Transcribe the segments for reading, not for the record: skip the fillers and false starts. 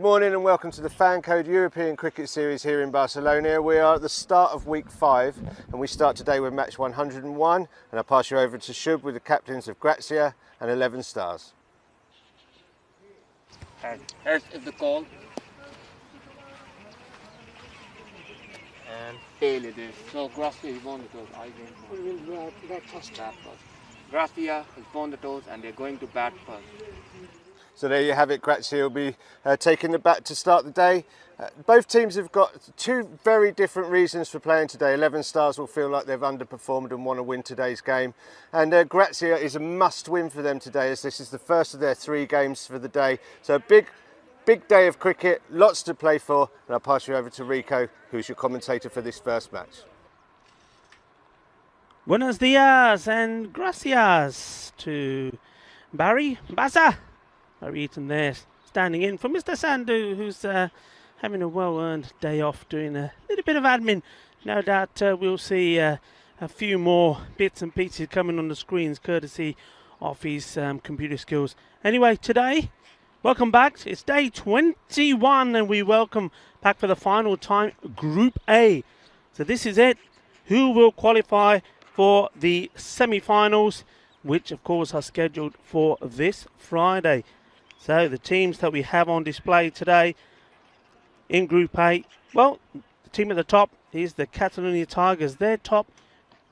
morning and welcome to the Fan Code European Cricket Series here in Barcelona. We are at the start of week 5 and we start today with match 101, and I'll pass you over to Shub with the captains of Grazia and 11 Stars. And S is the call. And tail it is. So Grazia is on the toes. I will bat first. Grazia is on the toes and they're going to bat first. So there you have it, Grazia will be taking the bat to start the day. Both teams have got two very different reasons for playing today. 11 Stars will feel like they've underperformed and want to win today's game. And Grazia is a must win for them today, as this is the first of their 3 games for the day. So a big day of cricket, lots to play for. And I'll pass you over to Rico, who's your commentator for this first match. Buenos dias and gracias to Barry Baza. Barry Eaton there, standing in for Mr. Sandhu, who's having a well-earned day off, doing a little bit of admin. No doubt we'll see a few more bits and pieces coming on the screens, courtesy of his computer skills. Anyway, today, welcome back. It's day 21, and we welcome back for the final time Group A. So this is it. Who will qualify for the semi-finals, which of course are scheduled for this Friday. So the teams that we have on display today in Group A, well, the team at the top is the Catalonia Tigers. They're top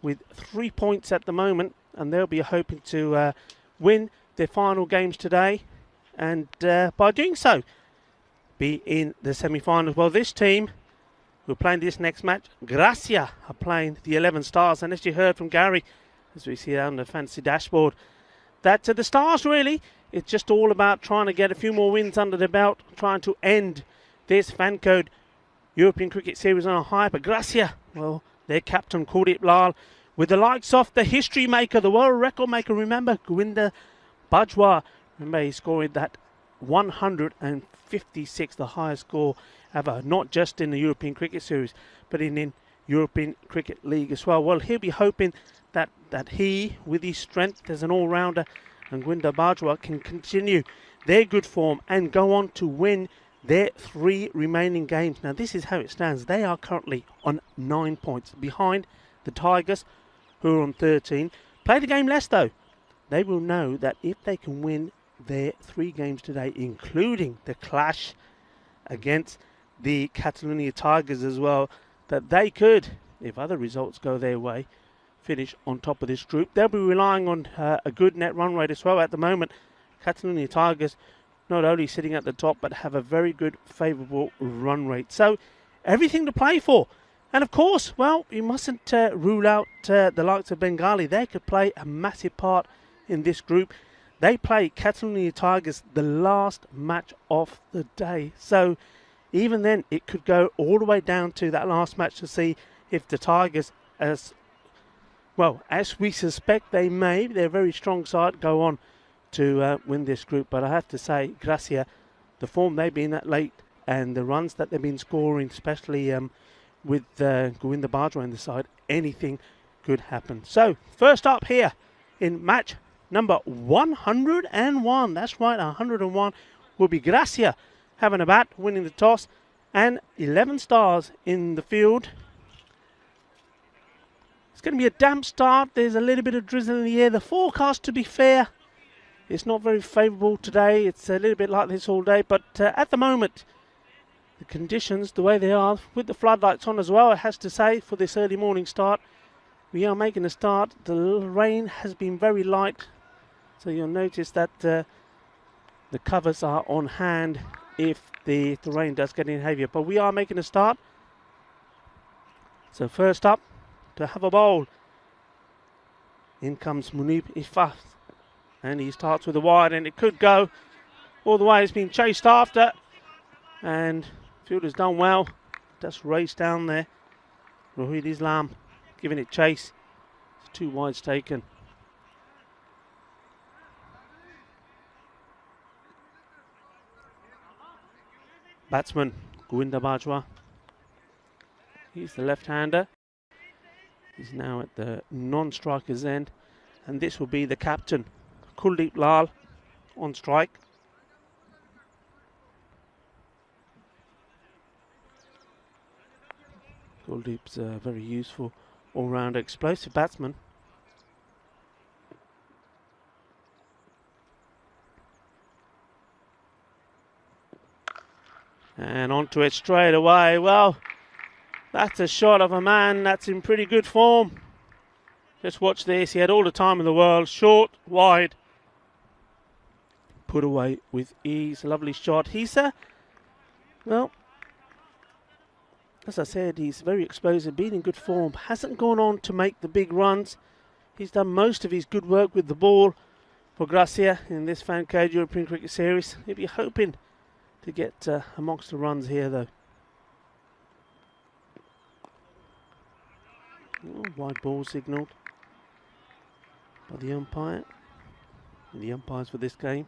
with 3 points at the moment, and they'll be hoping to win their final games today, and by doing so, be in the semi-finals. Well, this team who are playing this next match, Grazia, are playing the 11 Stars, and as you heard from Gary, as we see on the fantasy dashboard, that the Stars really, it's just all about trying to get a few more wins under the belt, trying to end this Fan Code European Cricket Series on a high. But Grazia, well, their captain Kuldeep Lal, with the likes of the history maker, the world record maker, remember, Govinda Bajwa. Remember, he scored that 156, the highest score ever, not just in the European Cricket Series, but in European Cricket League as well. Well, he'll be hoping that he, with his strength as an all-rounder, and Govinda Bajwa can continue their good form and go on to win their 3 remaining games. Now, this is how it stands. They are currently on 9 points behind the Tigers, who are on 13. Play the game less, though. They will know that if they can win their 3 games today, including the clash against the Catalonia Tigers as well, that they could, if other results go their way, finish on top of this group. They'll be relying on a good net run rate as well. At the moment, Catalonia Tigers not only sitting at the top, but have a very good favourable run rate. So everything to play for. And of course, well, you mustn't rule out the likes of Bengali. They could play a massive part in this group. They play Catalonia Tigers the last match of the day. So even then, it could go all the way down to that last match to see if the Tigers, as we suspect they may, they're a very strong side, go on to win this group. But I have to say, Grazia, the form they've been at late and the runs that they've been scoring, especially with Govinda Bajwa in the side, anything could happen. So, first up here in match number 101, that's right, 101, will be Grazia having a bat, winning the toss, and 11 Stars in the field. It's going to be a damp start. There's a little bit of drizzle in the air. The forecast, to be fair, it's not very favourable today. It's a little bit like this all day. But at the moment, the conditions, the way they are, with the floodlights on as well, it has to say, for this early morning start, we are making a start. The rain has been very light. So you'll notice that the covers are on hand if the rain does get in heavier. But we are making a start. So first up, to have a bowl. In comes Munib Ifaf, and he starts with a wide, and it could go all the way. It's been chased after, and fielder's done well. Just raced down there. Rohid Islam giving it chase. It's 2 wides taken. Batsman Govinda Bajwa. He's the left-hander. He's now at the non-striker's end, and this will be the captain, Kuldeep Lal, on strike. Kuldeep's a very useful all-round explosive batsman. And onto it straight away. Well, that's a shot of a man that's in pretty good form. Just watch this. He had all the time in the world. Short, wide. Put away with ease. A lovely shot. He's well, as I said, he's very explosive, been in good form. Hasn't gone on to make the big runs. He's done most of his good work with the ball for Gracia in this Fan Code European Cricket Series. He'll be hoping to get amongst the runs here, though. Oh, wide ball signalled by the umpire. And the umpires for this game.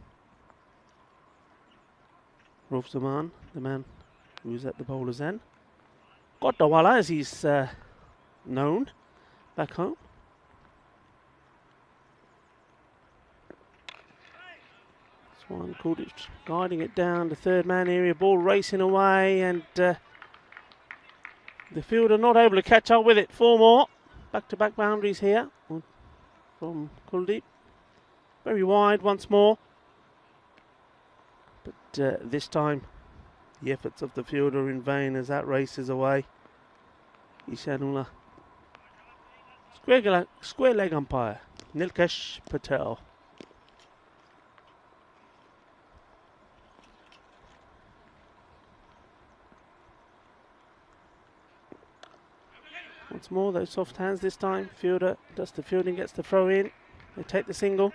Rauf Zaman, the man who was at the bowler's end. Kottawala, as he's known back home. This one called it, guiding it down the third man area, ball racing away, and the fielder not able to catch up with it. 4 more back-to-back boundaries here from Kuldeep. Very wide once more, but this time the efforts of the fielder in vain as that races away. Ishanullah. Square leg umpire, Nilkesh Patel. Once more, those soft hands this time. Fielder does the fielding, gets the throw in. They take the single.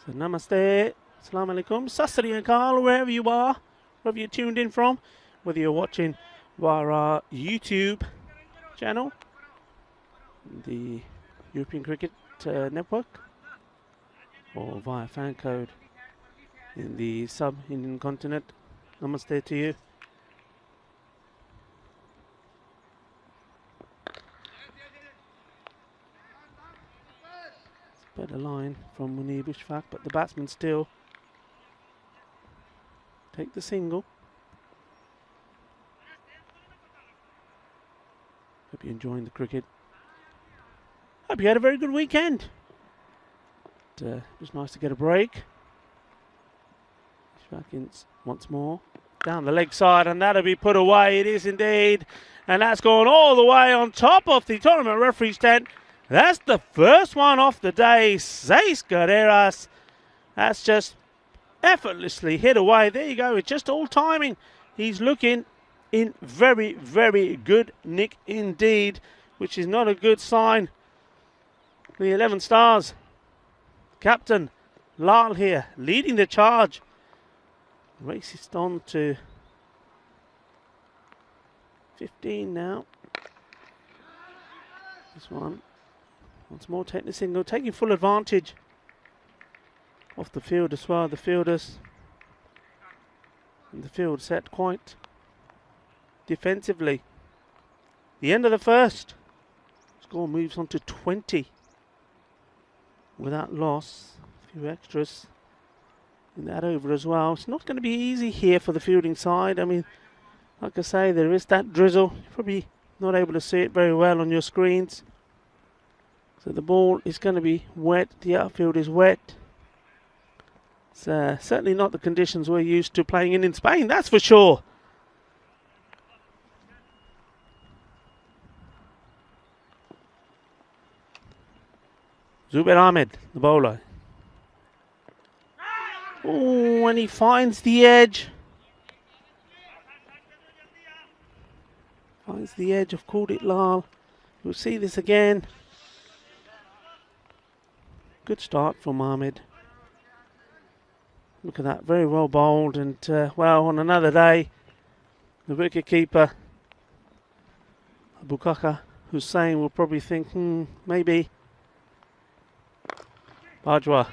So namaste, assalamu alaikum, sasri akal, wherever you are, wherever you're tuned in from, whether you're watching via our YouTube channel, the European Cricket Network, or via Fan Code in the sub-Indian continent. Namaste to you. Better line from Munir Bushfaq, but the batsman still take the single. Hope you're enjoying the cricket. Hope you had a very good weekend. It was nice to get a break. Bushfaq once more down the leg side, and that'll be put away. It is indeed, and that's gone all the way on top of the tournament referee's tent. That's the first one off the day. 6 carreras. That's just effortlessly hit away. There you go. It's just all timing. He's looking in very, very good nick indeed, which is not a good sign. The 11 stars. Captain Lal here, leading the charge. Racist on to 15 now. This one. Once more, taking the single, taking full advantage of the field as well. The fielders and the field set quite defensively. The end of the first. Score moves on to 20 without loss. A few extras in that over as well. It's not going to be easy here for the fielding side. I mean, like I say, there is that drizzle. You're probably not able to see it very well on your screens. So the ball is going to be wet, the outfield is wet. It's certainly not the conditions we're used to playing in Spain, that's for sure. Zubair Ahmed, the bowler. Oh, and he finds the edge. Finds the edge of Kuldeep Lal. We'll see this again. Good start from Ahmed. Look at that, very well bowled, and well, on another day, the wicketkeeper Abukaka Hussain will probably think, maybe Bajwa.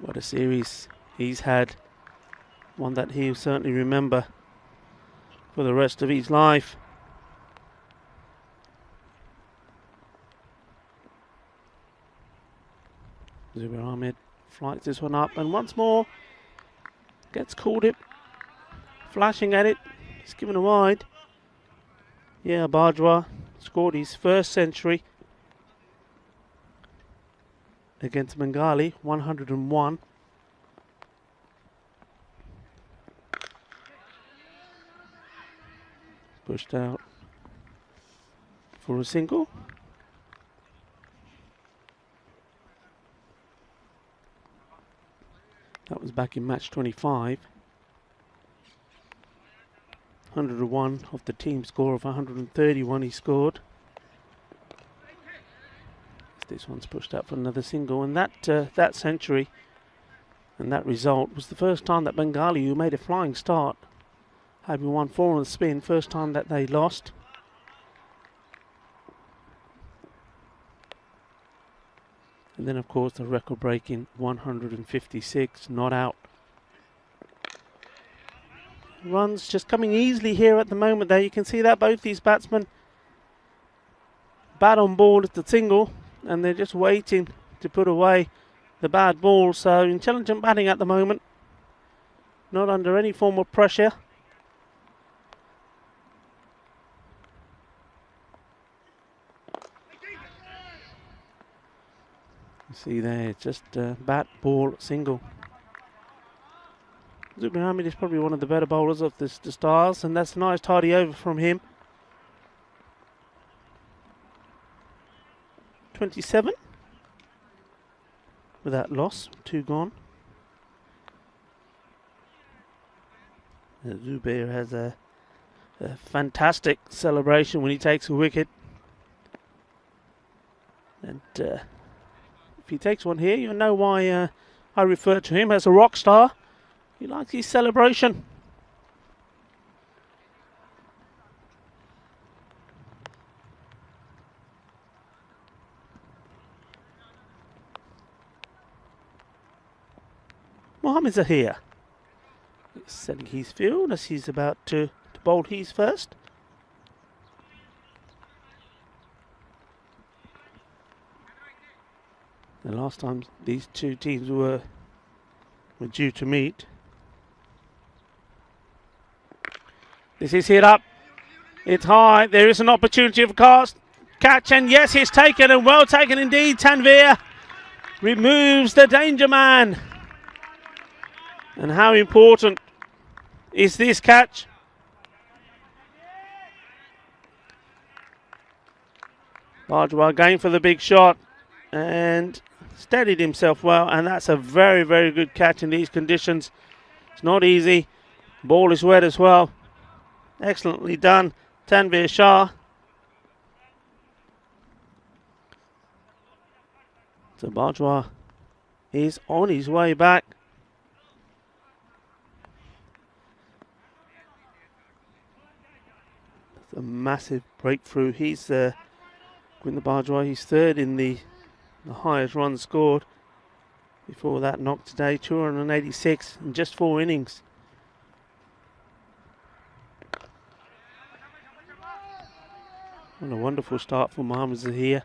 What a series he's had, one that he'll certainly remember for the rest of his life. Zubair Ahmed flights this one up, and once more Gets called it. Flashing at it. He's given a wide. Yeah, Bajwa scored his first century against Bengali, 101. Pushed out for a single. That was back in match 25. 101 of the team score of 131 he scored. This one's pushed out for another single, and that century and that result was the first time that Bengali, who made a flying start, having won 4 on the spin, first time that they lost. And then of course the record-breaking 156, not out. Runs just coming easily here at the moment there. You can see that both these batsmen bat on ball at the single, and they're just waiting to put away the bad ball. So intelligent batting at the moment, not under any form of pressure. You see there, just bat, ball, single. Zubir Ahmed is probably one of the better bowlers of the Stars, and that's a nice tidy over from him. 27 with that loss, 2 gone. Zubir has a fantastic celebration when he takes a wicket, and if he takes one here, you'll know why I refer to him as a rock star. He likes his celebration. Mohammad Zahir is setting his field as he's about to bowl his first. The last time these two teams were due to meet. This is hit up. It's high. There is an opportunity for catch, and yes, it's taken, and well taken indeed. Tanveer removes the danger man. And how important is this catch? Bajwa going for the big shot and steadied himself well, and that's a very, very good catch in these conditions. It's not easy. Ball is wet as well. Excellently done, Tanveer Shah. So Bajwa is on his way back. That's a massive breakthrough. He's Gurinder Bajwa. He's third in the highest runs scored. Before that knock today, 286 in just 4 innings. What a wonderful start for Mohammad Zahir.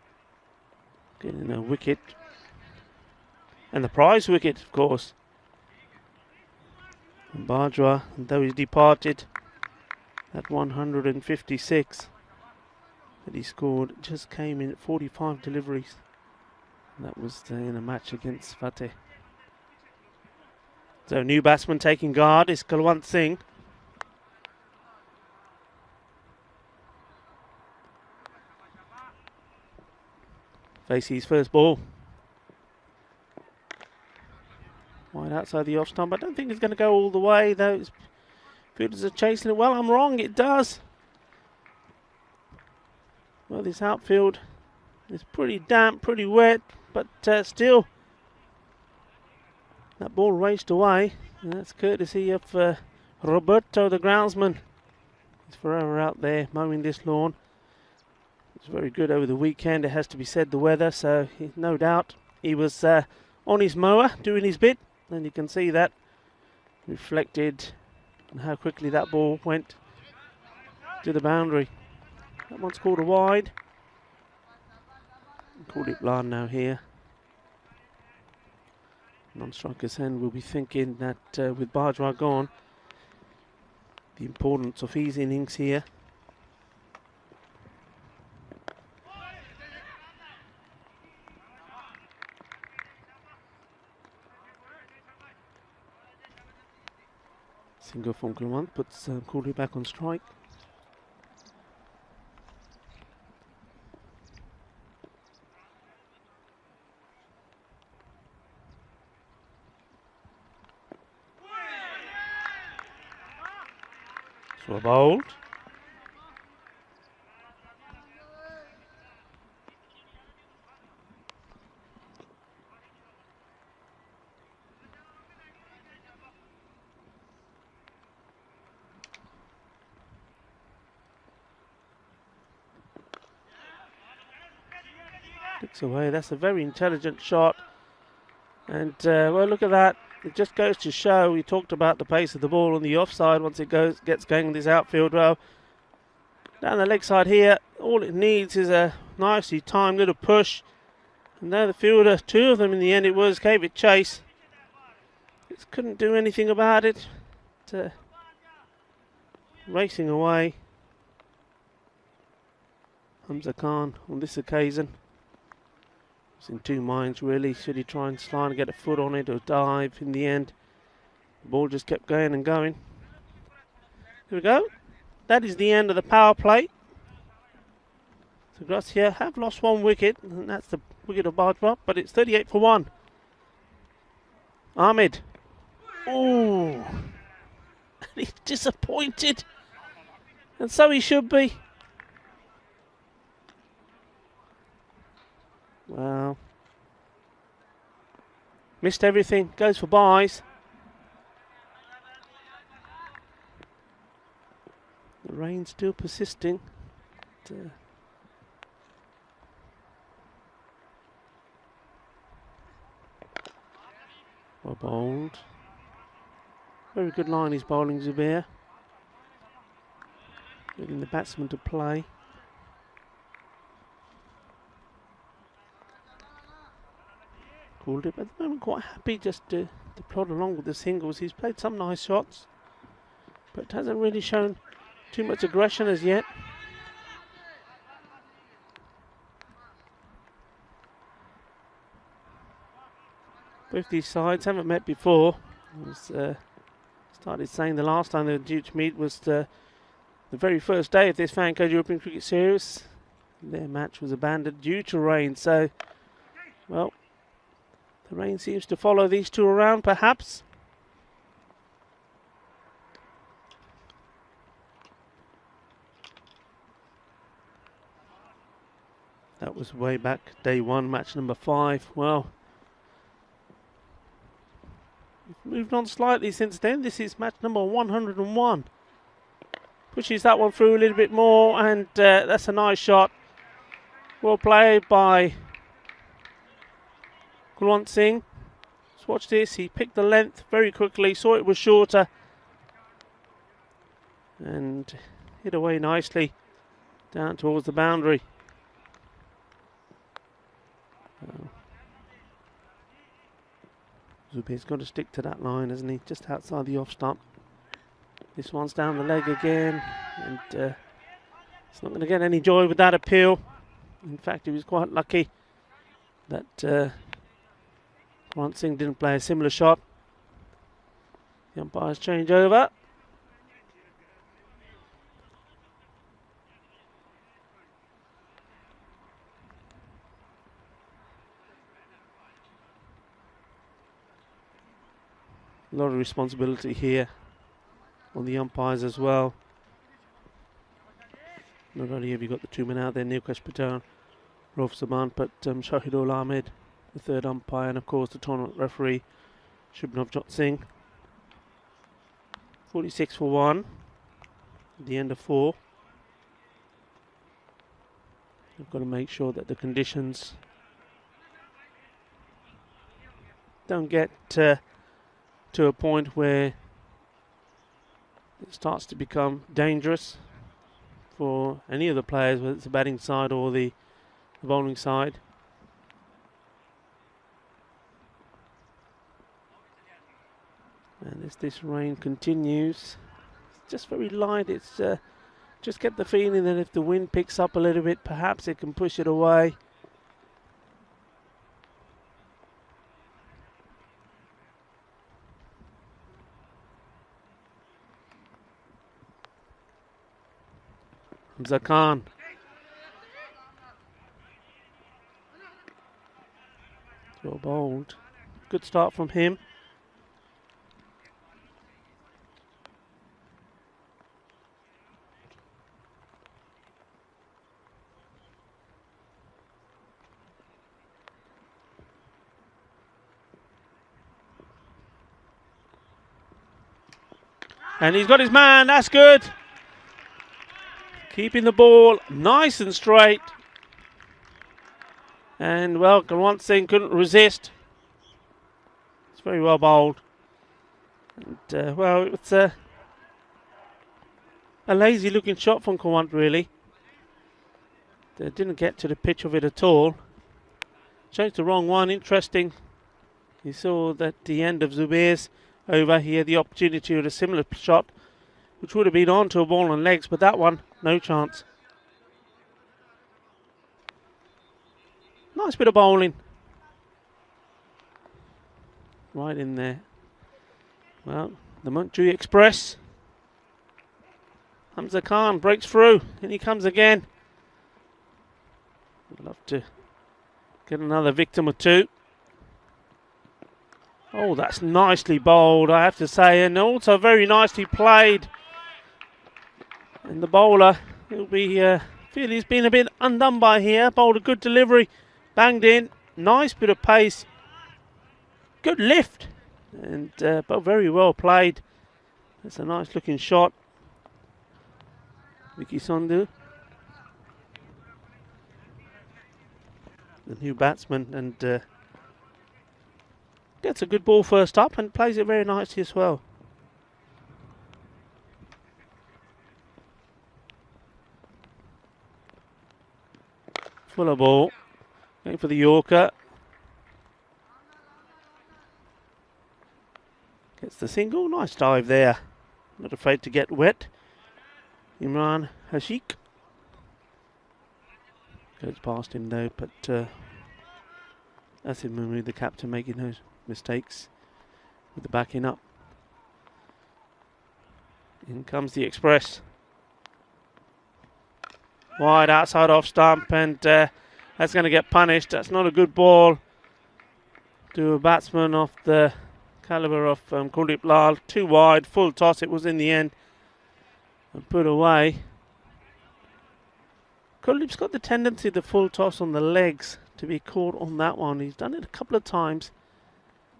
Getting a wicket. And the prize wicket, of course. And Bajwa, though he departed at 156 that he scored, just came in at 45 deliveries. And that was in a match against Fateh. So new batsman taking guard is Kulwant Singh. Face his first ball. Wide outside the off stump. I don't think it's going to go all the way, though. Fielders are chasing it. Well, I'm wrong. It does. Well, this outfield is pretty damp, pretty wet, but still. That ball raced away. And that's courtesy of Roberto, the groundsman. He's forever out there mowing this lawn. It's very good over the weekend, it has to be said, the weather, so no doubt he was on his mower doing his bit, and you can see that reflected in how quickly that ball went to the boundary. That one's called a wide. Called it blind now here. Non-strikers end will be thinking that with Bajwa gone, the importance of his innings here. Single from Glamont puts Cooley back on strike. So bowled. Kicks away. That's a very intelligent shot. And well, look at that. It just goes to show. We talked about the pace of the ball on the offside. Once it gets going in this outfield row. Down the leg side here, all it needs is a nicely timed little push. And there the fielder, two of them in the end it was, gave it chase. Just couldn't do anything about it. Racing away. Hamza Khan on this occasion was in two minds really. Should he try and slide and get a foot on it or dive? In the end, the ball just kept going and going. Here we go. That is the end of the power play. So Gracia have lost one wicket, and that's the wicket of Bajwa, but it's 38 for 1. Ahmed. Ooh. He's disappointed. And so he should be. Well. Missed everything. Goes for byes. The rain still persisting. Well bowled. Very good line he's bowling, Zubair. Getting the batsman to play. Called it, but at the moment quite happy just to plod along with the singles. He's played some nice shots, but hasn't really shown too much aggression as yet. Both these sides haven't met before. Started saying the last time they were due to meet was the very first day of this Fancode European Cricket Series. Their match was abandoned due to rain, so, well, the rain seems to follow these two around, perhaps. That was way back, day one, match number 5. Well, we've moved on slightly since then. This is match number 101. Pushes that one through a little bit more, and that's a nice shot. Well played by Kulwant Singh. Let's watch this. He picked the length very quickly, saw it was shorter, and hit away nicely down towards the boundary. Zubair's got to stick to that line, hasn't he? Just outside the off stump. This one's down the leg again, and it's not going to get any joy with that appeal. In fact, he was quite lucky that Kulwant Singh didn't play a similar shot. The umpires change over. A lot of responsibility here on the umpires as well. Not only have you got the two men out there, Nilkesh Patel, Rauf Zaman, but Shahidul Ahmed, the third umpire, and of course the tournament referee, Shubhavjot Singh. 46 for 1 at the end of 4. We've got to make sure that the conditions don't get to a point where it starts to become dangerous for any of the players, whether it's the batting side or the bowling side. And as this rain continues, it's just very light. It's just get the feeling that if the wind picks up a little bit, perhaps it can push it away. Hamza Khan. So bold. Good start from him. And he's got his man, that's good. Keeping the ball nice and straight. And well, Galwant Singh couldn't resist. It's very well bowled. And well, it's a lazy looking shot from Galwant really. They didn't get to the pitch of it at all. Chose the wrong one, interesting. You saw that the end of Zubair's over, he had the opportunity with a similar shot, which would have been onto a ball on legs, but that one, no chance. Nice bit of bowling. Right in there. Well, the Montjuïc Express. Hamza Khan breaks through, and he comes again. I'd love to get another victim or two. Oh, that's nicely bowled, I have to say, and also very nicely played. And the bowler, he'll be feel he's been a bit undone by here. Bowled a good delivery, banged in, nice bit of pace, good lift, and but very well played. That's a nice looking shot. Vicky Sandhu, the new batsman, and gets a good ball first up and plays it very nicely as well. Fuller ball, going for the Yorker. Gets the single, nice dive there. Not afraid to get wet. Imran Hashik. Goes past him though, but that's him, the captain, making those mistakes with the backing up. In comes the Express. Wide outside off stump, and that's going to get punished. That's not a good ball to a batsman of the calibre of Kuldeep Lal. Too wide, full toss it was in the end, and put away. Kuldeep's got the tendency, the full toss on the legs, to be caught on that one. He's done it a couple of times.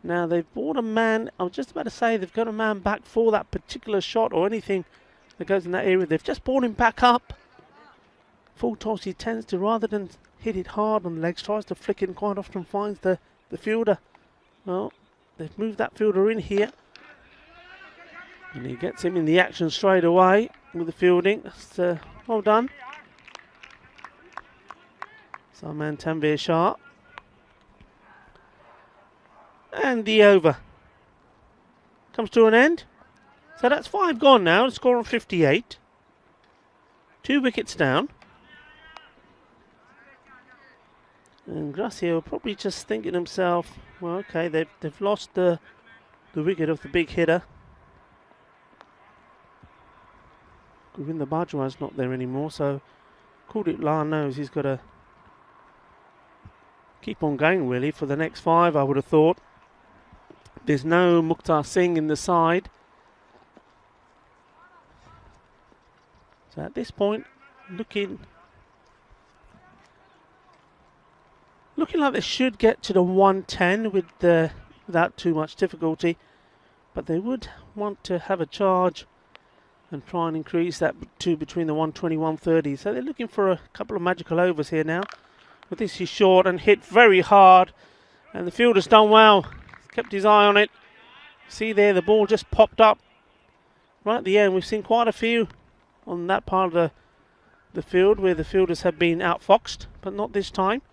Now they've brought a man, I was just about to say, they've got a man back for that particular shot or anything that goes in that area. They've just brought him back up. Full toss, he tends to, rather than hit it hard on the legs, tries to flick it and quite often finds the fielder. Well, they've moved that fielder in here. And he gets him in the action straight away with the fielding. That's well done. Salman Tanvir Shah. And the over comes to an end. So that's 5 gone now. The score on 58. 2 wickets down. And Gracia will probably just thinking himself, well, okay, they've lost the wicket of the big hitter. Govinda Bajwa's not there anymore, so Kuldeep Lal knows he's got to keep on going really for the next 5, I would have thought. There's no Mukhtar Singh in the side. So at this point, looking like they should get to the 110 without too much difficulty. But they would want to have a charge and try and increase that to between the 120 130. So they're looking for a couple of magical overs here now. But this is short and hit very hard. And the fielder's done well. Kept his eye on it. See there, the ball just popped up right at the end. We've seen quite a few on that part of the field where the fielders have been outfoxed, but not this time.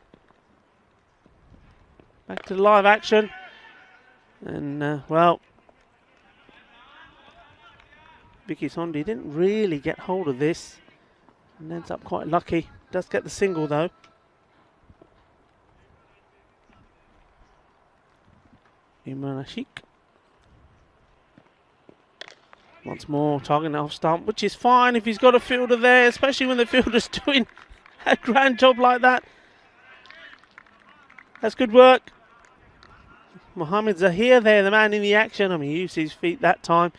Back to the live action. And, well, Vicky Sondi didn't really get hold of this and ends up quite lucky. Does get the single though. Imran Ashik. Once more, targeting off stump, which is fine if he's got a fielder there, especially when the fielder's doing a grand job like that. That's good work. Mohamed Zahir there, the man in the action. I mean, he used his feet that time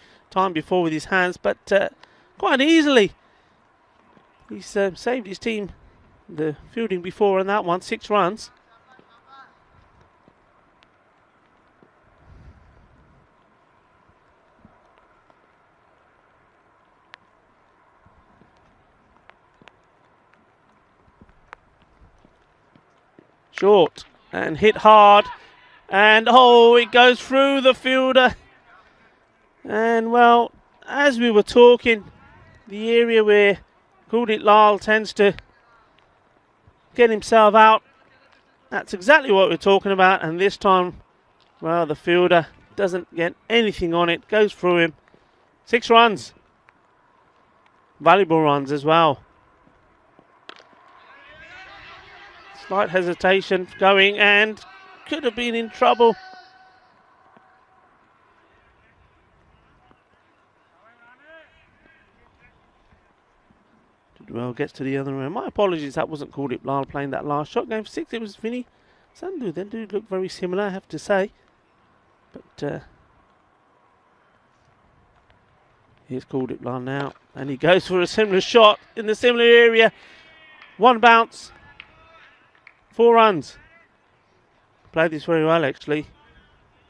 before with his hands, but quite easily. He's saved his team the fielding before on that one, 6 runs. Short and hit hard, and oh, it goes through the fielder. And well, as we were talking, the area where Gurdit Lal tends to get himself out, that's exactly what we're talking about. And this time, well, the fielder doesn't get anything on it, goes through him. 6 runs, valuable runs as well. Slight hesitation going, and could have been in trouble. Well, gets to the other end. My apologies, that wasn't Gurdit Lal playing that last shot. Going for 6, it was Vinny Sandhu. They do look very similar, I have to say. But here's Gurdit Lal now, and he goes for a similar shot in the similar area. 1 bounce. 4 runs. Played this very well, actually.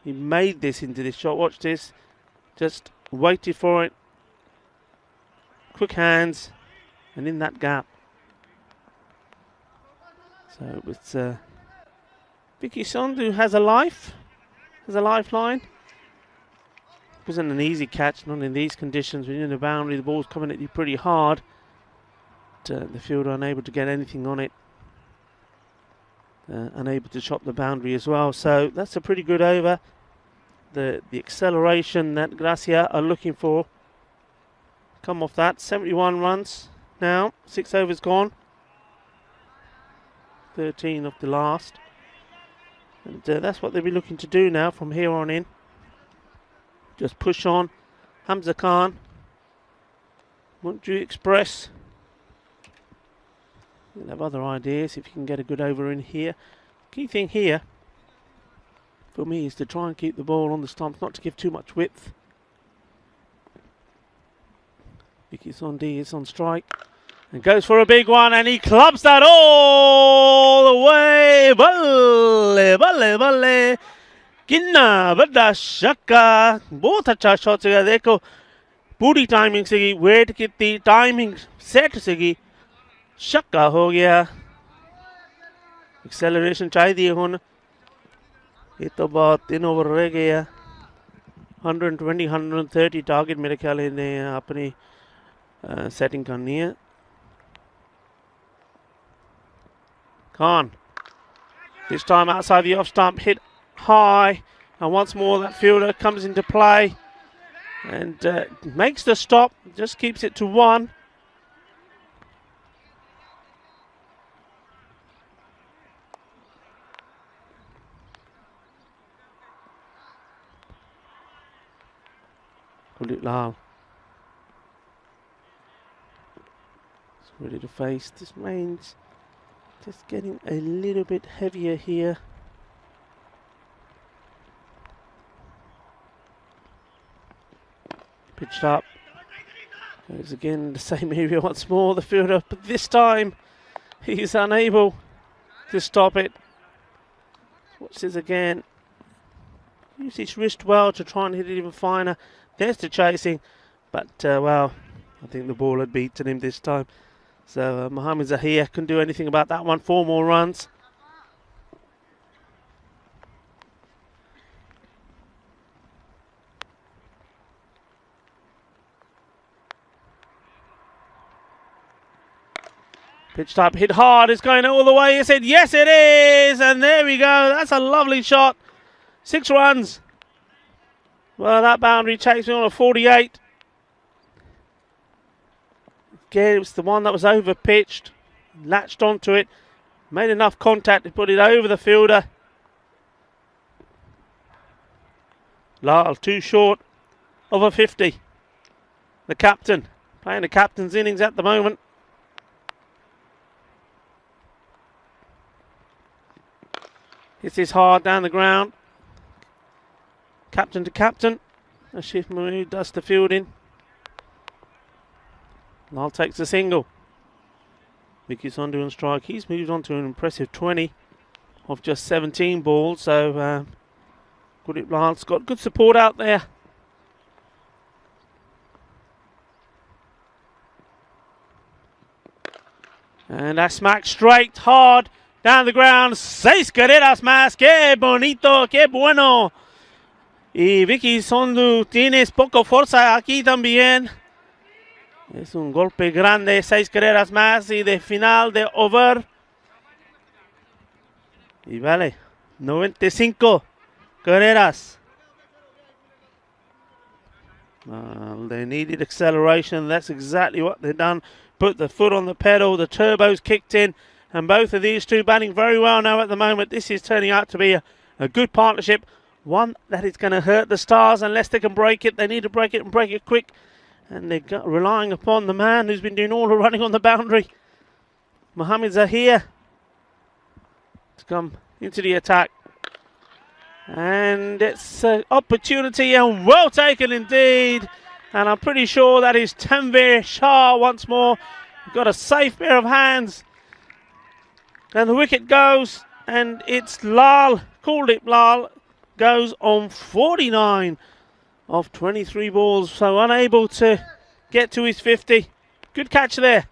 He made this into this shot. Watch this. Just waited for it. Quick hands. And in that gap. So it's Vicky Sandhu has a lifeline. Wasn't an easy catch, not in these conditions. When you're in the boundary, the ball's coming at you pretty hard. But, the fielder unable to get anything on it. Unable to chop the boundary as well. So that's a pretty good over. The acceleration that Gracia are looking for. Come off that. 71 runs now. 6 overs gone. 13 of the last. And that's what they'll be looking to do now from here on in. Just push on. Hamza Khan. Montju Express. You'll have other ideas if you can get a good over in here. Key thing here for me is to try and keep the ball on the stumps, not to give too much width. Vicky Sondi is on strike and goes for a big one, and he clubs that all the way. Balle, balle, balle. Kinna, bada shakka. Both acha shots है देखो. पूरी timing से wait कितनी timing set से शक्का हो गया. Acceleration चाहिए हुन. ये तो बहुत 3 ओवर रह गया. 120 130 टारगेट मेरे ख्याल ने अपनी सेटिंग करनी है. Khan, this time outside the off stump, hit high, and once more that fielder comes into play and makes the stop, just keeps it to 1. Gurdit Lal. It's ready to face. This range just getting a little bit heavier here. Pitched up. Goes again the same area once more, the fielder, but this time he's unable to stop it. Watch this again. Use his wrist well to try and hit it even finer. There's the chasing, but well, I think the ball had beaten him this time. So Mohamed Zahir couldn't do anything about that one. 4 more runs. Pitched up, hit hard, it's going all the way. He said, yes it is, and there we go. That's a lovely shot. 6 runs. Well, that boundary takes me on a 48. Again, it was the one that was over pitched, latched onto it, made enough contact to put it over the fielder. Lyle too short of a 50. The captain playing the captain's innings at the moment. Hits this hard down the ground. Captain to captain. Ashif Mahmood does the fielding. Lyle takes a single. Vicky Sondu on strike. He's moved on to an impressive 20 of just 17 balls. So Gurdeep Lal's got good support out there. And that smack straight hard down the ground. 6 carreras más. ¡Qué bonito! ¡Qué bueno! Y Vicky Sondu, tienes poco fuerza aquí también. Es un golpe grande. 6 carreras más y de final de over. Y vale, 95 carreras. They needed acceleration. That's exactly what they've done. Put the foot on the pedal. The turbos kicked in. And both of these two batting very well now at the moment. This is turning out to be a good partnership. One that is going to hurt the Stars unless they can break it. They need to break it and break it quick. And they're relying upon the man who's been doing all the running on the boundary. Mohamed Zahir to come into the attack. And it's an opportunity and well taken indeed. And I'm pretty sure that is Tanvir Shah once more. Got a safe pair of hands. And the wicket goes. And it's Lal, Kuldeep Lal, goes on 49 of 23 balls. So unable to get to his 50. Good catch there.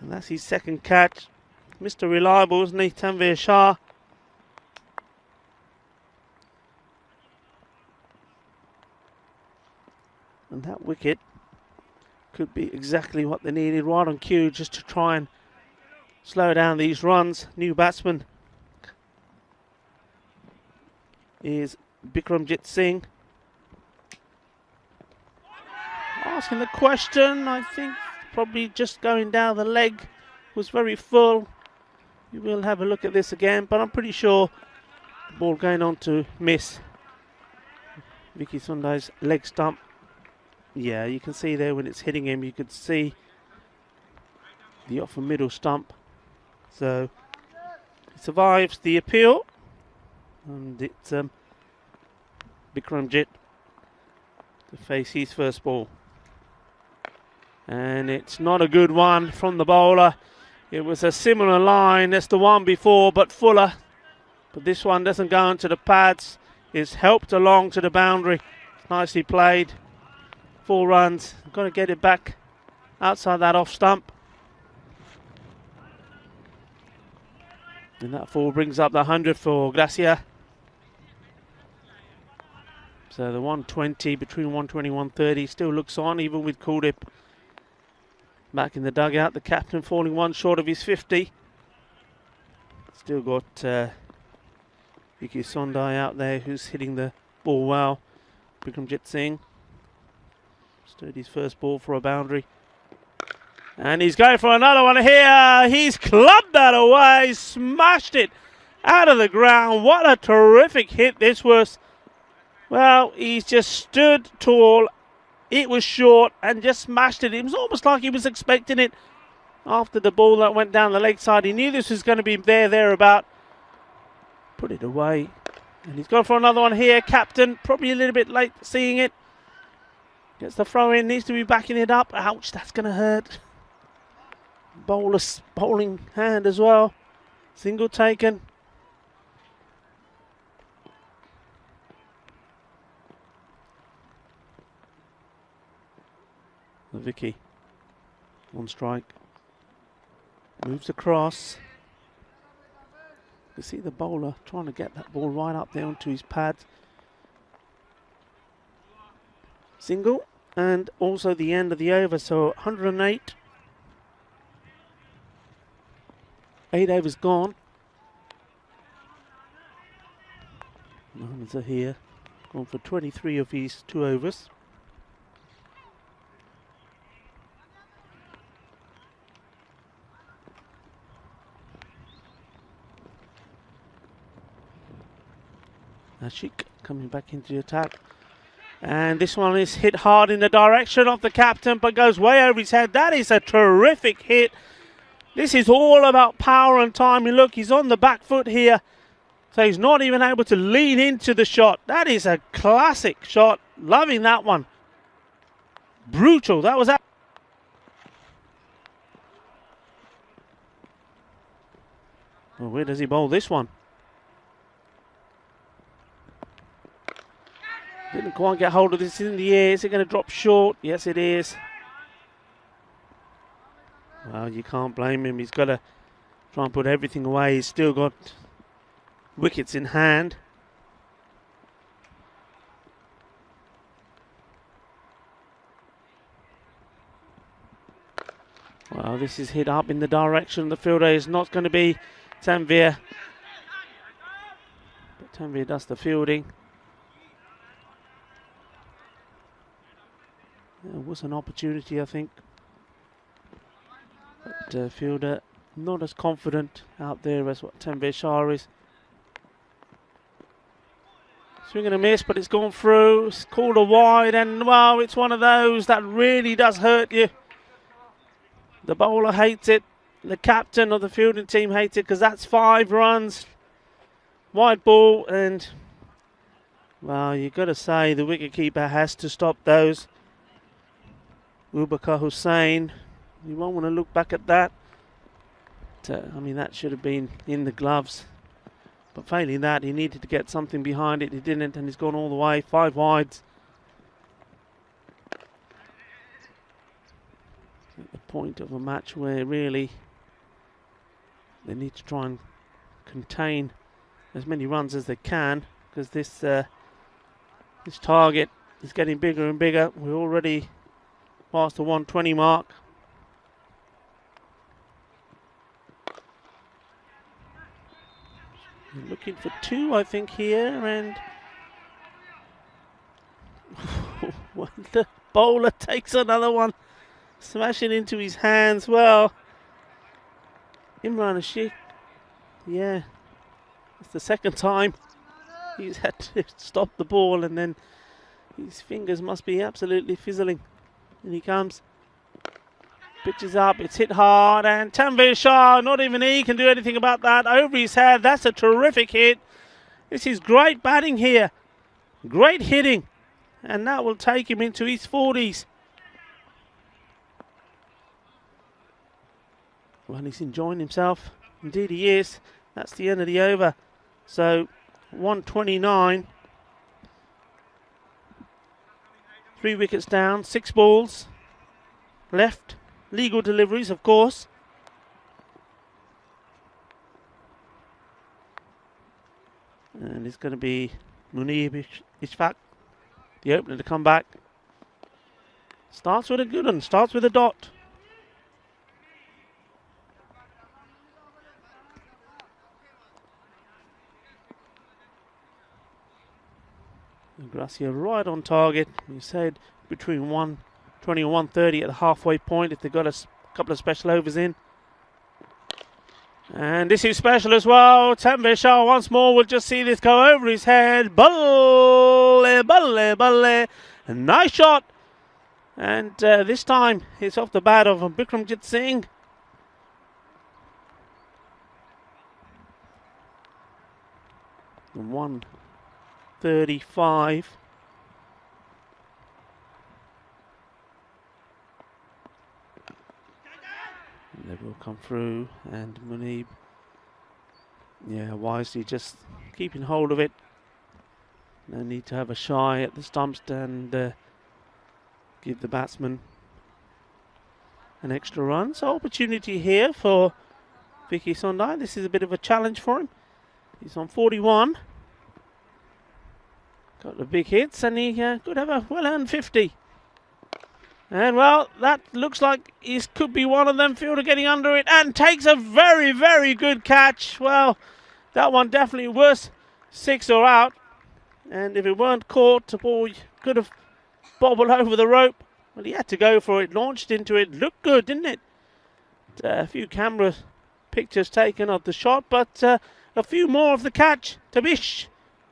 And that's his second catch. Mr. Reliable, isn't he? Tanvir Shah. And that wicket could be exactly what they needed, right on cue, just to try and slow down these runs. New batsman is Bikramjit Singh. Asking the question, I think probably just going down the leg was very full. You will have a look at this again, but I'm pretty sure the ball going on to miss Vicky Sunday's leg stump. Yeah, you can see there when it's hitting him, you could see the off a middle stump. So he survives the appeal, and it's Bikramjit to face his first ball. And it's not a good one from the bowler. It was a similar line as the one before, but fuller. But this one doesn't go into the pads. It's helped along to the boundary. Nicely played. 4 runs. Got to get it back outside that off stump. And that 4 brings up the 100 for Gracia. So the 120, between 120 and 130, still looks on, even with Kuldeep back in the dugout. The captain falling 1 short of his 50. Still got Vicky Sondai out there who's hitting the ball well. Bikramjit Singh stirred his first ball for a boundary. And he's going for another one here. He's clubbed that away, smashed it out of the ground. What a terrific hit this was. Well, he's just stood tall. It was short and just smashed it. It was almost like he was expecting it after the ball that went down the leg side. He knew this was going to be thereabout. Put it away. And he's gone for another one here. Captain, probably a little bit late seeing it. Gets the throw in, needs to be backing it up. Ouch, that's going to hurt. Bowler's bowling hand as well. Single taken. Vicky on strike. Moves across. You see the bowler trying to get that ball right up there onto his pad. Single, and also the end of the over, so 108. 8 overs gone. Mohamed Zahir gone for 23 of his 2 overs. Ashik coming back into the attack. And this one is hit hard in the direction of the captain, but goes way over his head. That is a terrific hit. This is all about power and timing. Look, he's on the back foot here, so he's not even able to lean into the shot. That is a classic shot. Loving that one. Brutal. That was that. Well, where does he bowl this one? Didn't quite get hold of this in the air. Is it going to drop short? Yes, it is. Well, you can't blame him. He's got to try and put everything away. He's still got wickets in hand. Well, this is hit up in the direction. The fielder is not going to be Tanvir. But Tanvir does the fielding. There was an opportunity, I think. But fielder not as confident out there as what Tanvir Shah is. Swing and a miss, but it's gone through. It's called a wide, and well, it's one of those that really does hurt you. The bowler hates it. The captain of the fielding team hates it, because that's 5 runs. Wide ball, and well, you've got to say the wicketkeeper has to stop those. Ubakar Hussain, you won't want to look back at that. I mean, that should have been in the gloves. But failing that, he needed to get something behind it. He didn't, and he's gone all the way. 5 wides. At the point of a match where really they need to try and contain as many runs as they can, because this target is getting bigger and bigger. We're already past the 120 mark. Looking for 2, I think, here, and when the bowler takes another one, smashing into his hands. Well, Imran Ashik, yeah, it's the second time he's had to stop the ball, and then his fingers must be absolutely fizzling. And he comes, pitches up, it's hit hard, and Tanvir Shah, not even he can do anything about that. Over his head, that's a terrific hit. This is great batting here, great hitting, and that will take him into his 40s. Well, he's enjoying himself. Indeed he is. That's the end of the over. So 129. 3 wickets down, 6 balls left. Legal deliveries, of course. And it's going to be Munib Ishfaq, the opener, to come back. Starts with a good one, starts with a dot. Gracia right on target. We said between 120 and 130 at the halfway point if they've got a couple of special overs in. And this is special as well. Tanvir Shah once more. We'll just see this go over his head. Balle, balle, balle. A nice shot. And this time it's off the bat of Bikramjit Singh. The 135. They will come through, and Munib, yeah, wisely just keeping hold of it. No need to have a shy at the stumps and give the batsman an extra run. So opportunity here for Vicky Sondai. This is a bit of a challenge for him. He's on 41. Got the big hits, and he could have a well-earned 50. And, well, that looks like he could be one of them. Fielder getting under it and takes a very, very good catch. Well, that one definitely was 6 or out. And if it weren't caught, the ball could have bobbled over the rope. Well, he had to go for it, launched into it. Looked good, didn't it? A few camera pictures taken of the shot, but a few more of the catch. Tabish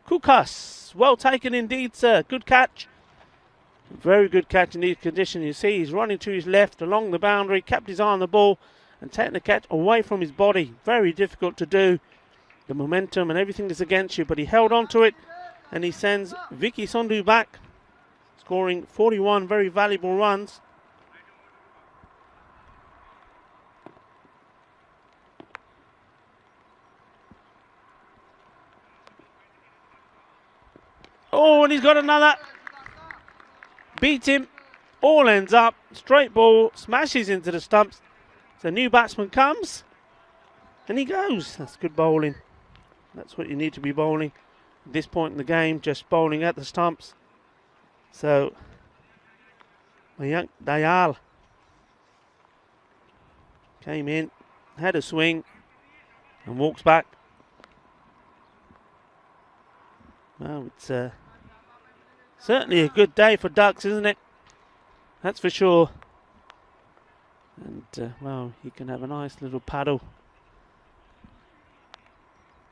Kukas. Well taken indeed, sir. Good catch. Very good catch in these conditions. You see he's running to his left along the boundary, kept his eye on the ball and taking the catch away from his body. Very difficult to do. The momentum and everything is against you, but he held on to it and he sends Vicky Sondu back, scoring 41 very valuable runs. Oh, and he's got another. Beats him. All ends up. Straight ball. Smashes into the stumps. So new batsman comes. And he goes. That's good bowling. That's what you need to be bowling at this point in the game. Just bowling at the stumps. So, Mayank Dayal came in. Had a swing. And walks back. Well, it's certainly a good day for ducks, isn't it? That's for sure. And, well, you can have a nice little paddle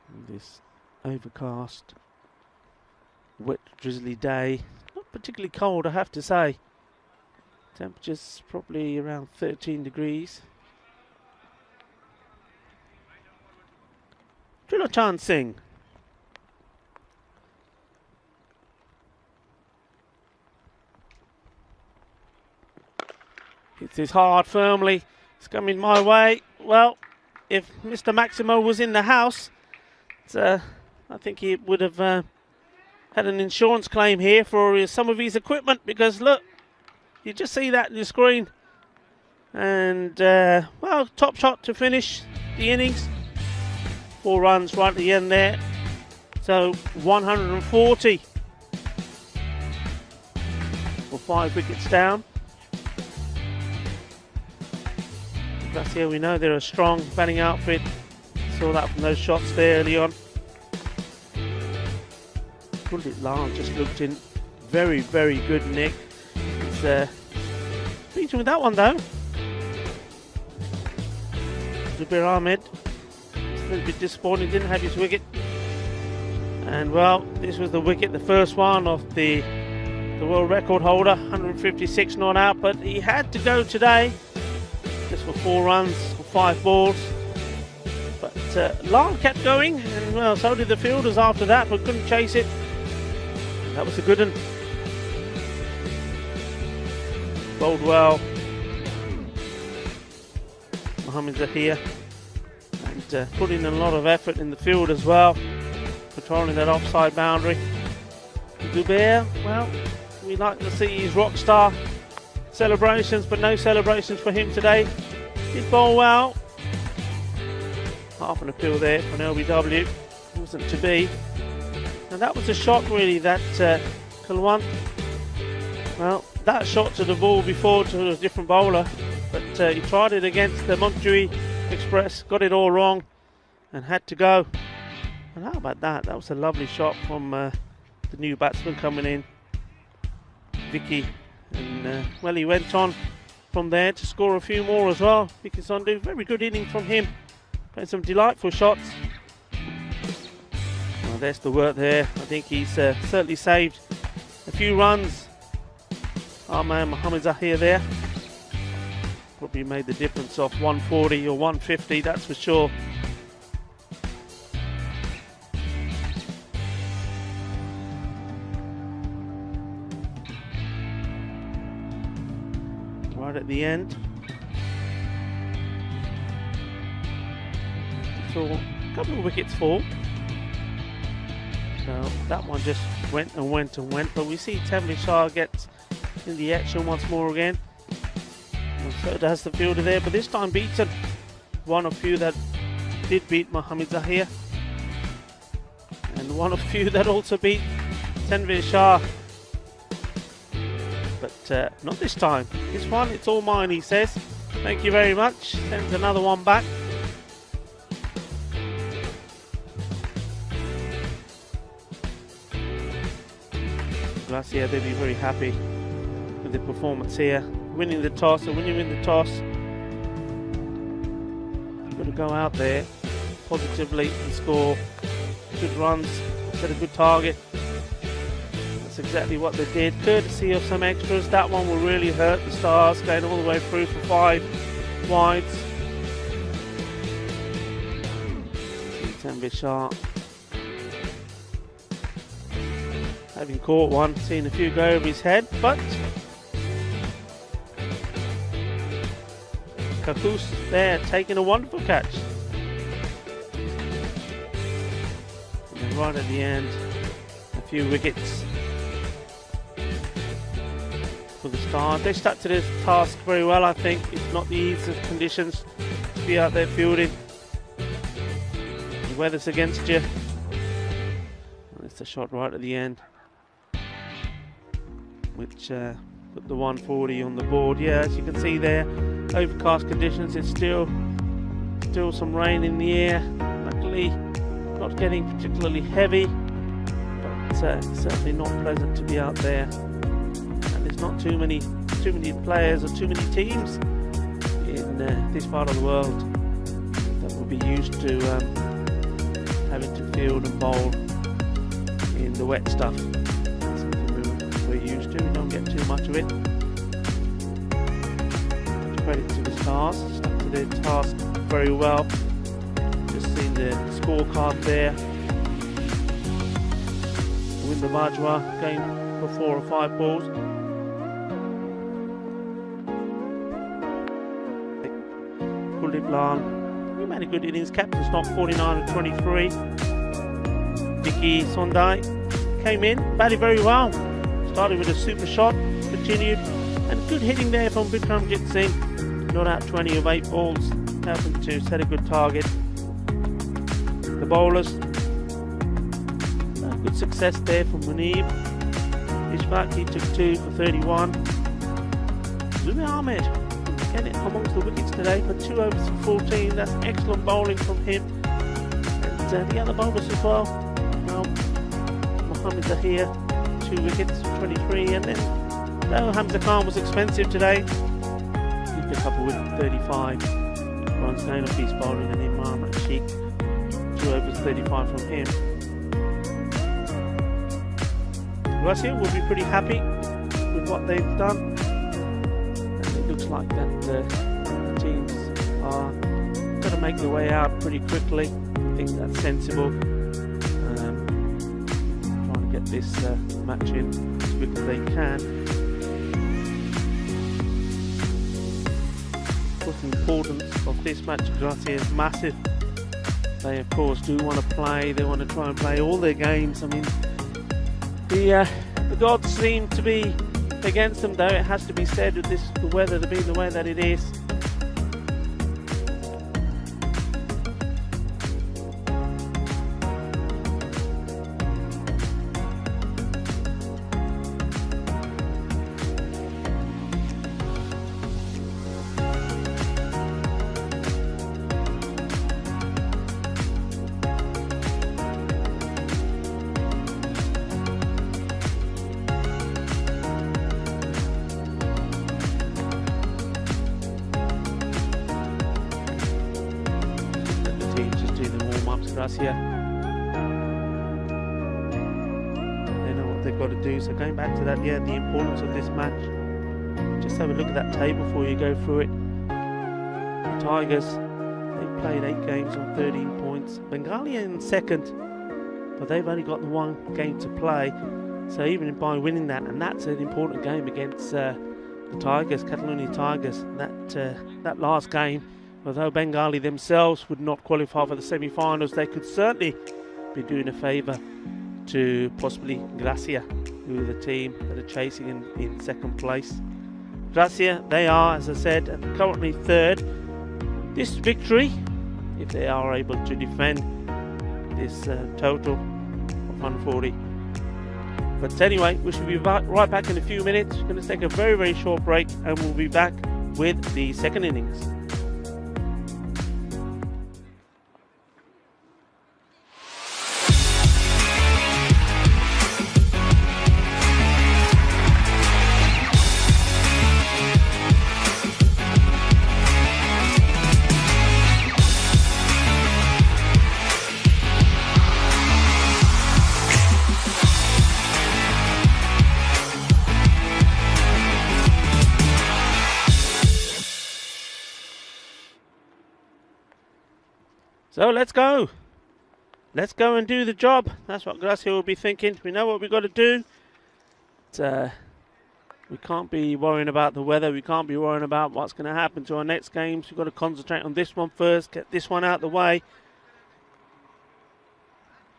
in this overcast, wet, drizzly day. Not particularly cold, I have to say. Temperature's probably around 13 degrees. Trilochan Singh. Hits his hard firmly. It's coming my way. Well, if Mr. Maximo was in the house, I think he would have had an insurance claim here for some of his equipment, because look, you just see that in the screen. And, well, top shot to finish the innings. 4 runs right at the end there. So 140 for 5 wickets down. That's here, we know they're a strong batting outfit. Saw that from those shots there early on. Kuldeep Lal just looked in very, very good nick. He's beaten with that one though. Zubir Ahmed, a little bit disappointed, didn't have his wicket. And well, this was the wicket, the first one of the world record holder, 156 not out, but he had to go today. Just for 4 runs, for 5 balls. But Lal kept going, and well, so did the fielders after that, but couldn't chase it. That was a good one. Bowled well. Mohamed Zahir. And put in a lot of effort in the field as well, patrolling that offside boundary. Zubair, well, we like to see his rock star celebrations, but no celebrations for him today. Did bowl well. Half an appeal there for an LBW. It wasn't to be. And that was a shot really, that Kulwant. Well, that shot to the ball before to a different bowler, but he tried it against the Montjuïc Express, got it all wrong and had to go. And how about that? That was a lovely shot from the new batsman coming in, Vicky. And well, he went on from there to score a few more as well. Vicky Sondu, very good inning from him. Played some delightful shots. Well, there's the work there. I think he's certainly saved a few runs. Our man Mohamed Zahir there probably made the difference off 140 or 150, that's for sure. Right at the end. Saw a couple of wickets fall. So that one just went and went and went. But we see Temli Shah gets in the action once more again. And so does the fielder there, but this time beaten. One of few that did beat Mohamed Zahir. And one of few that also beat Tanvir Shah. But not this time. This one, it's all mine, he says. Thank you very much. Sends another one back. Glacier, they'll be very happy with the performance here. Winning the toss, and when you win the toss, you've got to go out there positively and score good runs set a good target. That's exactly what they did, courtesy of some extras. That one will really hurt the Stars, going all the way through for 5 wides. T10 Bishar having caught one, seen a few go over his head, but Kakus there taking a wonderful catch. And then right at the end, a few wickets for the Stars. They stuck to this task very well, I think. It's not the ease of conditions to be out there fielding. The weather's against you. And it's a shot right at the end, which put the 140 on the board. Yeah, as you can see there, overcast conditions. It's still some rain in the air. Luckily, not getting particularly heavy, but certainly not pleasant to be out there. And there's not too many players or too many teams in this part of the world that will be used to having to field and bowl in the wet stuff. We're used to. We don't get too much of it. Credit to the Stars, stuck to their task very well. Just seen the scorecard there. Winder Bajwa going for 4 or 5 balls. Kuldeep Lal, he made a good innings. Captain's knock 49 and 23. Vicky Sondai came in, batted very well. Started with a super shot, continued, and good hitting there from Bikramjit Singh. Not out 20 of 8 balls, happened to set a good target. The bowlers, good success there from Munib. Ishfaq, he took 2 for 31. Zumi Ahmed, getting amongst the wickets today for 2 overs for 14. That's excellent bowling from him. And the other bowlers as well. Mohammed Zahir, 2 wickets, 23, and then though Hamza Khan was expensive today, he picked up a wicket, 35 runs going off his bowling, and Imran Sheikh, 2 overs, 35 from him. Russia will be pretty happy with what they've done, and it looks like that the teams are going to make their way out pretty quickly. I think that's sensible. Get this match in as quick as they can. Of course, the importance of this match to Gracia is massive. They of course do want to play, they want to try and play all their games. I mean, the gods seem to be against them, though it has to be said, with the weather being the way that it is. Gracia, they know what they've got to do. So going back to that, yeah, the importance of this match. Just have a look at that table before you go through it. The Tigers, they've played 8 games on 13 points. Bengali in second, but they've only got the 1 game to play. So even by winning that, and that's an important game against the Tigers, Catalonia Tigers, that last game. Although Bengali themselves would not qualify for the semi-finals, they could certainly be doing a favour to possibly Gracia, who are the team that are chasing in second place. Gracia, they are, as I said, currently third. This victory, if they are able to defend this total of 140. But anyway, we should be right back in a few minutes. We're going to take a very, very short break, and we'll be back with the second innings. So let's go. Let's go and do the job. That's what Gracia will be thinking. We know what we've got to do. We can't be worrying about the weather. We can't be worrying about what's going to happen to our next games. We've got to concentrate on this one first, get this one out of the way.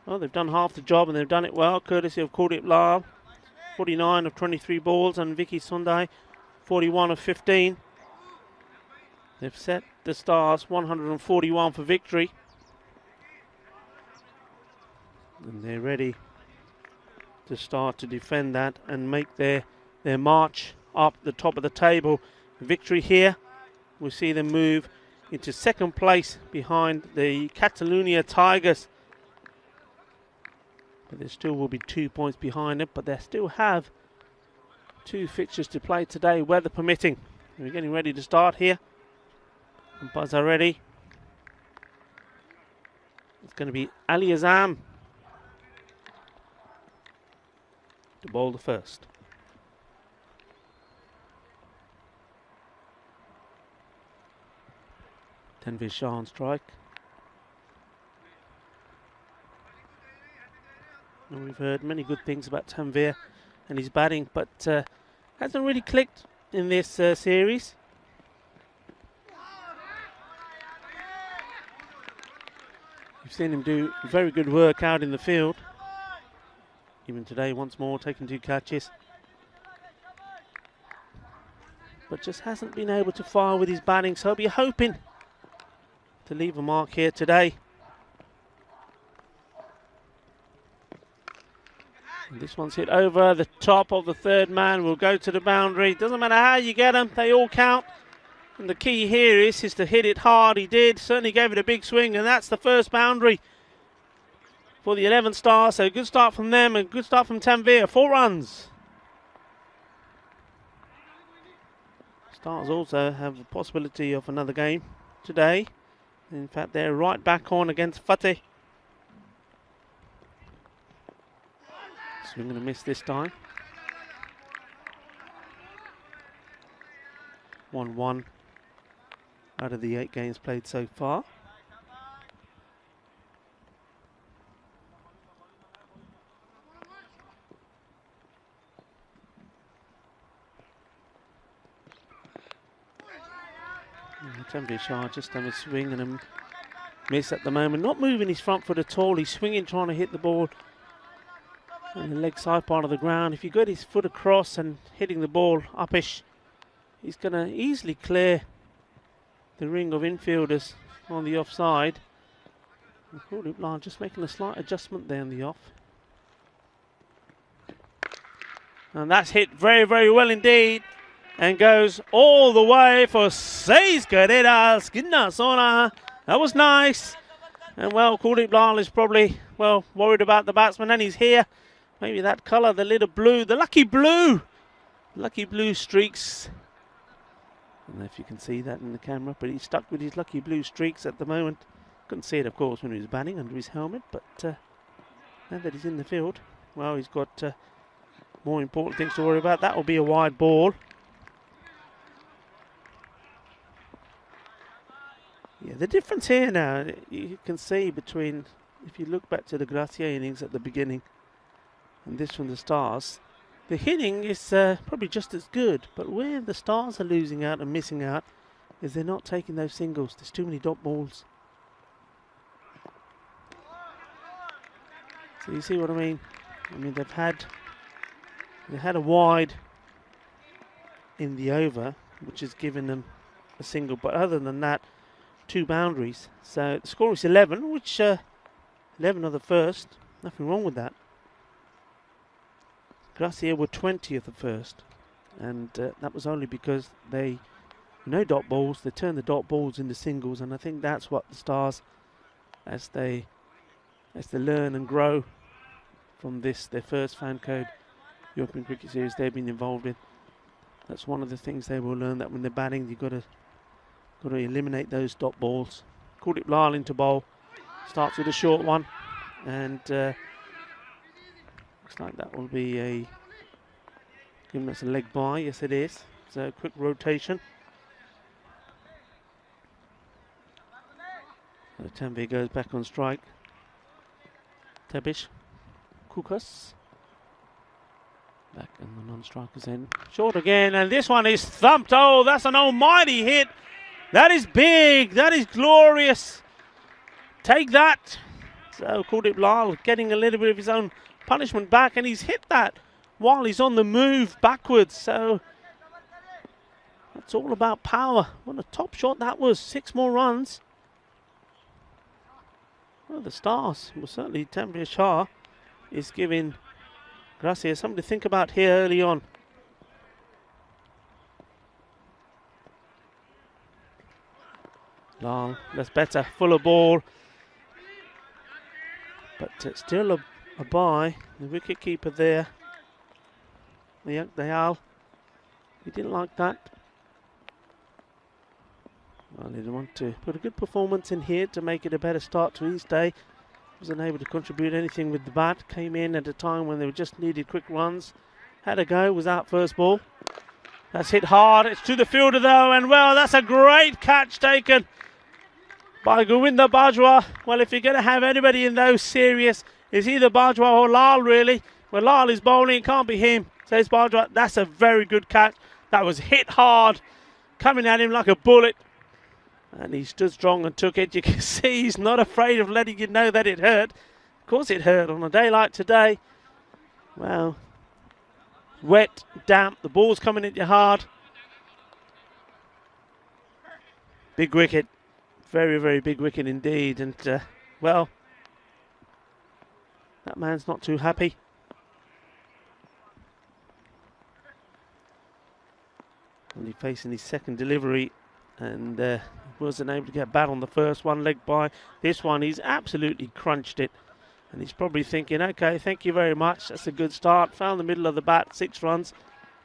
Well, they've done half the job and they've done it well, courtesy of Kuldeep Lal. 49 of 23 balls, and Vicky Sundai 41 of 15. They've set the Stars 141 for victory. And they're ready to start to defend that and make their march up the top of the table. Victory here. We see them move into second place behind the Catalonia Tigers. But there still will be 2 points behind it, but they still have 2 fixtures to play today, weather permitting. We're getting ready to start here. Umpires are ready. It's going to be Ali Azam to bowl the first. Tanvir Shah on strike. And we've heard many good things about Tanvir and his batting, but hasn't really clicked in this series. We've seen him do very good work out in the field. Even today, once more, taking 2 catches. But just hasn't been able to fire with his batting, so I'll be hoping to leave a mark here today. And this one's hit over the top of the third man, will go to the boundary. Doesn't matter how you get them, they all count. And the key here is to hit it hard. He did, certainly gave it a big swing, and that's the first boundary for the 11 Stars. So a good start from them and good start from Tanvir. 4 runs. Stars also have the possibility of another game today. In fact, they're right back on against Fateh. Swing and a miss this time. 1-1 out of the 8 games played so far. Tanvir Shah just having a swing and a miss at the moment. Not moving his front foot at all. He's swinging, trying to hit the ball on the leg side part of the ground. If you get his foot across and hitting the ball uppish, he's going to easily clear the ring of infielders on the offside. Kuldeep Lal just making a slight adjustment there on the off. And that's hit very, very well indeed. And goes all the way for 6 carreras. That was nice. And well, Kuldeep Lal is probably, well, worried about the batsman, and he's here. Maybe that colour, the little blue, the lucky blue streaks. I don't know if you can see that in the camera, but he's stuck with his lucky blue streaks at the moment. Couldn't see it, of course, when he was batting under his helmet, but now that he's in the field, well, he's got more important things to worry about. That will be a wide ball. Yeah, the difference here now, you can see between, if you look back to the Gracia innings at the beginning and this from the Stars, the hitting is probably just as good, but where the Stars are losing out and missing out is they're not taking those singles. There's too many dot balls. So you see what I mean? I mean, they had a wide in the over, which has given them a single, but other than that, 2 boundaries. So the score is 11, which 11 of the first. Nothing wrong with that. Gracia were 20 of the first, and that was only because they, no dot balls, they turned the dot balls into singles, and I think that's what the Stars, as they learn and grow from this, their first fan code European Cricket Series they've been involved in. That's one of the things they will learn, that when they're batting, you've got to eliminate those dot balls. Kuldeep Lal into bowl. Starts with a short one. And looks like that will be a... Given that's a leg by. Yes, it is. So quick rotation. So Tanvi goes back on strike. Tebish. Kukas. Back in the non-strikers end. Short again, and this one is thumped. Oh, that's an almighty hit. That is big. That is glorious. Take that. So Kuldeep Lal getting a little bit of his own punishment back, and he's hit that while he's on the move backwards. So that's all about power. What a top shot that was. 6 more runs. Well, the Stars, well, certainly Tanvi Shah is giving Gracia something to think about here early on. Lal, that's better. Fuller ball. But still a bye. The wicket keeper there. Dayal. He didn't like that. Well, he didn't want to put a good performance in here to make it a better start to his day. Wasn't able to contribute anything with the bat. Came in at a time when they just needed quick runs. Had a go, was out first ball. That's hit hard. It's to the fielder though, and well, that's a great catch taken by Govinda Bajwa. Well, if you're going to have anybody in those serious, it's either Bajwa or Lal really. When Lal is bowling, it can't be him, says Bajwa. That's a very good catch. That was hit hard, coming at him like a bullet. And he stood strong and took it. You can see he's not afraid of letting you know that it hurt. Of course it hurt on a day like today. Well, wet, damp, the ball's coming at you hard. Big wicket. Very, very big wicket indeed. And, well, that man's not too happy. Only facing his second delivery. And wasn't able to get bat on the first one, leg by. This one, he's absolutely crunched it. And he's probably thinking, okay, thank you very much. That's a good start. Found the middle of the bat, 6 runs.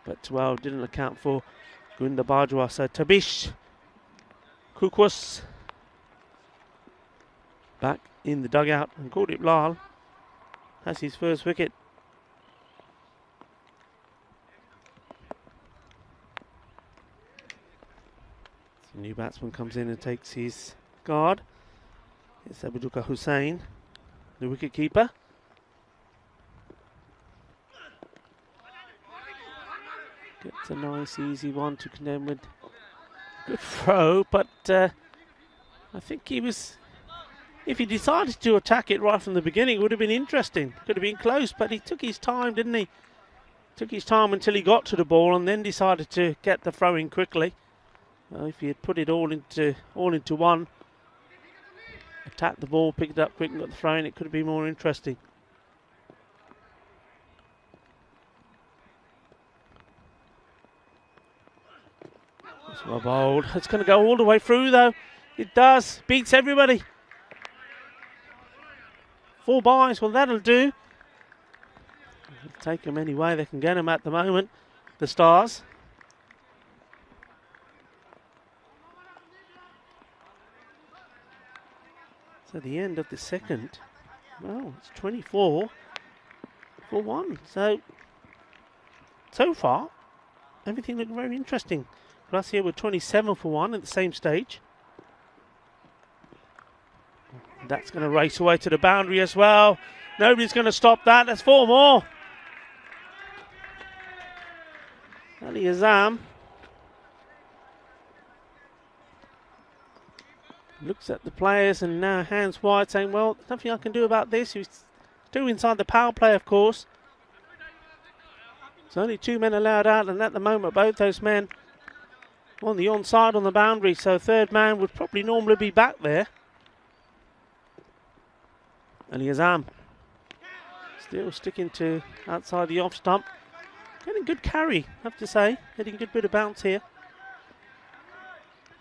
But, well, didn't account for Govinda Bajwa. So Tabish Kukwas back in the dugout. And Kuldeep Lal has his first wicket. The new batsman comes in and takes his guard. It's Abiduka Hussain, the wicket keeper. Gets a nice easy one to condemn with good throw, but I think he was, if he decided to attack it right from the beginning, it would have been interesting. Could have been close, but he took his time, didn't he? Took his time until he got to the ball and then decided to get the throw in quickly. Well, if he had put it all into one, attacked the ball, picked it up quick and got the throw in, it could have been more interesting. That's well bowled. It's going to go all the way through though. It does. Beats everybody. 4 byes. Well, that'll do. Take them any way they can get them at the moment. The Stars. So the end of the second, well, it's 24 for 1. So far, everything looked very interesting. Plus here we're 27 for 1 at the same stage. That's going to race away to the boundary as well. Nobody's going to stop that. That's 4 more. Ali Azam looks at the players and now hands wide saying, well, there's nothing I can do about this. He's still inside the power play, of course. There's only 2 men allowed out, and at the moment both those men on the onside on the boundary, so third man would probably normally be back there. Ali Azam still sticking to outside the off stump. Getting good carry, I have to say. Getting a good bit of bounce here.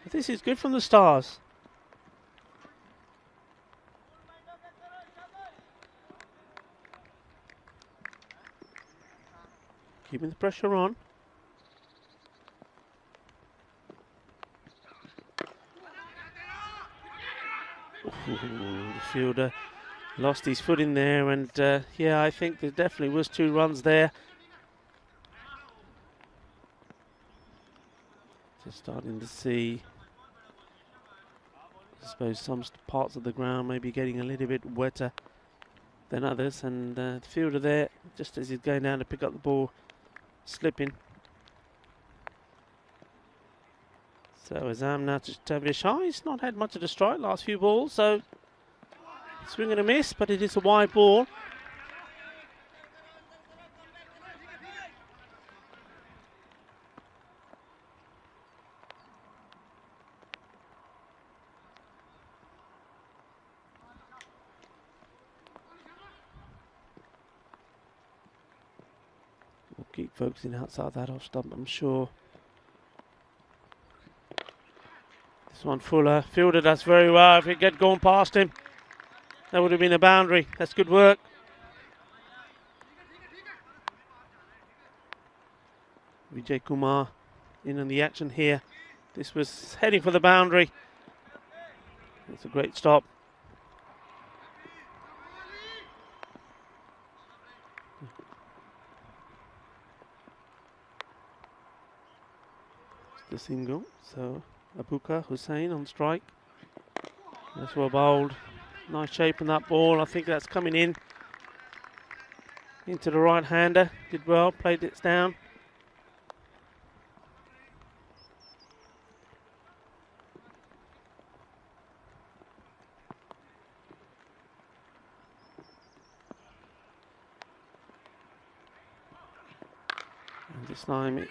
But this is good from the Stars. Keeping the pressure on. Ooh, the fielder lost his foot in there, and yeah, I think there definitely was 2 runs there. Just starting to see I suppose some parts of the ground may be getting a little bit wetter than others, and the fielder there, just as he's going down to pick up the ball, slipping. So Azam now to Tanvir Shah. He's not had much of a strike last few balls, so swing and a miss, but it is a wide ball. We'll keep focusing outside that off stump, I'm sure. This one Fuller fielded us very well. If it get going past him, that would have been a boundary. That's good work. Vijay Kumar in on the action here. This was heading for the boundary. It's a great stop. It's the single. So Abuka Hussain on strike. That's well bowled. Nice shape in that ball. I think that's coming in into the right hander. Did well, played it down. And this time it's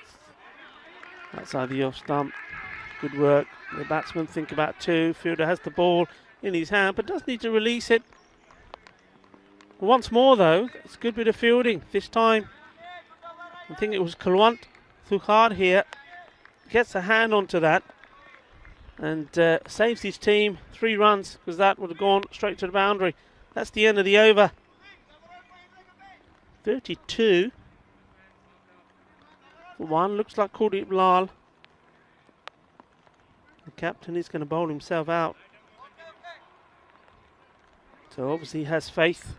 outside the off stump. Good work. The batsman think about two. Fielder has the ball in his hand, but does need to release it. Once more, though, it's a good bit of fielding. This time, I think it was Kulwant Thukhar here. Gets a hand onto that and saves his team 3 runs, because that would have gone straight to the boundary. That's the end of the over. 32 for 1. Looks like Kuldeep Lal. The captain is going to bowl himself out. So obviously he has faith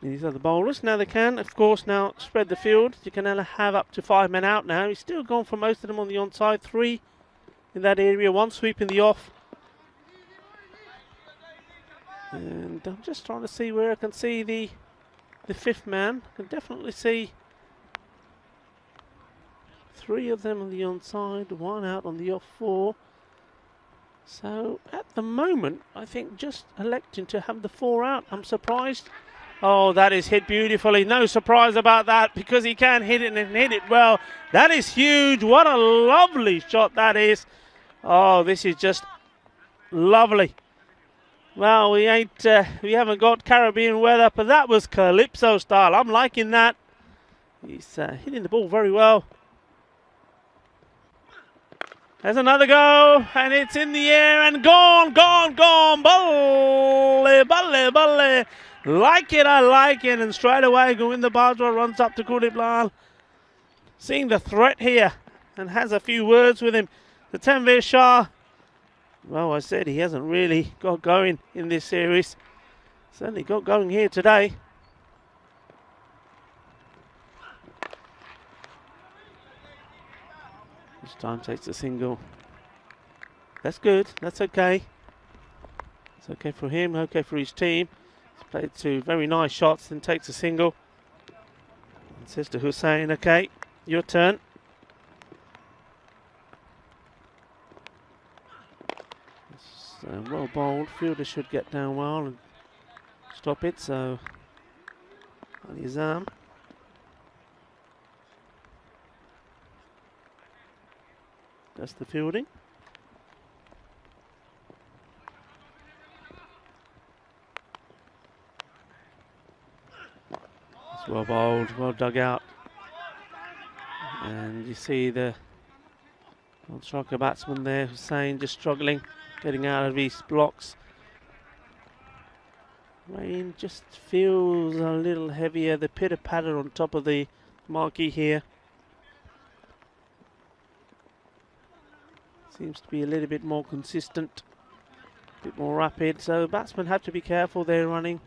in these other bowlers. Now they can, of course, now spread the field. You can now have up to 5 men out now. He's still gone for most of them on the onside. 3 in that area, 1 sweep in the off. And I'm just trying to see where I can see the 5th man. I can definitely see 3 of them on the onside, 1 out on the off 4. So at the moment, I think just electing to have the 4 out. I'm surprised. Oh, that is hit beautifully. No surprise about that, because he can hit it and hit it well. That is huge. What a lovely shot that is. Oh, this is just lovely. Well, we haven't got Caribbean weather, but that was Calypso style. I'm liking that. He's hitting the ball very well. There's another go, and it's in the air and gone, gone, gone. Balle, balle, balle. Like it, I like it. And straight away, Govinda Bajwa runs up to Kuldeep Lal. Seeing the threat here, and has a few words with him. The Tanvir Shah, well, I said he hasn't really got going in this series. Certainly got going here today. This time takes a single. That's good. That's okay. It's okay for him. Okay for his team. He's played 2 very nice shots, then takes a single. And says to Hussain, okay, your turn. It's well bowled. Fielder should get down well and stop it. So on his arm. That's the fielding. It's well bowled, well dug out. And you see the striker batsman there, Hussain, just struggling, getting out of his blocks. Rain just feels a little heavier. The pitter patter on top of the marquee here seems to be a little bit more consistent, a bit more rapid. So batsmen have to be careful they're running.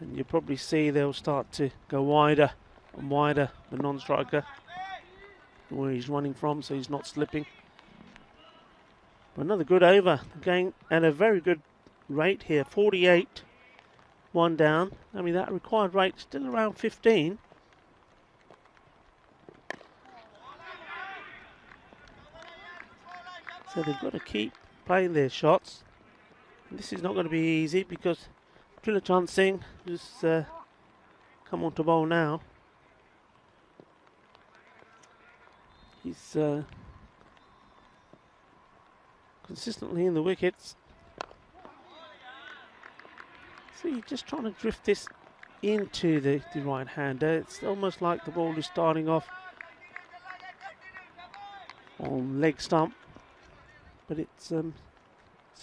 And you probably see they'll start to go wider and wider, the non-striker, where he's running from, so he's not slipping. Another good over, going at a very good rate here, 48, 1 down. I mean, that required rate still around 15. So they've got to keep playing their shots. And this is not going to be easy because Trilochan Singh, who's come on to bowl now, he's consistently in the wickets. So you're just trying to drift this into the right-hander. It's almost like the ball is starting off on leg stump, but it seems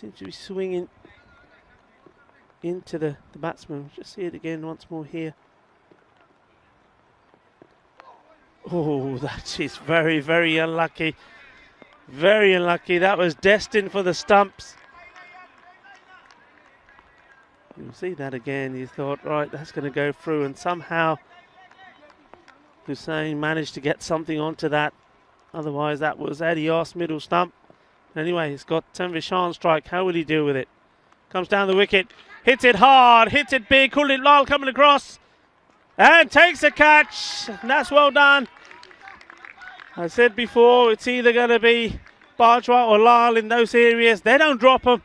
to be swinging into the batsman. Just see it again once more here. Oh, that is very, very unlucky. Very unlucky. That was destined for the stumps. You'll see that again. You thought, right, that's going to go through, and somehow Hussain managed to get something onto that. Otherwise, that was adios middle stump. Anyway, he's got Tanvir on strike. How will he deal with it? Comes down the wicket, hits it hard, hits it big. Kulit Lal coming across and takes a catch. And that's well done. I said before, it's either going to be Bajwa or Lal in those areas. They don't drop them.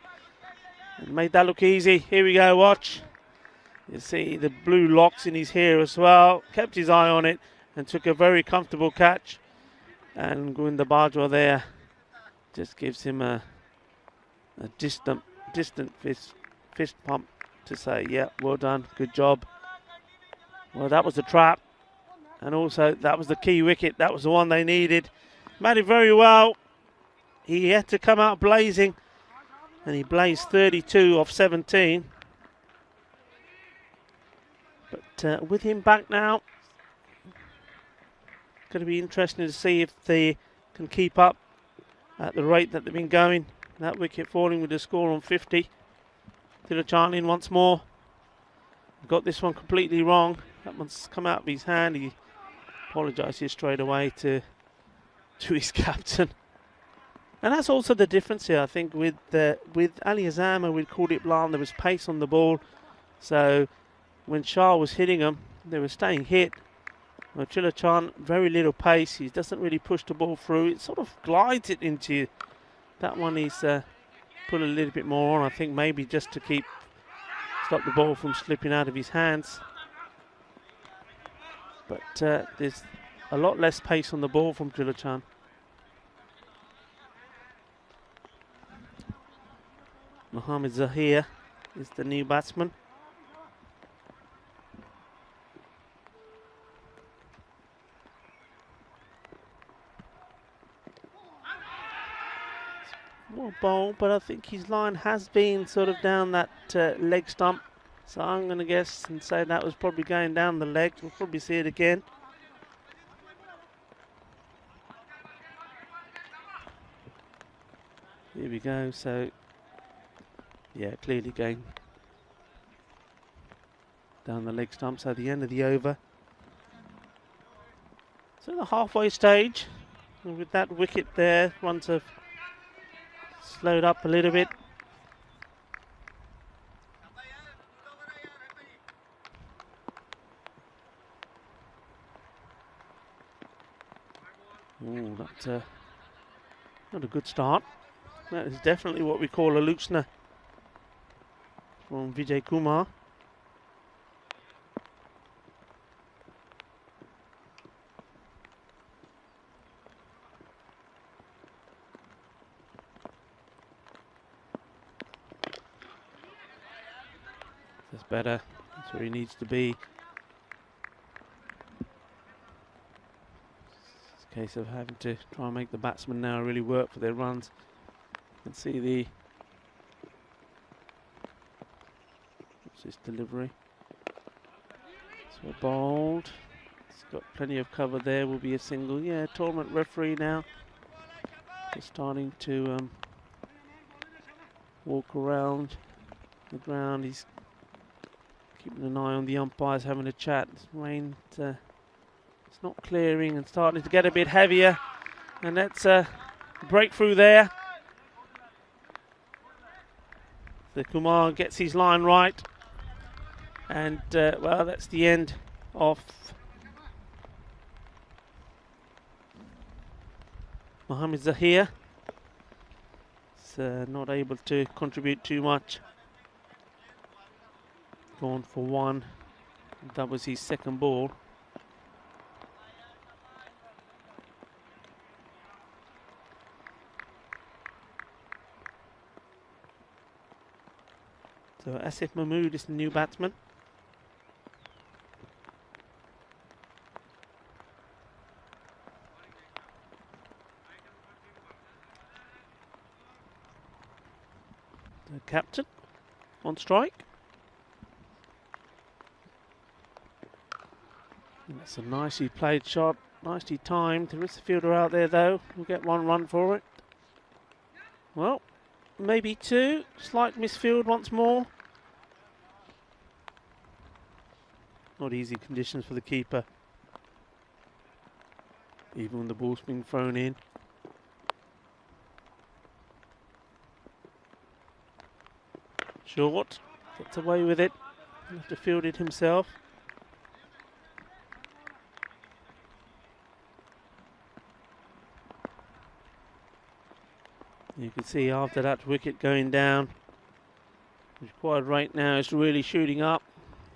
And made that look easy. Here we go, watch. You see the blue locks in his hair as well. Kept his eye on it and took a very comfortable catch. And Govinda Bajwa there just gives him a distant fist pump to say, yeah, well done, good job. Well, that was the trap. And also, that was the key wicket. That was the one they needed. Made it very well. He had to come out blazing. And he blazed 32 off 17. But with him back now, going to be interesting to see if they can keep up at the rate that they've been going. That wicket falling with the score on 50. Trilochan in once more. Got this one completely wrong. That one's come out of his hand. He apologises straight away to his captain. And that's also the difference here, I think, with Ali Azam and with Kuldeep Lal, there was pace on the ball. So when Shah was hitting them, they were staying hit. Well, Trilochan, very little pace. He doesn't really push the ball through. It sort of glides it into you. That one he's put a little bit more on, I think, maybe just to stop the ball from slipping out of his hands. But there's a lot less pace on the ball from Trilochan. Mohammad Zahir is the new batsman. Well bowled, but I think his line has been sort of down that leg stump. So I'm going to guess and say that was probably going down the leg. We'll probably see it again. Here we go. So, yeah, clearly going down the leg stump. So the end of the over. So the halfway stage. And with that wicket there, runs have slowed up a little bit. Oh, that's not a good start. That is definitely what we call a loosener from Vijay Kumar. That's better. That's where he needs to be. It's a case of having to try and make the batsmen now really work for their runs. You can see the what's his delivery. So bowled. It's got plenty of cover there. Will be a single. Yeah, tournament referee now. Just starting to walk around the ground. He's keeping an eye on the umpires, having a chat. It's rain, it's not clearing and starting to get a bit heavier. And that's a breakthrough there. The Kumar gets his line right. And, well, that's the end of Mohamed Zahir. He's not able to contribute too much. Gone for one. That was his second ball. So Asif Mahmood is the new batsman. The captain on strike. And that's a nicely played shot, nicely timed. There is a fielder out there though. We'll get one run for it. Well, maybe two. Slight misfield once more. Not easy conditions for the keeper. Even when the ball's being thrown in. Short. Gets away with it. He'll have to field it himself. You can see after that wicket going down, his required rate now is really shooting up.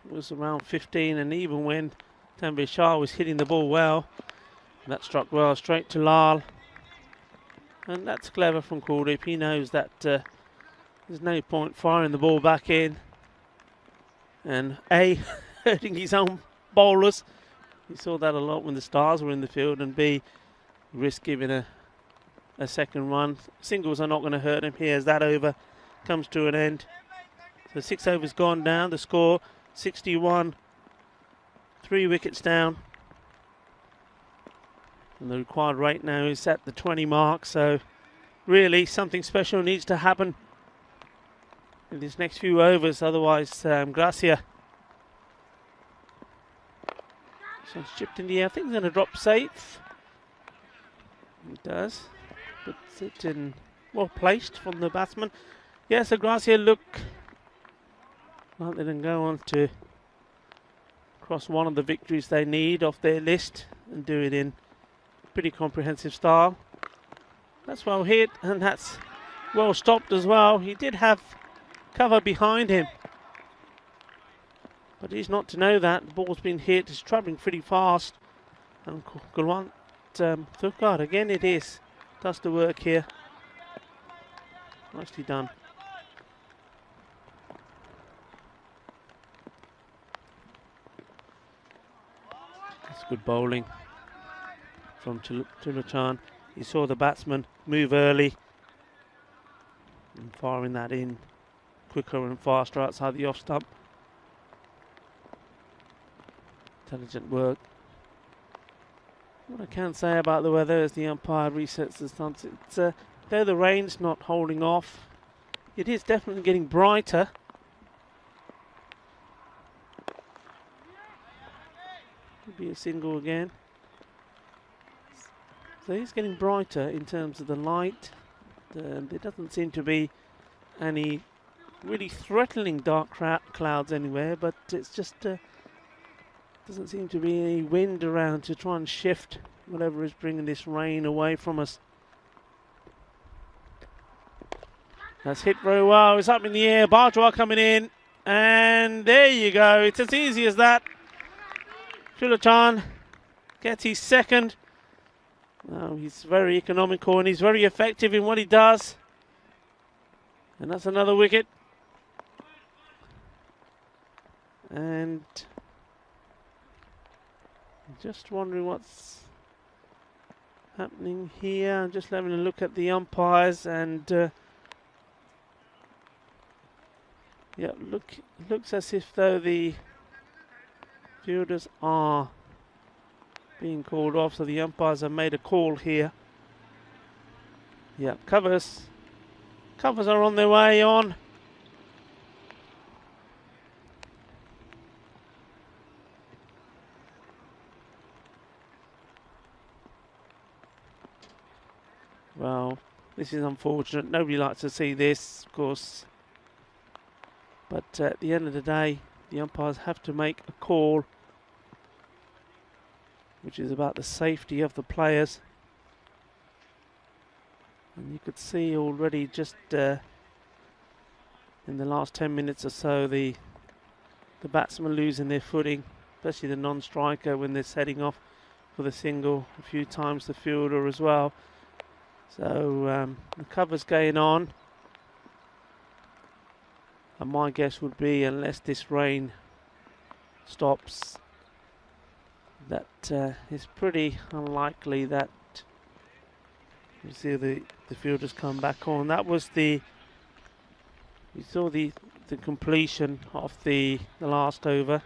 It was around 15, and even when Tanvir Shah was hitting the ball well, that struck well straight to Lal. And that's clever from Kuldeep. He knows that there's no point firing the ball back in and A, hurting his own bowlers. We saw that a lot when the Stars were in the field, and B, risk giving a second run. Singles are not going to hurt him here as that over comes to an end. So 6 overs gone down. The score 61, 3 wickets down. And the required rate now is at the 20 mark. So really something special needs to happen in these next few overs. Otherwise, Gracia. So it's chipped in the air. I think it's going to drop safe. It does. Puts it in well placed from the batsman. Yes, so Gracia look like they can go on to cross one of the victories they need off their list and do it in pretty comprehensive style. That's well hit, and that's well stopped as well. He did have cover behind him, but he's not to know that. The ball's been hit, it's travelling pretty fast. And Kulwant Thukar, again it is. Does the work here. Nicely done. That's good bowling from Tulachan. He saw the batsman move early and firing that in quicker and faster outside the off stump. Intelligent work. What I can say about the weather is the umpire resets the stunts. It's though the rain's not holding off, it is definitely getting brighter. Could be a single again. So it's getting brighter in terms of the light. There doesn't seem to be any really threatening dark clouds anywhere, but it's just doesn't seem to be any wind around to try and shift whatever is bringing this rain away from us. That's hit very well. It's up in the air. Bajwa coming in, and there you go. It's as easy as that. Tulachan gets his second. Now he's very economical and he's very effective in what he does. And that's another wicket. And I'm just wondering what's happening here. I'm just having a look at the umpires, and yeah, looks as if though the fielders are being called off, so the umpires have made a call here. Yeah, covers are on their way on. Well, this is unfortunate. Nobody likes to see this, of course. But at the end of the day, the umpires have to make a call, which is about the safety of the players. And you could see already just in the last 10 minutes or so, the batsmen losing their footing, especially the non-striker when they're setting off for the single, a few times the fielder as well. So the cover's going on. And my guess would be, unless this rain stops, that it's pretty unlikely that you see the fielders come back on. That was you saw the completion of the last over.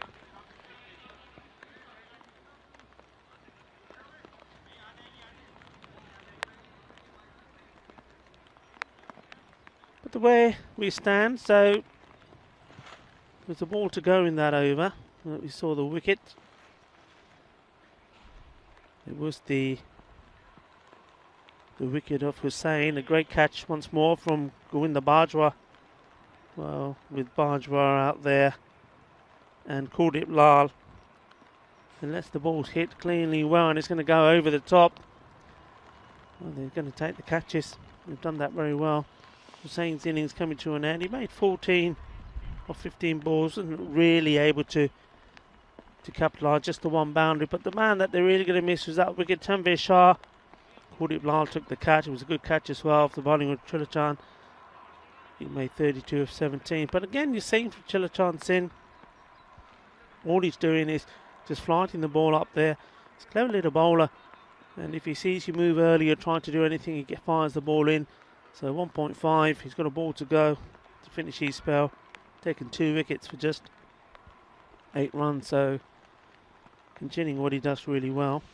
But the way we stand, so there's a ball to go in that over. We saw the wicket. It was the wicket of Hussain. A great catch once more from Govinda Bajwa. Well, with Bajwa out there and Kuldeep Lal. Unless the ball's hit cleanly well and it's going to go over the top. Well, they're going to take the catches. They've done that very well. Hussain's innings coming to an end. He made 14 of 15 balls, wasn't really able to capitalise, just the one boundary. But the man that they're really going to miss was that wicket, Tanvir Shah. Kuldeep Lal took the catch. It was a good catch as well for the bowling of Chilachan. He made 32 of 17. But again, you're seeing from Chilachan Sin, all he's doing is just flighting the ball up there. He's a clever little bowler. And if he sees you move early or trying to do anything, he fires the ball in. So 1.5, he's got a ball to go to finish his spell. Taking 2 wickets for just 8 runs. So continuing what he does really well.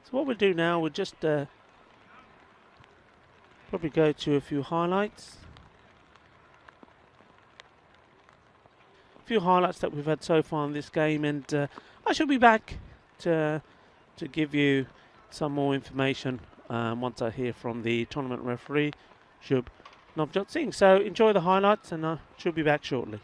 So what we'll do now, we'll just probably go to a few highlights. A few highlights that we've had so far in this game, and I shall be back to give you some more information once I hear from the tournament referee, Shubh Navjot Singh. So enjoy the highlights, and I shall be back shortly.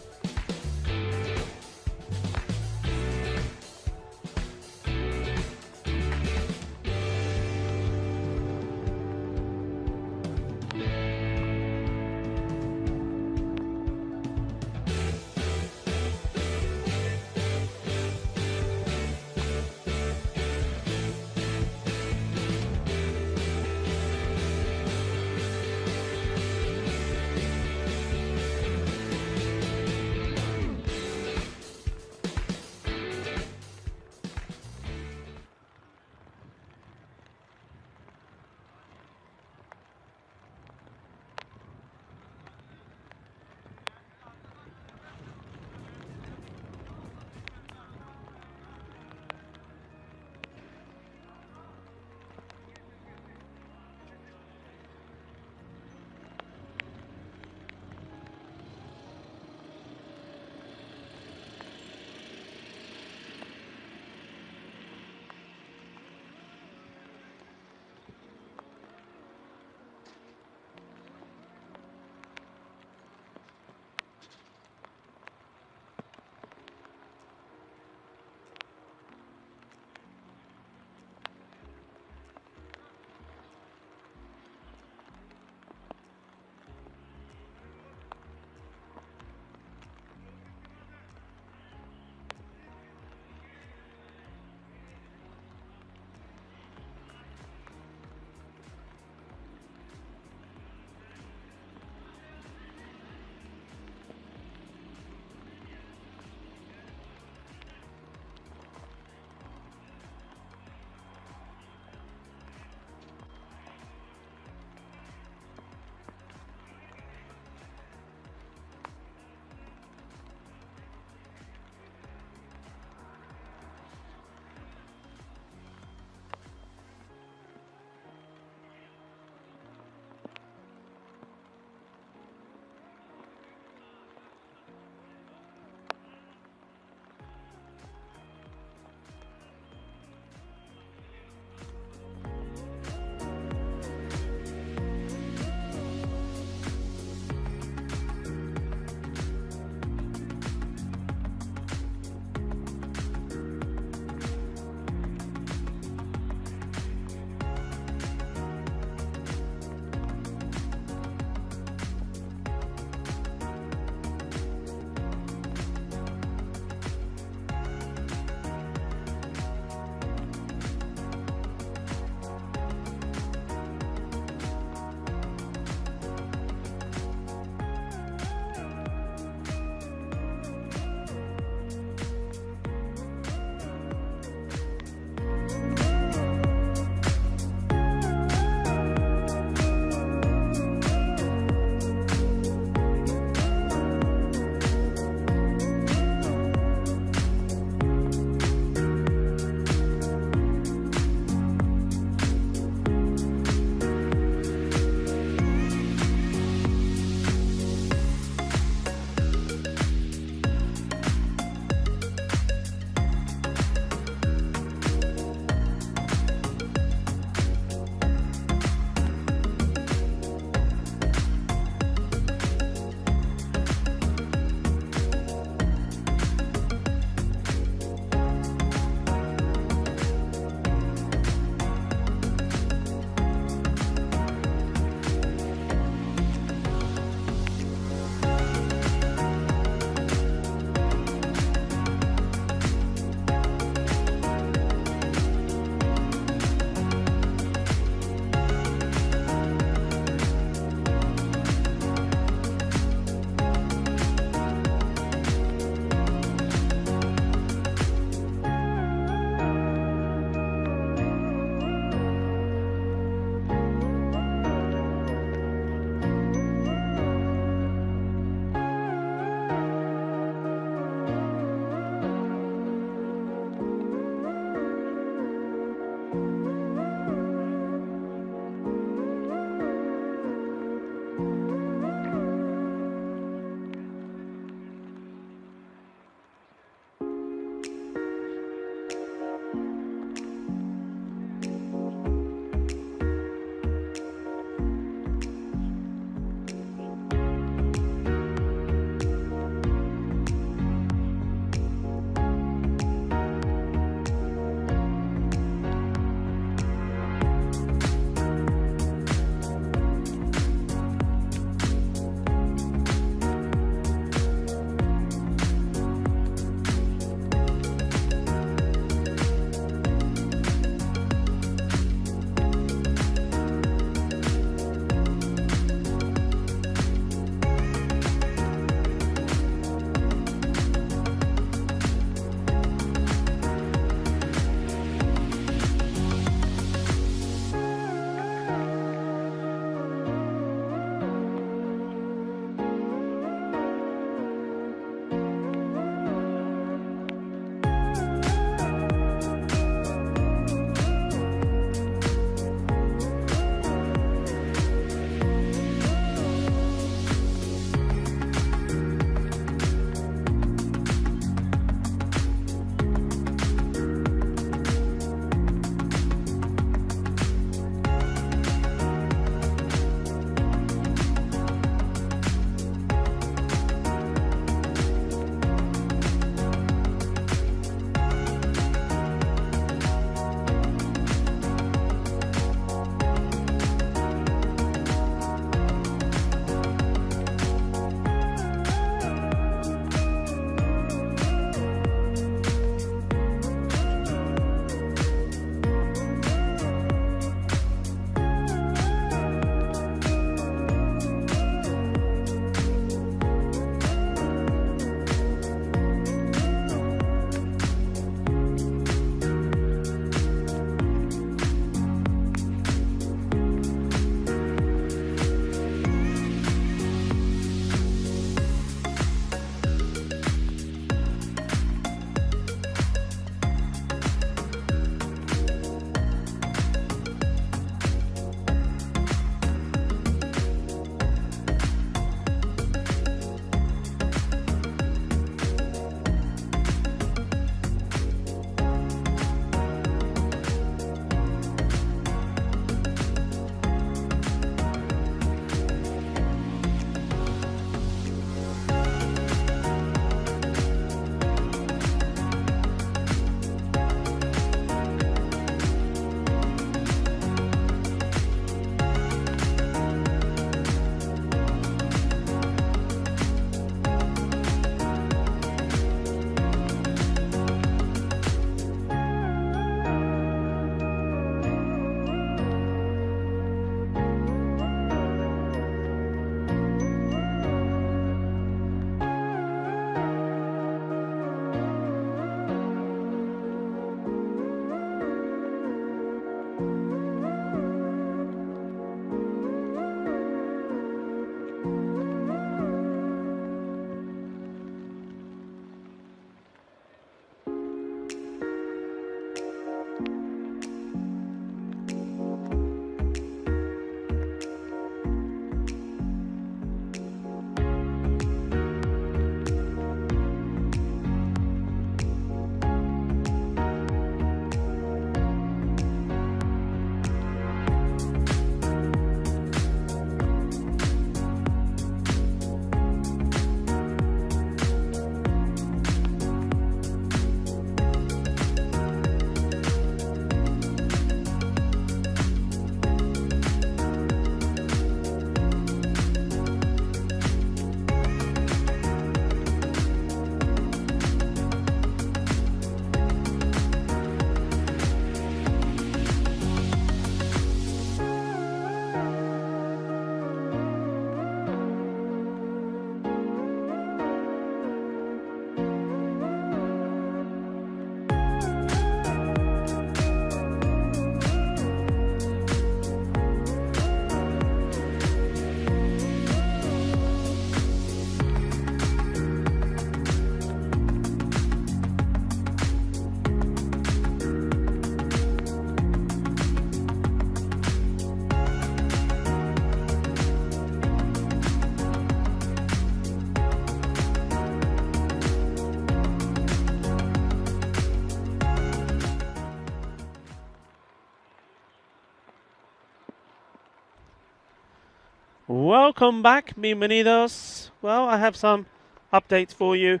Welcome back, bienvenidos. Well, I have some updates for you.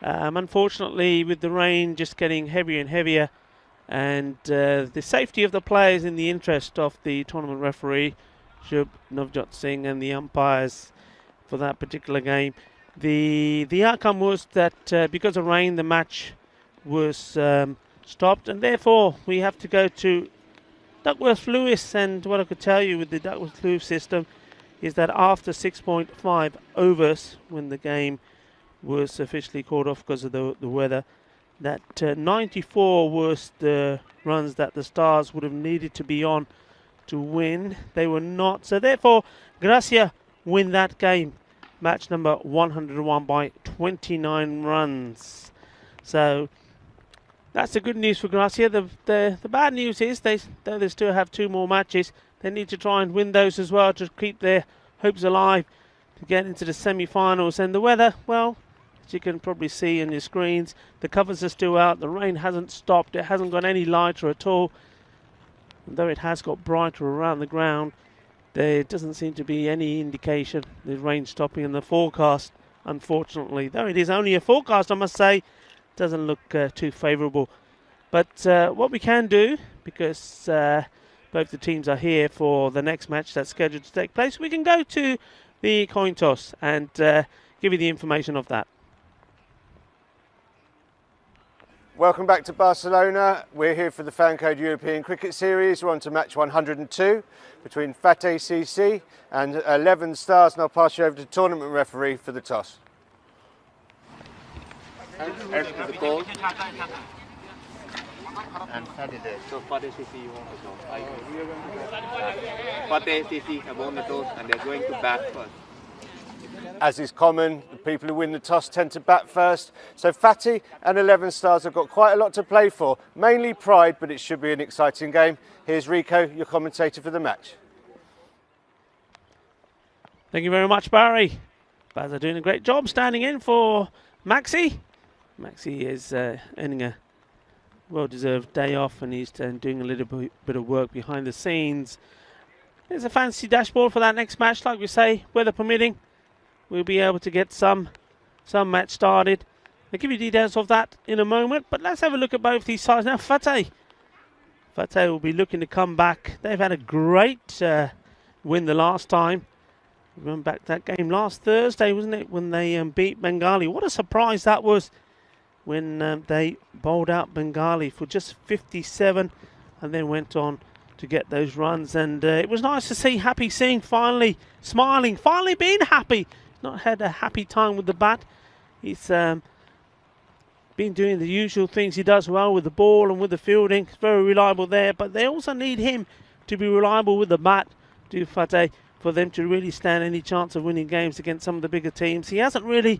Unfortunately, with the rain just getting heavier and heavier, and the safety of the players in the interest of the tournament referee, Shub Navjot Singh, and the umpires for that particular game, the outcome was that because of rain, the match was stopped, and therefore we have to go to Duckworth-Lewis. And what I could tell you with the Duckworth-Lewis system is that after 6.5 overs, when the game was officially called off because of the weather, that 94 was the runs that the Stars would have needed to be on to win. They were not, so therefore Gracia win that game, match number 101 by 29 runs. So that's the good news for Gracia. The bad news is they still have 2 more matches. They need to try and win those as well to keep their hopes alive to get into the semi-finals. And the weather, well, as you can probably see on your screens, the covers are still out. The rain hasn't stopped. It hasn't got any lighter at all. And though it has got brighter around the ground, there doesn't seem to be any indication the rain stopping in the forecast, unfortunately. Though it is only a forecast, I must say, doesn't look too favourable. But what we can do, because both the teams are here for the next match that's scheduled to take place, we can go to the coin toss and give you the information of that. Welcome back to Barcelona. We're here for the Fan Code European Cricket Series. We're on to match 102 between Fateh CC and 11 Stars, and I'll pass you over to the tournament referee for the toss. As to the call. And Saturday. So Fateh CC you want to go? Fateh CC have won the toss and they're going to bat first. As is common, the people who win the toss tend to bat first. So Fateh and 11 Stars have got quite a lot to play for. Mainly pride, but it should be an exciting game. Here's Rico, your commentator for the match. Thank you very much, Barry. Baz are doing a great job standing in for Maxi. Maxi is earning a well-deserved day off, and he's doing a little bit of work behind the scenes. There's a fancy dashboard for that next match. Like we say, weather permitting, we'll be able to get some match started. I'll give you details of that in a moment, but let's have a look at both these sides. Now, Fateh will be looking to come back. They've had a great win the last time. Remember back that game last Thursday, wasn't it, when they beat Bengali? What a surprise that was when they bowled out Bengali for just 57 and then went on to get those runs. And it was nice to see Happy Singh finally smiling, finally being happy. Not had a happy time with the bat. He's been doing the usual things he does well with the ball and with the fielding. He's very reliable there, but they also need him to be reliable with the bat, do Fateh, for them to really stand any chance of winning games against some of the bigger teams. He hasn't really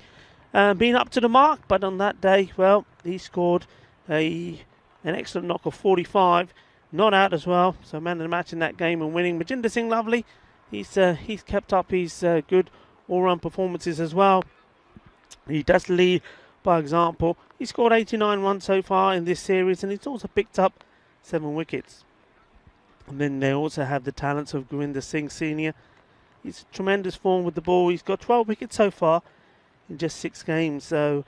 been up to the mark, but on that day, well, he scored an excellent knock of 45, not out as well, so man of the match in that game and winning. Majinder Singh Lovely, he's kept up his good all-round performances as well. He does lead by example. He scored 89 runs so far in this series, and he's also picked up 7 wickets. And then they also have the talents of Gurinder Singh Senior. He's tremendous form with the ball. He's got 12 wickets so far in just 6 games. So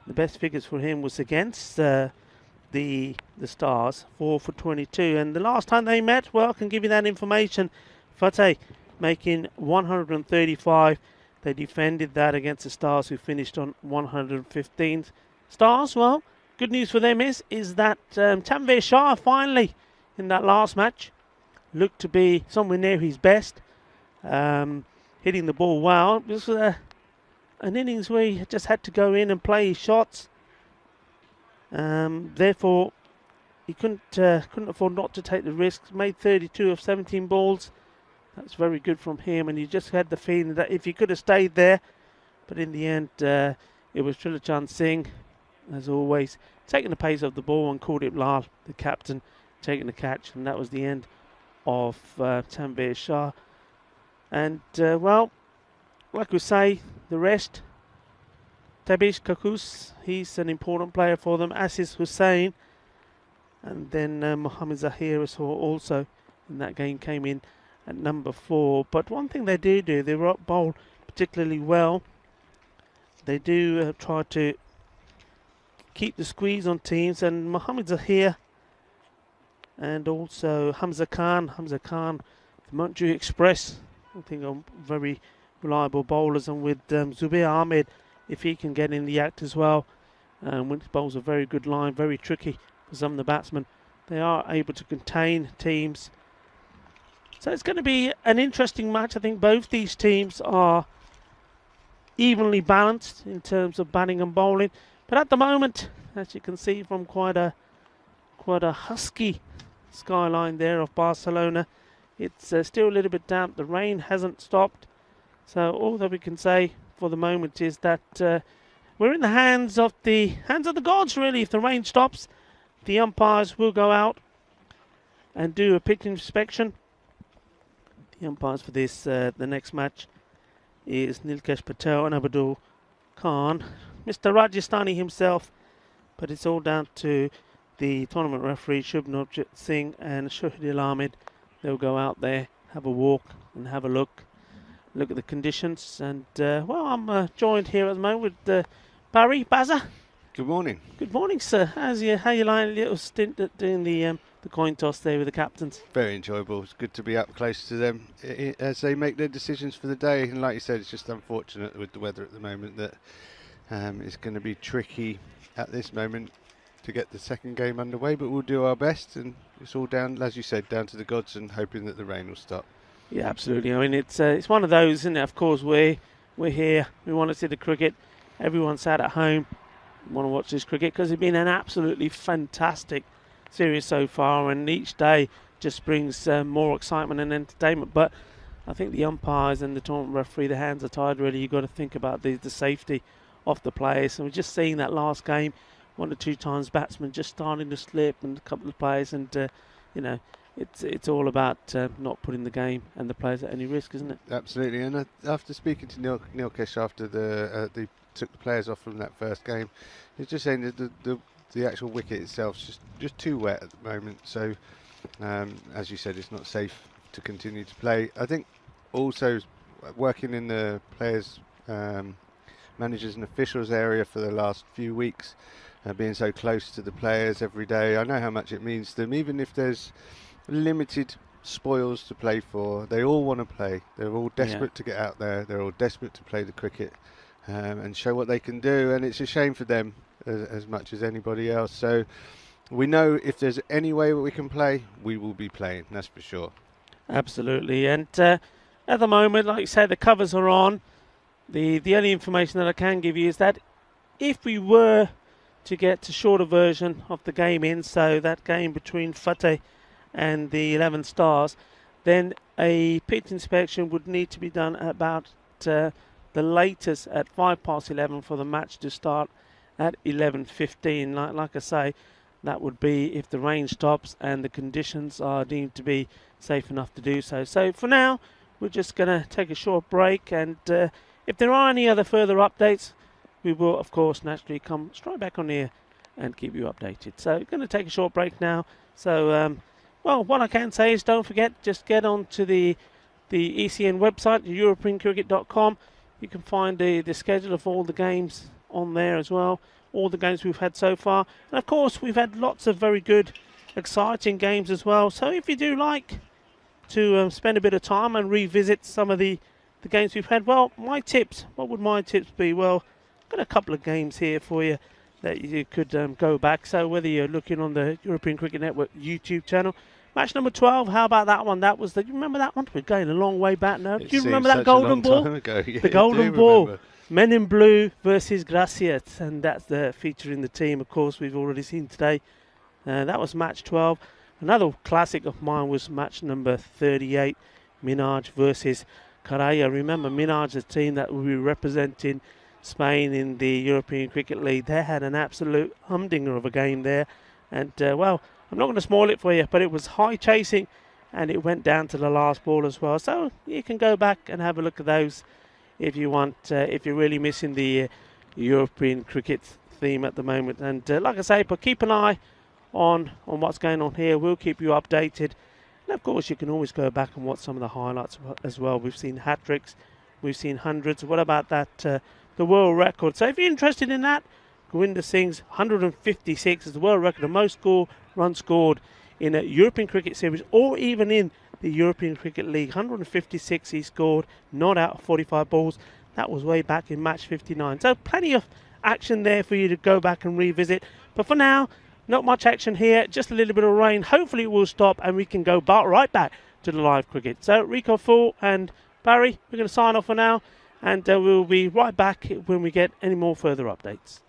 the best figures for him was against the Stars, 4 for 22. And the last time they met, well, I can give you that information. Fateh making 135. They defended that against the Stars, who finished on 115. Stars, well, good news for them is that Tanvir Shah finally, in that last match, looked to be somewhere near his best. Hitting the ball well. It was an innings where he just had to go in and play his shots. Therefore, he couldn't afford not to take the risks. Made 32 of 17 balls. That's very good from him, and he just had the feeling that if he could have stayed there, but in the end, it was Trilochan Singh, as always, taking the pace of the ball, and Kuldeep Lal, the captain, taking the catch, and that was the end of Tanvir Shah. And, well, like we say, the rest, Tabish Kakus, he's an important player for them, as is Hussain, and then Mohammad Zahir also in that game came in at number 4. But one thing they do, they bowl particularly well. They do try to keep the squeeze on teams, and Mohammed's are here, and also Hamza Khan, the Manju Express, I think are very reliable bowlers, and with Zubair Ahmed, if he can get in the act as well, when he bowls a very good line, very tricky for some of the batsmen, they are able to contain teams. So it's going to be an interesting match. I think both these teams are evenly balanced in terms of batting and bowling, but at the moment, as you can see from quite a husky skyline there of Barcelona, it's still a little bit damp. The rain hasn't stopped, so all that we can say for the moment is that we're in the hands of the gods, really. If the rain stops, the umpires will go out and do a pitch inspection. The umpires for this the next match is Nilkesh Patel and Abdul Khan, Mr. Rajasthani himself, but it's all down to the tournament referee Shubhnobjit Singh and Shahidul Ahmed. They'll go out there, have a walk and have a look at the conditions. And well, I'm joined here at the moment with Barry Bazza. Good morning. Good morning, sir. How you lying? A little stint at doing the coin toss there with the captains. Very enjoyable. It's good to be up close to them as they make their decisions for the day. And like you said, it's just unfortunate with the weather at the moment that it's going to be tricky at this moment to get the second game underway, but we'll do our best, and it's all down, as you said, down to the gods and hoping that the rain will stop. Yeah, absolutely. I mean, it's one of those, isn't it? Of course, we're here. We want to see the cricket. Everyone's sat at home, want to watch this cricket because it's been an absolutely fantastic series so far, and each day just brings more excitement and entertainment. But I think the umpires and the tournament referee, their hands are tied. Really, you've got to think about the safety of the players. And we're just seeing that last game, 1 or 2 times batsmen just starting to slip, and a couple of players, and you know, it's all about not putting the game and the players at any risk, isn't it? Absolutely. And after speaking to Nilkesh after they took the players off from that first game, he's just saying that the actual wicket itself is just too wet at the moment. So as you said, it's not safe to continue to play. I think also working in the players, managers and officials area for the last few weeks, being so close to the players every day, I know how much it means to them. Even if there's limited spoils to play for, they all want to play. They're all desperate to get out there. They're all desperate to play the cricket and show what they can do, and it's a shame for them as much as anybody else. So we know if there's any way that we can play, we will be playing, that's for sure. Absolutely. And at the moment, like you say, the covers are on. The only information that I can give you is that if we were to get a shorter version of the game in, so that game between Fateh and the 11 Stars, then a pitch inspection would need to be done at about the latest at 11:05 for the match to start at 11:15. Like I say, that would be if the rain stops and the conditions are deemed to be safe enough to do so. So for now, we're just going to take a short break, and if there are any other further updates, we will, of course, naturally come straight back on here and keep you updated. So going to take a short break now. So, well, what I can say is don't forget, just get on to the ECN website, europeancricket.com. You can find the schedule of all the games on there as well, all the games we've had so far. And, of course, we've had lots of very good, exciting games as well. So if you do like to spend a bit of time and revisit some of the games we've had, well, my tips, what would my tips be? Well, got a couple of games here for you that you could go back. So whether you're looking on the European Cricket Network YouTube channel, match number 12, how about that one? That was do you remember that one? We're going a long way back now. Do you remember that golden ball? Yeah, the golden ball. Men in Blue versus Gracias, and that's the feature in the team, of course, we've already seen today. That was match 12. Another classic of mine was match number 38, Minaj versus Caraya. Remember, Minaj, the team that will be representing Spain in the European Cricket League. They had an absolute humdinger of a game there. And, well, I'm not going to spoil it for you, but it was high chasing, and it went down to the last ball as well. So you can go back and have a look at those if you want, if you're really missing the European cricket theme at the moment. And like I say, but keep an eye on what's going on here. We'll keep you updated. And of course, you can always go back and watch some of the highlights as well. We've seen hat-tricks, we've seen hundreds. What about that, the world record? So if you're interested in that, Gurinder Singh's 156 is the world record, the most runs scored in a European Cricket Series or even in the European Cricket League. 156 he scored, not out of 45 balls. That was way back in match 59. So plenty of action there for you to go back and revisit. But for now, not much action here, just a little bit of rain. Hopefully it will stop and we can go right back to the live cricket. So Rico Full and Barry, we're going to sign off for now, and we'll be right back when we get any more further updates.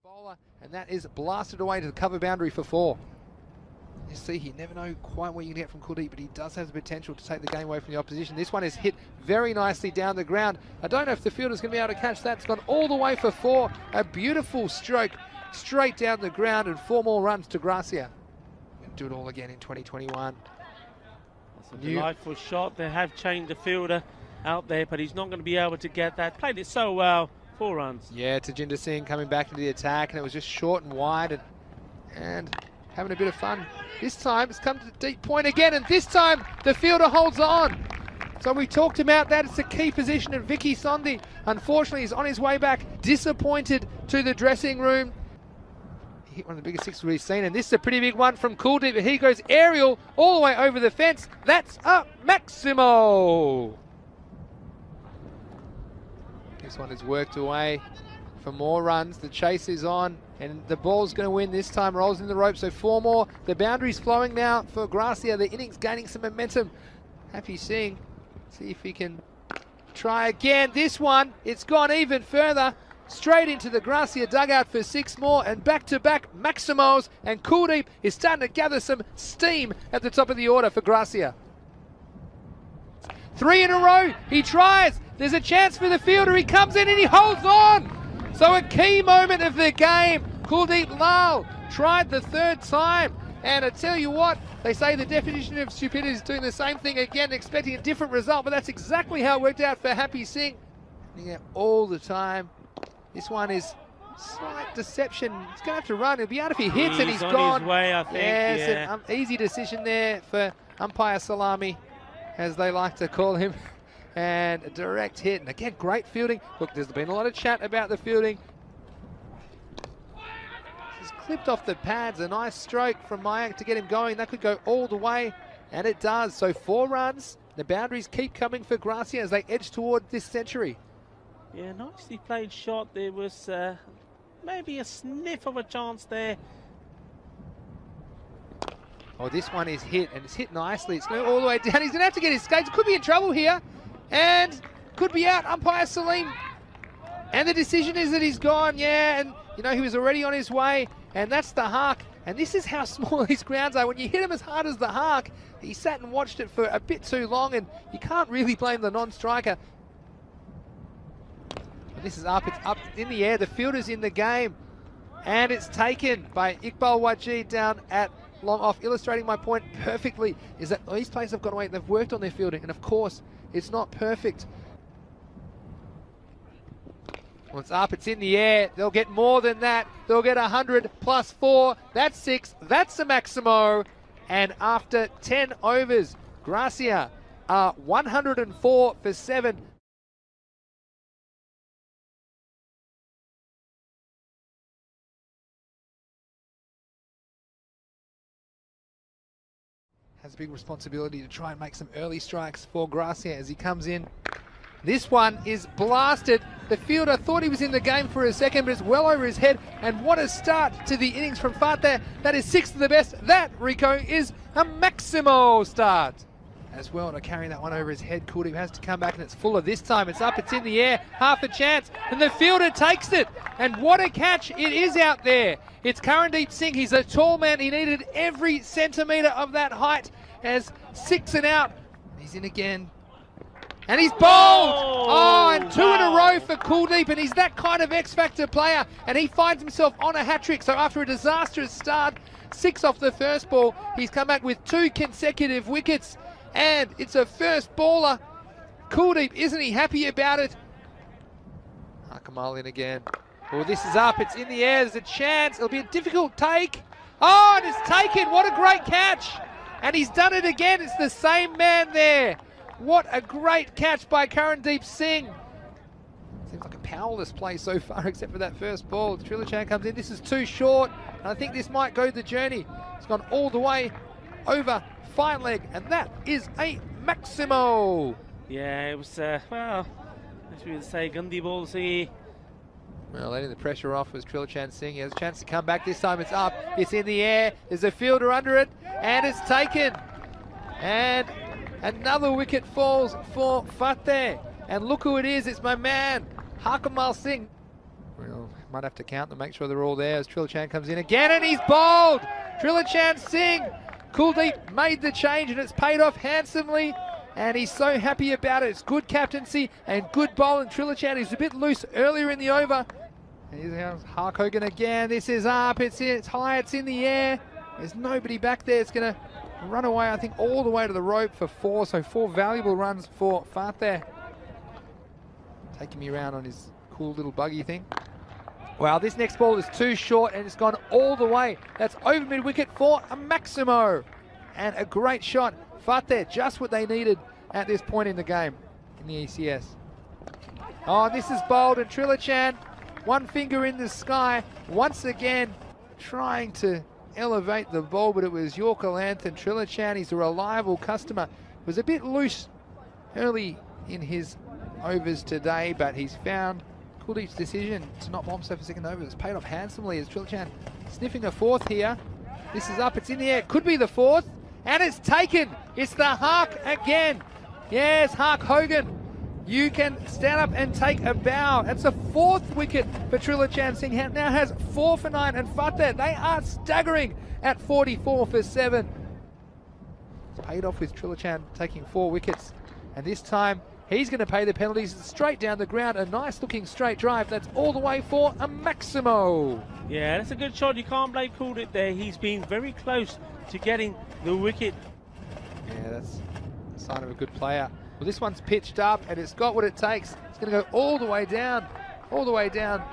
bowler, and that is blasted away to the cover boundary for 4. You see, you never know quite what you can get from Kuldeep, but he does have the potential to take the game away from the opposition. This one is hit very nicely down the ground. I don't know if the fielder's going to be able to catch that. It's gone all the way for 4. A beautiful stroke straight down the ground, and 4 more runs to Gracia. Do it all again in 2021. That's a delightful shot. They have changed the fielder out there, but he's not going to be able to get that. Played it so well. 4 runs. Yeah, Tajinder Singh coming back into the attack, and it was just short and wide, and having a bit of fun. This time it's come to the deep point again, and this time the fielder holds on. So we talked about that. It's a key position, and Vicky Sondhi, unfortunately, is on his way back, disappointed to the dressing room. He hit one of the biggest sixes we've seen, and this is a pretty big one from Kuldeep. He goes aerial all the way over the fence. That's a Maximo. This one is worked away for more runs. The chase is on, and the ball's going to win this time. Rolls in the rope, so 4 more. The boundary's flowing now for Gracia. The innings gaining some momentum. Happy seeing. See if he can try again. This one, it's gone even further. Straight into the Gracia dugout for 6 more, and back-to-back Maximos, and Kuldeep is starting to gather some steam at the top of the order for Gracia. 3 in a row. He tries. There's a chance for the fielder. He comes in and he holds on. So a key moment of the game. Kuldeep Lal tried the 3rd time. And I tell you what, they say the definition of stupidity is doing the same thing again, expecting a different result. But that's exactly how it worked out for Happy Singh. Yeah, all the time. This one is slight deception. He's going to have to run. He'll be out if he hits, and he's on gone. His way, I think. Yes, an easy decision there for umpire Salami, as they like to call him. And a direct hit, and again, great fielding. Look, there's been a lot of chat about the fielding. He's clipped off the pads, a nice stroke from Mayank to get him going. That could go all the way, and it does. So 4 runs. The boundaries keep coming for Gracia as they edge toward this century. Yeah, nicely played shot. There was maybe a sniff of a chance there. Oh, this one is hit, and it's hit nicely. It's going all the way down. He's going to have to get his skates. Could be in trouble here. And could be out, umpire Salim. And the decision is that he's gone, yeah, and you know, he was already on his way, and that's the Hark. And this is how small these grounds are. When you hit him as hard as the Hark, he sat and watched it for a bit too long, and you can't really blame the non-striker. And this is up, it's up in the air, the fielder's in the game, and it's taken by Iqbal Wajid down at long off. Illustrating my point perfectly is that these players have got away, they've worked on their fielding, and of course, it's not perfect. Well, it's up, it's in the air. They'll get more than that. They'll get 100 plus 4. That's 6. That's a Maximo. And after 10 overs, Gracia are 104 for 7. Has a big responsibility to try and make some early strikes for Gracia as he comes in. This one is blasted. The fielder thought he was in the game for a second, but it's well over his head. And what a start to the innings from Fateh. That is 6th of the best. That, Rico, is a Maximo start. As well, to carry that one over his head, Kuldeep has to come back, and it's fuller this time. It's up, it's in the air, half a chance, and the fielder takes it. And what a catch it is out there. It's Karandeep Singh. He's a tall man. He needed every centimetre of that height. As 6 and out. He's in again. And he's bowled! Oh, and 2 in a row for Kuldeep, and he's that kind of X-Factor player, and he finds himself on a hat-trick. So after a disastrous start, 6 off the first ball, he's come back with 2 consecutive wickets, and it's a first baller. Kuldeep, isn't he happy about it? Akamal in again. Well, this is up, it's in the air, there's a chance, it'll be a difficult take. Oh, and it's taken, what a great catch! And he's done it again, it's the same man there. What a great catch by Karandeep Singh. Seems like a powerless play so far, except for that first ball. Trilichan comes in, this is too short, and I think this might go the journey. It's gone all the way over fine leg, and that is a Maximo. Yeah, it was, well, as we would say, Gandhi ball see. Well, letting the pressure off was Trilichan Singh. He has a chance to come back. This time it's up, it's in the air, there's a fielder under it, and it's taken. And another wicket falls for Fateh. And look who it is, it's my man, Harkamal Singh. Well, Might have to count them, make sure they're all there as Trilochan comes in again, and he's bowled! Trilochan Singh! Kuldeep made the change and it's paid off handsomely, and he's so happy about it. It's good captaincy and good bowling. Trilochan is a bit loose earlier in the over. And here's Hark Hogan again. This is up, it's high, it's in the air. There's nobody back there. It's going to run away, I think, all the way to the rope for 4. So 4 valuable runs for Fateh. Taking me around on his cool little buggy thing. Wow, this next ball is too short and it's gone all the way. That's over mid-wicket for a Maximo. And a great shot. Fateh, just what they needed at this point in the game in the ECS. Oh, this is bowled, and Trilochan, one finger in the sky, once again trying to elevate the ball, but it was Yorker Lantern. Trilochan, he's a reliable customer. Was a bit loose early in his overs today, but he's found Kuldeep's decision to not bomb so for second over. It's paid off handsomely as Trilochan sniffing a 4th here. This is up, it's in the air, could be the 4th, and it's taken. It's the Hark again. Yes, Hark Hogan. You can stand up and take a bow. That's a 4th wicket for Trilochan Singh. Now has 4 for 9, and Fateh, they are staggering at 44 for 7. It's paid off with Trilochan taking 4 wickets, and this time he's going to pay the penalties straight down the ground. A nice looking straight drive. That's all the way for a Maximo. Yeah, that's a good shot. You can't blame Kuldeep there. He's been very close to getting the wicket. Yeah, that's a sign of a good player. Well, this one's pitched up and it's got what it takes. It's going to go all the way down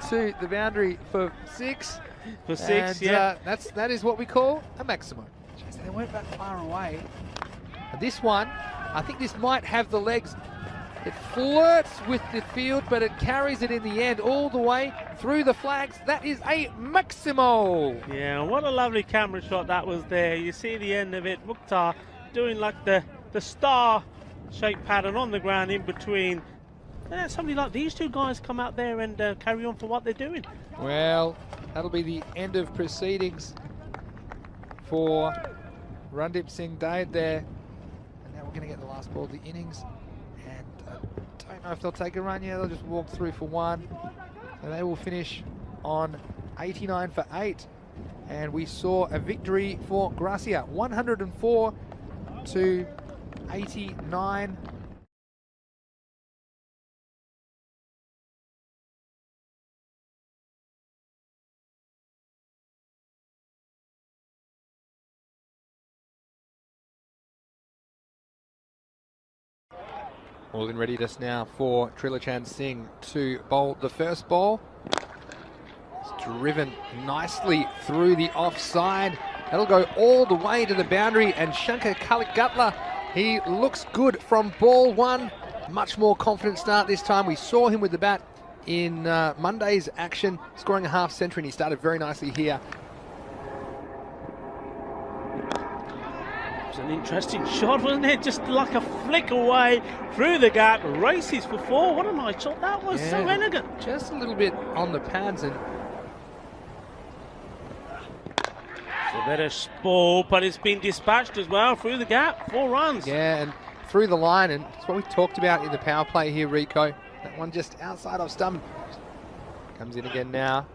to the boundary for 6. For 6, yeah. That is what we call a Maximo. Jeez, they weren't that far away. And this one, I think this might have the legs. It flirts with the field, but it carries it in the end all the way through the flags. That is a Maximo. Yeah, what a lovely camera shot that was there. You see the end of it. Mukhtar doing like the star-shaped pattern on the ground in between. Somebody like these two guys come out there and carry on for what they're doing. Well, that'll be the end of proceedings for Randeep Singh Dade there. And now we're going to get the last ball of the innings. Don't know if they'll take a run. Yeah, they'll just walk through for 1. So they will finish on 89 for 8. And we saw a victory for Gracia, 104 to 89. All in readiness now for Trilochan Singh to bowl the first ball. It's driven nicely through the offside. That'll go all the way to the boundary, and Shankar Kaligutla, he looks good from ball 1. Much more confident start this time. We saw him with the bat in Monday's action, scoring a half century, and he started very nicely here. An interesting shot, wasn't it? Just like a flick away through the gap, races for 4. What a nice shot that was. Yeah, so elegant. Just a little bit on the pads, and it's a better ball, but it's been dispatched as well through the gap. 4 runs. Yeah, and through the line, and it's what we talked about in the power play here, Rico. That one just outside of stump. Comes in again now.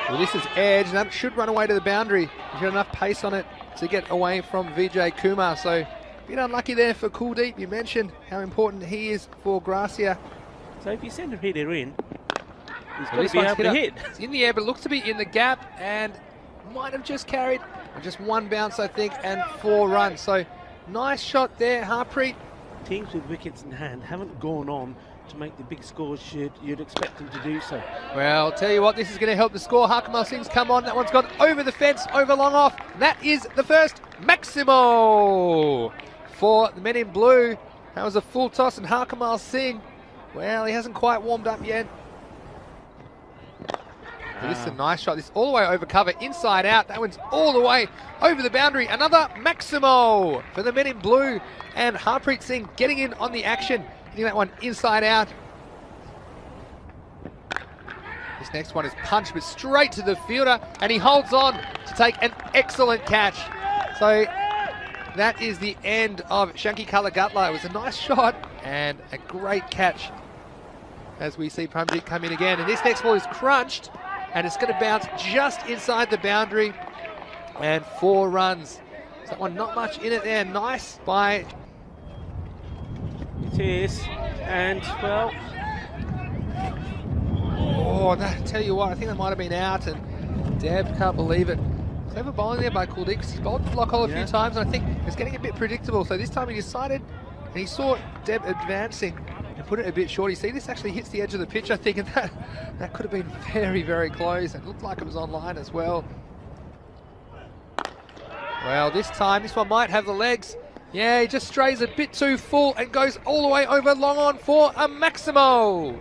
Well, this is edge, and that should run away to the boundary. He's got enough pace on it to get away from Vijay Kumar. So, a bit unlucky there for Kuldeep. You mentioned how important he is for Gracia. So if you send a hitter in, he's got to be able to hit. It's in the air, but looks to be in the gap, and might have just carried just 1 bounce, I think, and 4 runs. So, nice shot there, Harpreet. Teams with wickets in hand haven't gone on to make the big scores you'd expect them to do so. Well, I'll tell you what, this is going to help the score. Harkamal Singh's come on. That one's gone over the fence, over long off. That is the first Maximo for the men in blue. That was a full toss, and Harkamal Singh, well, he hasn't quite warmed up yet. This is a nice shot. This is all the way over cover, inside out. That one's all the way over the boundary. Another Maximo for the men in blue. And Harpreet Singh getting in on the action. Getting that one inside out. This next one is punched, but straight to the fielder. And he holds on to take an excellent catch. So that is the end of Shanky Kaligutla. It was a nice shot and a great catch as we see Pramjit come in again. And this next ball is crunched. and it's going to bounce just inside the boundary, and 4 runs. So that one, not much in it there. Nice by... It is, and well... Oh, no, tell you what, I think that might have been out, and Deb can't believe it. Clever bowling there by Kuldeep, because he's bowled the block hole a few times, and I think it's getting a bit predictable. So this time he decided, and he saw Deb advancing and put it a bit short. You see, this actually hits the edge of the pitch, I think, and that could have been very, very close. It looked like it was on line as well. Well, this time, this one might have the legs. Yeah, he just strays a bit too full and goes all the way over long on for a Maximo.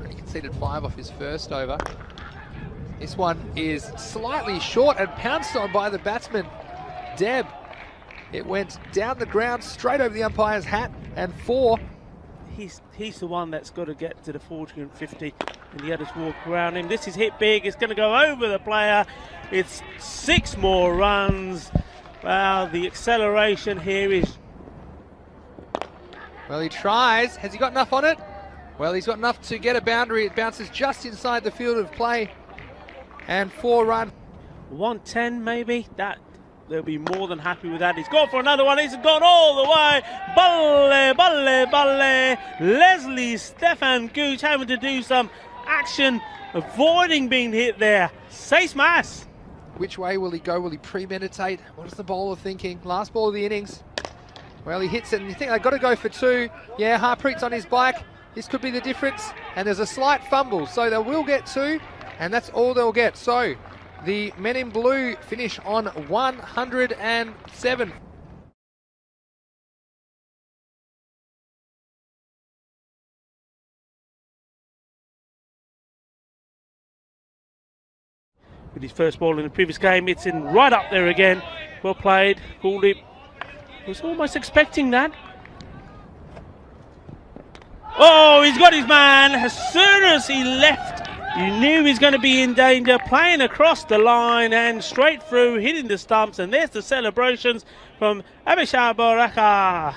He conceded 5 off his first over. This one is slightly short and pounced on by the batsman, Deb. It went down the ground, straight over the umpire's hat, and 4. He's the one that's got to get to the 450 and the others walk around him. This is hit big. It's going to go over the player. It's 6 more runs. Wow, the acceleration here is... Well, he tries. Has he got enough on it? Well, he's got enough to get a boundary. It bounces just inside the field of play. And 4 run. 110 maybe. They'll be more than happy with that. He's gone for another one. He's gone all the way. Balle. Leslie Stefan Gooch having to do some action, avoiding being hit there. 6 mas. Which way will he go? Will he premeditate? What is the bowler thinking? Last ball of the innings. Well, he hits it, and you think they've got to go for 2. Yeah, Harpreet's on his bike. This could be the difference. And there's a slight fumble, so they will get 2, and that's all they'll get. So the men in blue finish on 107. With his first ball in the previous game, it's in right up there again. Well played. Kuldeep was almost expecting that. Oh, he's got his man. As soon as he left, you knew he was going to be in danger. Playing across the line and straight through, hitting the stumps. And there's the celebrations from Abhishek Baraka.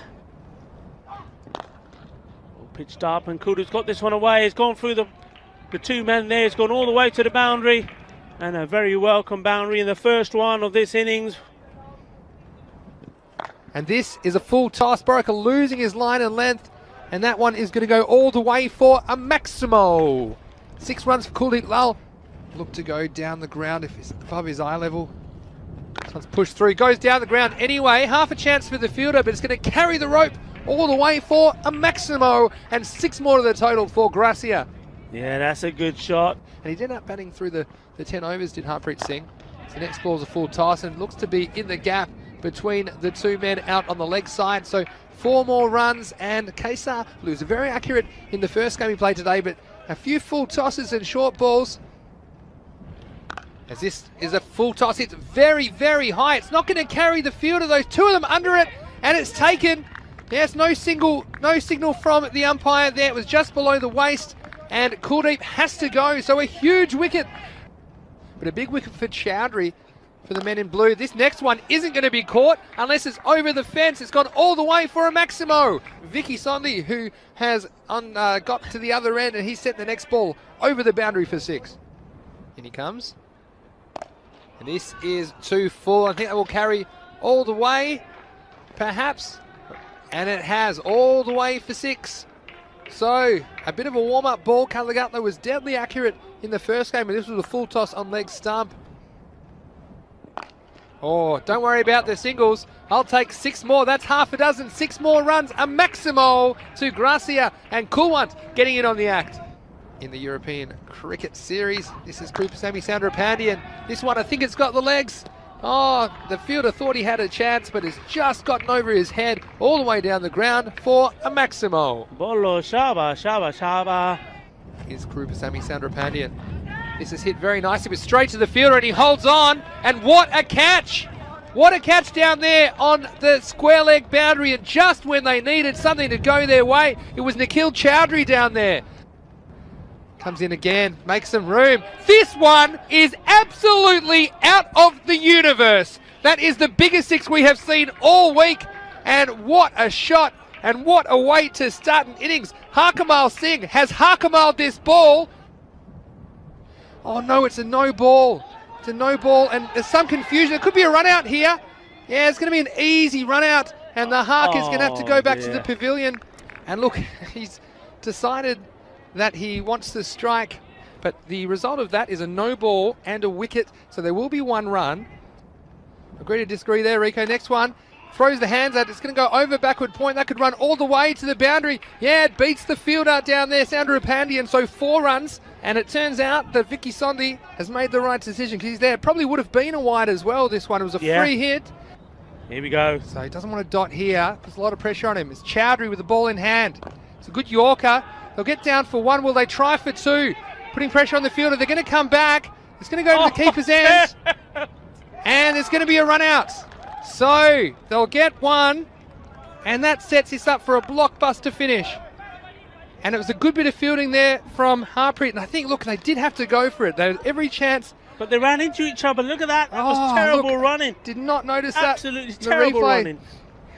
Pitched up, and Kuldeep's got this one away. He's gone through the 2 men there. He's gone all the way to the boundary. And a very welcome boundary in the first one of this innings. And this is a full toss. Baraka losing his line and length. And that one is going to go all the way for a Maximo. 6 runs for Kuldeep Lal. Look to go down the ground if it's above his eye level. This one's pushed through. Goes down the ground anyway. Half a chance for the fielder, but it's going to carry the rope all the way for a Maximo. And 6 more to the total for Gracia. Yeah, that's a good shot. And he did end up batting through the 10 overs, did Harpreet Singh. So next ball's a full toss, and looks to be in the gap between the 2 men out on the leg side. So 4 more runs, and Kaysar was very accurate in the first game he played today, but a few full tosses and short balls. As this is a full toss, it's very, very high. It's not going to carry the fielder. Those 2 of them under it, and it's taken. There's no signal from the umpire there. It was just below the waist, and Kuldeep has to go. So a huge wicket, but a big wicket for Chowdhury for the men in blue. This next one isn't going to be caught unless it's over the fence. It's gone all the way for a Maximo. Vicky Sondhi, who has got to the other end, and he sent the next ball over the boundary for 6. In he comes. And this is too full. I think that will carry all the way, perhaps. And it has all the way for 6. So, a bit of a warm-up ball. Kalagatla was deadly accurate in the first game, and this was a full toss on leg stump. Oh, don't worry about the singles. I'll take 6 more. That's half a dozen. 6 more runs. A Maximo to Gracia, and Kulwant getting in on the act. In the European Cricket Series, this is Krupasamy Soundarapandyan. This one, I think it's got the legs. Oh, the fielder thought he had a chance, but it's just gotten over his head all the way down the ground for a Maximo. Bolo, Shaba. Here's Krupasamy Soundarapandyan. This is hit very nicely, but straight to the fielder, and he holds on. And what a catch! What a catch down there on the square leg boundary, and just when they needed something to go their way, it was Nikhil Chowdhury down there. Comes in again, makes some room. This one is absolutely out of the universe. That is the biggest 6 we have seen all week. And what a shot, and what a way to start an innings. Harkamal Singh has Harkamal this ball. Oh no, it's a no ball. It's a no ball, and there's some confusion. It could be a run out here. Yeah, it's going to be an easy run out, and the Hark is going to have to go back to the pavilion. And look, he's decided that he wants to strike, but the result of that is a no ball and a wicket, so there will be one run. Agree to disagree there, Rico. Next one. Throws the hands out. It's going to go over backward point. That could run all the way to the boundary. Yeah, it beats the fielder down there, Sandra Pandian. So 4 runs. And it turns out that Vicky Sondi has made the right decision because he's there. Probably would have been a wide as well, this one. It was a free hit. Here we go. So he doesn't want to dot here. There's a lot of pressure on him. It's Chowdhury with the ball in hand. It's a good Yorker. They'll get down for 1. Will they try for 2? Putting pressure on the fielder. They're going to come back. It's going to go to the keeper's hands. And there's going to be a run out. So they'll get 1, and that sets this up for a blockbuster finish. And it was a good bit of fielding there from Harpreet, and I think, look, they did have to go for it. They had every chance. But they ran into each other. Look at that. That was terrible running. Did not notice that. Absolutely terrible running.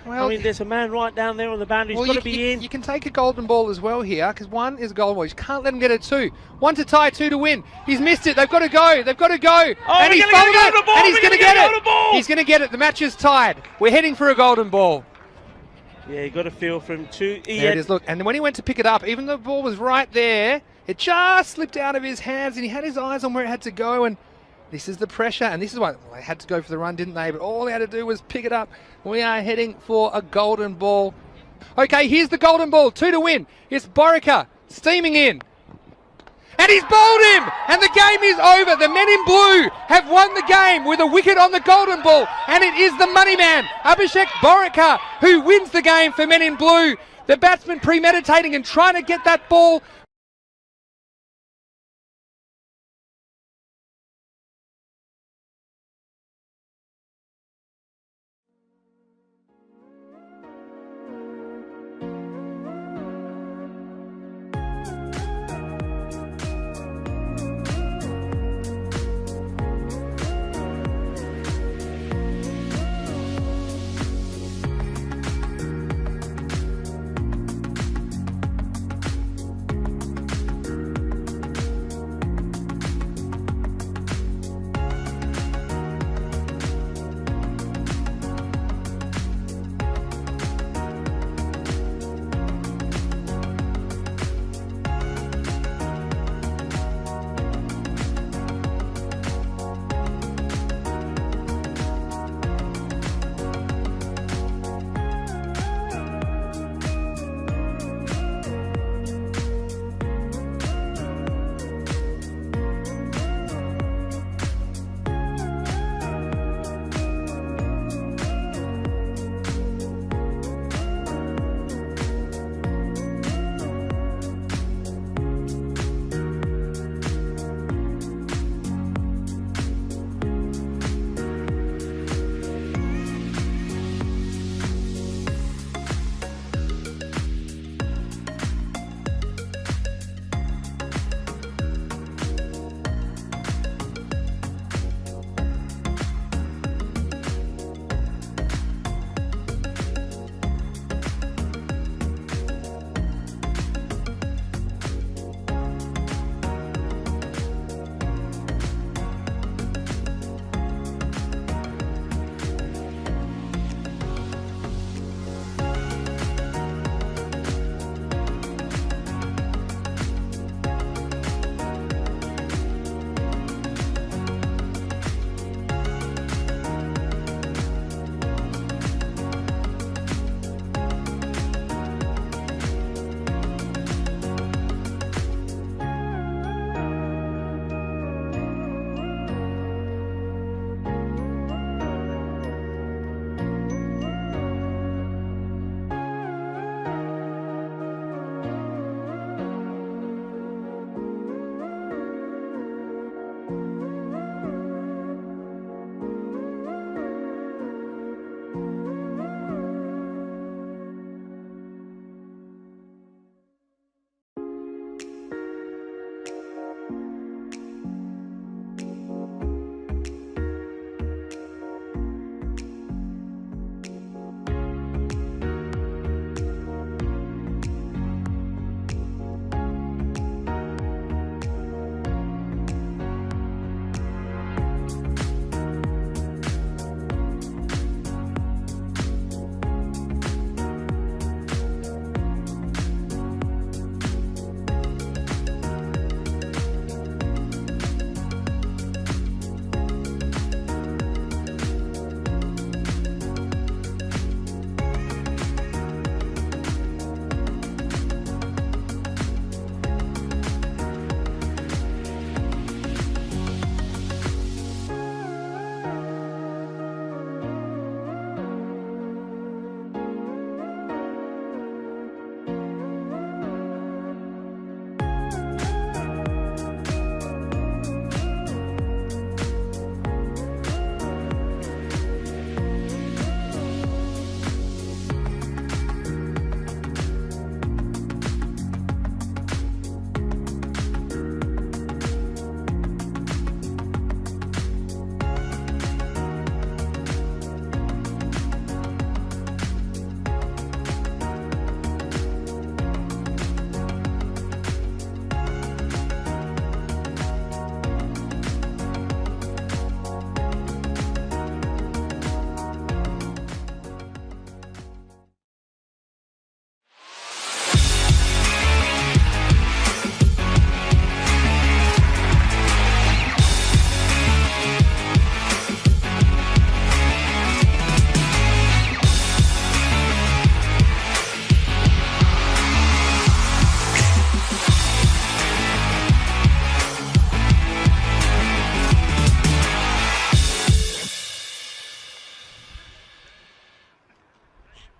Well, I mean, there's a man right down there on the boundary. He's got to be in. You can take a golden ball as well here, because 1 is a golden ball. You can't let him get a 2. 1 to tie, 2 to win. He's missed it. They've got to go. They've got to go. Oh, and he's followed it. And he's going to get it. He's going to get it. The match is tied. We're heading for a golden ball. Yeah, you got to feel for him too. There it is. Look, and when he went to pick it up, even though the ball was right there, it just slipped out of his hands, and he had his eyes on where it had to go. And this is the pressure, and this is why they had to go for the run, didn't they? But all they had to do was pick it up. We are heading for a golden ball. Okay, here's the golden ball. 2 to win. It's Borica steaming in. And he's bowled him! And the game is over. The men in blue have won the game with a wicket on the golden ball. And it is the money man, Abhishek Borica, who wins the game for men in blue. The batsman premeditating and trying to get that ball.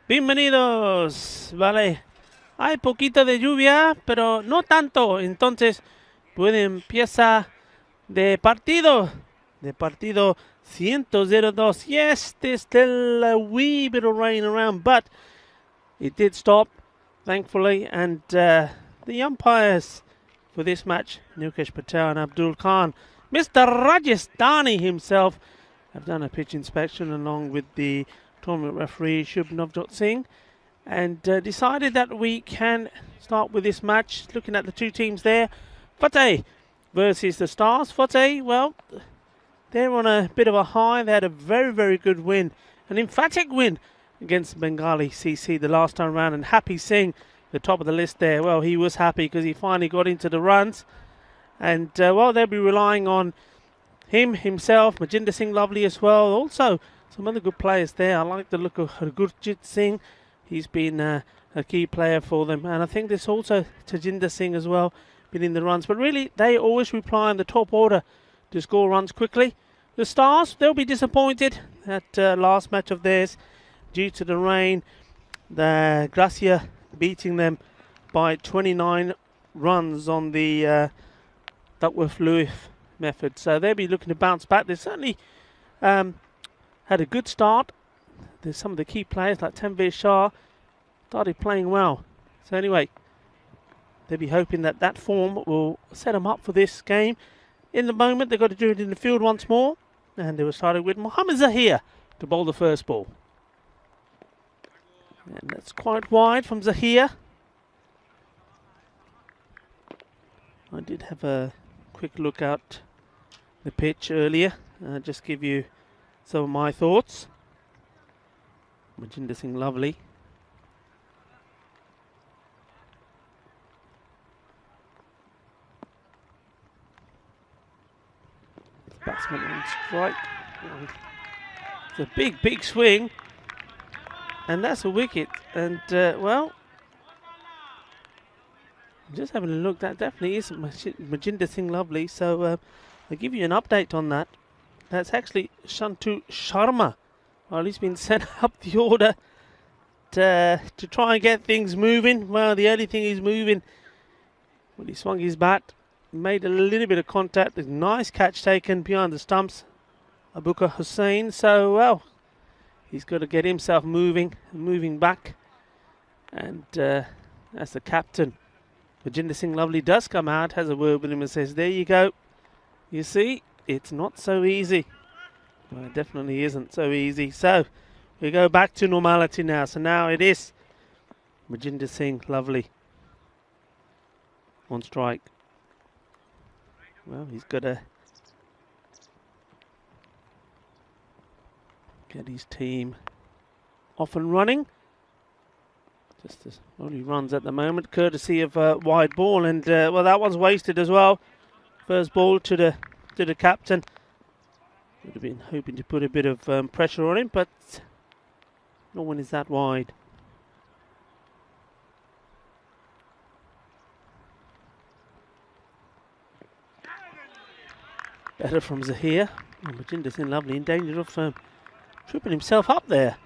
Bienvenidos. Vale. Hay poquito de lluvia, pero no tanto. Entonces, empieza de partido. De partido 102. Yes, there's still a wee bit of rain around, but it did stop, thankfully. And the umpires for this match, Nukesh Patel and Abdul Khan, Mr. Rajasthani himself, have done a pitch inspection along with the tournament referee Shubh Navjot Singh, and decided that we can start with this match. Looking at the two teams there, Fateh versus the Stars. Fateh, well, they're on a bit of a high. They had a very, very good win, an emphatic win against Bengali CC the last time round, and Happy Singh, the top of the list there, well, he was happy because he finally got into the runs, and well, they'll be relying on himself, Majinder Singh Lovely as well. Also, some other good players there. I like the look of Gurjit Singh. He's been a key player for them. And I think there's also Tajinder Singh as well, been in the runs. But really, they always reply in the top order to score runs quickly. The Stars, they'll be disappointed at last match of theirs due to the rain. The Gracia beating them by 29 runs on the Duckworth-Lewis method. So they'll be looking to bounce back. They certainly had a good start. There's some of the key players like Tanveer Shah started playing well. So anyway, they'll be hoping that that form will set them up for this game. In the moment, they've got to do it in the field once more. And they were starting with Mohammad Zahir to bowl the first ball. And that's quite wide from Zahir. I did have a quick look at the pitch earlier. Just give you some of my thoughts. Majinder Singh Lovely. Batsman on strike. It's a big, big swing. And that's a wicket. And, well, just having a look, that definitely isn't Majinder Singh Lovely. So I'll give you an update on that. That's actually Shantu Sharma. Well, he's been sent up the order to try and get things moving. Well, the only thing he's moving, when he swung his bat, made a little bit of contact. A nice catch taken behind the stumps, Abukar Hussain. So, well, he's got to get himself moving back. And as the captain, Majinder Singh Lovely does come out, has a word with him and says, there you go. You see, it's not so easy. Well, it definitely isn't so easy. So we go back to normality now. So now it is Majinder Singh Lovely on strike. Well, he's got to get his team off and running. Just as only runs at the moment, courtesy of wide ball, and well, that one's wasted as well. First ball to the captain. Would have been hoping to put a bit of pressure on him, but no one is that wide. Better from Zahir. Oh, Majinder Singh Lovely in danger of tripping himself up there.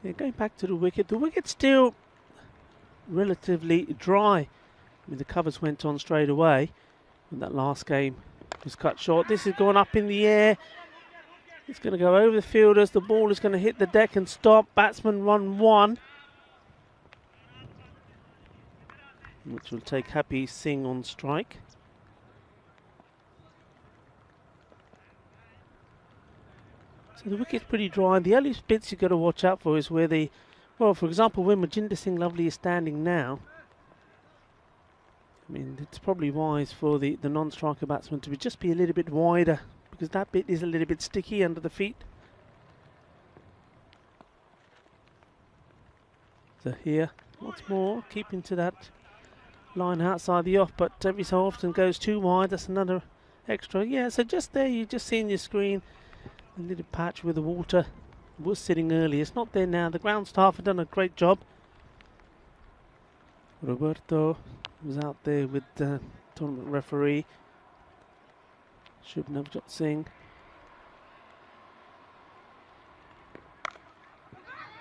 Yeah, going back to the wicket. The wicket's still relatively dry. I mean, the covers went on straight away when that last game was cut short. This is going up in the air. It's going to go over the fielders. The ball is going to hit the deck and stop. Batsman run one, which will take Happy Singh on strike. So the wicket's pretty dry. The only bits you've got to watch out for is where the, well, for example, where Majinder Singh Lovely is standing now. I mean, it's probably wise for the non-striker batsman to just be a little bit wider, because that bit is a little bit sticky under the feet. So here, once more, keeping to that line outside the off, but every so often goes too wide. That's another extra. Yeah, so just there, you just see in your screen a little patch where the water was sitting earlier. It's not there now. The ground staff have done a great job. Roberto was out there with the tournament referee Shubh Navjot Singh.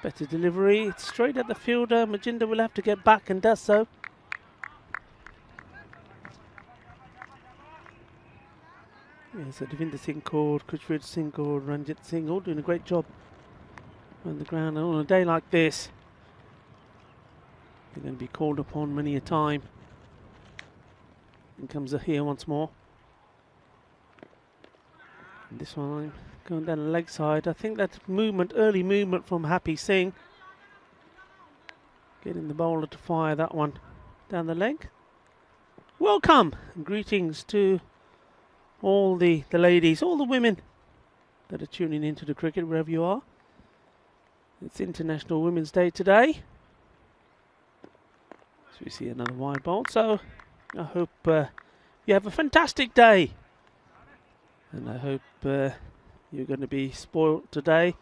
Better delivery. It's straight at the fielder. Majinda will have to get back and does so. Yeah, so Devinder Singh called, Kuchvid Singh called, Ranjit Singh, all doing a great job on the ground. And on a day like this, they're going to be called upon many a time. In comes Zahir once more. And this one going down the leg side. I think that movement, early movement from Happy Singh, getting the bowler to fire that one down the leg. Welcome and greetings to all the ladies, all the women that are tuning into the cricket wherever you are. It's International Women's Day today. So we see another wide bowl. So I hope you have a fantastic day. And I hope you're going to be spoilt today.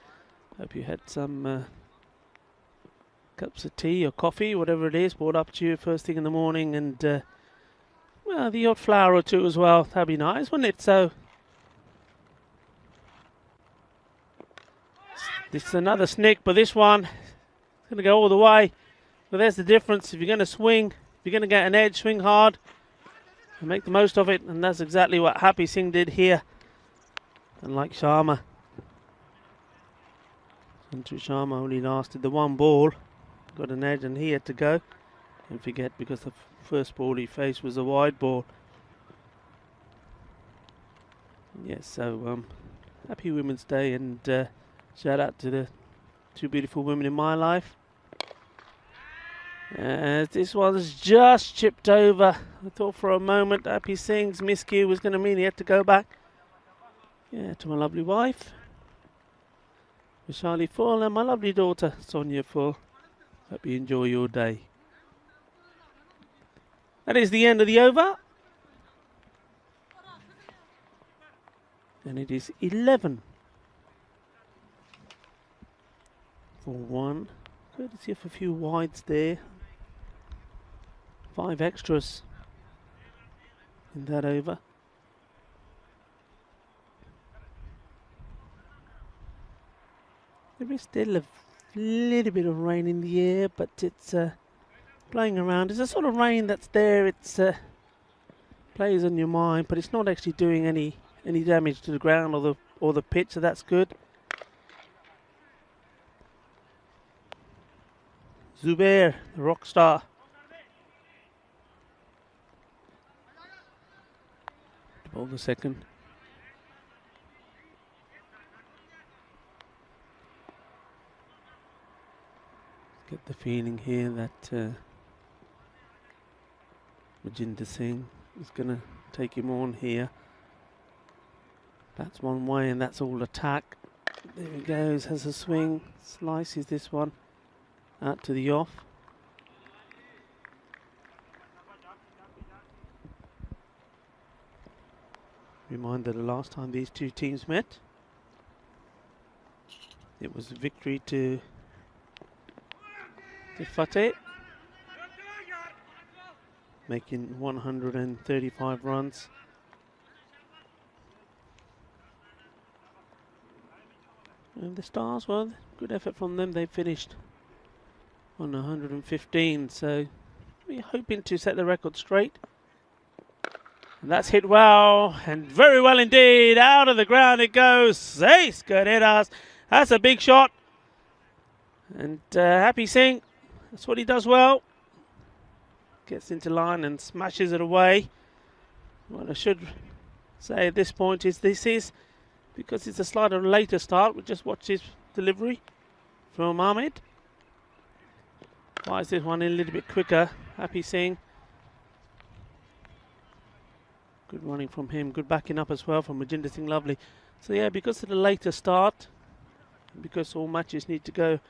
Hope you had some cups of tea or coffee, whatever it is, brought up to you first thing in the morning. And well, the odd flower or two as well. That'd be nice, wouldn't it? So this is another snick, but this one is going to go all the way. But there's the difference. If you're going to swing, if you're going to get an edge, swing hard and make the most of it. And that's exactly what Happy Singh did here. Unlike Sharma. Sanju Sharma only lasted the one ball. Got an edge and he had to go. Don't forget, because the first ball he faced was a wide ball. Yes, so happy Women's Day, and shout out to the two beautiful women in my life. This one's just chipped over. I thought for a moment Happy Singh's miscue was going to mean he had to go back. Yeah, to my lovely wife, Vishali Full, and my lovely daughter, Sonia Full. Hope you enjoy your day. That is the end of the over. And it is 11 for 1. Courtesy of a few wides there. 5 extras in that over. There is still a little bit of rain in the air, but it's playing around. It's a sort of rain that's there. It's plays on your mind, but it's not actually doing any damage to the ground or the pitch, so that's good. Zubair, the rock star. Ball the second. Get the feeling here that Majinda Singh is going to take him on here. That's one way and that's all attack. There he goes, has a swing, slices this one out to the off. Reminder, the last time these two teams met, it was a victory to Fateh, making 135 runs. And the Stars, well, good effort from them. They finished on 115, so we're hoping to set the record straight. And that's hit well, and very well indeed. Out of the ground it goes. Ace, good hit us. That's a big shot. And Happy Singh, that's what he does well. Gets into line and smashes it away. What I should say at this point is because it's a slightly later start, we'll just watch his delivery from Ahmed. Fires this one in a little bit quicker. Happy Singh. Good running from him. Good backing up as well from Majinda Singh. Lovely. So yeah, because of the later start, because all matches need to go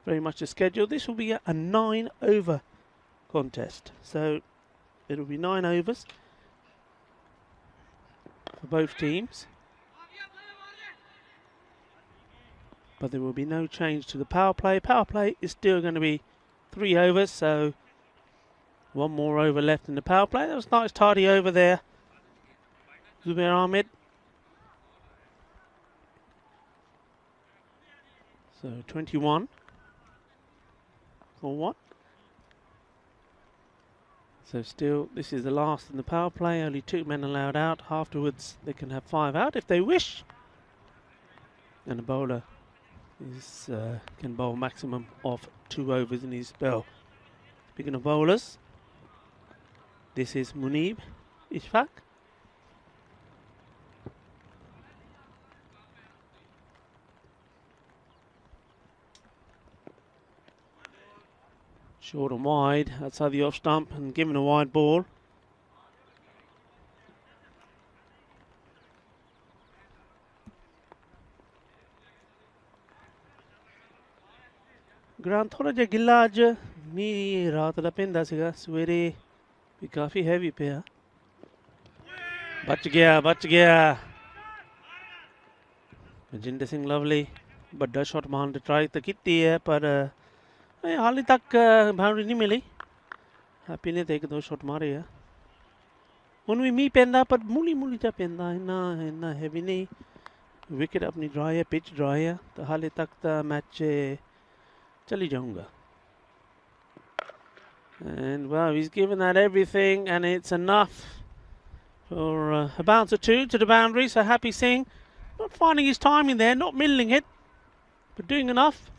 very much as scheduled, this will be a 9-over contest. So it'll be 9 overs for both teams. But there will be no change to the power play. Power play is still going to be 3 overs, so one more over left in the power play. That was nice tidy over there. Zubair Ahmed. So 21. for 1. So still, this is the last in the power play. Only 2 men allowed out. Afterwards, they can have 5 out if they wish. And the bowler can bowl maximum of 2 overs in his spell. Speaking of bowlers, this is Munib Ishfaq. Short and wide outside the off stump and given a wide ball. Ground थोड़ा जिहा गिल्ला अज मींह रात दा पैंदा सीगा सवेरे भी काफ़ी हैवी पिया बच गया मजिंदर सिंह लवली बड़ा शॉट मारन दी ट्राई तो की है पर हाले तक बाउंड्री नहीं मिली हैप्पी ने तो 1-2 शॉट मारे है हुण भी मींह पैंदा पर मूली जा पैंदा इन्ना हैवी नहीं विकेट अपनी ड्राई है पिच ड्राई है तो हाले तक तो मैच चली जाऊंगा. And well, he's given that everything and it's enough for a bounce or 2 to the boundary. So Happy Singh not finding his timing there, not middling it, but doing enough.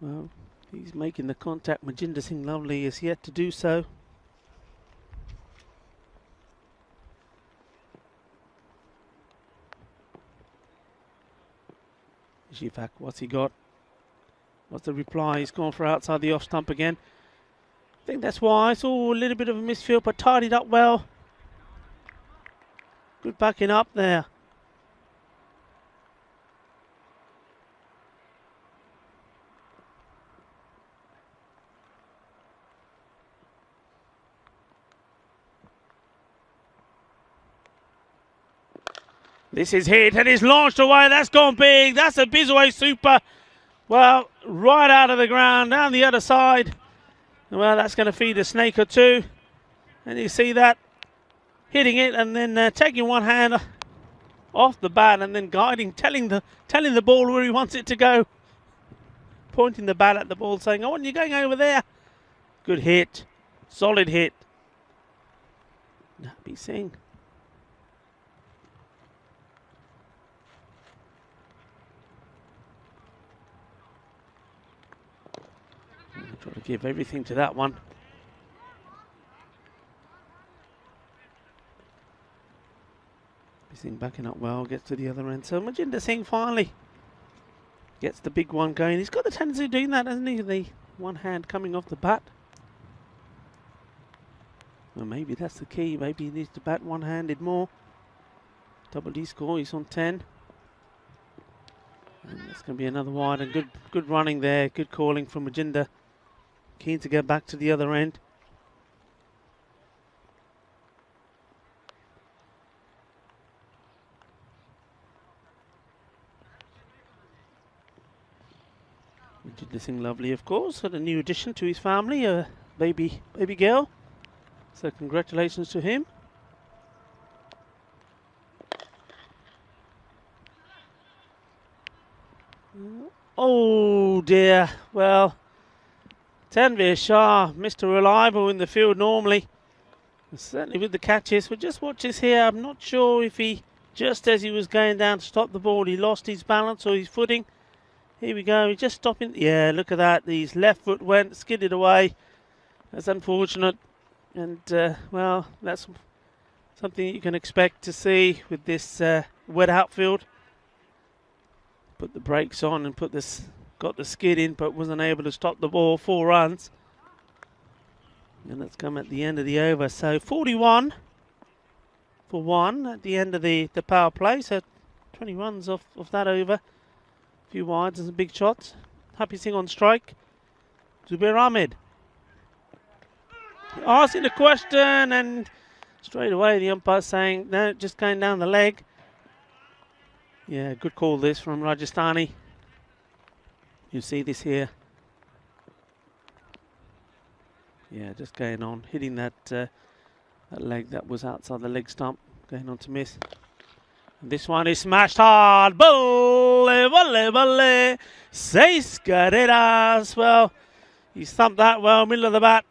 Well, he's making the contact. Majinder Singh Lovely is yet to do so. Ishfaq, what's he got? What's the reply? He's gone for outside the off stump again. I think that's why. It's all a little bit of a misfield, but tidied up well. Good backing up there. This is hit and it's launched away. That's gone big. That's a Bizway super. Well, right out of the ground, down the other side. Well, that's going to feed a snake or 2. And you see that hitting it and then taking one hand off the bat and then guiding, telling the ball where he wants it to go. Pointing the bat at the ball, saying, "Oh, you're going over there." Good hit, solid hit. Happy Singh. Try to give everything to that one. Singh backing up well, gets to the other end. So Majinder Singh finally gets the big one going. He's got the tendency of doing that, hasn't he? The one hand coming off the bat. Well, maybe that's the key. Maybe he needs to bat one-handed more. Double D score, he's on 10. And that's going to be another wide and good running there. Good calling from Majinder. Keen to get back to the other end. Majinder Singh Lovely, of course, had a new addition to his family, a baby girl. So congratulations to him. Oh dear, well, Tanvir Shah, Mr. Reliable in the field normally, certainly with the catches, but just watch this here. I'm not sure if he, just as he was going down to stop the ball, he lost his balance or his footing. Here we go, he's just stopping. Yeah, look at that. His left foot went, skidded away. That's unfortunate. And, well, that's something you can expect to see with this wet outfield. Put the brakes on and got the skid in, but wasn't able to stop the ball. 4 runs. And that's come at the end of the over. So 41 for 1 at the end of the power play. So 20 runs off that over. A few wides and some big shots. Happy Singh on strike. Zubair Ahmed asking the question, and straight away the umpire saying, no, just going down the leg. Yeah, good call this from Rajasthani. You see this here. Yeah, just going on, hitting that leg that was outside the leg stump, going on to miss. This one is smashed hard. Bulle, bulle, bulle. Seis carreras. Well, he thumped that well, middle of the bat.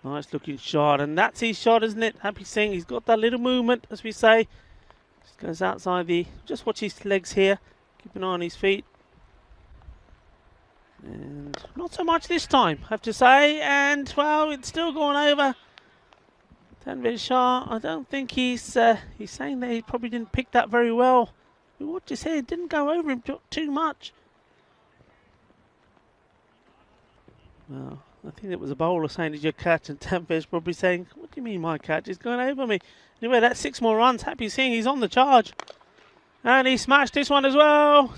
Nice looking shot, and that's his shot, isn't it? Happy Singh, he's got that little movement, as we say. Just goes outside the, just watch his legs here. Keep an eye on his feet. And not so much this time, I have to say. And, well, it's still going over. Tanvir Shah, I don't think he's saying that he probably didn't pick that very well. We watched his head, didn't go over him too much. Well, I think it was a bowler saying, "Did you catch?" And Tanvir's probably saying, "What do you mean my catch? He's going over me." Anyway, that's 6 more runs. Happy Singh, he's on the charge. And he smashed this one as well.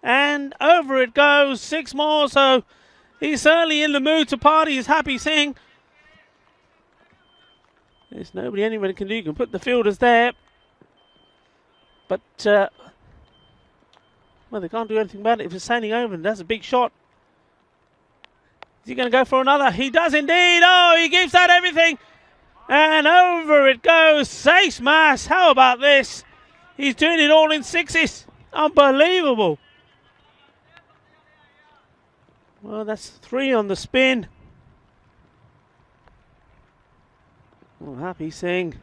And over it goes, 6 more. So he's certainly in the mood to party, is Happy Singh. There's nobody anybody can do. You can put the fielders there. But, well, they can't do anything about it if it's sailing over, and that's a big shot. Is he going to go for another? He does indeed. Oh, he gives that everything. And over it goes. 6 mas. How about this? He's doing it all in 6s. Unbelievable. Well, that's 3 on the spin. Well, Happy Singh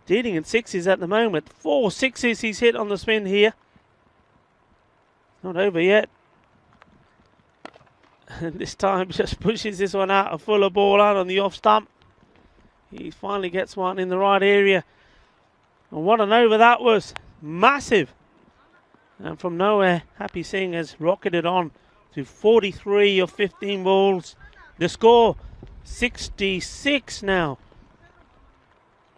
dealing in 6s at the moment. 4 6s he's hit on the spin here. Not over yet. And this time just pushes this one out, a fuller ball out on the off stump. He finally gets one in the right area. And what an over that was. Massive. And from nowhere, Happy Singh has rocketed on to 43 of 15 balls. The score, 66 now.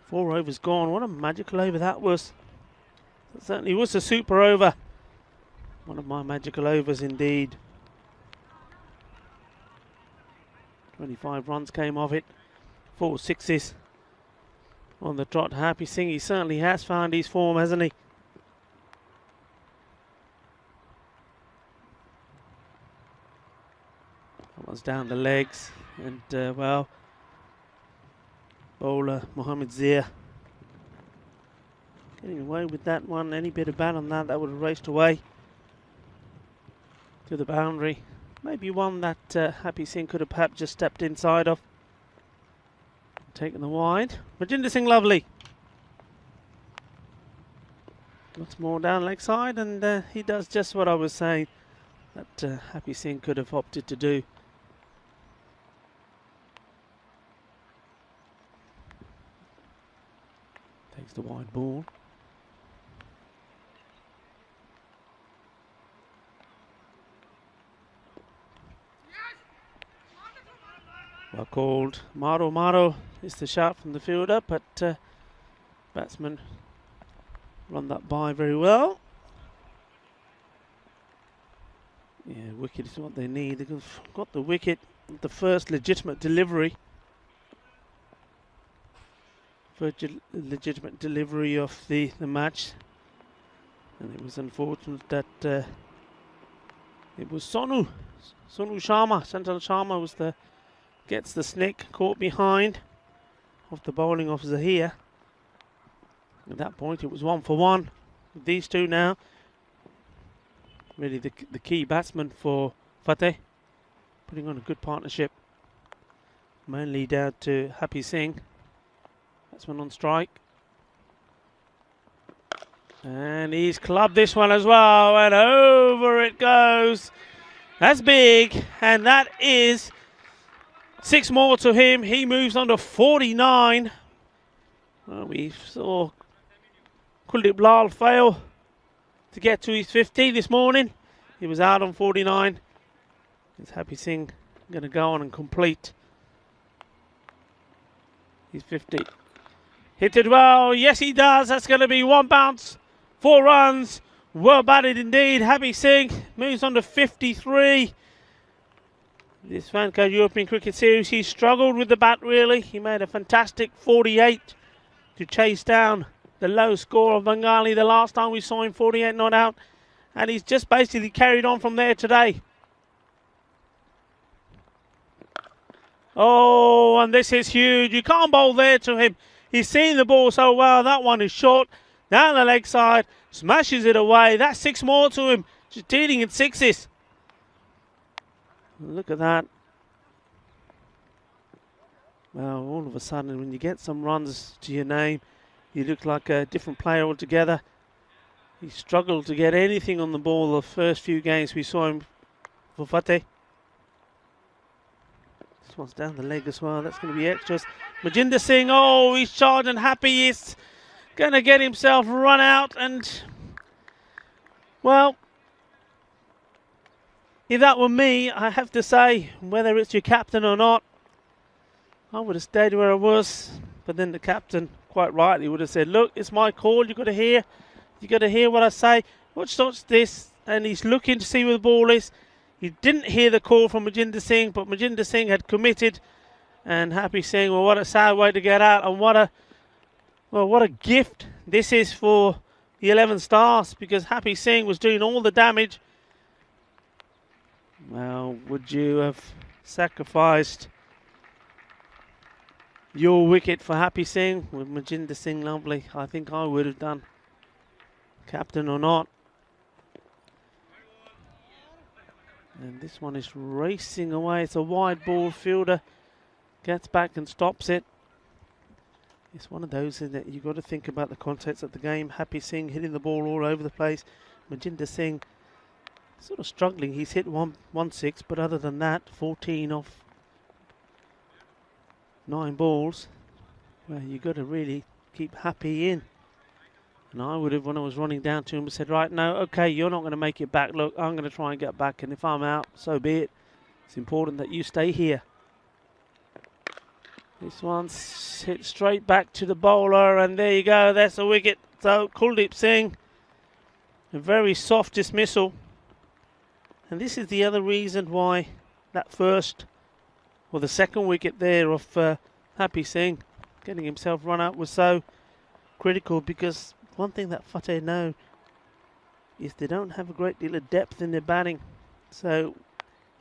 4 overs gone. What a magical over that was. It certainly was a super over. One of my magical overs indeed. 25 runs came of it. 4 6s on the trot. Happy Singh, he certainly has found his form, hasn't he? That one's down the legs. And, well, bowler Mohammad Zia getting away with that one. Any bit of bat on that, that would have raced away to the boundary. Maybe one that Happy Singh could have perhaps just stepped inside of. Taken the wide. Rajinder Singh Lovely. Lots more down leg side, and he does just what I was saying that Happy Singh could have opted to do. Takes the wide ball. Well called. Maro is the shot from the fielder, but batsman run that by very well. Yeah, wicket is what they need. They've got the wicket, the first legitimate delivery. First legitimate delivery of the match. And it was unfortunate that it was Sonu Sharma, Santal Sharma was the gets the snick, caught behind of the bowling of Zahir. At that point it was 1 for 1 with these two now. Really the key batsman for Fateh, putting on a good partnership. Mainly down to Happy Singh. Batsman on strike. And he's clubbed this one as well, and over it goes. That's big, and that is 6 more to him. He moves on to 49. Well, we saw Kuldeep Lal fail to get to his 50 this morning. He was out on 49. Is Happy Singh going to go on and complete his 50? Hit it well. Yes, he does. That's going to be 1 bounce. 4 runs. Well batted indeed. Happy Singh moves on to 53. This Vancouver European Cricket Series, he struggled with the bat really. He made a fantastic 48 to chase down the low score of Bengali the last time we saw him, 48 not out. And he's just basically carried on from there today. Oh, and this is huge. You can't bowl there to him. He's seen the ball so well. That one is short. Down the leg side. Smashes it away. That's 6 more to him. Just dealing in 6s. Look at that. Well, all of a sudden, when you get some runs to your name, you look like a different player altogether. He struggled to get anything on the ball the first few games we saw him for Fateh. This one's down the leg as well. That's going to be extras. Majinder Singh, oh, he's charged and happy. He's going to get himself run out. And, well, if that were me, I have to say, whether it's your captain or not, I would have stayed where I was. But then the captain, quite rightly, would have said, look, it's my call. You've got to hear. You've got to hear what I say. Watch this. And he's looking to see where the ball is. He didn't hear the call from Majinder Singh, but Majinder Singh had committed. And Happy Singh, well, what a sad way to get out. And what a gift this is for the 11 stars, because Happy Singh was doing all the damage. Well, would you have sacrificed your wicket for Happy Singh with Majinder Singh? Lovely. I think I would have done, captain or not. And this one is racing away. It's a wide ball. Fielder gets back and stops it. It's one of those that you've got to think about the context of the game. Happy Singh hitting the ball all over the place. Majinder Singh sort of struggling. He's hit 1-6, but other than that, 14 off 9 balls. Well, you've got to really keep Happy in. And I would have, when I was running down to him, said, right, no, okay, you're not going to make it back. Look, I'm going to try and get back. And if I'm out, so be it. It's important that you stay here. This one's hit straight back to the bowler. And there you go. That's a wicket. So Kuldeep Singh, a very soft dismissal. And this is the other reason why that first, or the second wicket there of Happy Singh, getting himself run out, was so critical, because one thing that Fateh know is they don't have a great deal of depth in their batting. So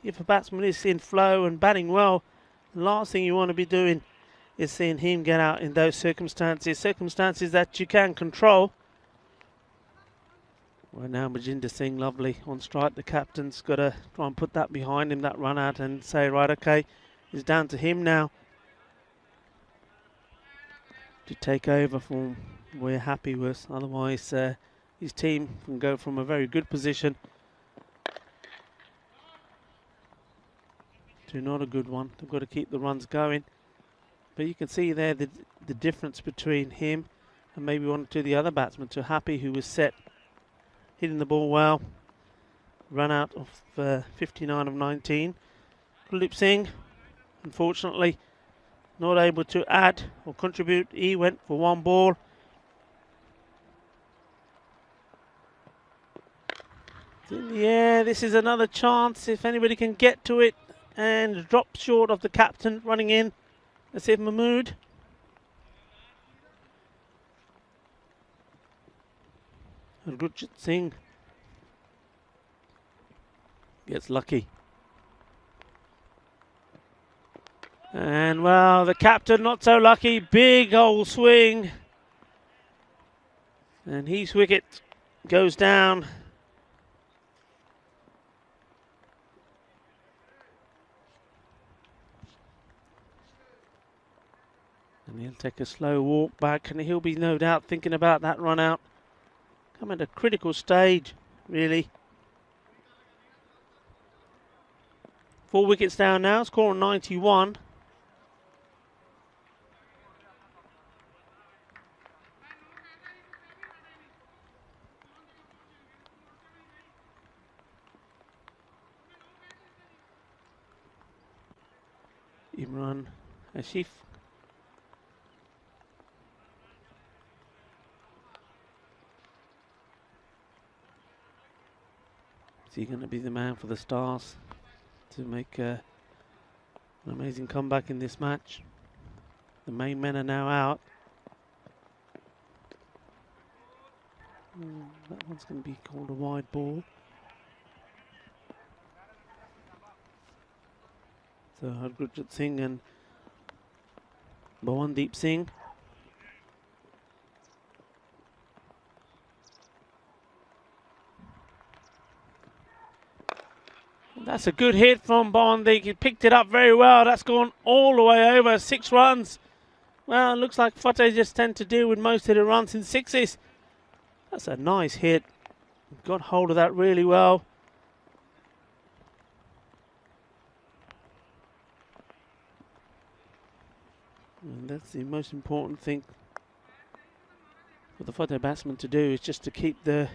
if a batsman is in flow and batting well, the last thing you want to be doing is seeing him get out in those circumstances that you can control. Well, now Majinder Singh, lovely on strike. The captain's got to try and put that behind him, that run out, and say, right, okay, it's down to him now to take over from where Happy was. Otherwise, his team can go from a very good position to not a good one. They've got to keep the runs going. But you can see there the difference between him and maybe one or two of the other batsmen, to Happy, who was set, hitting the ball well. Run out of 59 of 19. Kuldeep Singh, unfortunately, not able to add or contribute. He went for 1 ball. In the air, this is another chance if anybody can get to it, and drop short of the captain running in. Let's see if Mahmood. Gurjit Singh gets lucky. And well, the captain not so lucky. Big old swing. And his wicket goes down. And he'll take a slow walk back, and he'll be no doubt thinking about that run out. Come at a critical stage, really. 4 wickets down now, score on 91. Imran Ashif. Is he going to be the man for the Stars to make an amazing comeback in this match? The main men are now out. That one's going to be called a wide ball. So Hargurjit Singh and Bhawandeep Singh That's a good hit from Bondik. He picked it up very well. That's gone all the way over. 6 runs. Well, it looks like Fateh just tend to deal with most of the runs in sixes. That's a nice hit. Got hold of that really well. And that's the most important thing for the Fateh batsman to do, is just to keep the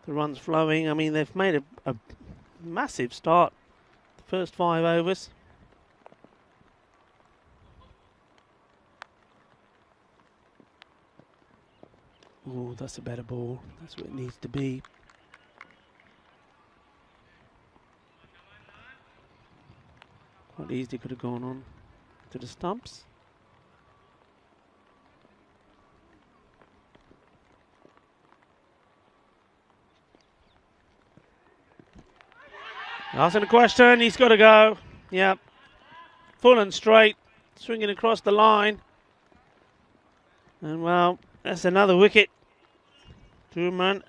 runs flowing. I mean, they've made a massive start the first 5 overs. Oh, that's a better ball. That's what it needs to be. Quite easily could have gone on to the stumps. Asking a question, he's got to go. Yep. Full and straight, swinging across the line. And well, that's another wicket. Truman.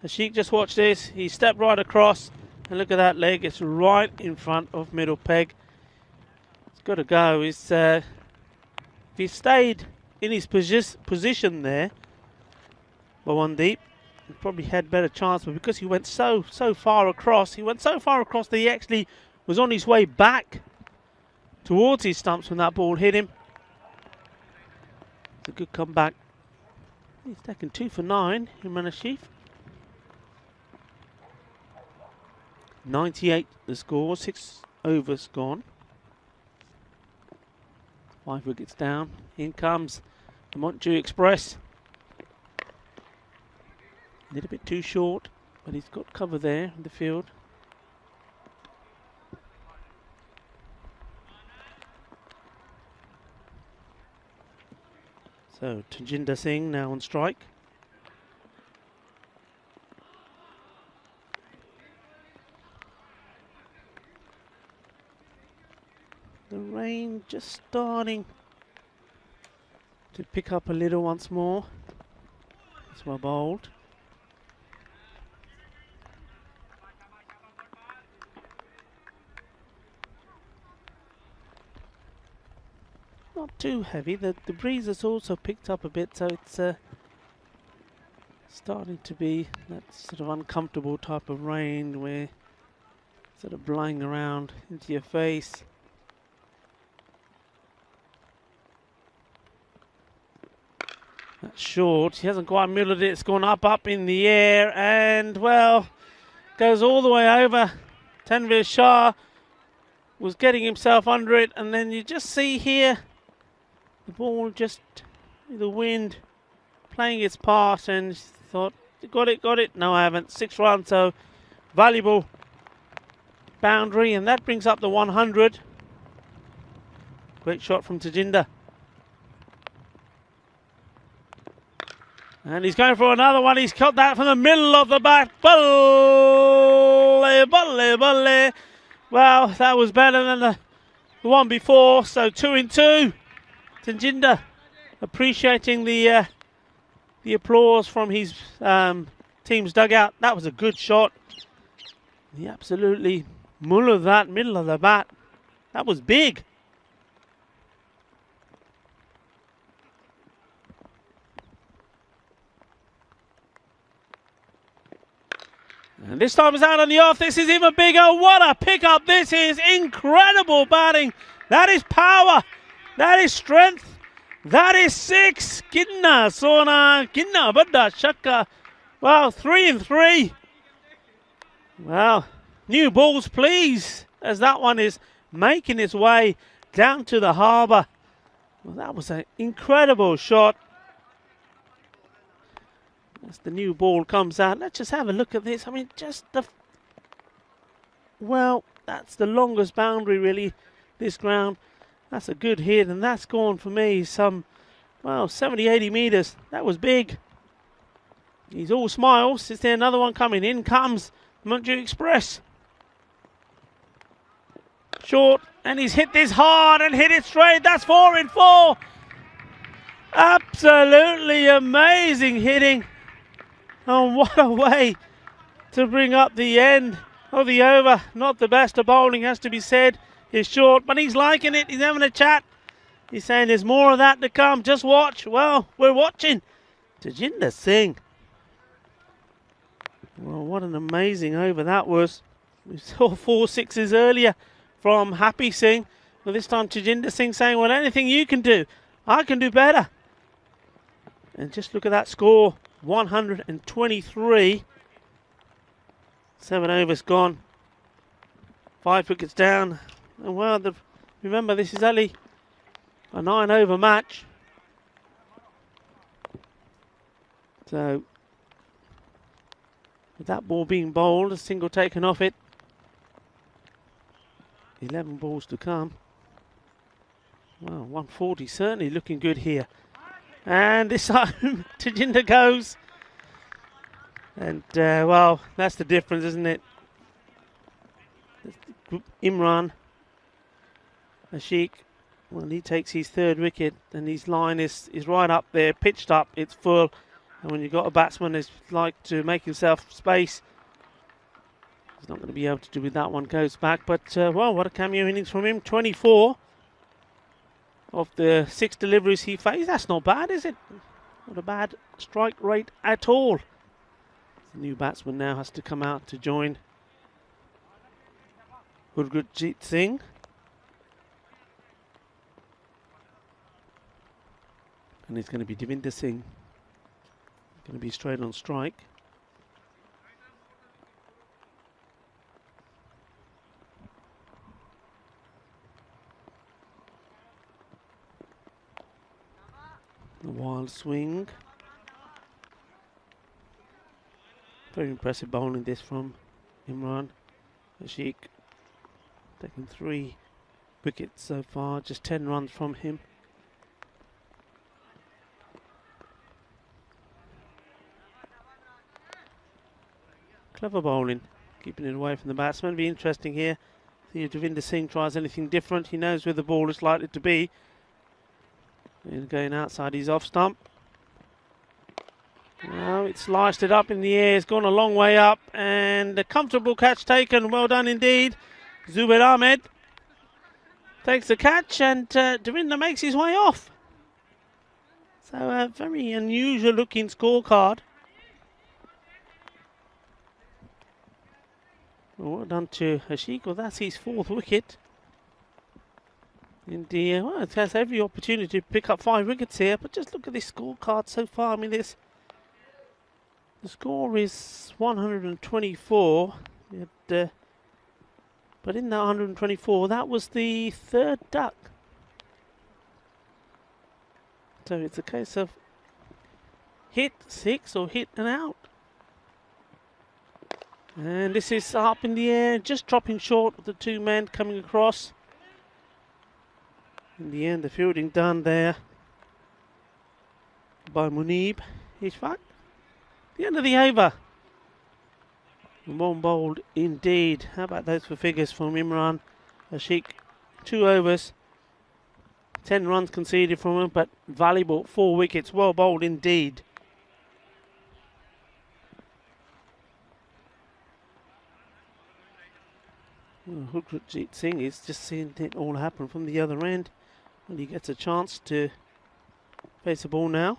Ashik, just watch this. He stepped right across, and look at that leg. It's right in front of middle peg. It's got to go. It's, if he stayed in his position there, by one deep, he probably had better chance. But because he went so far across, that he actually was on his way back towards his stumps when that ball hit him. It's a good comeback. He's taken 2 for 9, Imran Ashif. 98 the score, 6 overs gone. 5 wickets down. In comes the Montjuic Express. A little bit too short, but he's got cover there in the field. So, Tajinder Singh now on strike. The rain just starting to pick up a little once more. That's well bowled. Not too heavy. The breeze has also picked up a bit, so it's starting to be that sort of uncomfortable type of rain where it's sort of blowing around into your face. That's short. He hasn't quite middled it. It's gone up in the air, and well, goes all the way over. Tanvir Shah was getting himself under it, and then you just see here the ball just, the wind playing its part, and thought, got it. No, I haven't. 6 runs, so valuable boundary, and that brings up the 100. Great shot from Tajinder. And he's going for another one. He's cut that from the middle of the bat. Balle. Well, that was better than the one before, so 2 in 2. Tajinder appreciating the applause from his team's dugout. That was a good shot. He absolutely mullered that middle of the bat. That was big. And this time it's out on the off. This is even bigger. What a pickup. This is incredible batting. That is power. That is strength. That is 6. Kinna, Sona, Kinna, Badda, Shakka. Well, 3 in 3. Well, new balls, please, as that one is making its way down to the harbour. Well, that was an incredible shot. As the new ball comes out, let's just have a look at this. I mean, just the... Well, that's the longest boundary, really, this ground. That's a good hit, and that's gone for me some, well, 70, 80 metres. That was big. He's all smiles. Is there another one coming? In comes Montjuic Express. Short, and he's hit this hard and hit it straight. That's 4 in 4. Absolutely amazing hitting. And what a way to bring up the end of the over. Not the best of bowling, has to be said. He's short, but he's liking it. He's having a chat. He's saying there's more of that to come. Just watch. Well, we're watching. Tajinder Singh. Well, what an amazing over that was. We saw 4 sixes earlier from Happy Singh. Well, this time Tajinder Singh saying, well, anything you can do, I can do better. And just look at that score, 123. 7 overs gone. 5 wickets down. And well, remember, this is only a 9 over match. So, with that ball being bowled, a single taken off it. 11 balls to come. Well, 140 certainly looking good here. And this time, Tajinder goes. And, well, that's the difference, isn't it? Imran Ashik, well, he takes his 3rd wicket, and his line is right up there, pitched up, it's full. And when you've got a batsman who's like to make himself space, he's not going to be able to do with that one, goes back. But, well, what a cameo innings from him. 24 of the 6 deliveries he faced. That's not bad, is it? Not a bad strike rate at all. The new batsman now has to come out to join Gurjeet Singh. And it's going to be Devinder Singh. Going to be straight on strike. A wild swing. Very impressive bowling this from Imran Ashik. Taking 3 wickets so far, just 10 runs from him. Clever bowling, keeping it away from the batsman. Be interesting here. See if Devinder Singh tries anything different. He knows where the ball is likely to be. And going outside his off stump. Now it's sliced it up in the air. It's gone a long way up. And a comfortable catch taken. Well done indeed. Zubair Ahmed takes the catch, and Devinder makes his way off. So a very unusual looking scorecard. Well done to Ashik. Well, that's his 4th wicket. And well, it has every opportunity to pick up 5 wickets here, but just look at this scorecard so far. I mean, the score is 124. But in that 124, that was the 3rd duck. So it's a case of hit 6 or hit and out. And this is up in the air, just dropping short of the 2 men coming across. In the end, the fielding done there by Muneeb Ishfaq. The end of the over. Well bowled indeed. How about those for figures from Imran Ashik? 2 overs, 10 runs conceded from him, but valuable 4 wickets. Well bowled indeed. Gurjeet Singh is just seeing it all happen from the other end when he gets a chance to face the ball now.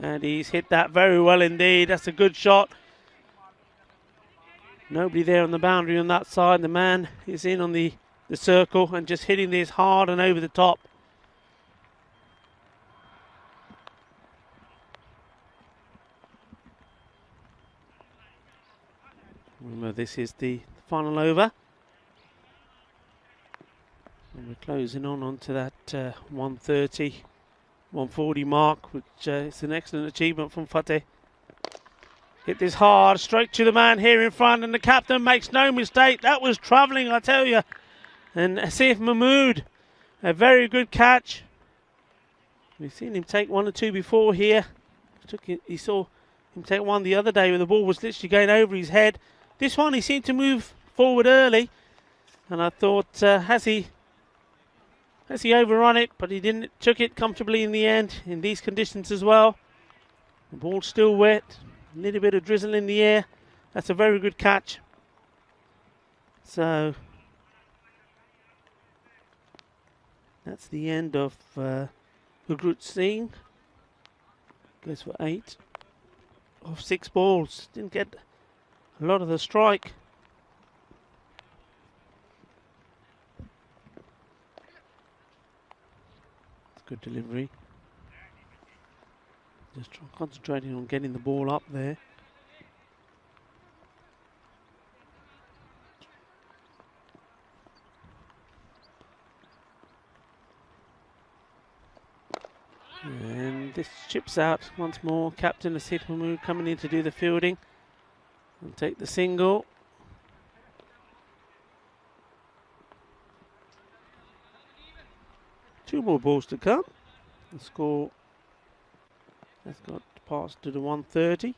And he's hit that very well indeed. That's a good shot. Nobody there on the boundary on that side. The man is in on the circle and just hitting this hard and over the top. Remember, this is the final over. And we're closing on to that 130, 140 mark, which is an excellent achievement from Fateh. Hit this hard, straight to the man here in front, and the captain makes no mistake. That was travelling, I tell you. And Asif Mahmood, a very good catch. We've seen him take 1 or 2 before here. He saw him take one the other day where the ball was literally going over his head. This one, he seemed to move forward early, and I thought, has he overrun it? But he didn't. Took it comfortably in the end, in these conditions as well. The ball's still wet, a little bit of drizzle in the air, That's a very good catch. So that's the end of Gurjit Singh. Goes for 8 of 6 balls. Didn't get a lot of the strike. Good delivery. Just concentrating on getting the ball up there. And this chips out once more. Captain Asit Mahmood coming in to do the fielding and take the single. Two more balls to come. The score has got passed to the 130.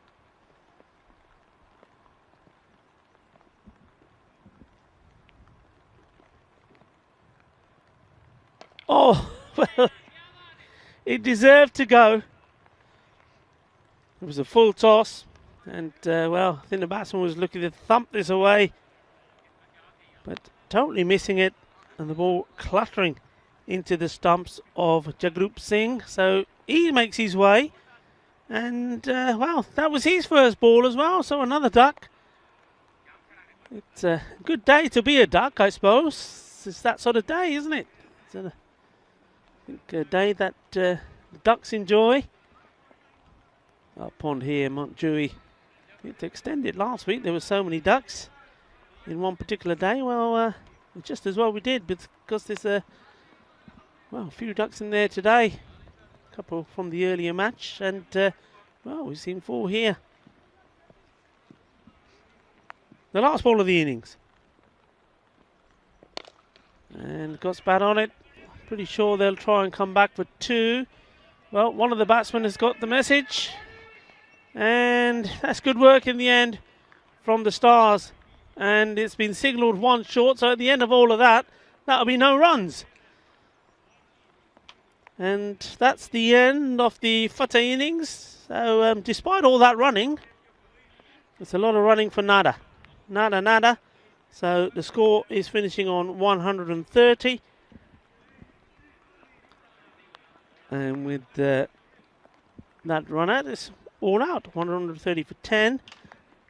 Oh, well, it deserved to go. It was a full toss, and well, I think the batsman was looking to thump this away, but totally missing it, and the ball cluttering into the stumps of Gurjit Singh. So he makes his way, and well, that was his first ball as well, so another duck. It's a good day to be a duck, I suppose. It's that sort of day, isn't it? It's I think a day that the ducks enjoy. Up pond here, Montjuic. It extended last week. There were so many ducks in one particular day. Well, just as well we did, because there's a few ducks in there today. A couple from the earlier match, and well, we've seen 4 here. The last ball of the innings, and got spat on it. Pretty sure they'll try and come back for 2. Well, one of the batsmen has got the message, and that's good work in the end from the Stars. And it's been signalled 1 short, so at the end of all of that, that'll be no runs. And that's the end of the Fateh innings. So despite all that running, it's a lot of running for nada. Nada. So the score is finishing on 130. And with that run out, it's all out. 130 for 10.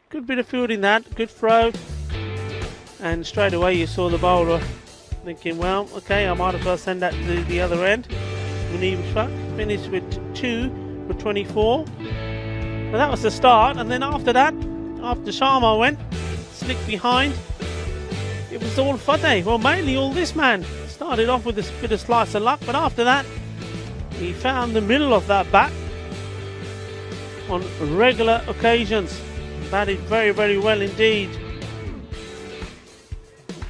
Good bit of fielding that. Good throw. And straight away you saw the bowler thinking, well, okay, I might as well send that to the other end. Munib Shaq finished with 2 for 24. So that was the start. And then after that, after Sharma went, slick behind, it was all Fateh. Well, mainly all this man. Started off with a bit of slice of luck, but after that, he found the middle of that bat on regular occasions. Batted very, very well indeed.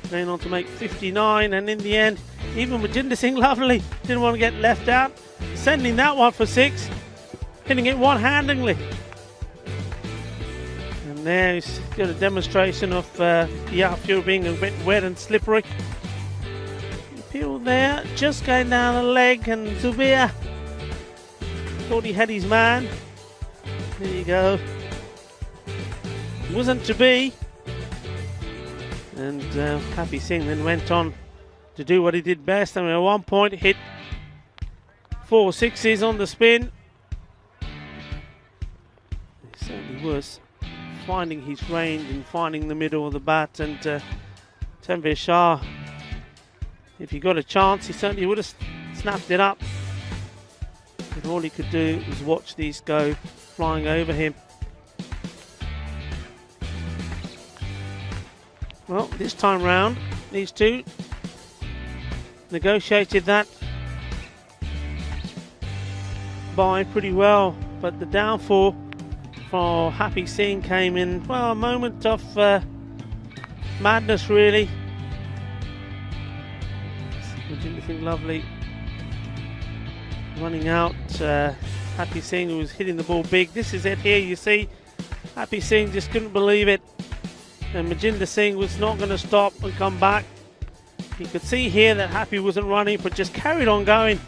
Going on to make 59, and in the end, even Majinder Singh Lovely didn't want to get left out. Sending that one for 6, hitting it one-handedly. And there he's got a demonstration of the outfield being a bit wet and slippery. Peel there, just going down the leg, and Zubir thought he had his man. There you go. Wasn't to be. And Happy Singh then went on to do what he did best. I mean, at one point hit 4 sixes on the spin. He certainly was finding his range and finding the middle of the bat. And Tanvir Shah, if he got a chance, he certainly would have snapped it up. But all he could do was watch these go flying over him. Well, this time round, these two negotiated that by pretty well, but the downfall for Happy Singh came in, well, a moment of madness really. Majinder Singh Lovely running out. Happy Singh, who was hitting the ball big. This is it here, you see. Happy Singh just couldn't believe it. And Majinder Singh was not going to stop and come back. You could see here that Happy wasn't running, but just carried on going.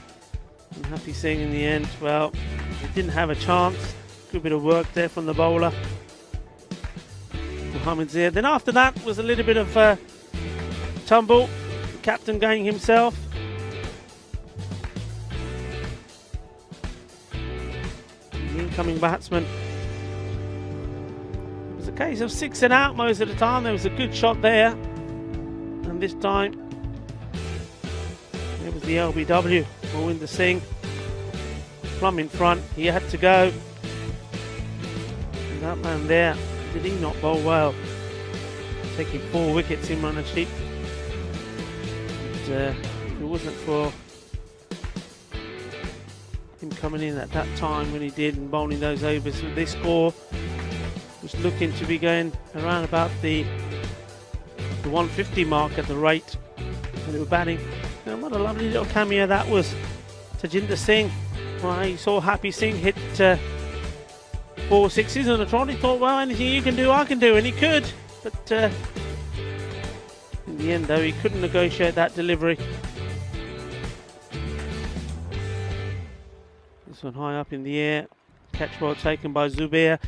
And Happy Singh in the end, well, he didn't have a chance. Good bit of work there from the bowler. Mohammed's there. Then after that was a little bit of tumble. The captain going himself. The incoming batsman. It was a case of 6 and out most of the time. There was a good shot there. And this time, it was the LBW, Mohinder Singh. Plumb in front, he had to go. And that man there, did he not bowl well? Taking 4 wickets, Imran Rashid. And if it wasn't for him coming in at that time when he did and bowling those overs, with this score was looking to be going around about the 150 mark at the rate when they were batting. And what a lovely little cameo that was. Tajinder Singh, well, he saw Happy Singh hit 4 sixes on the trot. He thought, well, anything you can do, I can do, and he could. But in the end, though, he couldn't negotiate that delivery. This one high up in the air. Catch well taken by Zubair.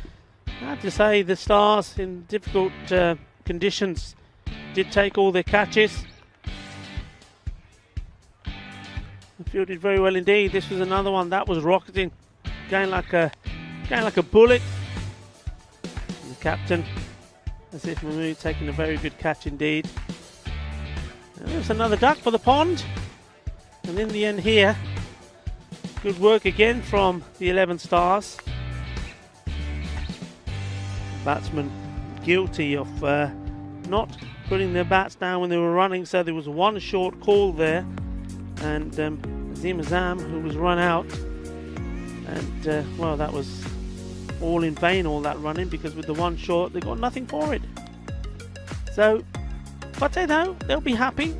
I have to say, the Stars in difficult conditions did take all their catches. Fielded very well indeed. This was another one that was rocketing, going like a bullet. And the captain, Asif Mahmood, taking a very good catch indeed. And there's another duck for the pond. And in the end here, good work again from the 11 Stars. Batsmen guilty of not putting their bats down when they were running, so there was one short call there. And Azim Azam, who was run out, and well, that was all in vain, all that running, because with the one short they got nothing for it. So, but they know they'll be happy.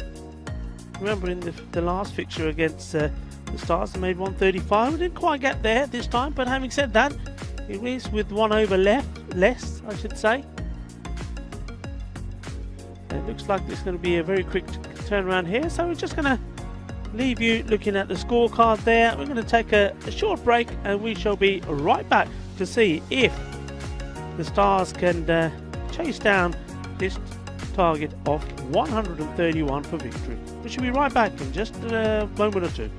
Remember in the last fixture against the Stars, they made 135. We didn't quite get there this time, but having said that, it is with 1 over less, I should say. It looks like there's going to be a very quick turnaround here, so we're just going to leave you looking at the scorecard there. We're going to take a short break, and we shall be right back to see if the Stars can chase down this target of 131 for victory. We shall be right back in just a moment or two.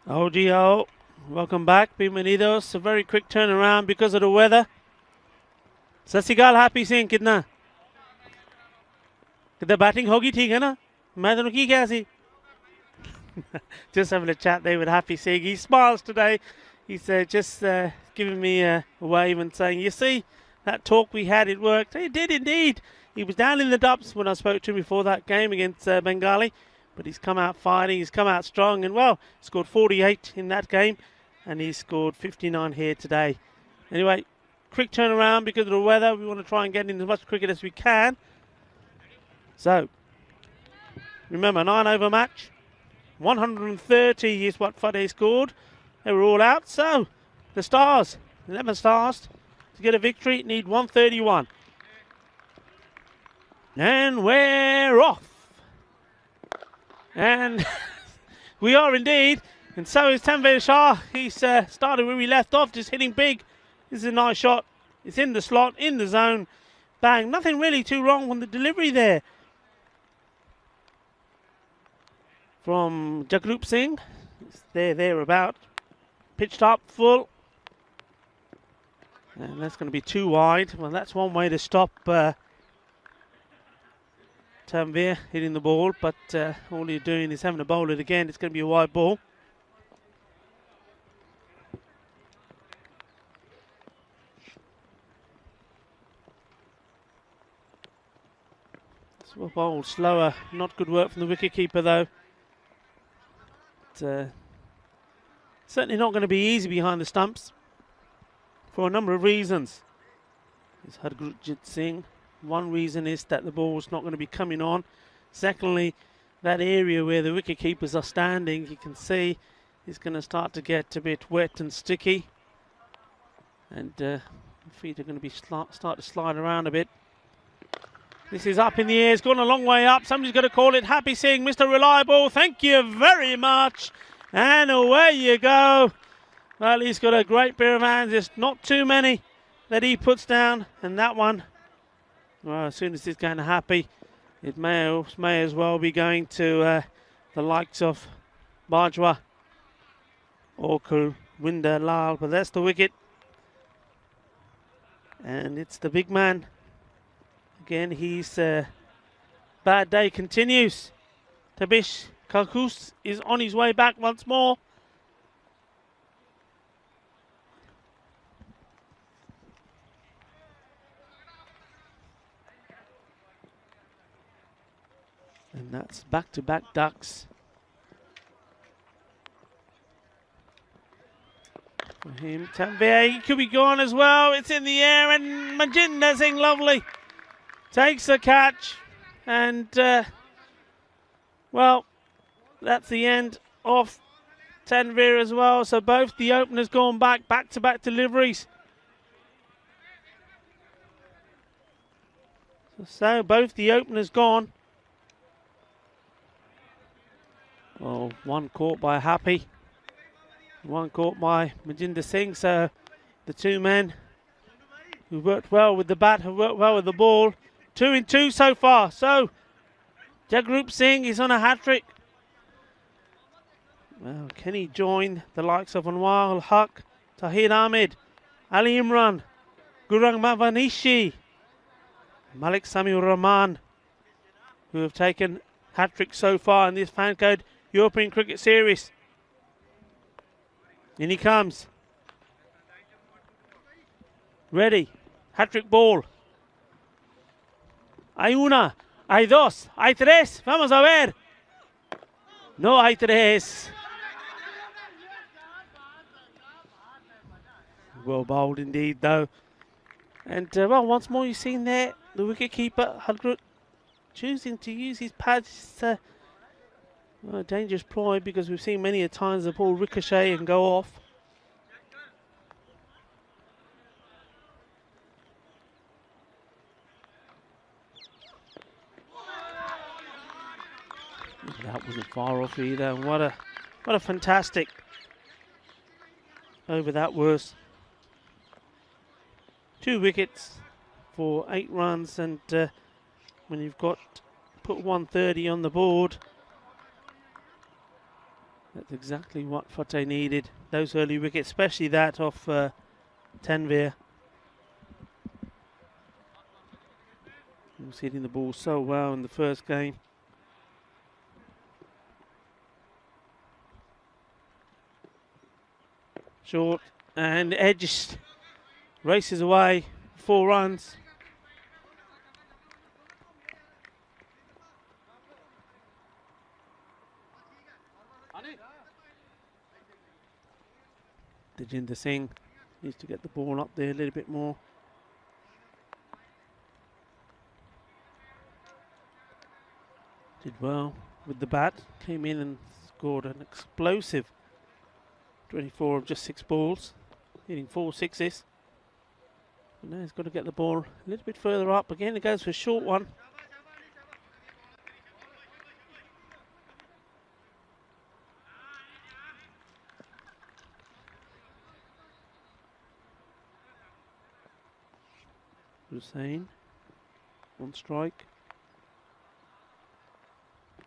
OGO, welcome back, bienvenidos. A very quick turnaround because of the weather. Sasigal, happy Singh, कितना batting होगी ठीक है ना? मैं दोनों की क्या सी? Just having a chat there with Happy Singh. He smiles today. He's just giving me a wave and saying, you see, that talk we had, it worked. It did indeed. He was down in the dumps when I spoke to him before that game against Bengali. But he's come out fighting, he's come out strong, and well, scored 48 in that game, and he scored 59 here today. Anyway, quick turnaround because of the weather. We want to try and get in as much cricket as we can. So, remember, 9 over match. 130 is what Fadeh scored. They were all out. So, the Stars, 11 Stars, to get a victory, need 131. And we're off. And we are indeed, and so is Tanvir Shah. He's started where we left off, just hitting big. This is a nice shot. It's in the slot, in the zone. Bang. Nothing really too wrong on the delivery there. From Jagrup Singh. It's thereabout. Pitched up, full. And that's going to be too wide. Well, that's one way to stop Tanvir hitting the ball, but all you're doing is having to bowl it again. It's going to be a wide ball. Well bowled, slower. Not good work from the wicketkeeper though. But, certainly not going to be easy behind the stumps for a number of reasons. It's Hargurjit Singh. One reason is that the ball's not going to be coming on. Secondly, that area where the wicket keepers are standing, you can see is going to start to get a bit wet and sticky. And feet are going to be start to slide around a bit. This is up in the air. It's gone a long way up. Somebody's going to call it. Happy Singh, Mr. Reliable. Thank you very much. And away you go. Well, he's got a great pair of hands. There's not too many that he puts down. And that one, well, as soon as it's going to happy, it may as well be going to the likes of Bajwa or Kulwinder Lal. But that's the wicket. And it's the big man. Again, his bad day continues. Tabish Kalkus is on his way back once more. And that's back-to-back ducks. For him, Tanvir, he could be gone as well. It's in the air, and Majinder Singh, lovely, takes the catch. And, well, that's the end of Tanvir as well. So both the openers gone back-to-back deliveries. So both the openers gone. Oh, one caught by Happy, one caught by Majinder Singh. So the two men who worked well with the bat have worked well with the ball. 2 in 2 so far. So Jagrup Singh is on a hat-trick. Well, can he join the likes of Anwar Ul Haq, Tahir Ahmed, Ali Imran, Gurang Mavanishi, Malik Samiur Rahman, who have taken hat-tricks so far in this fan code European Cricket Series. In he comes. Ready. Hat-trick ball. Hay una, hay dos, hay tres. Vamos a ver. No hay tres. Well bowled indeed though. And well, once more you've seen there the wicket-keeper Hargurjit choosing to use his pads. Well, a dangerous ploy, because we've seen many a times the ball ricochet and go off. That wasn't far off either. What a fantastic over that was. 2 wickets for 8 runs, and when you've got put 130 on the board, that's exactly what Fateh needed. Those early wickets, especially that of Tanvir. He was hitting the ball so well in the first game. Short, and edges, races away, 4 runs. Tajinder Singh needs to get the ball up there a little bit more. Did well with the bat, came in and scored an explosive 24 of just 6 balls, hitting 4 sixes. And now he's got to get the ball a little bit further up. Again, it goes for a short one. Hussain on strike.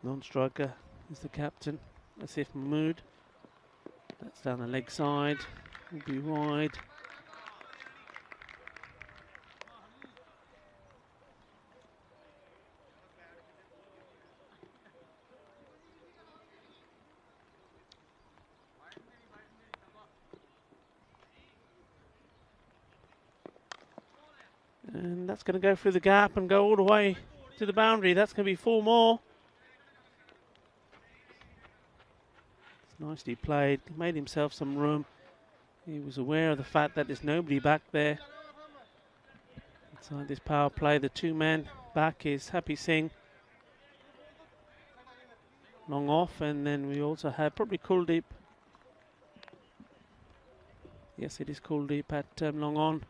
Non-striker is the captain, Asif Mahmood. That's down the leg side, will be wide. And that's going to go through the gap and go all the way to the boundary. That's going to be 4 more. It's nicely played. Made himself some room. He was aware of the fact that there's nobody back there. Inside this power play, the 2-man back is Happy Singh. Long off, and then we also have probably Kuldeep. Yes, it is Kuldeep at long on.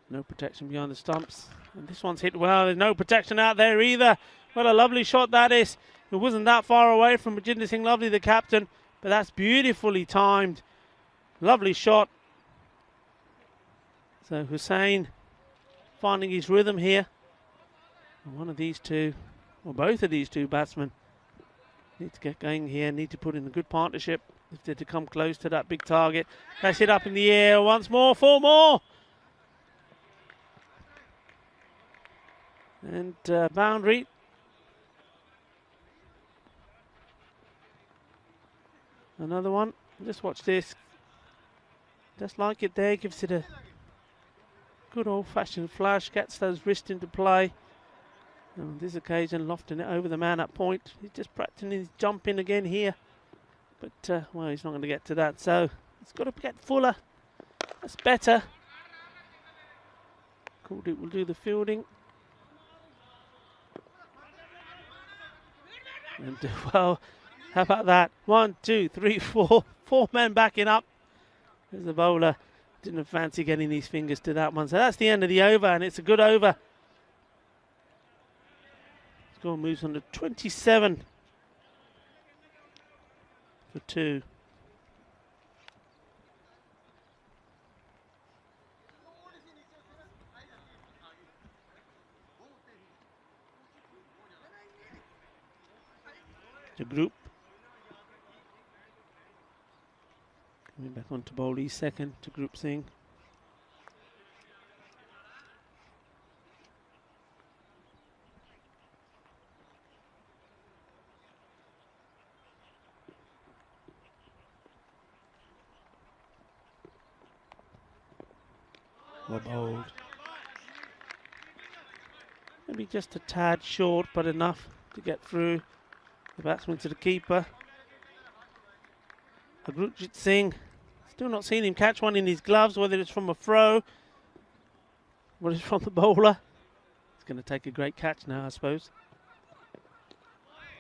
No protection behind the stumps. And this one's hit well. There's no protection out there either. What a lovely shot that is. It wasn't that far away from Rajinder Singh Lovely, the captain, but that's beautifully timed. Lovely shot. So Hussain finding his rhythm here. And one of these two, or both of these two batsmen, need to get going here, need to put in a good partnership if they're to come close to that big target. That's it up in the air once more, 4 more. And boundary. Another one. Just watch this. Just like it there, gives it a good old-fashioned flash, gets those wrists into play. And on this occasion, lofting it over the man at point. He's just practicing his jump in again here. But, well, he's not going to get to that. So, he's got to get fuller. That's better. Kuldeep will do the fielding. And, well, how about that? 1, 2, 3, 4. 4 men backing up. There's the bowler. Didn't fancy getting these fingers to that one. So that's the end of the over, and it's a good over. Score moves on to 27 for 2. The group coming back on to bowl his second to Group Singh. Well bowled. Maybe just a tad short, but enough to get through the batsman to the keeper. Gurjit Singh, still not seen him catch one in his gloves, whether it's from a throw, whether it's from the bowler. It's going to take a great catch now, I suppose.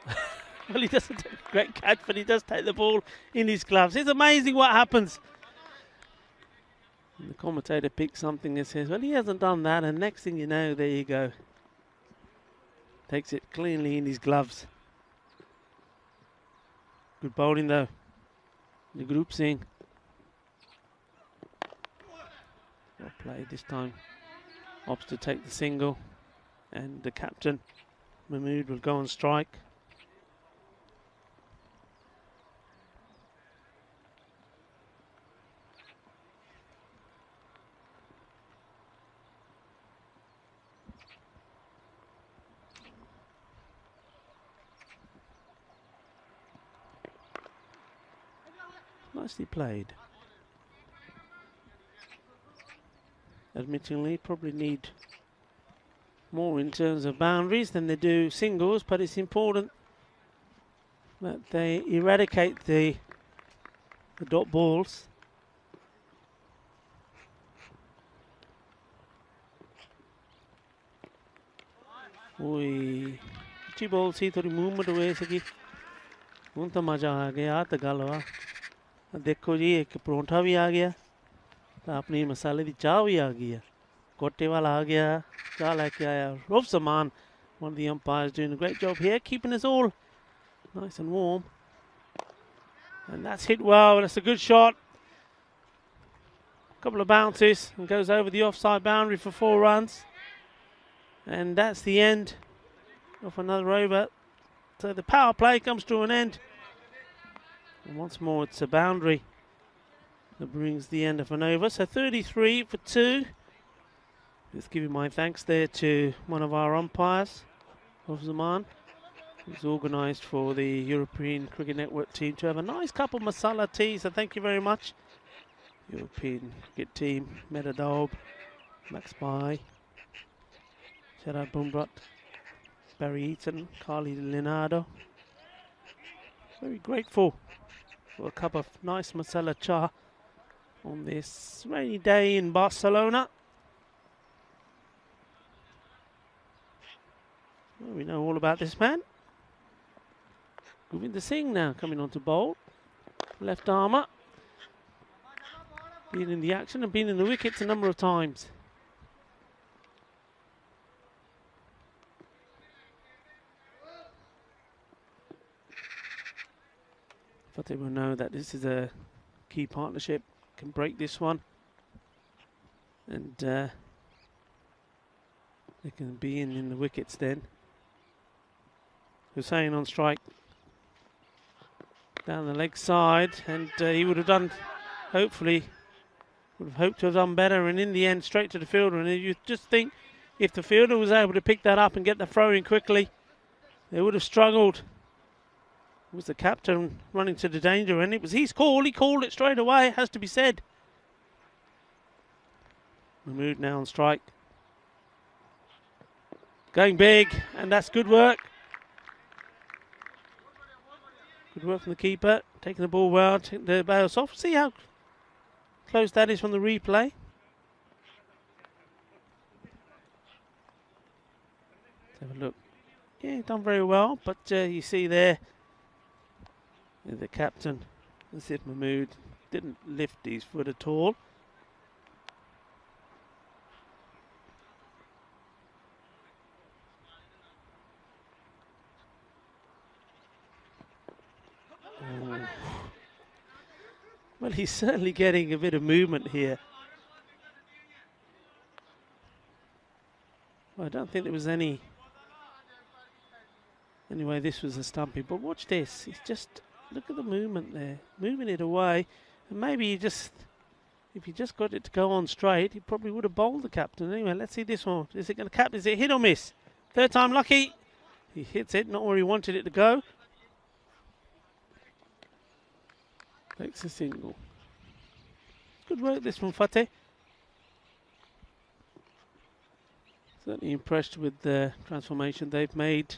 Well, he doesn't take a great catch, but he does take the ball in his gloves. It's amazing what happens. And the commentator picks something and says, well, he hasn't done that, and next thing you know, there you go. Takes it cleanly in his gloves. Good bowling though. The Group Singh. Well played this time. Opts to take the single. And the captain, Mahmood, will go on strike. Nicely played. Admittingly, probably need more in terms of boundaries than they do singles, but it's important that they eradicate the dot balls. Oi, अच्छी ball सी थोड़ी movement हुए सकी हूँ तो मज़ा आ गया तो गल वा देखो जी एक परोंठा भी आ गया तो अपनी मसाले दी चाह भी आ गई है कोटे वाला आ गया चाह लेके आया Rob Zaman, one of the umpires, doing a great job here, keeping us all nice and warm. And that's hit well. That's a good shot. A couple of bounces and goes over the offside boundary for 4 runs. And that's the end of another over. So the power play comes to an end. And once more, it's a boundary that brings the end of an over. So 33 for 2. Let's give you my thanks there to one of our umpires, Rob Zaman, who's organised for the European Cricket Network team to have a nice cup of masala tea. So thank you very much. European Cricket team, Meta Daub, Max Pai, Gerard Bumbrot, Barry Eaton, Carly Leonardo. Very grateful for a cup of nice masala cha on this rainy day in Barcelona. Well, we know all about this man. Govinda Singh now coming on to bowl. Left armour. Been in the action and been in the wickets a number of times. But they will know that this is a key partnership. Can break this one. And they can be in the wickets then. Hussain on strike. Down the leg side. And he would have done, hopefully, would have hoped to have done better. And in the end, straight to the fielder. And you just think if the fielder was able to pick that up and get the throw in quickly, they would have struggled. It was the captain running to the danger, and it was his call. He called it straight away, it has to be said. Mahmood now on strike. Going big, and that's good work. Good work from the keeper, taking the ball well, taking the bails off. See how close that is from the replay. Let's have a look. Yeah, done very well, but you see there, the captain, Asif Mahmood, didn't lift his foot at all. Oh. Well, he's certainly getting a bit of movement here. Well, I don't think there was any. Anyway, this was a stumpy, but watch this. He's just. Look at the movement there, moving it away, and maybe he just, if he just got it to go on straight, he probably would have bowled the captain. Anyway, let's see this one. Is it going to cap? Is it hit or miss? Third time lucky. He hits it, not where he wanted it to go. Takes a single. Good work this from Fateh. Certainly impressed with the transformation they've made.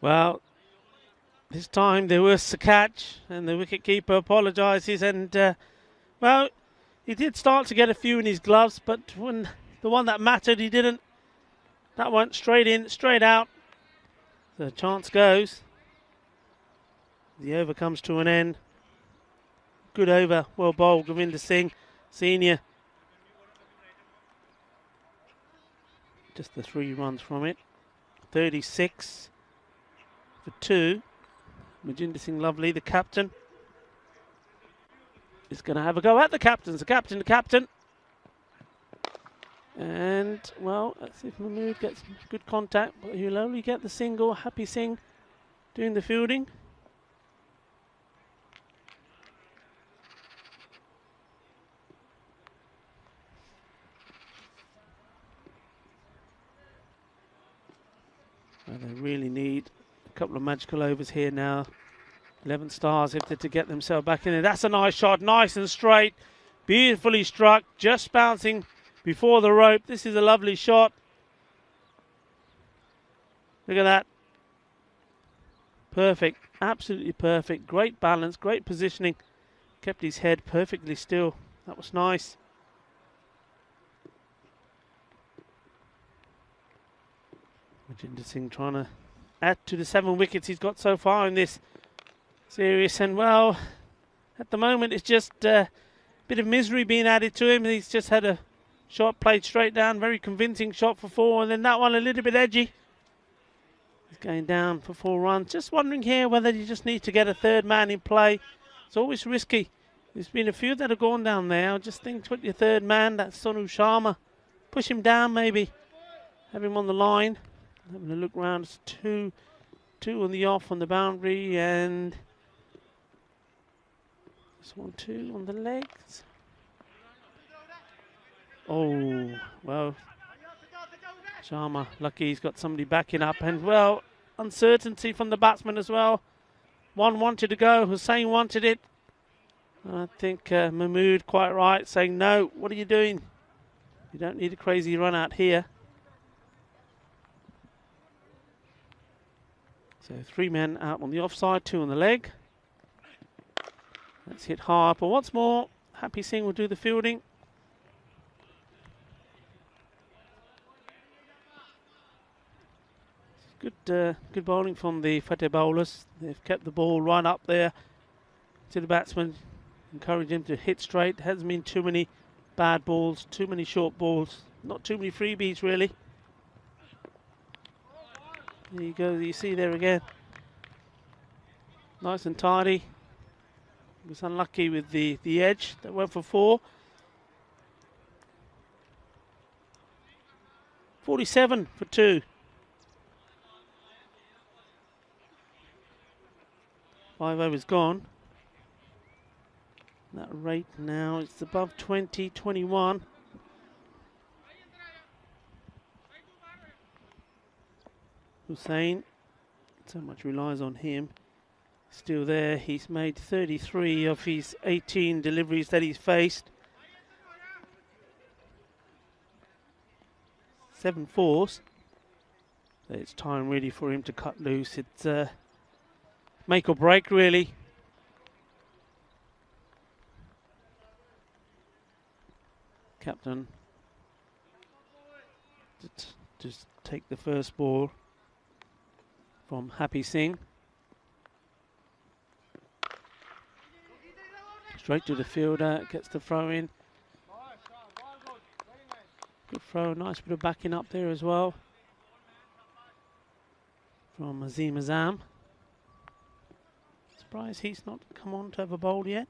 Well, this time there was a catch, and the wicketkeeper apologises. And well, he did start to get a few in his gloves, but when the one that mattered, he didn't. That went straight in, straight out. The chance goes. The over comes to an end. Good over, well bowled, Govinda Singh, senior. Just the 3 runs from it. 36. For 2, Majinder Singh Lovely, the captain, is going to have a go at the captain. The captain. And, well, let's see if Mahmood gets good contact, but he'll only get the single. Happy Singh doing the fielding. Well, they really need couple of magical overs here now. 11 stars if they're to get themselves back in there. That's a nice shot, nice and straight, beautifully struck, just bouncing before the rope. This is a lovely shot. Look at that. Perfect, absolutely perfect. Great balance, great positioning. Kept his head perfectly still. That was nice. Majinder Singh trying to add to the 7 wickets he's got so far in this series, and well, at the moment it's just a bit of misery being added to him. He's just had a shot played straight down, very convincing shot for 4, and then that one a little bit edgy. He's going down for 4 runs. Just wondering here whether you just need to get a third man in play. It's always risky. There's been a few that have gone down there. I just think put your third man, that's Sonu Sharma. Push him down maybe. Have him on the line. Having a look round, it's 2 on the off on the boundary, and this 1-2 on the legs. Oh, well, Sharma, lucky he's got somebody backing up, and well, uncertainty from the batsman as well. One wanted to go, Hussain wanted it. I think Mahmood quite right, saying, no, what are you doing? You don't need a crazy run out here. So 3 men out on the offside, 2 on the leg. Let's hit hard, but once more, Happy Singh will do the fielding. Good bowling from the Fateh bowlers. They've kept the ball right up there to the batsman, encourage him to hit straight. Hasn't been too many bad balls, too many short balls, not too many freebies really. There you go, you see there again. Nice and tidy. Was unlucky with the edge that went for 4. 47 for 2. 5 overs gone. That rate now it's above 20, 21. Hussain, so much relies on him. Still there, he's made 33 of his 18 deliveries that he's faced. 7 fours. So it's time really for him to cut loose. It's make or break really. Captain just take the first ball from Happy Singh. Straight to the fielder, gets the throw in. Good throw, nice bit of backing up there as well from Azim Azam. Surprised he's not come on to have a bowl yet.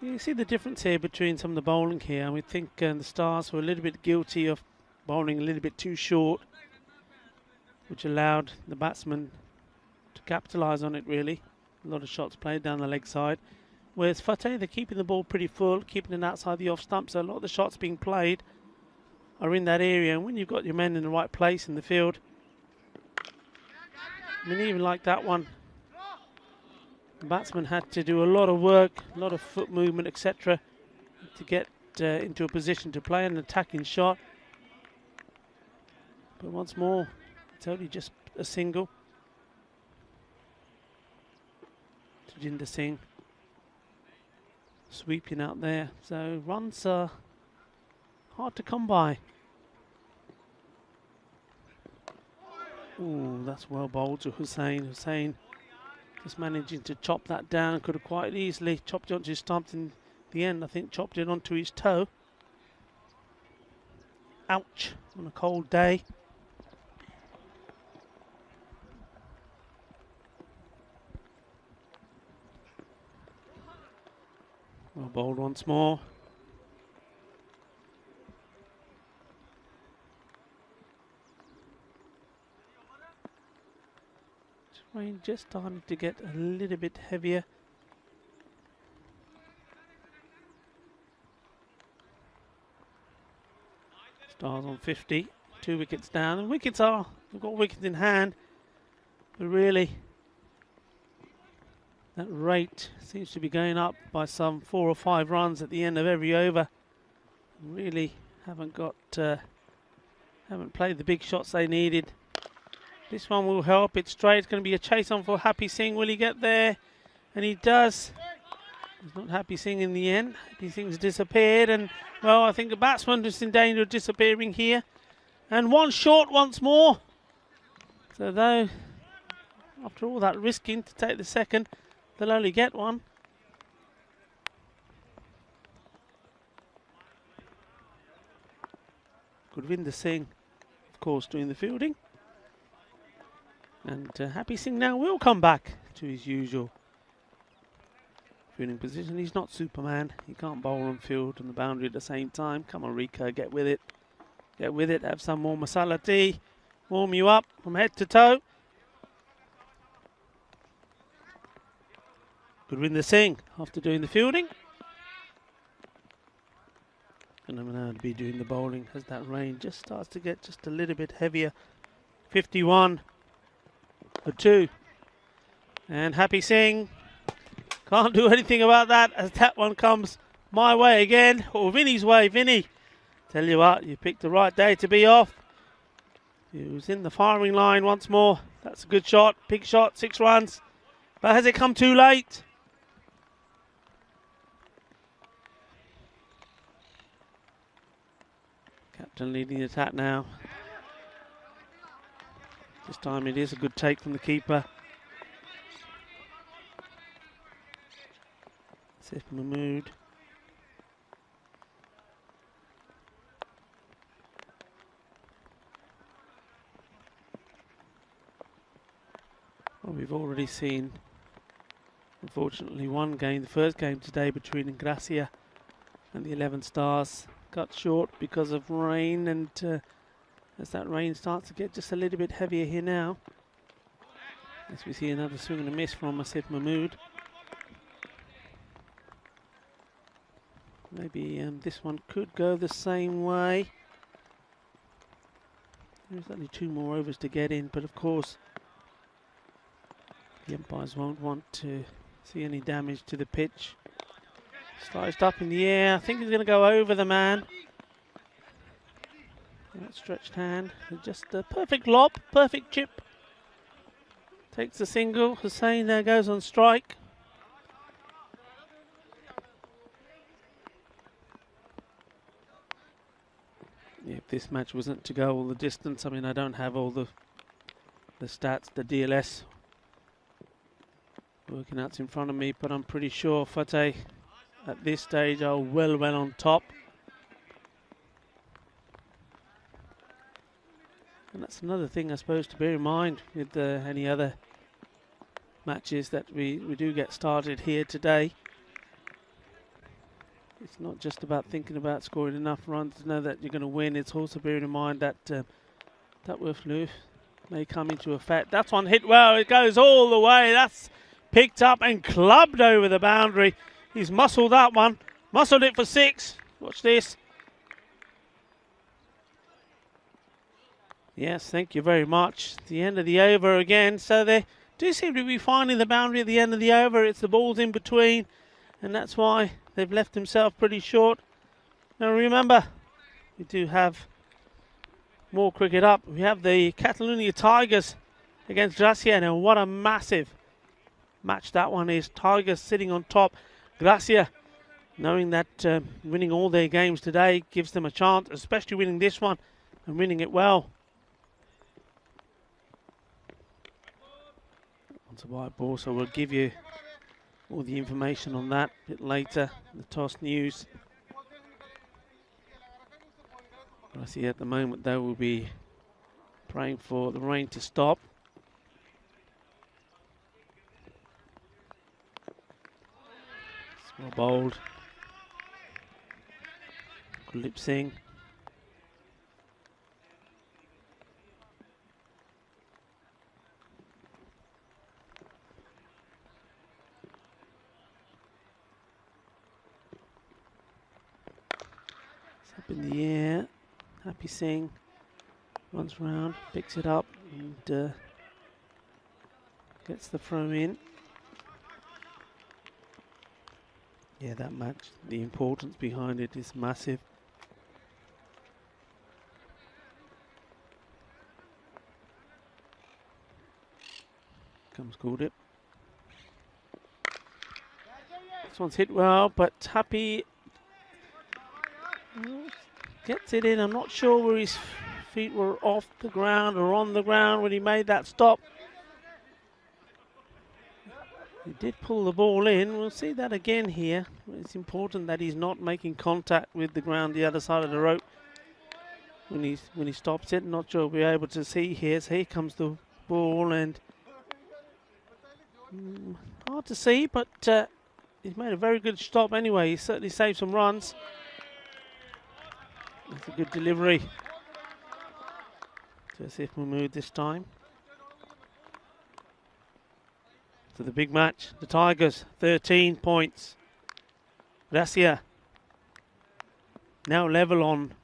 You see the difference here between some of the bowling here, and we think the Stars were a little bit guilty of bowling a little bit too short, which allowed the batsman to capitalise on it really. A lot of shots played down the leg side. Whereas Fateh, they're keeping the ball pretty full, keeping it outside the off stump, so a lot of the shots being played are in that area. And when you've got your men in the right place in the field, I mean, even like that one, the batsman had to do a lot of work, a lot of foot movement, etc., to get into a position to play an attacking shot. But once more, it's only just a single. Tajinder Singh sweeping out there. So runs are hard to come by. Ooh, that's well bowled to Hussain. Hussain just managing to chop that down. Could have quite easily chopped it onto his stump in the end. I think chopped it onto his toe. Ouch, on a cold day. Well bowled once more. Rain just starting to get a little bit heavier. Stars on 50, 2 wickets down. And wickets are, they've got wickets in hand, but really that rate seems to be going up by some 4 or 5 runs at the end of every over. Really haven't played the big shots they needed. This one will help. It's straight. It's going to be a chase on for Happy Singh. Will he get there? And he does. It's not Happy Singh in the end. Happy Singh's disappeared. And, well, I think the batsman is in danger of disappearing here. And one short once more. So, though, after all that risking to take the second, they'll only get one. Gurvinder Singh, of course, doing the fielding. And Happy Singh now will come back to his usual fielding position. He's not Superman. He can't bowl and field on the boundary at the same time. Come on, Rika, get with it. Get with it. Have some more masala tea. Warm you up from head to toe. Gurvinder Singh after doing the fielding. And I'm now to be doing the bowling as that rain just starts to get just a little bit heavier 51 for 2. And Happy Singh can't do anything about that as that one comes my way again, or Vinny's way. Vinny, tell you what, you picked the right day to be off. He was in the firing line once more. That's a good shot, big shot, 6 runs. But has it come too late? Captain leading the attack now. This time it is a good take from the keeper. Sif Mahmood. Well, we've already seen, unfortunately, one game, the first game today between Gracia and the 11 Stars, cut short because of rain, and as that rain starts to get just a little bit heavier here now, as we see another swing and a miss from Asif Mahmood. Maybe this one could go the same way. There's only 2 more overs to get in, but of course the umpires won't want to see any damage to the pitch. Sliced up in the air. I think he's going to go over the man. That stretched hand. Just a perfect lob, perfect chip. Takes a single. Hussain there goes on strike. If this match wasn't to go all the distance, I mean, I don't have all the stats, the DLS working out in front of me, but I'm pretty sure Fateh at this stage are well on top. And that's another thing, I suppose, to bear in mind with any other matches that we do get started here today. It's not just about thinking about scoring enough runs to know that you're going to win. It's also bearing in mind that that Wurflu may come into effect. That's one hit well. It goes all the way. That's picked up and clubbed over the boundary. He's muscled that one. Muscled it for 6. Watch this. Yes, thank you very much. The end of the over again. So they do seem to be finding the boundary at the end of the over. It's the balls in between, and that's why they've left themselves pretty short. Now remember, we do have more cricket up. We have the Catalonia Tigers against Gracia. Now what a massive match that one is. Tigers sitting on top. Gracia, knowing that winning all their games today gives them a chance, especially winning this one and winning it well. Once a white ball, so we'll give you all the information on that a bit later. The toss news. I see at the moment they will be praying for the rain to stop. Well bowled. Kuldeep Singh. Up in the air, Happy Singh runs round, picks it up and gets the throw in. Yeah, that match, the importance behind it is massive. Comes Kuldeep. This one's hit well, but Happy gets it in. I'm not sure where his feet were off the ground or on the ground when he made that stop. He did pull the ball in. We'll see that again here. It's important that he's not making contact with the ground the other side of the rope when he stops it. Not sure we'll be able to see here. So here comes the ball, and hard to see, but he's made a very good stop anyway. He certainly saved some runs. That's a good delivery to Asif Mahmood this time. To the big match, the Tigers, 13 points. Gracia now level on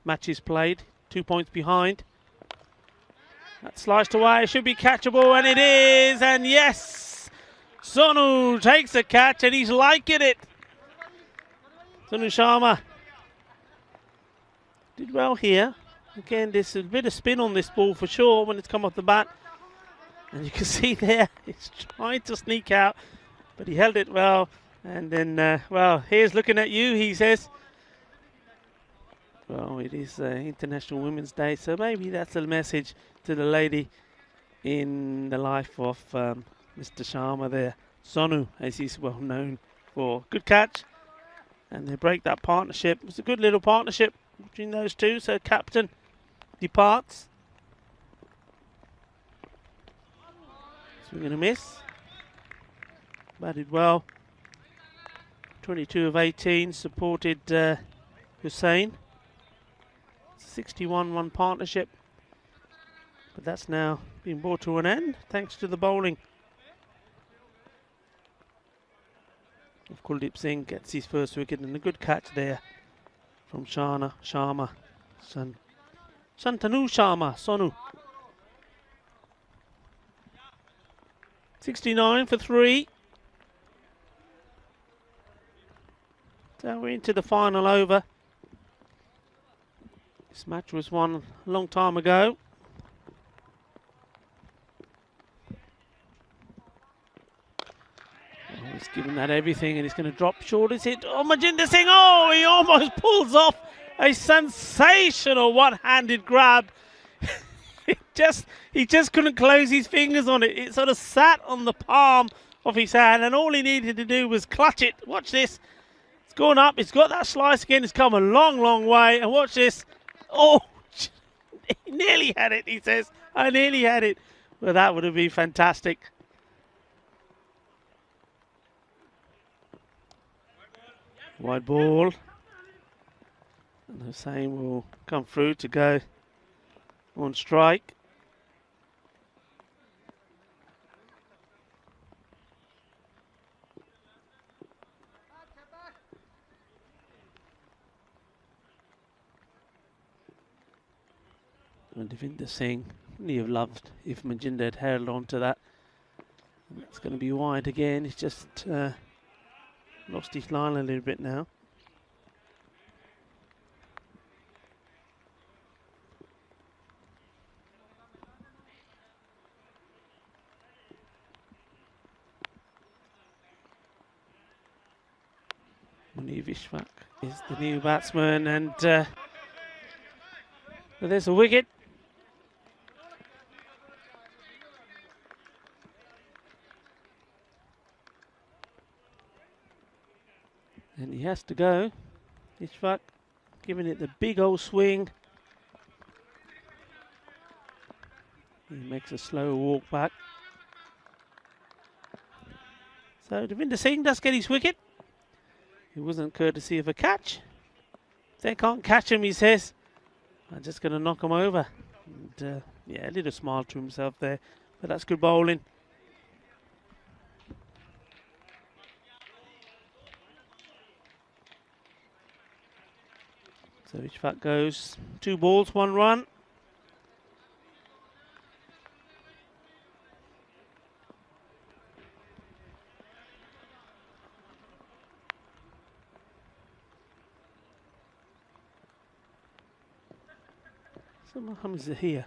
matches played, 2 points behind. That's sliced away, should be catchable, and it is, and yes! Sonu takes a catch, and he's liking it. Sonu Sharma did well here. Again, there's a bit of spin on this ball for sure when it's come off the bat. And you can see there, he's trying to sneak out, but he held it well. And then, well, here's looking at you, he says. Well, it is International Women's Day, so maybe that's a message to the lady in the life of Mr. Sharma there. Sonu, as he's well known for. Good catch. And they break that partnership. It's a good little partnership between those two. So captain departs. Swing and a miss. Batted well. 22 of 18. Supported Hussain. 61-1 partnership. But that's now been brought to an end thanks to the bowling. Of Kuldeep Singh gets his first wicket, and a good catch there from Santanu Sharma, Sonu. 69 for 3. So we're into the final over. This match was won a long time ago. He's given that everything, and he's going to drop short. Is it? Oh, Majinder Singh! Oh, he almost pulls off a sensational one-handed grab. He just couldn't close his fingers on it. It sort of sat on the palm of his hand, and all he needed to do was clutch it. Watch this. It's gone up. It's got that slice again. It's come a long, long way. And watch this. Oh, he nearly had it, he says. I nearly had it. Well, that would have been fantastic. Wide ball. And Hussain will come through to go on strike. And Devinder Singh, wouldn't he have loved if Majinder had held on to that. And that's going to be wide again. He's just lost his line a little bit now. Munir Vishwak is the new batsman, and there's a wicket. And he has to go. Vishwak giving it the big old swing. He makes a slow walk back. So Devinder Singh does get his wicket. It wasn't courtesy of a catch. If they can't catch him, he says, I'm just going to knock him over. And, yeah, a little smile to himself there. But that's good bowling. So Vishwak goes 2 balls, 1 run. So Mohammed Zahir,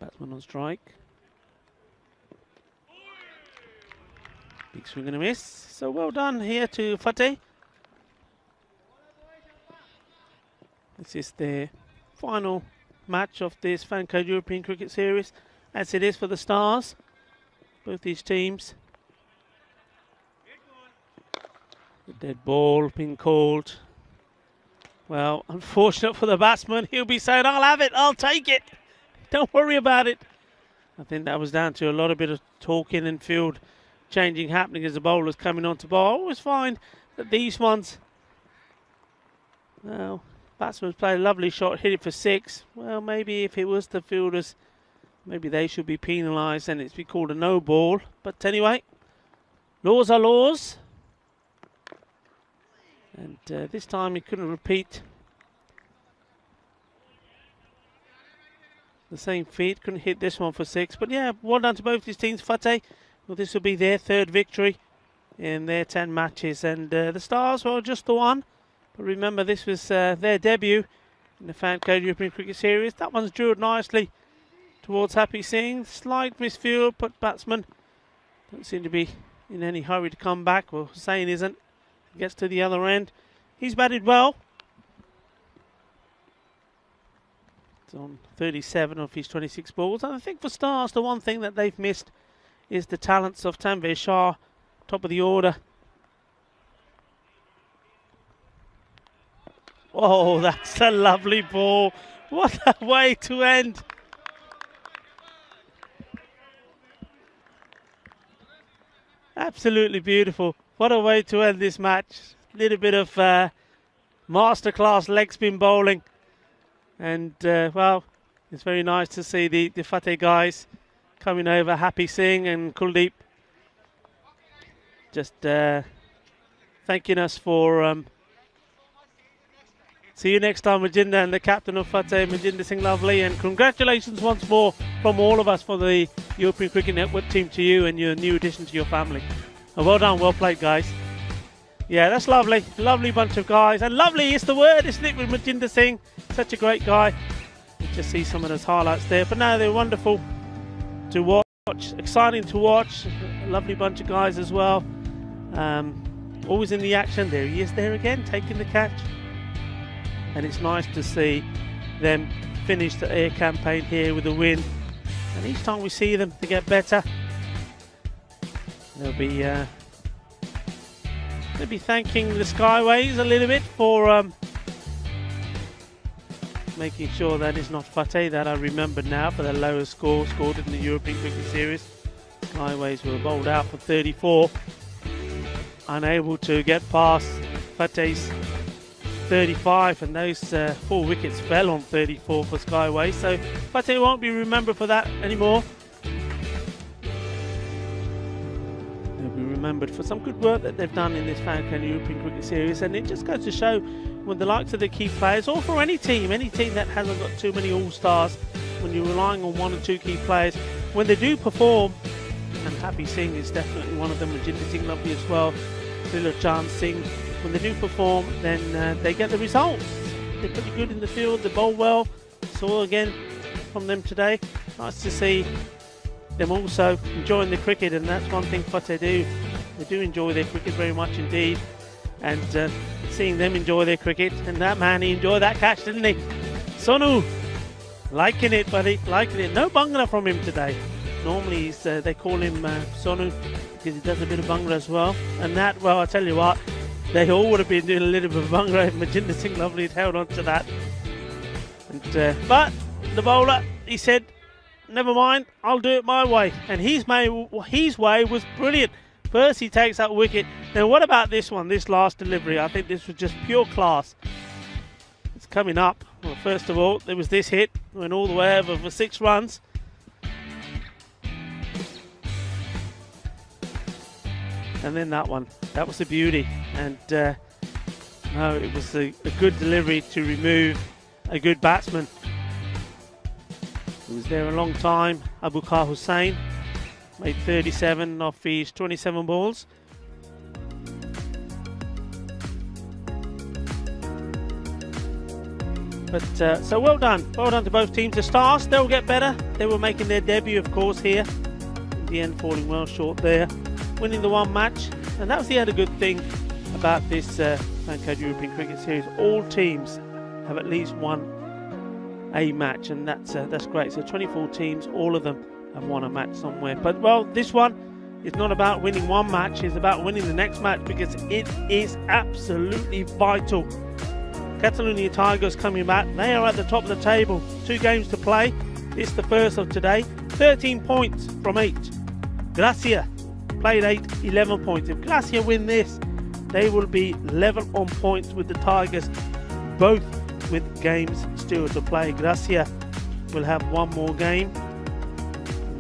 batsman on strike. Big swing and a miss. So well done here to Fateh. This is the final match of this Fancode European Cricket Series, as it is for the Stars. Both these teams. The dead ball being called. Well, unfortunate for the batsman. He'll be saying, I'll have it, I'll take it. Don't worry about it. I think that was down to a lot of bit of talking and field changing happening as the bowler's coming on to bowl. I always find that these ones, well, batsman's played a lovely shot, hit it for 6. Well, maybe if it was the fielders, maybe they should be penalised and it's be called a no ball. But anyway, laws are laws. And this time he couldn't repeat the same feet. Couldn't hit this one for 6. But yeah, well done to both these teams. Fateh, well, this will be their 3rd victory in their 10 matches. And the Stars, well, just the one. But remember, this was their debut in the Fan Code European Cricket Series. That one's drilled nicely towards Happy Singh. Slight misfield, but batsman don't seem to be in any hurry to come back. Well, Hussain isn't. Gets to the other end. He's batted well. It's on 37 of his 26 balls. And I think for Stars, the one thing that they've missed is the talents of Tanvir Shah, top of the order. Oh, that's a lovely ball. What a way to end. Absolutely beautiful. What a way to end this match. Little bit of masterclass leg spin bowling. And, well, it's very nice to see the Fateh guys coming over. Happy Singh and Kuldeep just thanking us for... See you next time, Majinder, and the captain of Fateh, Majinder Singh Lovely. And congratulations once more from all of us for the European Cricket Network team to you and your new addition to your family. And well done, well played, guys. Yeah, that's lovely. Lovely bunch of guys. And lovely is the word, isn't it, with Majinder Singh? Such a great guy. You just see some of those highlights there. But no, they're wonderful to watch. Exciting to watch. A lovely bunch of guys as well. Always in the action. There he is there again, taking the catch. And it's nice to see them finish the air campaign here with a win. And each time we see them, they get better. They'll be thanking the Skyways a little bit for making sure that it's not Fateh that I remembered now for the lowest score scored in the European Cricket Series. Skyways were bowled out for 34, unable to get past Fateh's 35, and those 4 wickets fell on 34 for Skyways, so Fateh won't be remembered for that anymore. They'll be remembered for some good work that they've done in this Fan Code European Cricket Series, and it just goes to show when the likes of the key players, or for any team that hasn't got too many all-stars, when you're relying on 1 or 2 key players, when they do perform, and Happy Singh is definitely one of them, Majinder Singh Lovely as well, Trilochan Singh, when they do perform, then they get the results. They're pretty good in the field, they bowl well. Saw again from them today. Nice to see them also enjoying the cricket, and that's one thing Fateh do. They do enjoy their cricket very much indeed. And seeing them enjoy their cricket, and that man, he enjoyed that catch, didn't he? Sonu, liking it, buddy, liking it. No bangla from him today. Normally they call him Sonu because he does a bit of bangla as well. And that, well, I tell you what, they all would have been doing a little bit of bangla if Majinder Singh Lovely had held on to that. And, but the bowler, he said, never mind, I'll do it my way. And his way was brilliant. First he takes that wicket. Then what about this one, this last delivery? I think this was just pure class. It's coming up. Well, first of all, there was this hit. Went all the way over for 6 runs. And then that one. That was a beauty. And no, it was a good delivery to remove a good batsman. He was there a long time. Abukar Hussain made 37 off his 27 balls. But so well done to both teams. The Stars, they'll get better. They were making their debut, of course, here. In the end, falling well short there, winning the one match. And that was the other good thing about this Fan Code European Cricket Series. All teams have at least won a match, and that's great. So 24 teams, all of them have won a match somewhere. But well, this one is not about winning one match, it's about winning the next match, because it is absolutely vital. Catalonia Tigers coming back, they are at the top of the table, 2 games to play. It's the first of today, 13 points from 8. Gracia played 8, 11 points. If Gracia win this, they will be level on points with the Tigers, both with games still to play. Gracia will have one more game.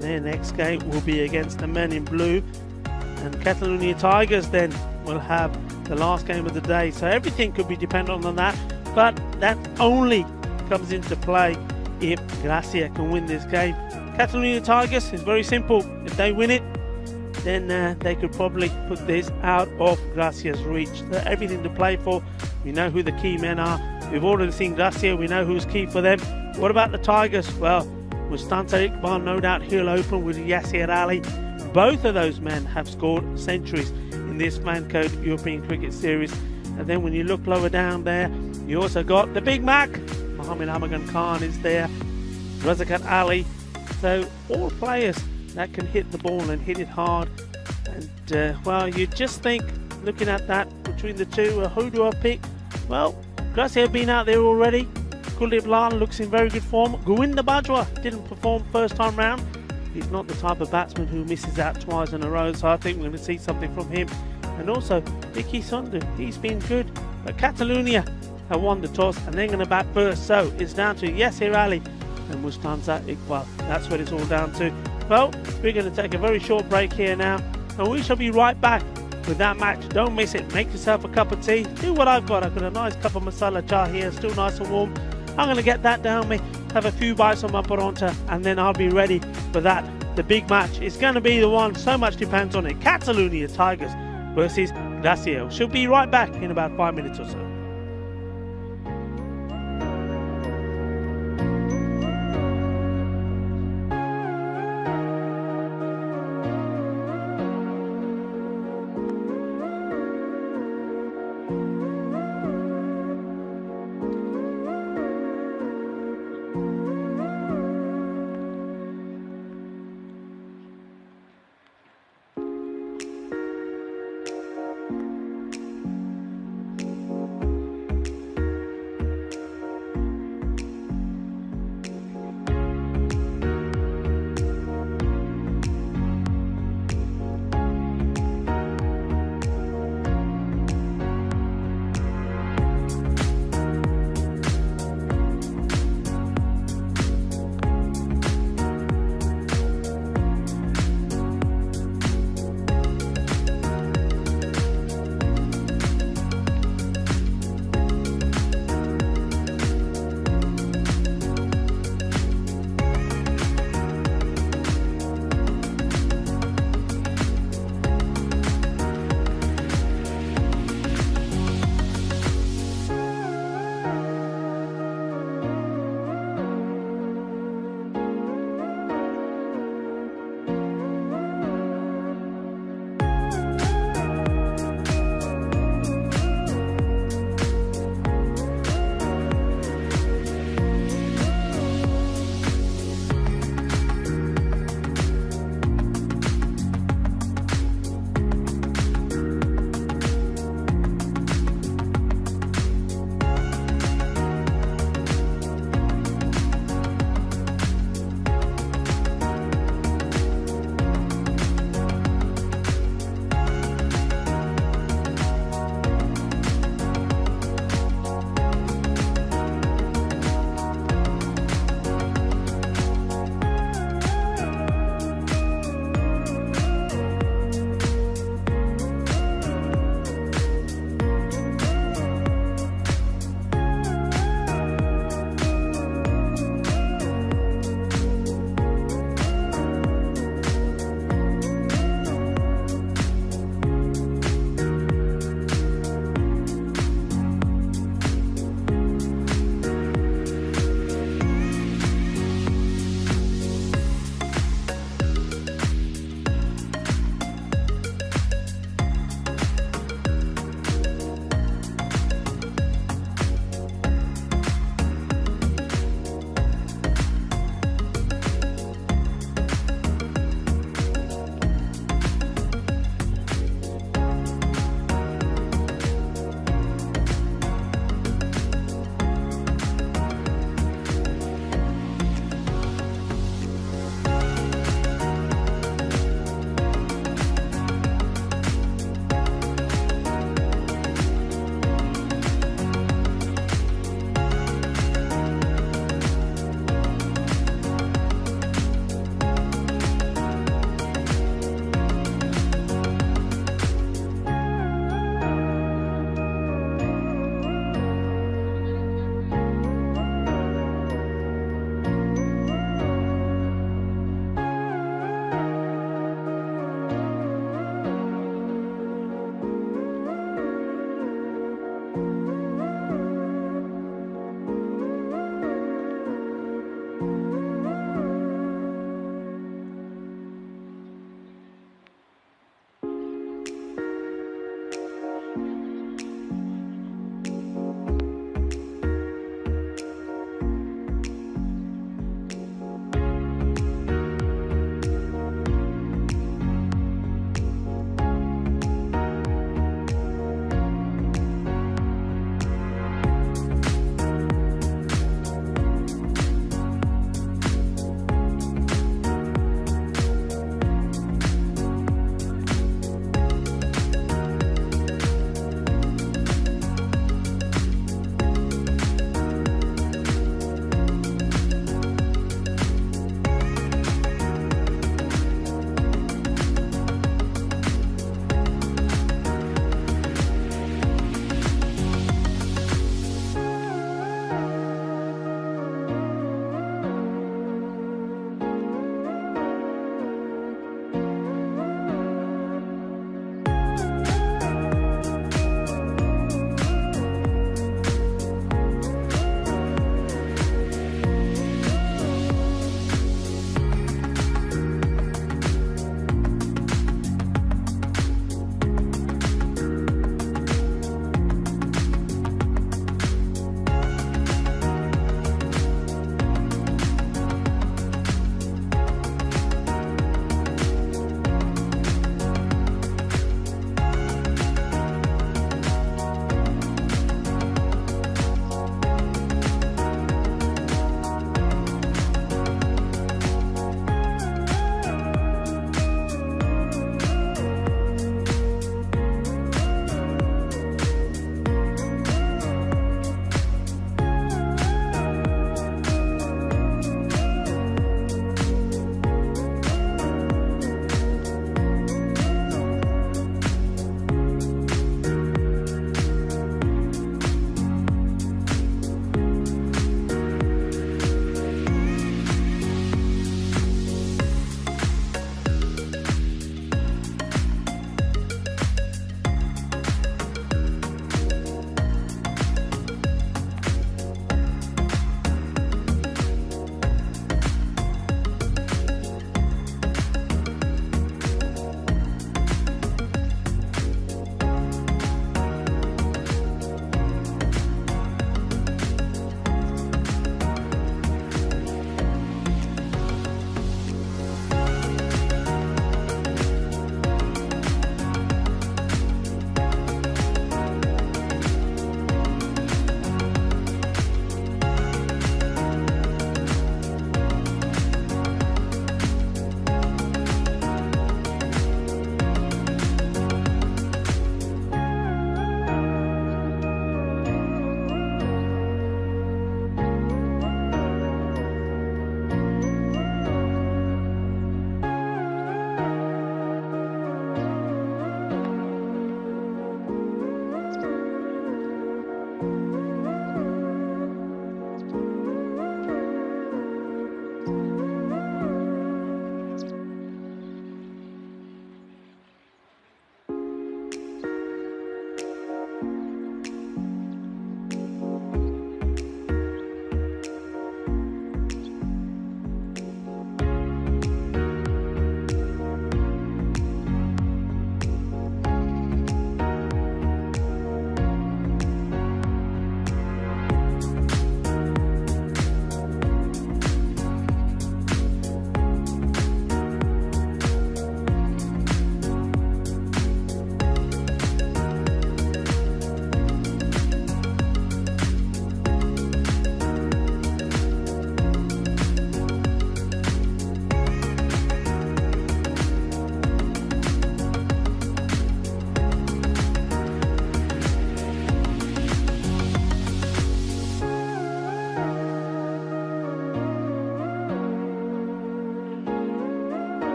Their next game will be against the men in blue, and Catalonia Tigers then will have the last game of the day. So everything could be dependent on that, but that only comes into play if Gracia can win this game. Catalonia Tigers is very simple. If they win it, then they could probably put this out of Gracia's reach. So everything to play for. We know who the key men are. We've already seen Gracia. We know who's key for them. What about the Tigers? Well, Mustafa Iqbal, no doubt he'll open with Yasir Ali. Both of those men have scored centuries in this fan code European Cricket Series. And then when you look lower down there, you also got the Big Mac. Mohammed Amagan Khan is there. Razakat Ali. So all players that can hit the ball and hit it hard. And well, you just think, looking at that between the two, who do I pick? Well, Gracia have been out there already. Kuldeep Lal looks in very good form. Govinda Bajwa didn't perform first time round. He's not the type of batsman who misses out twice in a row, so I think we're going to see something from him. And also, Vicky Sundu, he's been good. But Catalonia have won the toss and they're going to bat first. So it's down to Yasir Ali and Mustafa Iqbal. That's what it's all down to. Well, we're going to take a very short break here now, and we shall be right back with that match. Don't miss it. Make yourself a cup of tea. Do what I've got. I've got a nice cup of masala chai here, still nice and warm. I'm going to get that down me, have a few bites on my paronta, and then I'll be ready for that. The big match is going to be the one. So much depends on it. Catalonia Tigers versus Gracia. She'll be right back in about 5 minutes or so.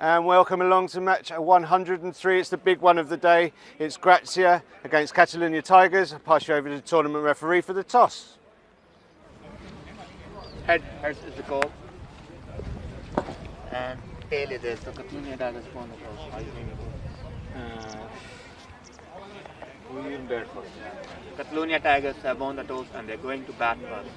And welcome along to match 103. It's the big one of the day. It's Grazia against Catalonia Tigers. I'll pass you over to the tournament referee for the toss. Heads is the goal. And tail is there. So Catalonia Tigers won the toss. I think we in there first. Catalonia Tigers have won the toss and they're going to bat first.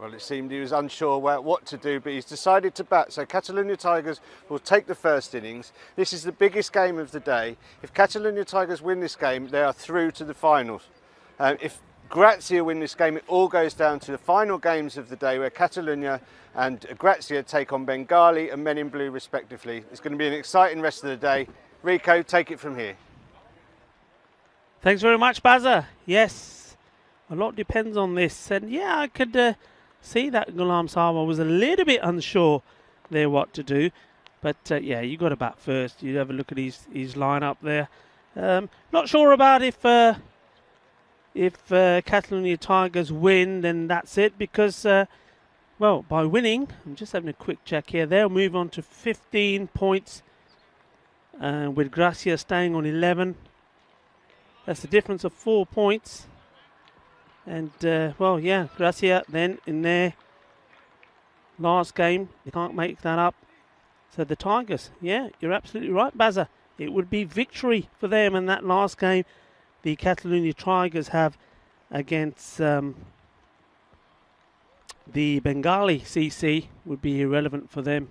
Well, it seemed he was unsure what to do, but he's decided to bat. So Catalonia Tigers will take the first innings. This is the biggest game of the day. If Catalonia Tigers win this game, they are through to the finals. If Grazia win this game, it all goes down to the final games of the day where Catalonia and Grazia take on Bengali and Men in Blue respectively. It's going to be an exciting rest of the day. Rico, take it from here. Thanks very much, Bazza. Yes, a lot depends on this. And yeah, I could see that Ghulam Sarwar was a little bit unsure there what to do. But yeah, you got to bat first. You have a look at his lineup there. Not sure about if Catalonia Tigers win, then that's it. Because, well, by winning, I'm just having a quick check here. They'll move on to 15 points. With Grazia staying on 11. That's a difference of 4 points. And, well, yeah, Grazia then in their last game, they can't make that up. So the Tigers, yeah, you're absolutely right, Bazza. It would be victory for them in that last game the Catalonia Tigers have against the Bengali CC would be irrelevant for them.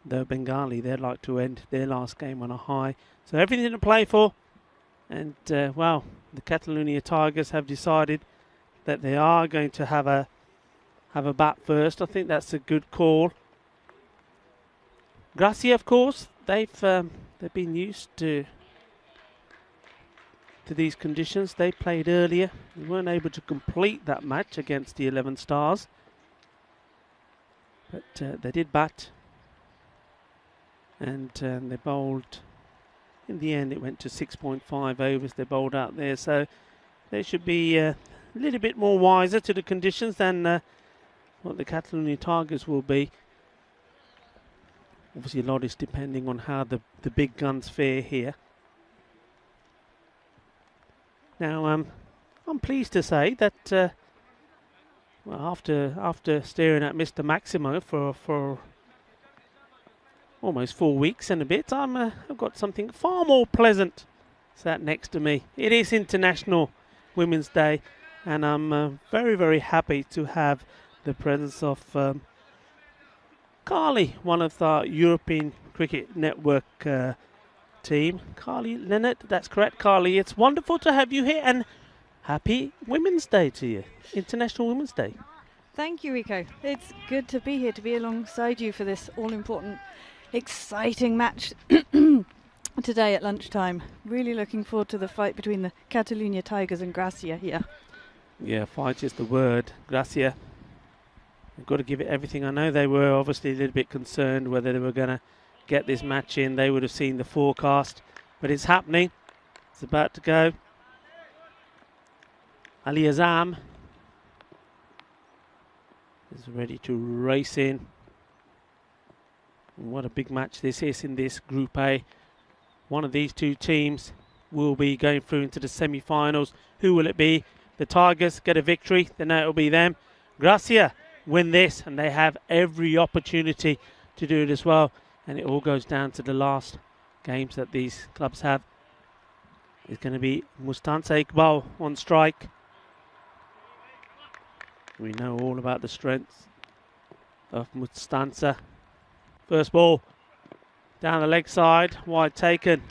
The Bengali, they'd like to end their last game on a high. So everything to play for. And, well, the Catalonia Tigers have decided that they are going to have a bat first. I think that's a good call. Grazia, of course, they've been used to these conditions. They played earlier. They weren't able to complete that match against the 11 Stars, but they did bat, and they bowled. In the end, it went to 6.5 overs. They bowled out there, so they should be a little bit more wiser to the conditions than what the Catalonia Tigers will be. Obviously, a lot is depending on how the big guns fare here. Now, I'm pleased to say that well, after staring at Mr. Maximo for almost 4 weeks and a bit, I've got something far more pleasant sat next to me. It is International Women's Day, and I'm very, very happy to have the presence of Carly, one of the European Cricket Network team. Carly Leonard, that's correct, Carly. It's wonderful to have you here, and happy Women's Day to you. International Women's Day. Thank you, Rico. It's good to be here, to be alongside you for this all-important, exciting match today at lunchtime. Really looking forward to the fight between the Catalonia Tigers and Grazia here. Yeah, fight is the word. Grazia, they've got to give it everything. I know they were obviously a little bit concerned whether they were going to get this match in. They would have seen the forecast, but it's happening. It's about to go. Ali Azam is ready to race in. What a big match this is in this Group A. One of these two teams will be going through into the semi-finals. Who will it be? The Tigers get a victory, then it will be them. Grazia win this, and they have every opportunity to do it as well. And it all goes down to the last games that these clubs have. It's going to be Mustansa Iqbal on strike. We know all about the strengths of Mustansa. First ball down the leg side, wide taken.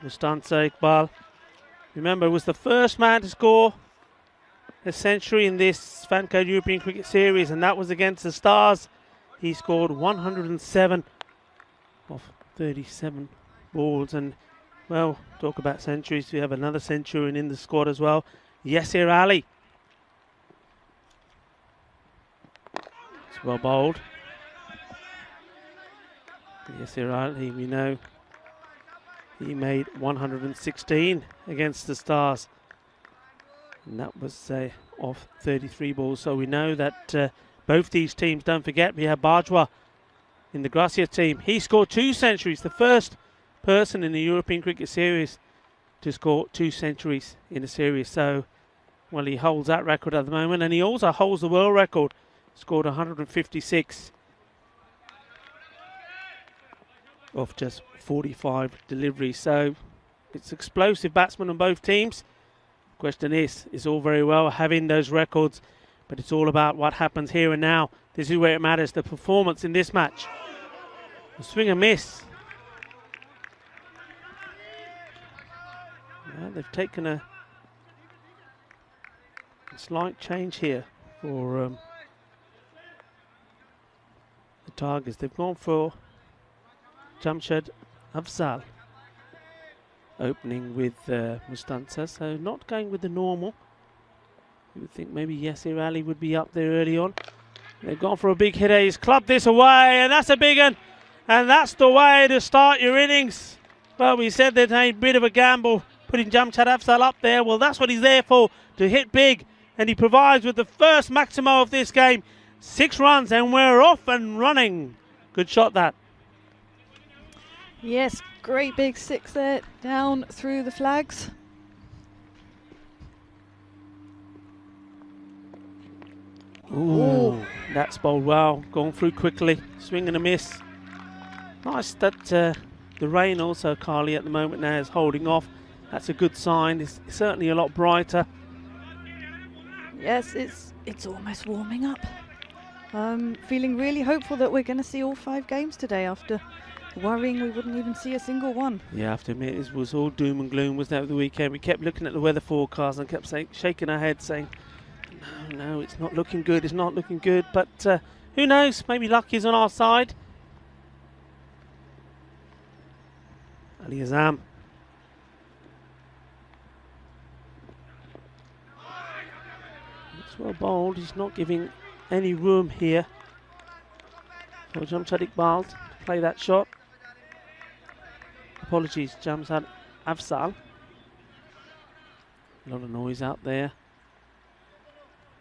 Mustansa Iqbal, remember, was the first man to score a century in this Fancode European Cricket Series, and that was against the Stars. He scored 107 of 37 balls, and well, talk about centuries. We have another centurion in the squad as well, Yasir Ali. It's well bowled. Yasir Ali, we know he made 116 against the Stars, and that was off 33 balls. So we know that both these teams, don't forget, we have Bajwa in the Gracia team. He scored 2 centuries, the first person in the European Cricket Series to score 2 centuries in a series. So, well, he holds that record at the moment, and he also holds the world record. Scored 156 off just 45 deliveries. So, it's explosive batsmen on both teams. Question is, it's all very well having those records, but it's all about what happens here and now. This is where it matters, the performance in this match. A swing and miss. Yeah, they've taken a slight change here for the Tigers. They've gone for Jamshad Afzal, opening with Mustansa, so not going with the normal. You would think maybe Yasir Ali would be up there early on. They've gone for a big hit. He's clubbed this away, and that's a big one. And that's the way to start your innings. Well, we said there's a bit of a gamble putting Jamshad Afzal up there. Well, that's what he's there for, to hit big. And he provides with the first maximo of this game. 6 runs, and we're off and running. Good shot, that. Yes, great big 6 there, down through the flags. Ooh, that's bowled well, gone through quickly, swing and a miss. Nice that the rain also, Carly, at the moment now is holding off. That's a good sign. It's certainly a lot brighter. Yes, it's almost warming up. Feeling really hopeful that we're going to see all 5 games today after worrying we wouldn't even see a single one. Yeah, I have to admit, it was all doom and gloom, wasn't it, over the weekend? We kept looking at the weather forecast and kept shaking our heads saying, no, it's not looking good, it's not looking good. But who knows, maybe luck is on our side. Ali Azam. It's well bowled, he's not giving any room here for Jamshad Iqbal to play that shot. Apologies, Jamshad Afzal. A lot of noise out there.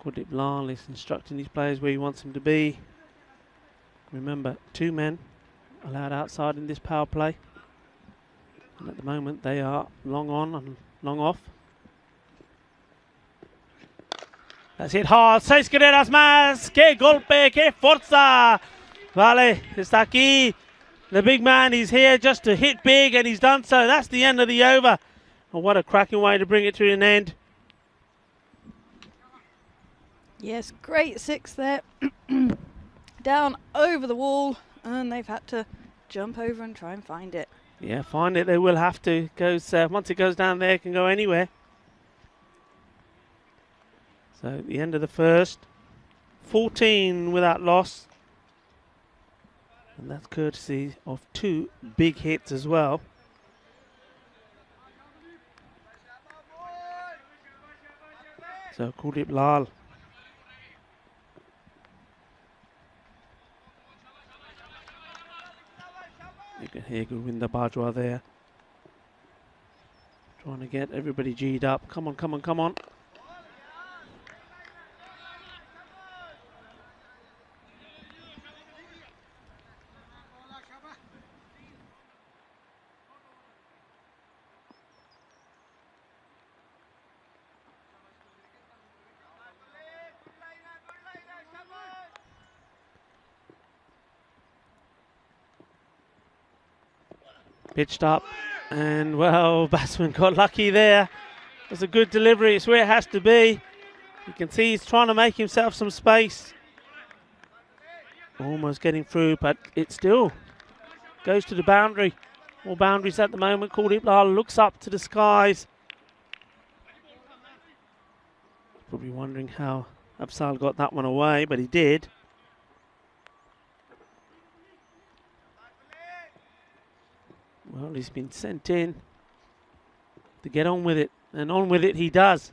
Kuldeep Lal is instructing his players where he wants them to be. Remember, 2 men allowed outside in this power play. And at the moment they are long on and long off. That's hit hard. 6 carreras más. ¡Qué golpe! ¡Qué fuerza! Vale, está aquí. The big man, he's here just to hit big, and he's done so. That's the end of the over. And what a cracking way to bring it to an end. Yes, great 6 there. Down over the wall, and they've had to jump over and try and find it. Yeah, find it. They will have to. Once it goes down there, it can go anywhere. So at the end of the first, 14 without loss. And that's courtesy of 2 big hits as well. So Kuldeep Lal. You can hear Gurvinder Bajwa there. Trying to get everybody G'd up. Come on, come on, come on. Pitched up, and well, batsman got lucky there. It was a good delivery, it's where it has to be. You can see he's trying to make himself some space. Almost getting through, but it still goes to the boundary. More boundaries at the moment. Kuldeep Lal looks up to the skies. Probably wondering how Afzal got that one away, but he did. Well, he's been sent in to get on with it, and on with it he does.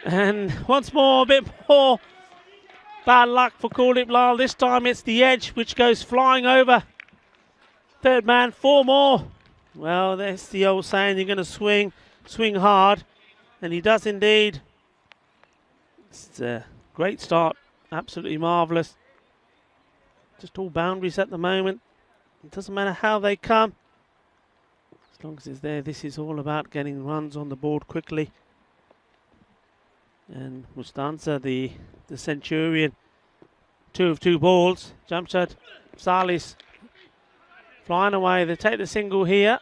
And once more, a bit more bad luck for Kuldeep Lal. This time it's the edge which goes flying over. 3rd man, 4 more. Well, that's the old saying, you're going to swing hard, and he does indeed. It's a great start, absolutely marvellous. just all boundaries at the moment. It doesn't matter how they come. As long as it's there, this is all about getting runs on the board quickly. And Mustanza, the Centurion, 2 of 2 balls. Jump shot. Salis flying away. They take the single here.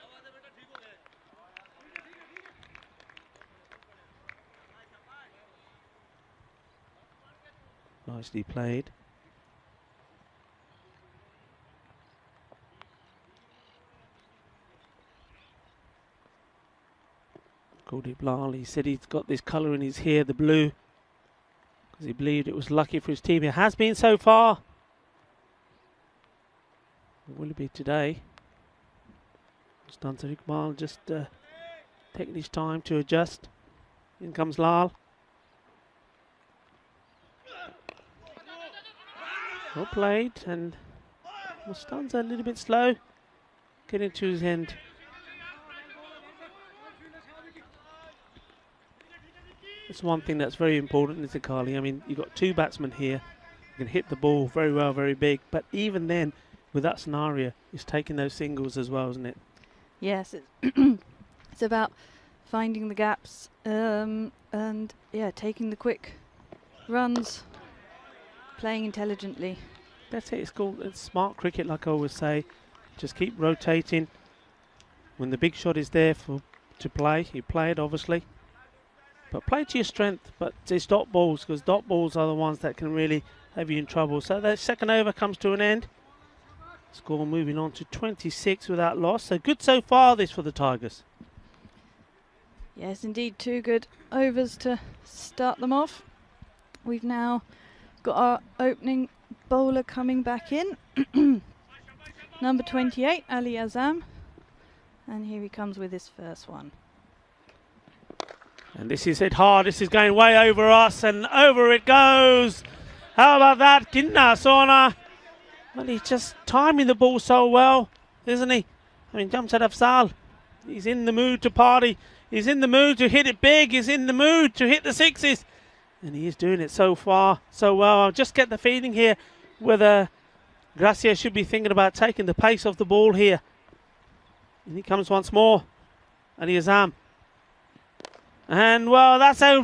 Nicely played. Cody Blarley said he's got this colour in his hair, the blue, because he believed it was lucky for his team. It has been so far. Will it be today? Mustanza Iqbal just taking his time to adjust. In comes Lal. Well played, and Mustanza a little bit slow getting to his end. That's one thing that's very important, isn't it, Carly? I mean, you've got 2 batsmen here who can hit the ball very well, very big, but even then, with that scenario, it's taking those singles as well, isn't it? Yes, it's about finding the gaps and yeah, taking the quick runs, playing intelligently. That's it. It's smart cricket, like I always say. Just keep rotating. When the big shot is there to play, you play it, obviously. But play to your strength. But it's dot balls, because dot balls are the ones that can really have you in trouble. So the second over comes to an end. Score moving on to 26 without loss. So good so far, this for the Tigers. Yes, indeed, 2 good overs to start them off. We've now got our opening bowler coming back in. Number 28, Ali Azam. And here he comes with his first one. And this is hit hard. This is going way over us, and over it goes. How about that? Kinna Sona. Well, he's just timing the ball so well, isn't he? I mean, Jamshad Afzal, he's in the mood to party. He's in the mood to hit it big. He's in the mood to hit the sixes. And he is doing it so far, so well. I just get the feeling here whether Gracia should be thinking about taking the pace of the ball here. And he comes once more. Ali Azam. And, well, that's a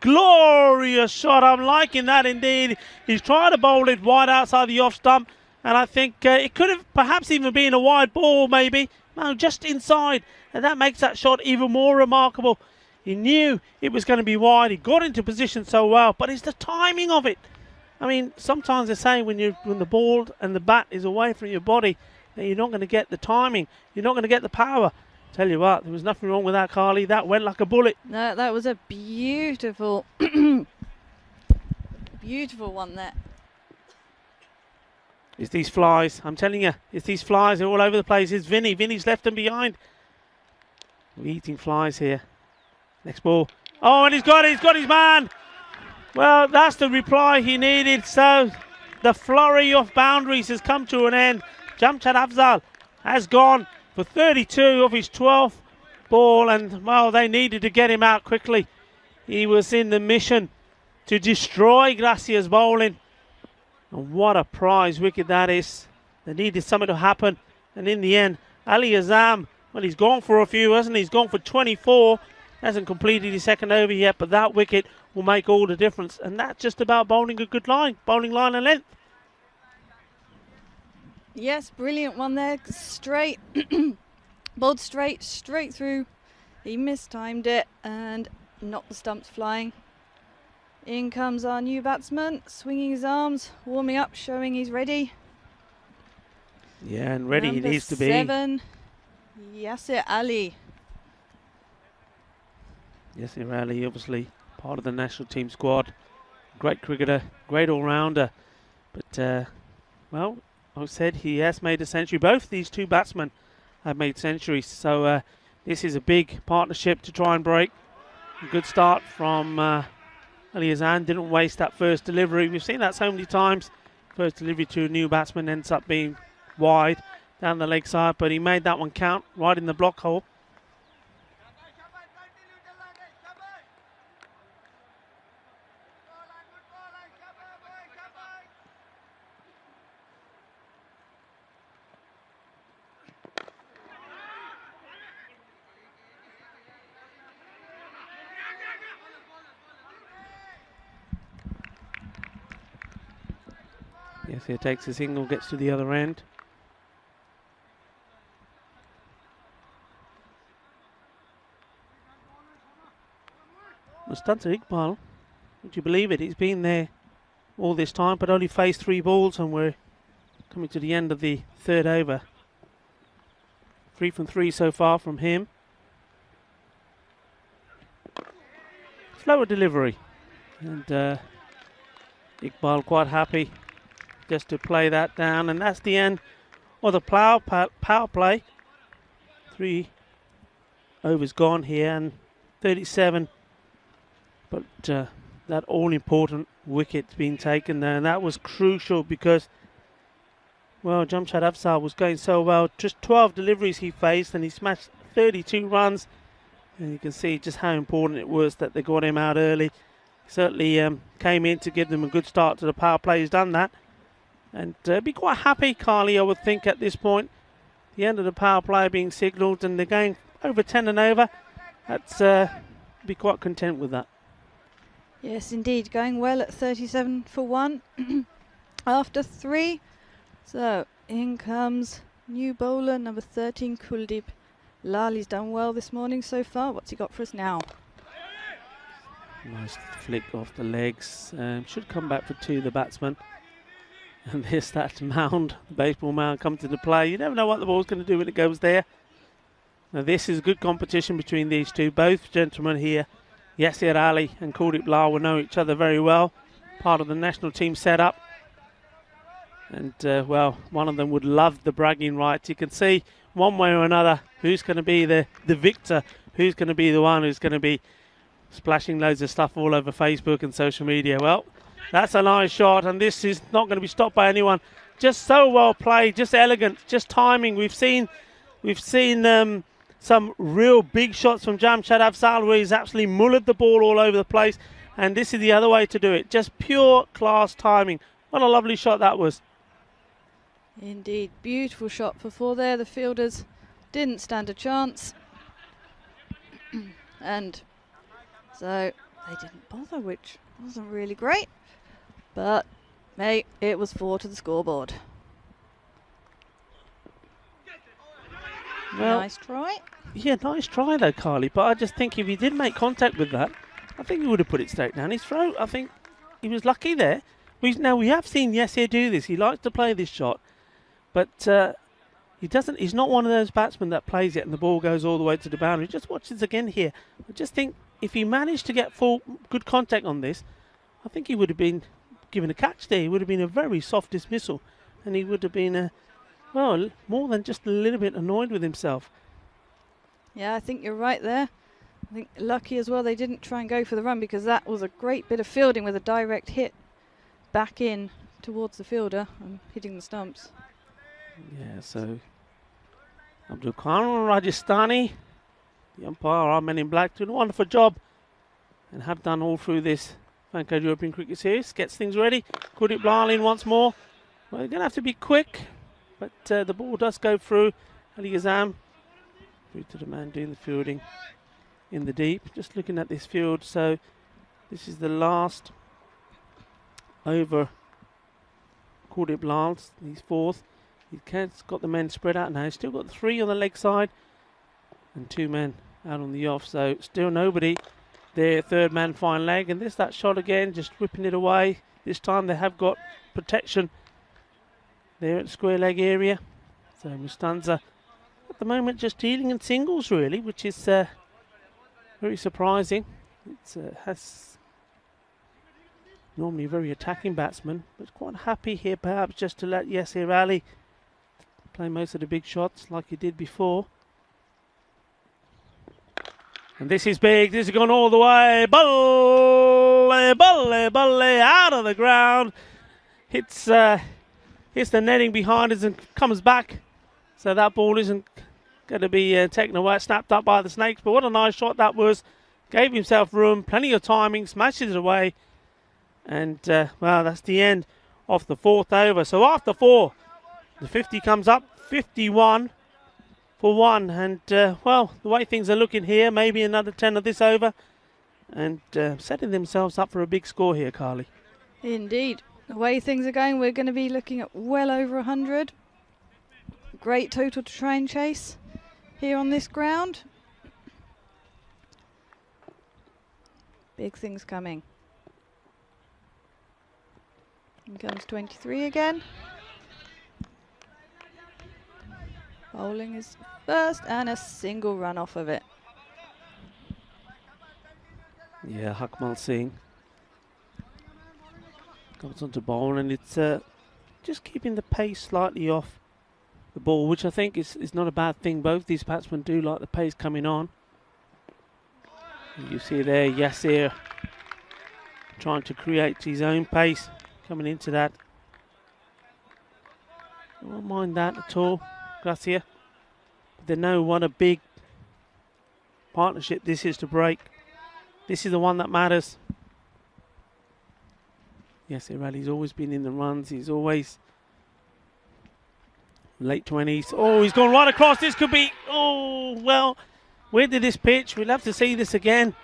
glorious shot. I'm liking that indeed. He's trying to bowl it wide outside the off stump. And I think it could have perhaps even been a wide ball, maybe. No, just inside. And that makes that shot even more remarkable. He knew it was going to be wide. He got into position so well. But it's the timing of it. I mean, sometimes they say when the ball and the bat is away from your body, that you're not going to get the timing. You're not going to get the power. Tell you what, there was nothing wrong with that, Carly. That went like a bullet. No, that was a beautiful, beautiful one there. It's these flies. I'm telling you, it's these flies. They're all over the place. It's Vinny. Vinny's left them behind. We're eating flies here. Next ball. Oh, and he's got it. He's got his man. Well, that's the reply he needed. So the flurry of boundaries has come to an end. Jamshad Afzal has gone for 32 of his 12th ball, and, well, they needed to get him out quickly. He was in the mission to destroy Gracia's bowling. And what a prize wicket that is. They needed something to happen, and in the end, Ali Azam, well, he's gone for a few, hasn't he? He's gone for 24. Hasn't completed his second over yet, but that wicket will make all the difference. And that's just about bowling a good line, bowling line and length. Yes, brilliant one there. Straight, bowled straight through. He mistimed it and knocked the stumps flying. In comes our new batsman, swinging his arms, warming up, showing he's ready. Yeah, and ready Number he needs to be. 7, Yasir Ali. Yasir Ali, obviously part of the national team squad. Great cricketer, great all-rounder. But, well, I said he has made a century. Both these 2 batsmen have made centuries. So this is a big partnership to try and break. A good start from Ali Azam. Didn't waste that first delivery. We've seen that so many times. First delivery to a new batsman ends up being wide down the leg side. But he made that one count right in the block hole. Yes, he takes a single, gets to the other end. Mustanza Iqbal, would you believe it? He's been there all this time, but only faced 3 balls, and we're coming to the end of the 3rd over. 3 from 3 so far from him. Slower delivery, and Iqbal quite happy just to play that down, and that's the end of the power play. 3 overs gone here, and 37. But that all-important wicket's been taken there, and that was crucial because, well, Jamshad Afzal was going so well. Just 12 deliveries he faced, and he smashed 32 runs. And you can see just how important it was that they got him out early. Certainly came in to give them a good start to the power play. He's done that. And be quite happy, Carly, I would think, at this point. The end of the power play being signalled, and they're going over 10 and over. That's be quite content with that. Yes, indeed, going well at 37 for 1 after 3. So in comes new bowler number 13, Kuldeep Lal. He's done well this morning so far. What's he got for us now? Nice flick off the legs. Should come back for 2, the batsman. And there's that mound, the baseball mound, come to the play. You never know what the ball's going to do when it goes there. Now this is good competition between these two. Both gentlemen here, Yasir Ali and Kuldeep Lal, will know each other very well. Part of the national team setup. And, well, one of them would love the bragging rights. You can see one way or another who's going to be the victor, who's going to be the one who's going to be splashing loads of stuff all over Facebook and social media. Well, that's a nice shot, and this is not going to be stopped by anyone. Just so well played, just elegant, just timing. We've seen some real big shots from Jamshad Afzal where he's absolutely mullered the ball all over the place, and this is the other way to do it. Just pure class timing. What a lovely shot that was. Indeed, beautiful shot for 4 there. The fielders didn't stand a chance. And so they didn't bother, which wasn't really great. But, hey, it was 4 to the scoreboard. Well, nice try. Yeah, nice try though, Carly. But I just think if he did make contact with that, I think he would have put it straight down his throat. I think he was lucky there. Now we have seen Yasir do this. He likes to play this shot, but he doesn't. He's not one of those batsmen that plays it and the ball goes all the way to the boundary. Just watch this again here. I just think if he managed to get full good contact on this, I think he would have been given a catch there. He would have been a very soft dismissal, and he would have been well, more than just a little bit annoyed with himself. Yeah, I think you're right there. I think lucky as well they didn't try and go for the run, because that was a great bit of fielding with a direct hit back in towards the fielder and hitting the stumps. Yeah, so Abdul Khan Rajasthani, the umpire, our men in black, doing a wonderful job and have done all through this Vanco European Cricket Series. Gets things ready. Kuldeep Lal in once more. Well, they're going to have to be quick, but the ball does go through. Ali Azam through to the man doing the fielding in the deep. Just looking at this field, so this is the last over Kuldeep Lal. He's 4th. He's got the men spread out now. He's still got 3 on the leg side and 2 men out on the off. So still nobody. Their 3rd man fine leg. And there's that shot again, just whipping it away. This time they have got protection there at the square leg area. So Mustanza at the moment just dealing in singles really, which is very surprising. It has normally a very attacking batsman, but quite happy here perhaps just to let Yasir Ali play most of the big shots like he did before. And this is big. This has gone all the way. Balle, balle, balle, out of the ground. Hits the netting behind us and comes back. So that ball isn't going to be taken away, snapped up by the Snakes. But what a nice shot that was. Gave himself room, plenty of timing, smashes it away. And, well, that's the end of the 4th over. So after 4, the 50 comes up, 51 for 1. And, well, the way things are looking here, maybe another 10 of this over. And setting themselves up for a big score here, Carly. Indeed. The way things are going, we're going to be looking at well over 100. Great total to try and chase here on this ground. Big things coming. In comes 23 again. Bowling is first and a single run off of it. Yeah, Hakmal Singh comes onto bowl, and it's just keeping the pace slightly off the ball, which I think is not a bad thing. Both these batsmen do like the pace coming on. You see there, Yasir trying to create his own pace coming into that. I won't mind that at all, Gracia. But they know what a big partnership this is to break. This is the one that matters. Yasir Ali's always been in the runs. He's always late 20s. Oh, he's gone right across. This could be, oh, well, where did this pitch? We'll have to see this again.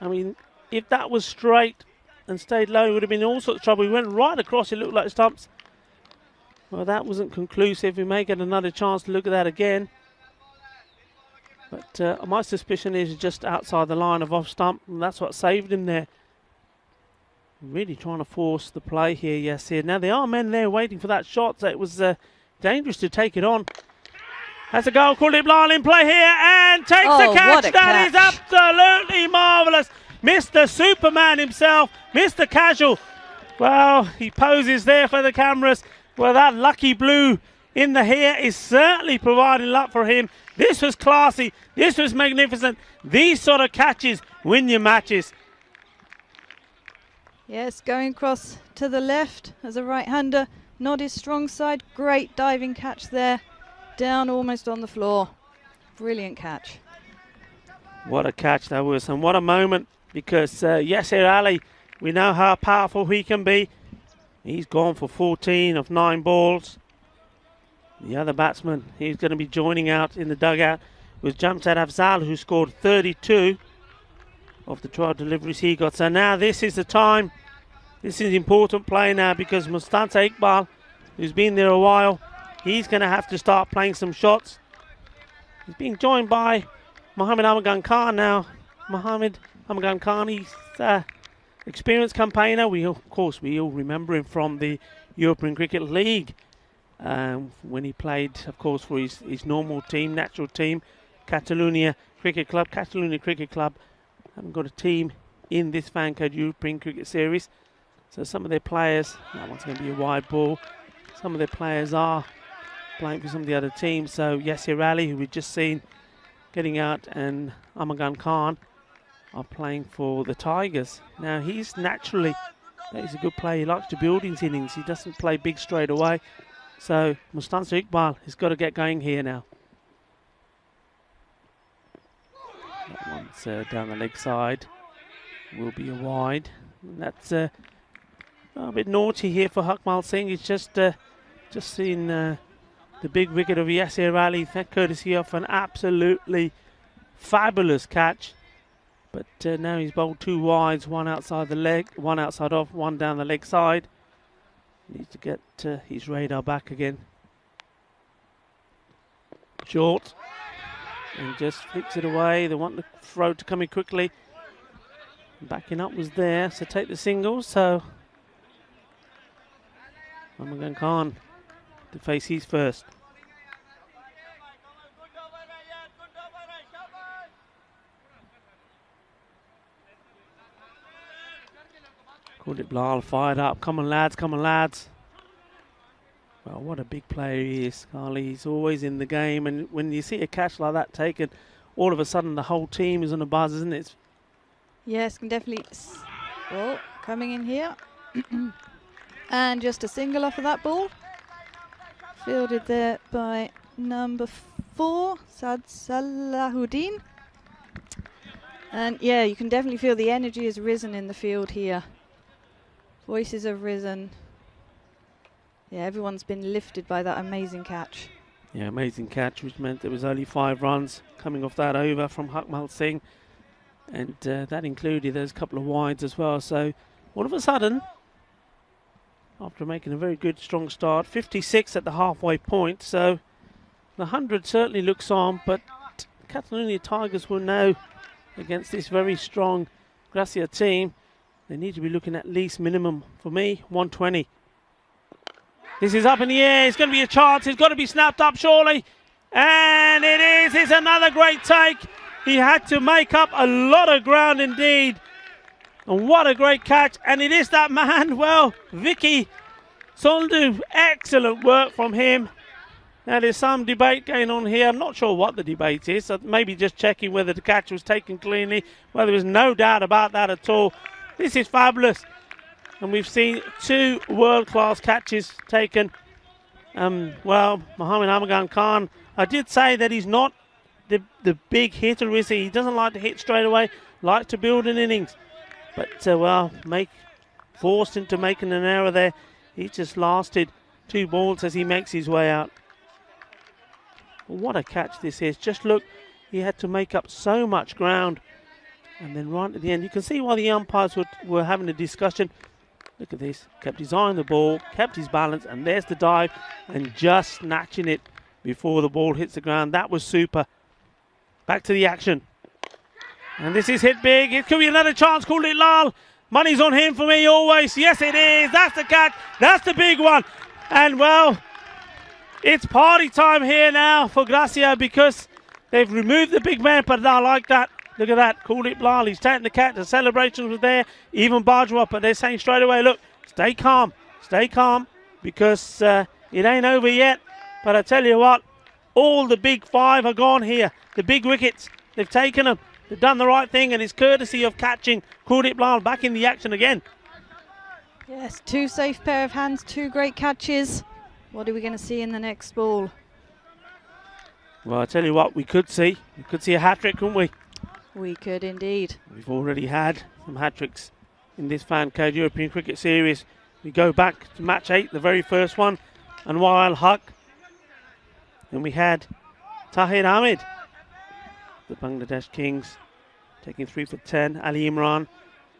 I mean, if that was straight and stayed low, it would have been all sorts of trouble. He went right across. It looked like stumps. Well, that wasn't conclusive. We may get another chance to look at that again. But my suspicion is just outside the line of off stump, and that's what saved him there. Really trying to force the play here, Yasir. Now, there are men there waiting for that shot, so it was dangerous to take it on. Has a goal, called it Blal in play here, and takes the catch. That is absolutely marvellous. Mr. Superman himself, Mr. Casual. Well, he poses there for the cameras. Well, that lucky blue in the hair is certainly providing luck for him. This was classy. This was magnificent. These sort of catches win your matches. Yes, going across to the left as a right-hander. Not his strong side. Great diving catch there. Down almost on the floor. Brilliant catch. What a catch that was, and what a moment, because Yasir Ali, we know how powerful he can be. He's gone for 14 of 9 balls. The other batsman, he's going to be joining out in the dugout, was Jamshad Afzal, who scored 32 of the 12 deliveries he got. So now this is the time. This is important play now, because Mustansa Iqbal, who's been there a while, he's going to have to start playing some shots. He's being joined by Mohamed Amagan Khan now. Mohamed Amagan Khan, he's experienced campaigner. We all remember him from the European Cricket League when he played, of course, for his normal team, natural team, Catalonia Cricket Club. Catalonia Cricket Club haven't got a team in this fan code European Cricket Series. So some of their players, that one's going to be a wide ball. Some of their players are playing for some of the other teams. So Yasir Ali, who we've just seen getting out, and Amagan Khan are playing for the Tigers. Now, he's naturally, he's a good player. He likes to build his innings. He doesn't play big straight away. So Mustansa Iqbal has got to get going here now. That one's down the leg side. Will be a wide. And that's a bit naughty here for Hakmal Singh. He's just seen the big wicket of Yasir Ali, courtesy of an absolutely fabulous catch. But now he's bowled 2 wides, one outside the leg, one outside off, one down the leg side. Needs to get his radar back again. Short. And just flicks it away. They want the throw to come in quickly. Backing up was there, so take the single. So Amagan Khan to face his first. Called it Blal, fired up. Come on, lads, come on, lads. Well, what a big player he is, Carly. He's always in the game, and when you see a catch like that taken, all of a sudden the whole team is on a buzz, isn't it? Yes, can definitely. Oh, coming in here. And just a single off of that ball. Fielded there by number 4, Sad Salahuddin. And yeah, you can definitely feel the energy has risen in the field here. Voices have risen. Yeah, everyone's been lifted by that amazing catch. Yeah, amazing catch, which meant there was only 5 runs coming off that over from Hakmal Singh. And that included those couple of wides as well. So all of a sudden, after making a very good, strong start, 56 at the halfway point, so the 100 certainly looks on, but Catalonia Tigers will know against this very strong Gracia team, they need to be looking at least minimum, for me, 120. This is up in the air, it's going to be a chance, it's got to be snapped up surely, and it is, it's another great take. He had to make up a lot of ground indeed, and what a great catch, and it is that man, well, Vicky Sondu, excellent work from him. Now there's some debate going on here. I'm not sure what the debate is. So maybe just checking whether the catch was taken cleanly. Well, there was no doubt about that at all. This is fabulous. And we've seen 2 world-class catches taken. Well, Mohammed Amagan Khan, I did say that he's not the big hitter, is he? He doesn't like to hit straight away, likes to build an innings. But, well, forced into making an error there. He just lasted 2 balls as he makes his way out. What a catch this is. Just look, he had to make up so much ground. And then right at the end, you can see why the umpires were having a discussion. Look at this. Kept his eye on the ball, kept his balance, and there's the dive. And just snatching it before the ball hits the ground. That was super. Back to the action. And this is hit big. It could be another chance. Call it Lal. Money's on him for me always. Yes, it is. That's the catch. That's the big one. And, well, it's party time here now for Gracia because they've removed the big man, but I like that. Look at that. Call it Blal. He's taking the catch. The celebrations were there. Even Bajwa, but they're saying straight away, look, stay calm. Stay calm because it ain't over yet. But I tell you what, all the big 5 are gone here. The big wickets, they've taken them. They've done the right thing, and it's courtesy of catching Kurdit Blal back in the action again. Yes, 2 safe pair of hands, 2 great catches. What are we going to see in the next ball? Well, I tell you what, we could see a hat-trick, couldn't we? We could indeed. We've already had some hat-tricks in this Fan Code European Cricket Series. We go back to match 8, the very first one, Anwar al-Haq. Then we had Tahir Ahmed, the Bangladesh Kings, taking 3 for 10. Ali Imran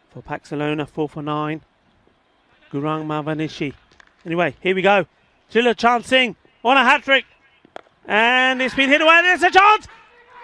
for Barcelona, 4 for 9. Gurang Mavanishi. Anyway, here we go. Trilla Chand Singh on a hat-trick. And it's been hit away. There's a chance.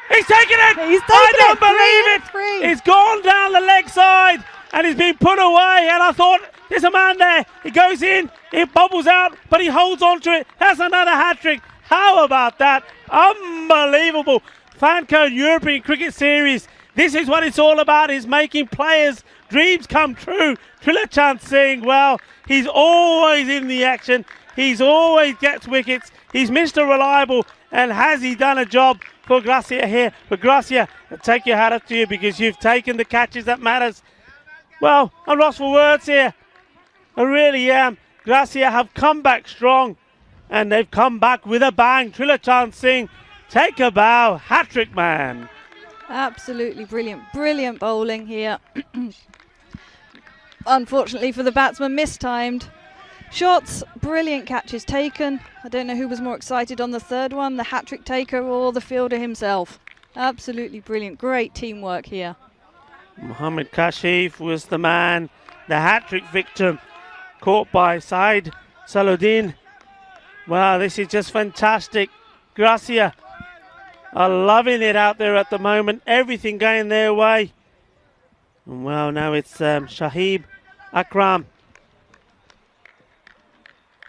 He's taken it. I don't believe it. It's gone down the leg side and he's been put away. And I thought, there's a man there. He goes in, it bubbles out, but he holds on to it. That's another hat-trick. How about that? Unbelievable. Fan Code European Cricket Series. This is what it's all about, is making players' dreams come true. Trilla Chand Singh, well, he's always in the action. He's always gets wickets. He's Mr. Reliable. And has he done a job for Gracia here? For Gracia, I take your hat up to you because you've taken the catches that matters. Well, I'm lost for words here. I really am. Gracia have come back strong. And they've come back with a bang. Trilla Chand Singh, take a bow. Hat-trick man. Absolutely brilliant. Brilliant bowling here. Unfortunately for the batsman, mistimed. Shots, brilliant catches taken. I don't know who was more excited on the third one, the hat-trick taker or the fielder himself. Absolutely brilliant. Great teamwork here. Mohammed Kashif was the man, the hat-trick victim, caught by Said Saluddin. Wow, this is just fantastic. Gracia are loving it out there at the moment. Everything going their way. And well, now it's Shahib Akram,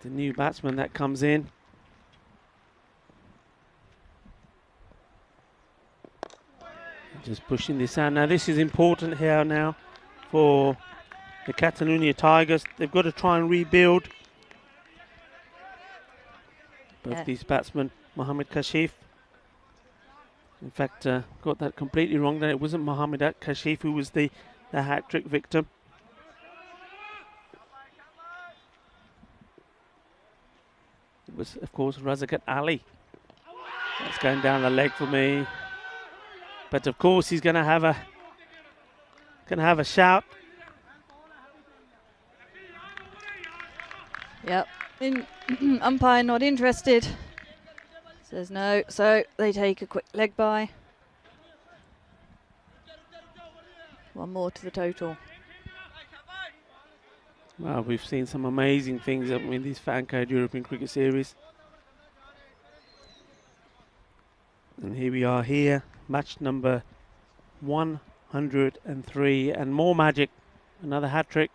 the new batsman that comes in. Just pushing this out. Now this is important here now for the Catalonia Tigers. They've got to try and rebuild. Both these batsmen, Mohammed Kashif. In fact, got that completely wrong. That it wasn't Mohammed Kashif who was the hat-trick victim. It was, of course, Razakat Ali. That's going down the leg for me. But of course, he's going to have a shout. Yep. Umpire not interested. Says no. So they take a quick leg by. One more to the total. Well, we've seen some amazing things in this Fan Code European Cricket Series. And here we are here, match number 103, and more magic. Another hat-trick.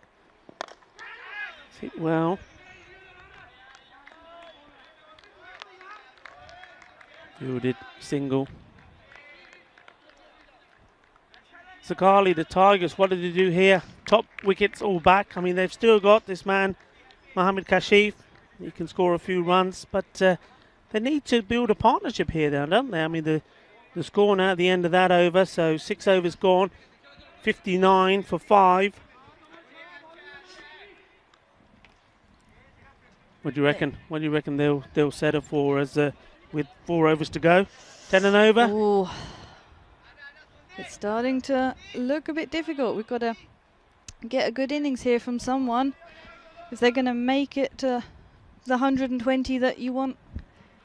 Hit well. Fielded single. Sakali, the Tigers, what did they do here? Top wickets all back. I mean, they've still got this man, Mohammad Kashif. He can score a few runs, but they need to build a partnership here now, don't they? I mean, the score now at the end of that over, so 6 overs gone, 59 for 5. What do you reckon? What do you reckon they'll settle for as with 4 overs to go? 10 and over? Ooh. It's starting to look a bit difficult. We've got to get a good innings here from someone if they're going to make it to the 120 that you want,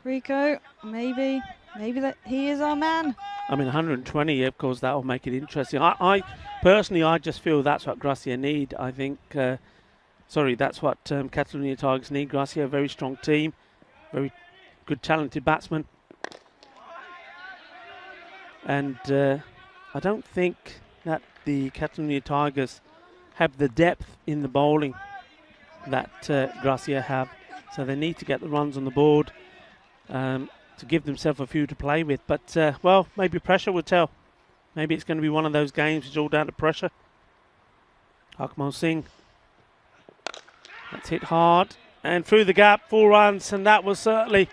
Rico. Maybe that he is our man. I mean, 120, of course, that will make it interesting. I personally, I just feel that's what Gracia need. I think, that's what Catalonia Tigers need. Gracia, a very strong team, very good, talented batsman. And I don't think that the Catalonia Tigers have the depth in the bowling that Gracia have. So they need to get the runs on the board to give themselves a few to play with. But, well, maybe pressure will tell. Maybe it's going to be one of those games which is all down to pressure. Akmal Singh. That's hit hard. And through the gap, 4 runs. And that will certainly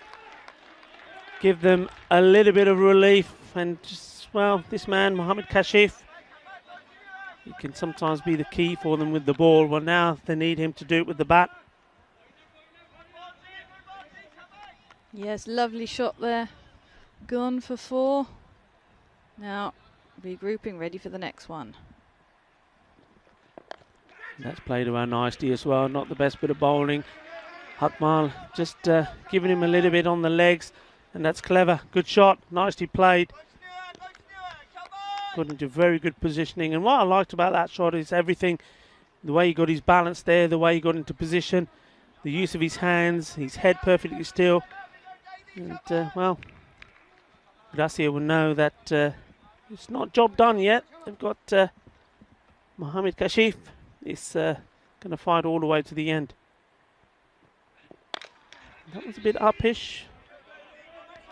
give them a little bit of relief. And just, well, this man, Mohammad Kashif, he can sometimes be the key for them with the ball. Well, now they need him to do it with the bat. Yes, lovely shot there. Gone for 4. Now regrouping, ready for the next one. That's played around nicely as well. Not the best bit of bowling. Akmal just giving him a little bit on the legs, and that's clever. Good shot, nicely played. Got into very good positioning, and what I liked about that shot is everything. The way he got his balance there, the way he got into position, the use of his hands, his head perfectly still. And, well, Gracia will know that it's not job done yet. They've got Mohammad Kashif is going to fight all the way to the end. That was a bit uppish.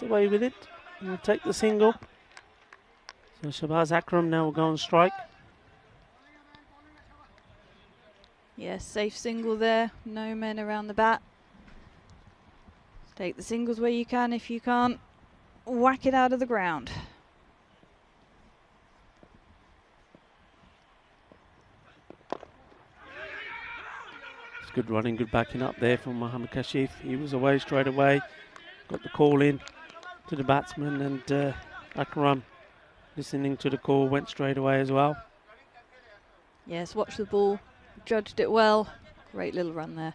Get away with it. And we'll take the single. So Shabazz Akram now will go on strike. Yes, safe single there. No men around the bat. Take the singles where you can. If you can't, whack it out of the ground. It's good running, good backing up there from Mohammad Kashif. He was away straight away. Got the call in to the batsman, and Akram, listening to the call, went straight away as well. Yes, watch the ball. Judged it well. Great little run there.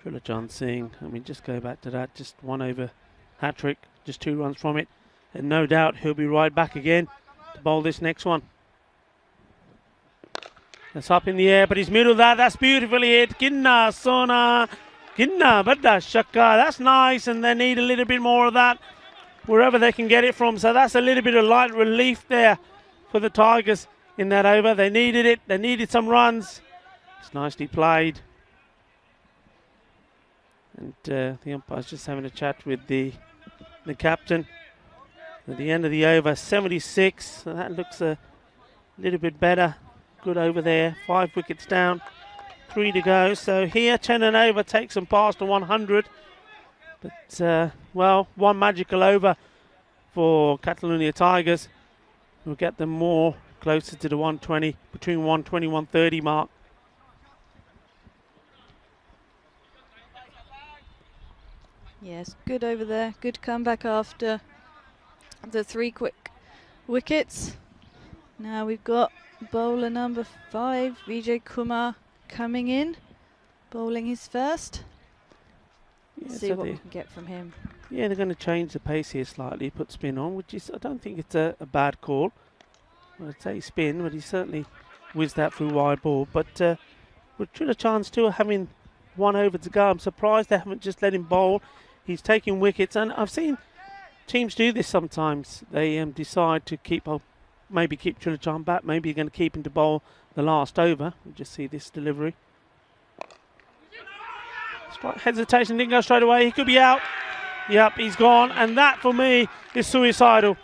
Trilojan Singh, I mean, just go back to that, just 1 over hat-trick, just 2 runs from it, and no doubt he'll be right back again to bowl this next one. That's up in the air, but he's middle that, that's beautifully hit. Kinna, Sona, Kinna, Badda, Shakka, that's nice, and they need a little bit more of that wherever they can get it from, so that's a little bit of light relief there for the Tigers in that over. They needed it, they needed some runs. It's nicely played. And the umpire's just having a chat with the captain. At the end of the over, 76. So that looks a little bit better. Good over there. 5 wickets down. 3 to go. So here, 10 and over takes them past the 100. But, well, 1 magical over for Catalonia Tigers. Will get them more closer to the 120, between 120 and 130 mark. Yes, good over there. Good comeback after the 3 quick wickets. Now we've got bowler number 5, Vijay Kumar, coming in, bowling his first. Let's see what we can get from him. Yeah, they're going to change the pace here slightly, put spin on, which is, I don't think it's a bad call. I'd say spin, but he certainly whizzed that through wide ball. But with Trilochan still having 1 over to go, I'm surprised they haven't just let him bowl. He's taking wickets, and I've seen teams do this sometimes. They decide to maybe keep Trilochan back, maybe you're going to keep him to bowl the last over. We'll just see this delivery. Strike hesitation, didn't go straight away. He could be out. Yep, he's gone, and that for me is suicidal.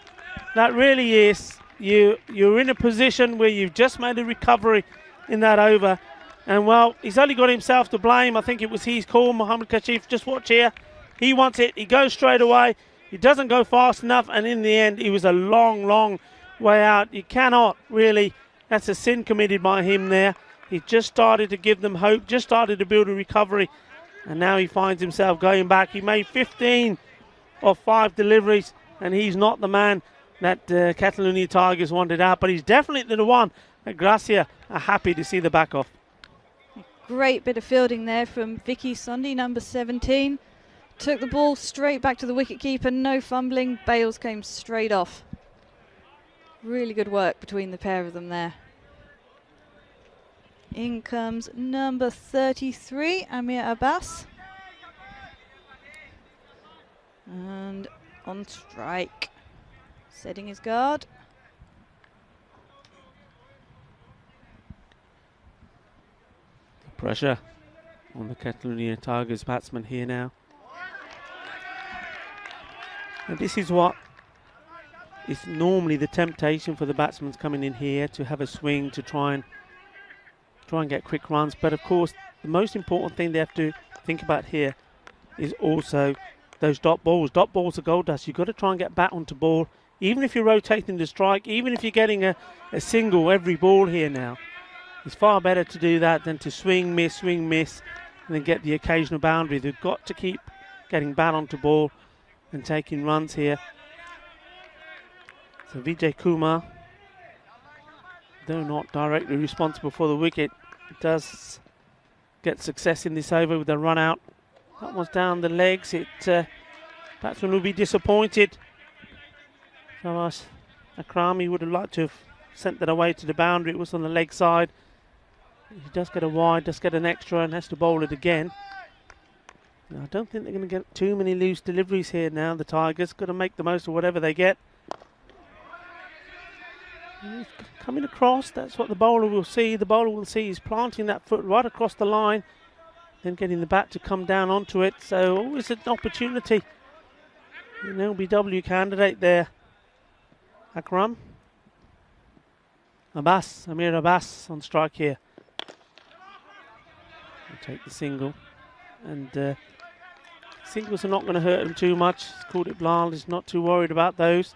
That really is. You're in a position where you've just made a recovery in that over, and well, he's only got himself to blame. I think it was his call, Mohammad Kashif. Just watch here. He wants it. He goes straight away. He doesn't go fast enough, and in the end, he was a long, long way out. You cannot really. That's a sin committed by him there. He just started to give them hope, just started to build a recovery, and now he finds himself going back. He made 15 of 5 deliveries, and he's not the man that Catalonia Tigers wanted out, but he's definitely the one that Gracia are happy to see the back off. Great bit of fielding there from Vicky Sunday, number 17. Took the ball straight back to the wicketkeeper, no fumbling. Bales came straight off. Really good work between the pair of them there. In comes number 33, Amir Abbas. And on strike. Setting his guard. The pressure on the Catalonia Tigers batsman here now. And this is what is normally the temptation for the batsmen coming in here, to have a swing, to try and get quick runs. But of course, the most important thing they have to think about here is also those dot balls. Dot balls are gold dust. You've got to try and get bat onto ball. Even if you're rotating the strike, even if you're getting a single every ball here now, it's far better to do that than to swing, miss, and then get the occasional boundary. They've got to keep getting bat onto ball and taking runs here. So Vijay Kumar, though not directly responsible for the wicket, does get success in this over with a run out. That was down the legs. Batsman will be disappointed. Shahbaz Akrami would have liked to have sent that away to the boundary. It was on the leg side. He does get a wide, does get an extra, and has to bowl it again. Now, I don't think they're going to get too many loose deliveries here now. The Tigers got to make the most of whatever they get. He's coming across, that's what the bowler will see. The bowler will see he's planting that foot right across the line, then getting the bat to come down onto it. So always an opportunity. An LBW candidate there. Akram. Amir Abbas on strike here. We'll take the single. And singles are not going to hurt him too much. He's called it blind. He's not too worried about those.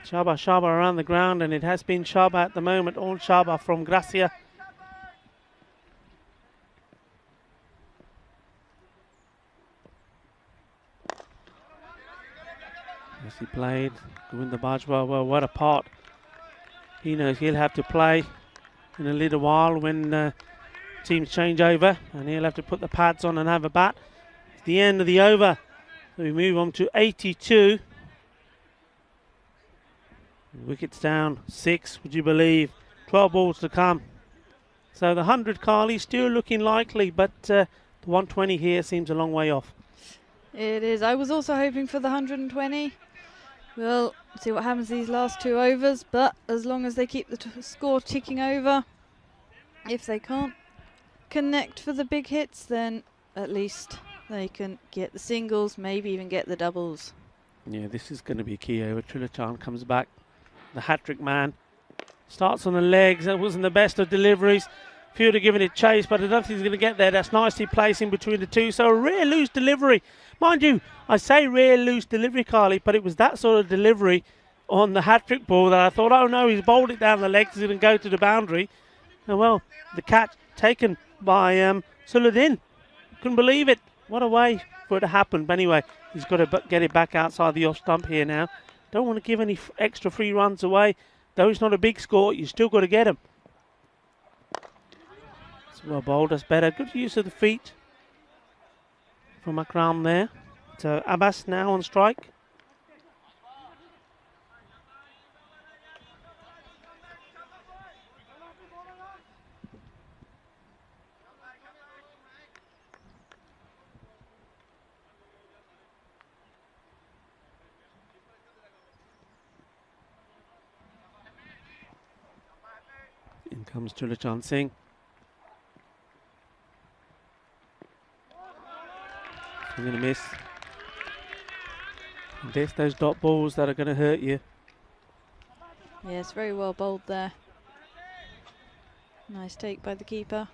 Shaba around the ground, and it has been Shaba at the moment. All Shaba from Gracia. As he played, Govinda Bajwa, well, what a part. He knows he'll have to play in a little while when teams change over, and he'll have to put the pads on and have a bat. It's the end of the over. So we move on to 82. Wickets down, 6, would you believe? 12 balls to come. So the 100, Carly, still looking likely, but the 120 here seems a long way off. It is. I was also hoping for the 120. We'll see what happens these last 2 overs, but as long as they keep the score ticking over, if they can't connect for the big hits, then at least they can get the singles, maybe even get the doubles. Yeah, this is going to be a key over. Trilochan comes back. The hat-trick man starts on the legs. That wasn't the best of deliveries. Fielder giving it chase, but I don't think he's going to get there. That's nicely placed in between the two. So a rare loose delivery. Mind you, I say rare loose delivery, Carly, but it was that sort of delivery on the hat-trick ball that I thought, oh no, he's bowled it down the legs. He's going to go to the boundary. And well, the catch taken by Suluddin. Couldn't believe it. What a way for it to happen. But anyway, he's got to get it back outside the off stump here now. Don't want to give any extra free runs away. Though it's not a big score, you still got to get him. It's well bowled, that's better. Good use of the feet from Akram there. So Abbas now on strike. In comes Chulachan Singh. I'm going to miss. There's those dot balls that are going to hurt you. Yes, very well bowled there. Nice take by the keeper.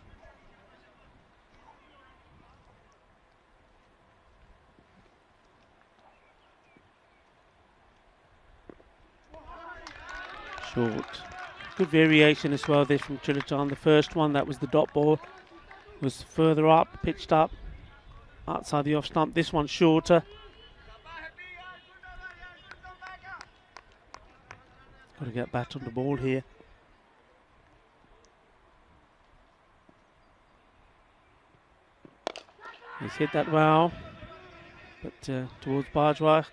Short. Good variation as well there from Chulachan. The first one, that was the dot ball, was further up, pitched up, outside the off stump. This one's shorter. Got to get back on the ball here. He's hit that well, but towards Bajwa,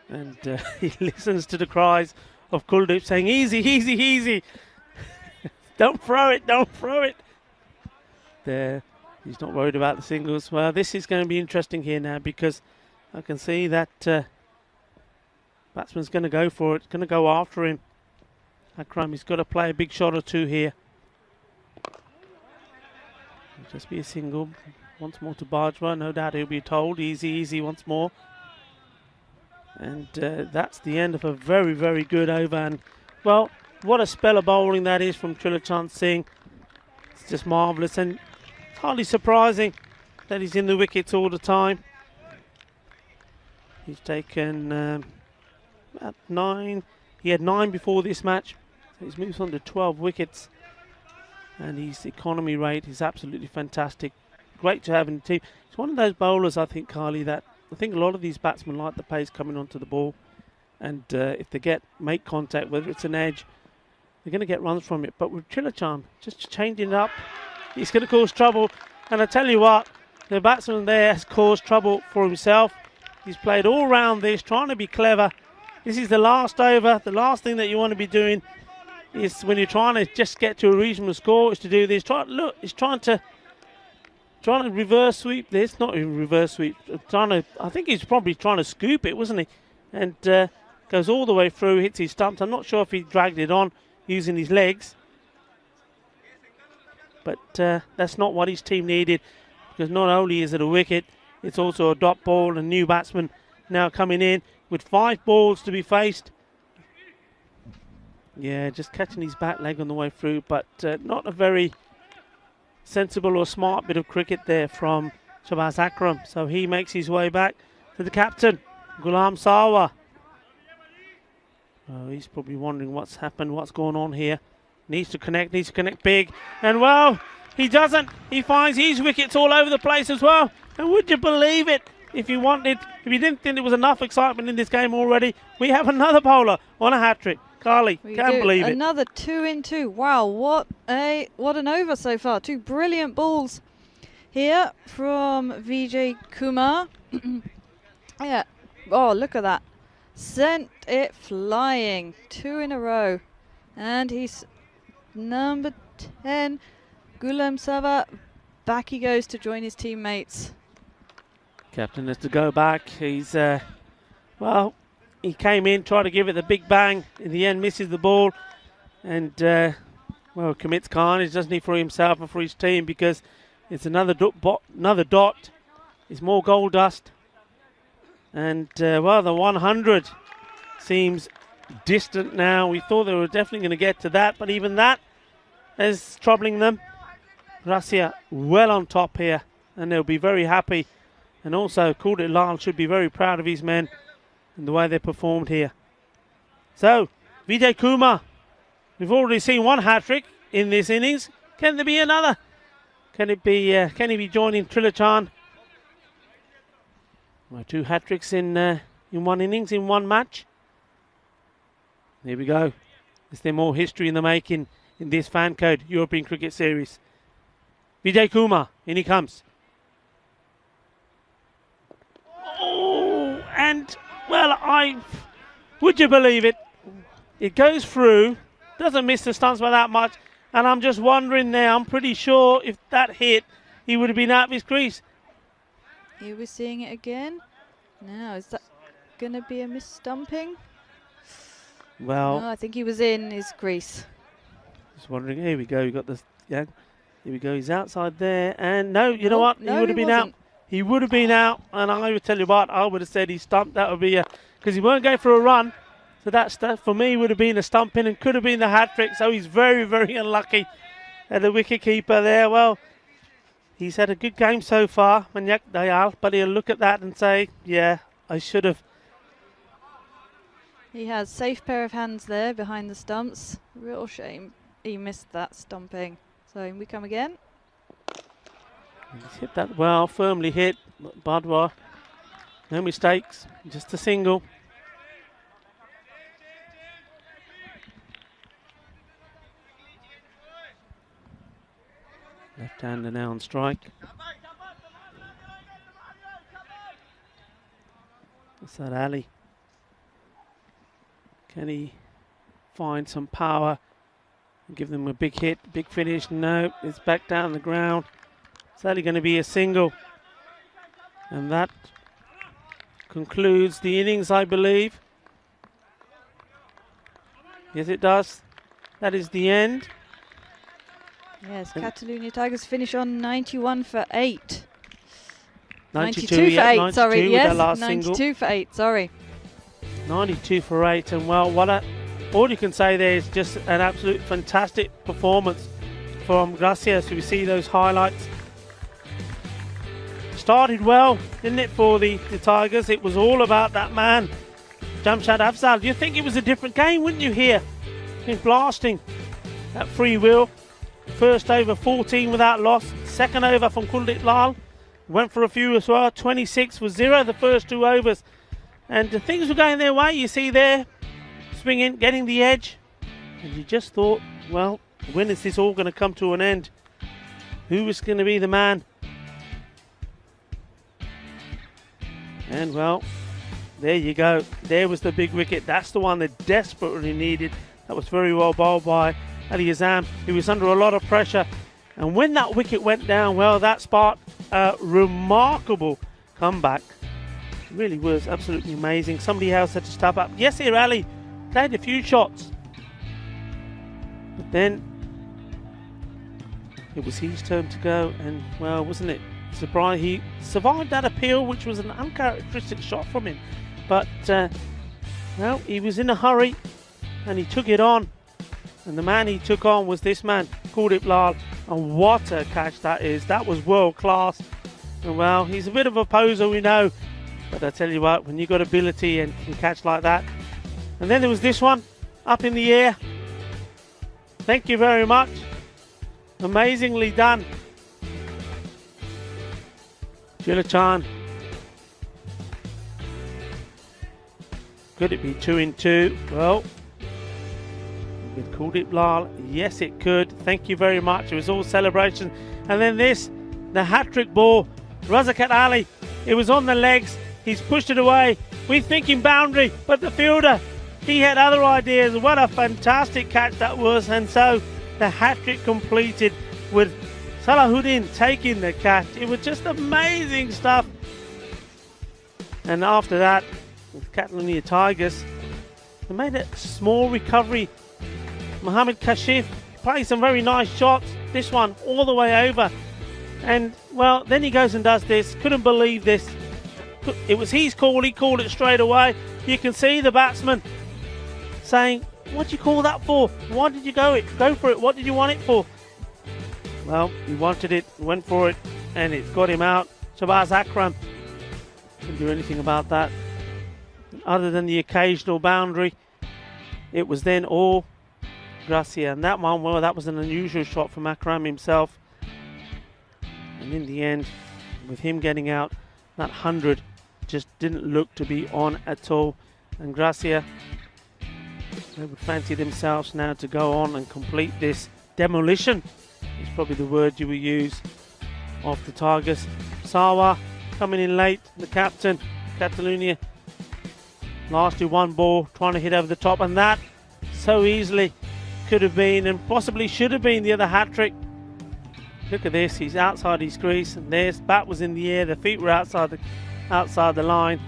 and he listens to the cries of Kuldeep saying, easy, easy, easy. Don't throw it, don't throw it. There, he's not worried about the singles. Well, this is going to be interesting here now, because I can see that batsman's going to go for it, going to go after him. Akram, he's got to play a big shot or two here. It'll just be a single. Once more to Bajwa, no doubt he'll be told, easy, easy once more. And that's the end of a very, very good over. And, well, what a spell of bowling that is from Chulachan Singh. It's just marvellous, and it's hardly surprising that he's in the wickets all the time. He's taken about 9. He had 9 before this match. So he's moved on to 12 wickets. And his economy rate is absolutely fantastic. Great to have in the team. He's one of those bowlers, I think, Carly, that I think a lot of these batsmen like the pace coming onto the ball. And if they make contact, whether it's an edge, they're going to get runs from it. But with Chulachan, just changing it up, he's going to cause trouble. And I tell you what, the batsman there has caused trouble for himself. He's played all round this, trying to be clever. This is the last over. The last thing that you want to be doing is, when you're trying to just get to a reasonable score, is to do this. He's trying to reverse sweep this, not even reverse sweep. I think he's probably trying to scoop it, wasn't he? And goes all the way through, hits his stumps. I'm not sure if he dragged it on using his legs, but that's not what his team needed, because not only is it a wicket, it's also a dot ball. A new batsman now coming in with 5 balls to be faced. Yeah, just catching his back leg on the way through, but not a very sensible or smart bit of cricket there from Shabaz Akram. So he makes his way back to the captain, Ghulam Sawa. Oh, he's probably wondering what's happened, what's going on here. Needs to connect big. And, well, he doesn't. He finds his wickets all over the place as well. And would you believe it? If you didn't think there was enough excitement in this game already, we have another bowler on a hat-trick. Carly, can't believe it. Another 2 in 2. Wow, what an over so far. 2 brilliant balls here from Vijay Kumar. Yeah. Oh, look at that. Sent it flying. 2 in a row. And he's number 10, Ghulam Sawa. Back he goes to join his teammates. Captain has to go back. He's, well, he came in, tried to give it the big bang. In the end, misses the ball. And, well, commits carnage, doesn't he, for himself and for his team, because it's another dot. It's more gold dust. And, well, the 100 seems distant now. We thought they were definitely going to get to that, but even that is troubling them. Russia well on top here, and they'll be very happy. And also, Kuldeep Lal should be very proud of his men and the way they performed here. So, Vijay Kumar, we've already seen 1 hat-trick in this innings. Can there be another? Can he be joining Chulachan? Well, 2 hat-tricks in 1 innings, in 1 match. There we go. Is there more history in the making in this fan code European Cricket Series? Vijay Kumar, in he comes. Oh, and, well, would you believe it? It goes through, doesn't miss the stumps by that much, and I'm just wondering now, I'm pretty sure if that hit, he would have been out of his crease. Here we're seeing it again. Now, is that going to be a misstumping? Well, No, I think he was in his crease. Just wondering, here we go, we got this, yeah, here we go, he's outside there, and no, you know what, no, he would have been out. He would have been out, and I would tell you what, I would have said he stumped. That would be because he weren't going for a run. So that stuff for me would have been a stumping and could have been the hat trick. So he's very, very unlucky at the wicket keeper there. Well, he's had a good game so far, Manyak Dayal, but he'll look at that and say, yeah, I should have. He has safe pair of hands there behind the stumps. Real shame he missed that stumping. So we come again. He's hit that well, firmly hit. Badwa, no mistakes, just a single. Left-hander now on strike. What's that, Ali? Can he find some power and give them a big hit, big finish? No, it's back down the ground. It's only going to be a single. And that concludes the innings, I believe. Yes, it does. That is the end. Yes, Catalonia Tigers finish on 91 for 8. 92 for 8, yeah, sorry. 92 Yes, with that last 92 single. for 8, sorry. 92 for 8. And well, all you can say there is just an absolute fantastic performance from Gracia. So we see those highlights. Started well, didn't it, for the Tigers? It was all about that man, Jamshad Afzal. You'd think it was a different game, wouldn't you, here? He's blasting that free wheel. First over 14 without loss. Second over from Kuldip Lal. Went for a few as well. 26 for 0 the first 2 overs. And things were going their way. You see there, swinging, getting the edge. And you just thought, well, when is this all going to come to an end? Who is going to be the man? And well, there you go. There was the big wicket. That's the one they desperately needed. That was very well bowled by Ali Azam. He was under a lot of pressure. And when that wicket went down, well, that sparked a remarkable comeback. It really was absolutely amazing. Somebody else had to step up. Yes, here Ali played a few shots. But then it was his turn to go. And, well, wasn't it? Surprise, he survived that appeal, which was an uncharacteristic shot from him. But, well, he was in a hurry and he took it on. And the man he took on was this man, Kuldip Lal. And what a catch that is. That was world class. And, well, he's a bit of a poser, we know. But I tell you what, when you've got ability and can catch like that. And then there was this one, up in the air. Thank you very much. Amazingly done. Chilachan. Could it be 2 in 2? Well, with Kuldip Lal, yes it could. Thank you very much. It was all celebration. And then this, the hat-trick ball. Razakat Ali, it was on the legs. He's pushed it away. We're thinking boundary, but the fielder, he had other ideas. What a fantastic catch that was. And so the hat-trick completed with Salahuddin taking the catch. It was just amazing stuff. And after that, with Catalonia Tigers, they made a small recovery. Mohammed Kashif played some very nice shots. This one all the way over. And, well, then he goes and does this. Couldn't believe this. It was his call. He called it straight away. You can see the batsman saying, what did you call that for? Why did you go for it? What did you want it for? Well, he wanted it, went for it, and it got him out. Shabazz Akram couldn't do anything about that. Other than the occasional boundary, it was then all Gracia. And that one, well, that was an unusual shot from Akram himself. And in the end, with him getting out, that 100 just didn't look to be on at all. And Gracia, they would fancy themselves now to go on and complete this demolition. It's probably the word you will use of the Tigers. Sawa coming in late, the captain, Catalonia. Last to one ball, trying to hit over the top, and that so easily could have been and possibly should have been the other hat-trick. Look at this, he's outside his crease, and there's bat was in the air, the feet were outside the line,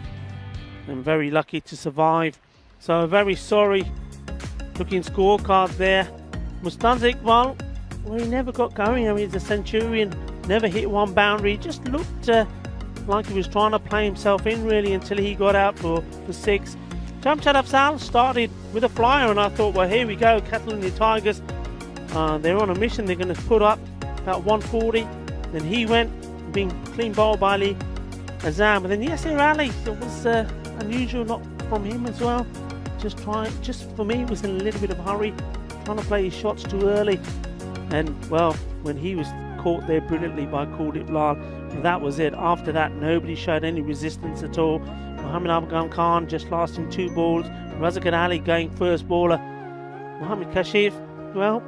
and very lucky to survive. So a very sorry looking scorecard there Mustanzik, well, he never got going. I mean, he's a Centurion, never hit one boundary. Just looked like he was trying to play himself in really until he got out for 6. Jamshad Afzal started with a flyer, and I thought, well, here we go, Catalonia Tigers. They're on a mission. They're going to put up about 140. Then he went, being clean bowled by Ali Azam. And then Yasir Ali, it was unusual, not from him as well. Just for me, it was in a little bit of a hurry, trying to play his shots too early. And, well, when he was caught there brilliantly by Kuldeep Lal, that was it. After that, nobody showed any resistance at all. Mohammad Afghan Khan just lasting 2 balls. Razak Ali going first bowler. Mohammad Kashif, well,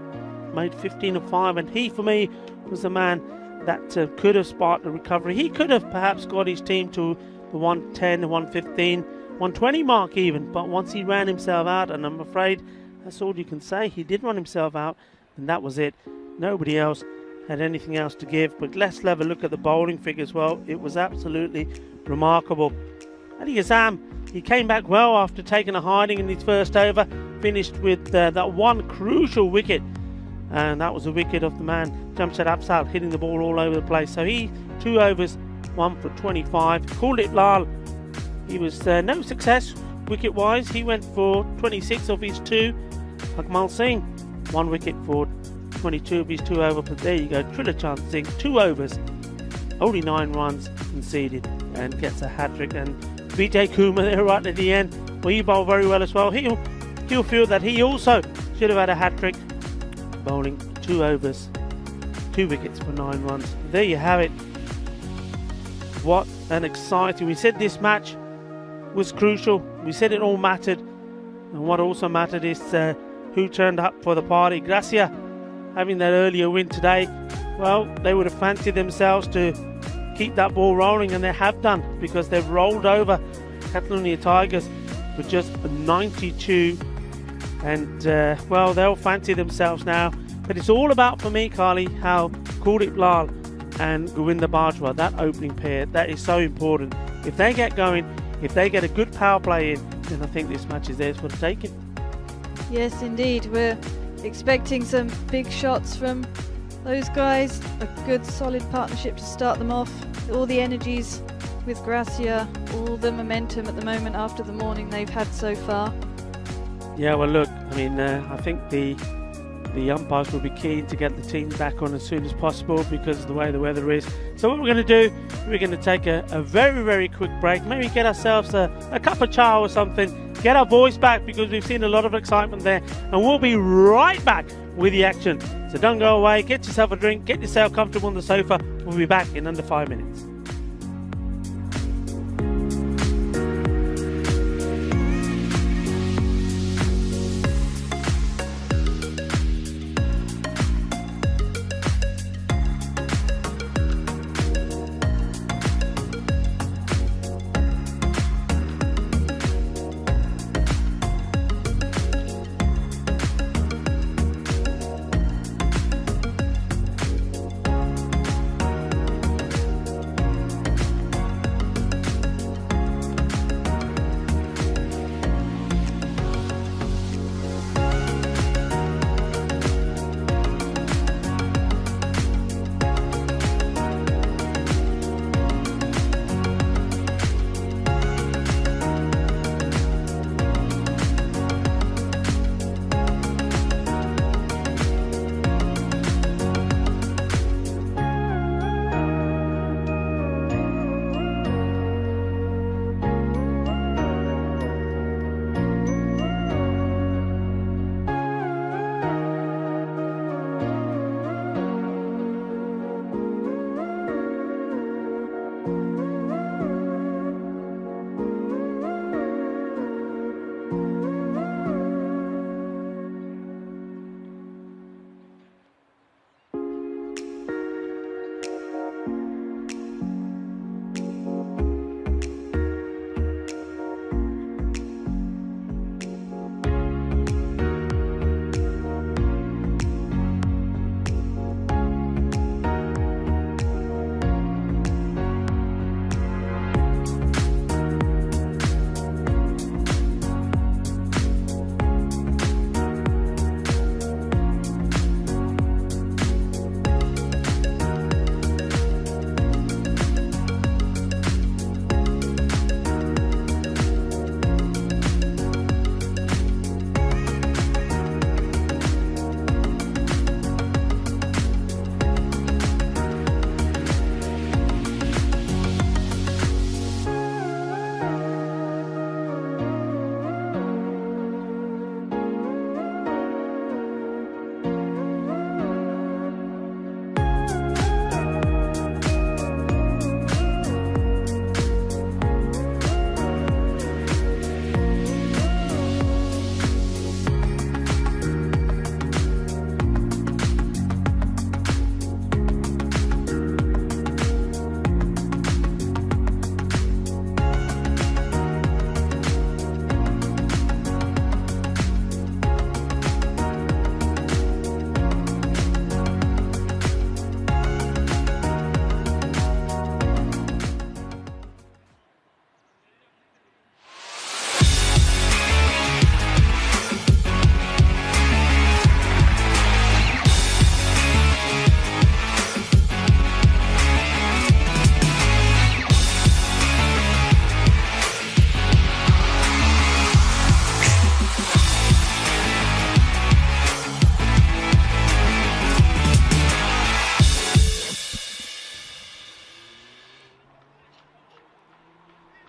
made 15 of 5, and he, for me, was the man that could have sparked the recovery. He could have perhaps got his team to the 110, the 115, 120 mark even, but once he ran himself out, and I'm afraid that's all you can say, he did run himself out, and that was it. Nobody else had anything else to give. But let's have a look at the bowling figures. Well, it was absolutely remarkable. Ali Azam, he came back well after taking a hiding in his first over, finished with that one crucial wicket, and that was the wicket of the man Jamshad Afzal, hitting the ball all over the place. So he 2 overs, 1 for 25. Kuldeep Lal, he was no success wicket wise. He went for 26 of his 2. Akmal Singh, 1 wicket for 22 of his 2 over. But there you go, Trilochan Singh, 2 overs, only 9 runs conceded, and gets a hat-trick. And Vijay Kumar there right at the end, well, he bowled very well as well. He'll feel that he also should have had a hat-trick, bowling 2 overs, 2 wickets for 9 runs. There you have it. What an exciting... We said this match was crucial. We said it all mattered. And what also mattered is who turned up for the party. Gracia having that earlier win today. Well, they would have fancied themselves to keep that ball rolling, and they have done, because they've rolled over Catalonia Tigers with just 92. And, well, they'll fancy themselves now. But it's all about, for me, Carly, how Kuldeep Lal and Govinda Bajwa, that opening pair, that is so important. If they get going, if they get a good power play in, then I think this match is theirs for the taking. Yes, indeed. We're expecting some big shots from those guys. A good, solid partnership to start them off. All the energies with Gracia, all the momentum at the moment after the morning they've had so far. Yeah, well, look, I mean, I think the umpires will be keen to get the teams back on as soon as possible because of the way the weather is. So what we're going to do, we're going to take a very, very quick break. Maybe get ourselves a cup of chai or something, get our voice back, because we've seen a lot of excitement there. And we'll be right back with the action. So don't go away, get yourself a drink, get yourself comfortable on the sofa. We'll be back in under 5 minutes.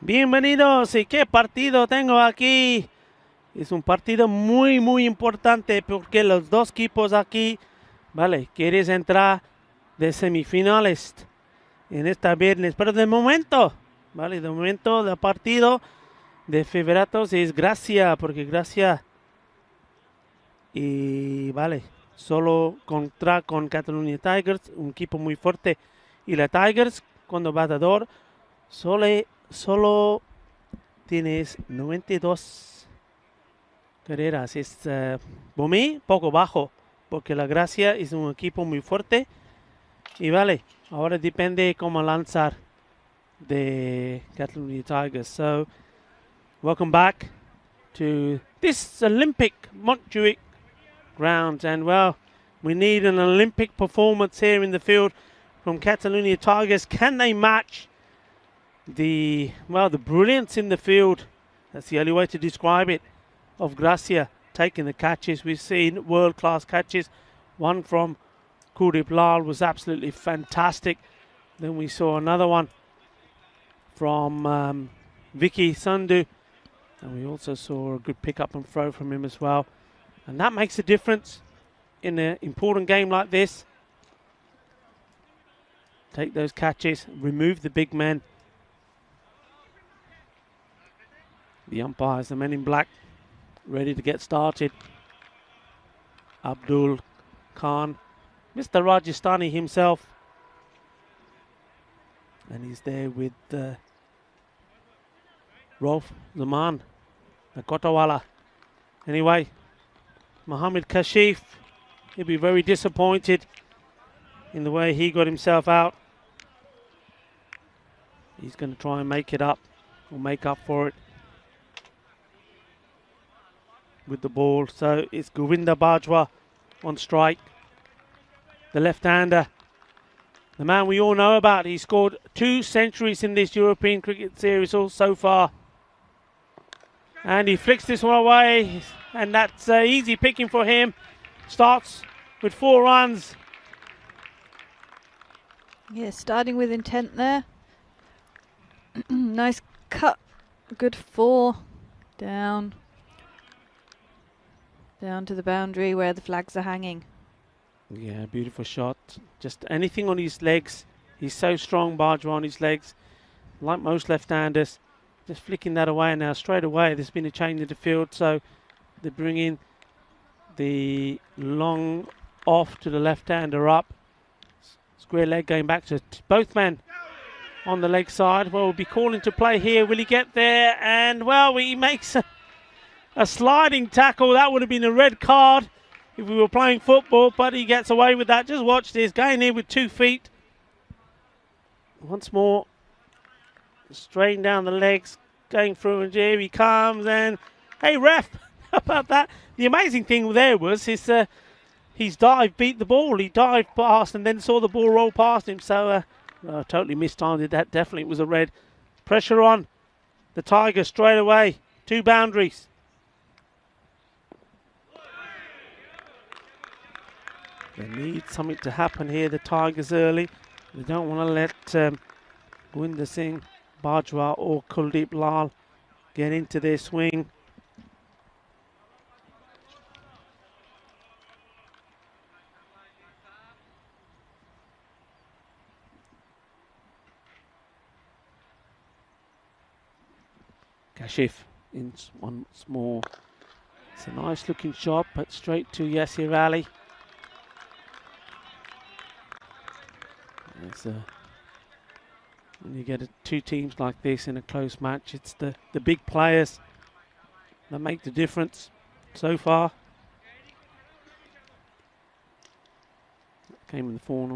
Bienvenidos, ¿y qué partido tengo aquí? Es un partido muy importante porque los dos equipos aquí, vale, quieres entrar de semifinales en esta viernes, pero de momento, vale, de momento el partido de Federatos es Gracia, porque Gracia y vale, solo contra con Catalunya Tigers, un equipo muy fuerte, y la Tigers cuando batador solo tienes 92 carreras. Es por mí poco bajo, porque la Gracia es un equipo muy fuerte. Y vale, ahora depende cómo lanzar de Catalunya Tigers. So, welcome back to this Olympic Montjuic ground. And well, we need an Olympic performance here in the field from Catalunya Tigers. Can they match the brilliance in the field? That's the only way to describe it, of Gracia taking the catches. We've seen world-class catches. One from Kuldeep Lal was absolutely fantastic. Then we saw another one from Vicky Sandhu, and we also saw a good pick-up and throw from him as well. And that makes a difference in an important game like this. Take those catches, remove the big men. The umpires, the men in black, ready to get started. Abdul Khan, Mr. Rajasthani himself. And he's there with Rolf Zaman, the Kotawala. Anyway, Mohammed Kashif, he'll be very disappointed in the way he got himself out. He's going to try and make it up, or make up for it with the ball. So it's Govinda Bajwa on strike, the left-hander, the man we all know about. He scored 2 centuries in this European Cricket Series all so far. And he flicks this one away, and that's easy picking for him. Starts with 4 runs. Yeah, starting with intent there. Nice cut, good 4 down to the boundary where the flags are hanging. Yeah, beautiful shot. Just anything on his legs. He's so strong, Bajwa, on his legs. Like most left-handers, just flicking that away. Now straight away there's been a change in the field, so they bring in the long off to the left-hander up. Square leg going back to both men on the leg side. Well, we'll be calling to play here. Will he get there? And well, he makes a sliding tackle. That would have been a red card if we were playing football, but he gets away with that. Just watch this, going here with 2 feet. Once more, straighten down the legs, going through, and here he comes. And hey, ref, how about that? The amazing thing there was his dive beat the ball. He dived past and then saw the ball roll past him. So totally mistimed that. Definitely it was a red. Pressure on the Tigers straight away. 2 boundaries. They need something to happen here, the Tigers, early. They don't want to let Gurinder Singh, Bajwa or Kuldeep Lal get into their swing. Kashif in once more. It's a nice looking shot, but straight to Yasir Ali. When you get 2 teams like this in a close match, it's the big players that make the difference so far. Came in the form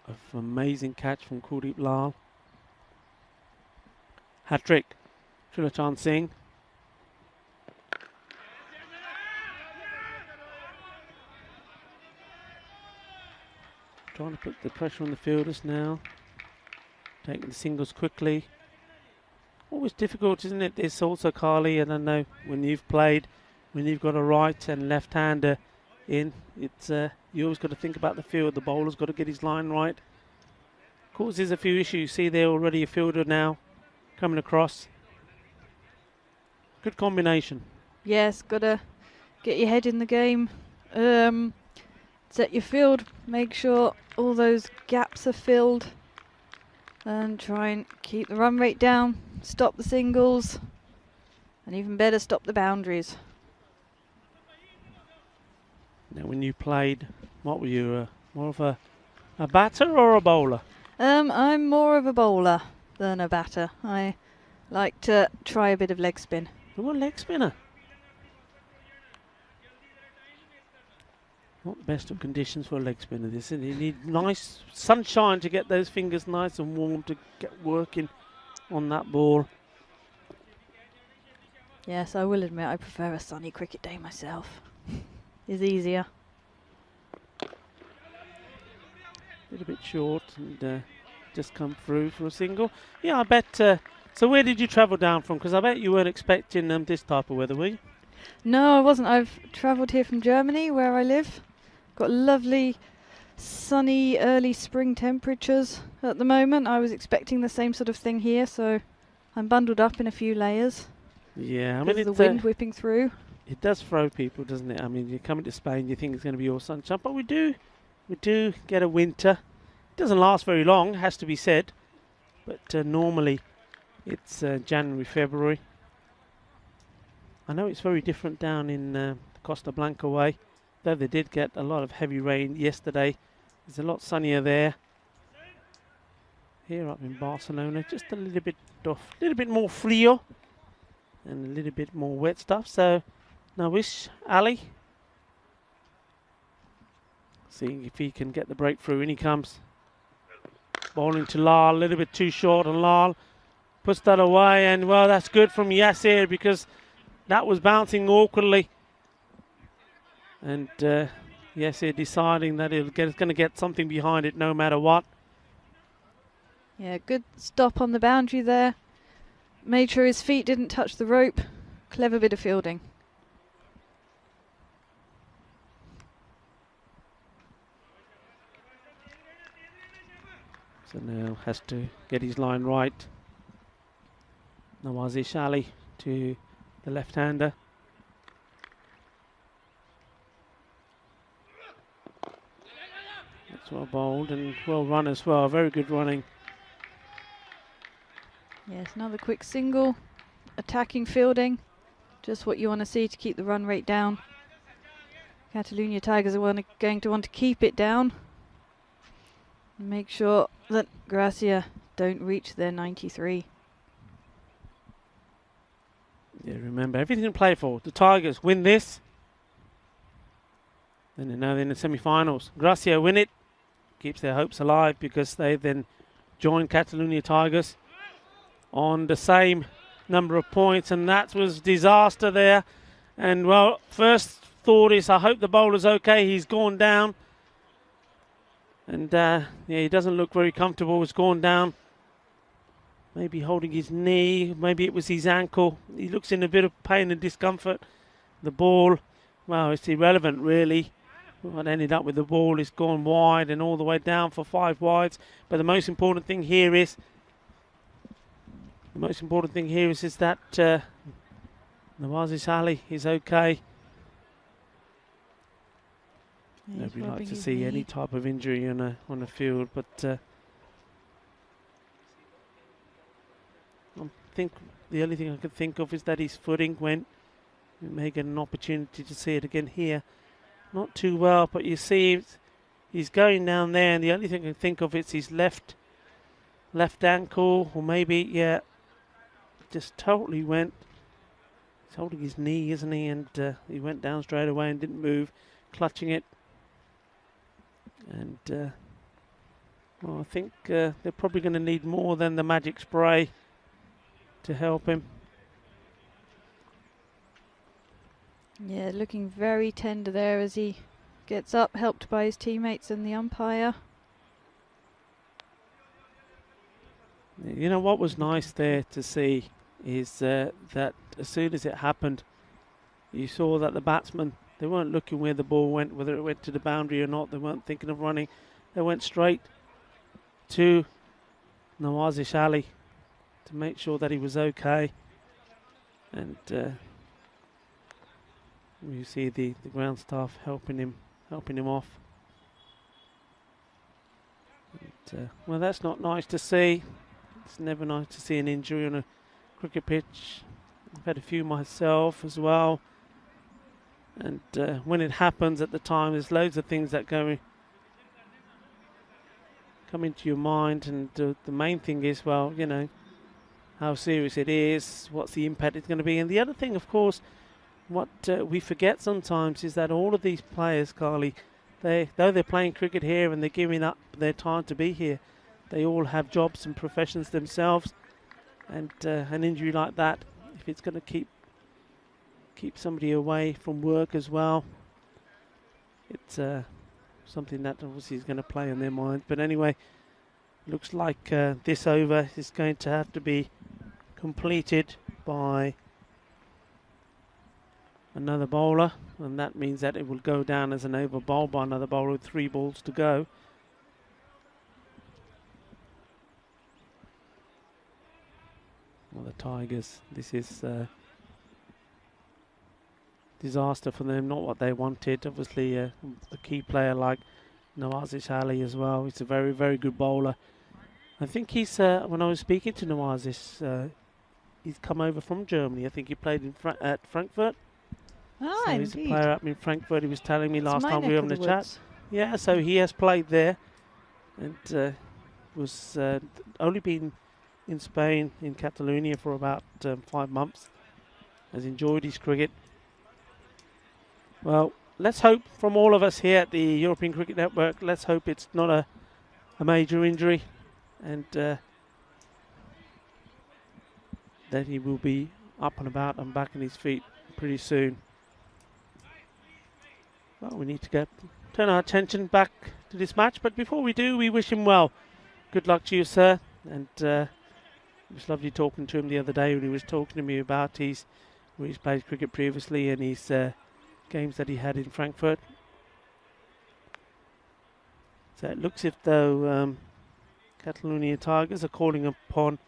of an amazing catch from Kuldeep Lal. Hat-trick, Trilochan Singh. Trying to put the pressure on the fielders now. Taking the singles quickly. Always difficult, isn't it? This also, Carly, I don't know, when you've played, when you've got a right and left-hander in, it's you always got to think about the field. The bowler's got to get his line right. Causes a few issues. See there already a fielder now coming across. Good combination. Yes, gotta get your head in the game. Set your field, make sure all those gaps are filled, and try and keep the run rate down, stop the singles, and even better, stop the boundaries. Now, when you played, what were you, more of a batter or a bowler? I'm more of a bowler than a batter. I like to try a bit of leg spin. Oh, a leg spinner. Not the best of conditions for a leg spinner, this, is it? You need nice sunshine to get those fingers nice and warm to get working on that ball. Yes, I will admit I prefer a sunny cricket day myself. It's easier. A little bit short and just come through for a single. Yeah, I bet. So where did you travel down from? Because I bet you weren't expecting this type of weather, were you? No, I wasn't. I've travelled here from Germany, where I live. Got lovely, sunny, early spring temperatures at the moment. I was expecting the same sort of thing here, so I'm bundled up in a few layers. Yeah, I mean, Because of the wind whipping through. It does throw people, doesn't it? I mean, you come into Spain, you think it's going to be all sunshine, but we do get a winter. It doesn't last very long, has to be said, but normally it's January, February. I know it's very different down in Costa Blanca way, though they did get a lot of heavy rain yesterday. It's a lot sunnier there. Here up in Barcelona, just a little bit more frio and a little bit more wet stuff. So now wish Ali, seeing if he can get the breakthrough. In he comes, bowling to Lal, a little bit too short, and Lal puts that away. And well, that's good from Yasir because that was bouncing awkwardly. And Yasir deciding that it's going to get something behind it no matter what. Yeah, good stop on the boundary there. Made sure his feet didn't touch the rope. Clever bit of fielding. So now has to get his line right. Nawazish Ali to the left-hander. That's well bowled and well run as well. Very good running. Yes, another quick single. Attacking fielding. Just what you want to see to keep the run rate down. Catalonia Tigers are going to want to keep it down. Make sure that Gracia don't reach their 93. Yeah, remember, everything to play for. The Tigers win this. Then they're now in the semi-finals. Gracia win it. Keeps their hopes alive because they then join Catalonia Tigers on the same number of points, and that was disaster there. And well, first thought is I hope the bowler's okay. He's gone down, and yeah, he doesn't look very comfortable. He's gone down, maybe holding his knee, maybe it was his ankle. He looks in a bit of pain and discomfort. The ball, well, it's irrelevant really. What ended up with the ball is gone wide and all the way down for 5 wides. But the most important thing here is that Nawazish Ali is okay. Yeah, Nobody likes to see any type of injury on a field, but I think the only thing I could think of is that his footing went. We may get an opportunity to see it again here. Not too well, but you see he's going down there, and the only thing I can think of is his left ankle, or maybe, yeah, just totally went. He's holding his knee, isn't he? And he went down straight away and didn't move, clutching it. And well, I think they're probably going to need more than the magic spray to help him. Yeah, looking very tender there as he gets up, helped by his teammates and the umpire. You know what was nice there to see is that as soon as it happened, you saw that the batsmen, they weren't looking where the ball went, whether it went to the boundary or not. They weren't thinking of running. They went straight to Nawazish Ali to make sure that he was okay. And you see the ground staff helping him off. And, well, that's not nice to see. It's never nice to see an injury on a cricket pitch. I've had a few myself as well. And when it happens at the time, there's loads of things that come into your mind. And the main thing is, well, you know, how serious it is, what's the impact it's going to be. And the other thing, of course, what we forget sometimes is that all of these players, Carly, though they're playing cricket here and they're giving up their time to be here, they all have jobs and professions themselves. And an injury like that, if it's going to keep somebody away from work as well, it's something that obviously is going to play on their mind. But anyway, looks like this over is going to have to be completed by another bowler, and that means that it will go down as an over bowl by another bowler with 3 balls to go. Well, the Tigers, this is disaster for them, not what they wanted. Obviously a key player like Nawazis Ali as well, he's a very, very good bowler. I think he's, when I was speaking to Nawazis, he's come over from Germany. I think he played at Frankfurt. Ah, So indeed. he's a player up in Frankfurt. He was telling me It's last my time we neck were of having a the chat. woods. Yeah, so he has played there, and was only been in Spain, in Catalonia, for about 5 months. Has enjoyed his cricket. Well, let's hope from all of us here at the European Cricket Network, let's hope it's not a major injury, and that he will be up and about and back on his feet pretty soon. Well, we need to turn our attention back to this match, but before we do, we wish him well. Good luck to you, sir, and it was lovely talking to him the other day when he was talking to me about where he's played cricket previously and his games that he had in Frankfurt. So it looks as though Catalonia Tigers are calling upon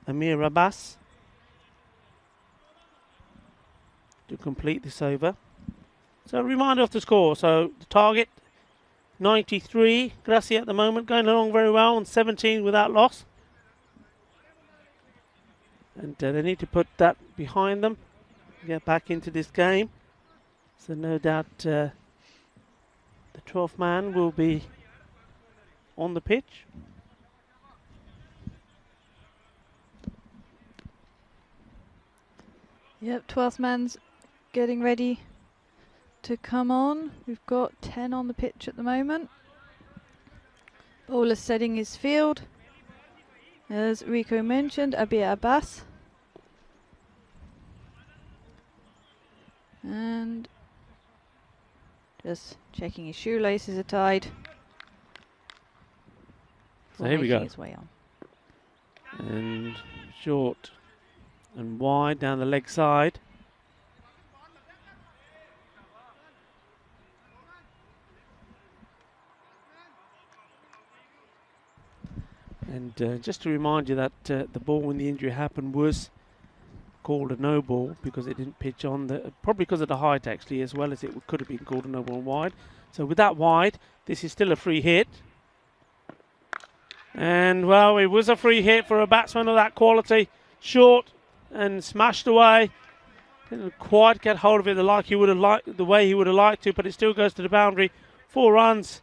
Amir Abbas to complete this over. So a reminder of the score. So the target, 93. Gracia at the moment going along very well on 17 without loss. And they need to put that behind them, get back into this game. So no doubt the 12th man will be on the pitch. Yep, 12th man's getting ready to come on. We've got 10 on the pitch at the moment. Bowler setting his field. As Rico mentioned, Abir Abbas. And just checking his shoelaces are tied. So here we go. His way on. And short and wide down the leg side. And just to remind you that the ball when the injury happened was called a no ball because it didn't pitch on probably because of the height actually, as well as it could have been called a no ball wide. So with that wide, this is still a free hit. And well, it was a free hit for a batsman of that quality. Short and smashed away. Didn't quite get hold of it the way he would have liked to, but it still goes to the boundary. 4 runs.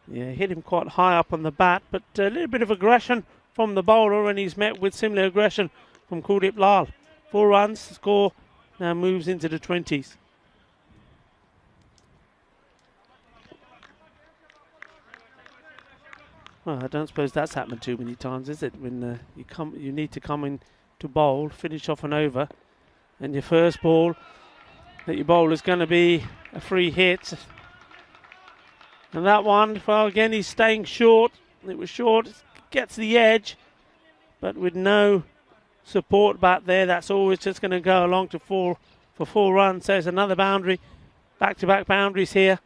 Yeah, hit him quite high up on the bat, but a little bit of aggression from the bowler, and he's met with similar aggression from Kuldeep Lal. 4 runs, the score now moves into the 20s. Well, I don't suppose that's happened too many times, is it? When you need to come in to bowl, finish off an over, and your first ball that you bowl is going to be a free hit. And that one, well, again, he's staying short. It was short, gets the edge, but with no support back there, that's always just going to go along to 4 runs. So there's another boundary, back-to-back boundaries here.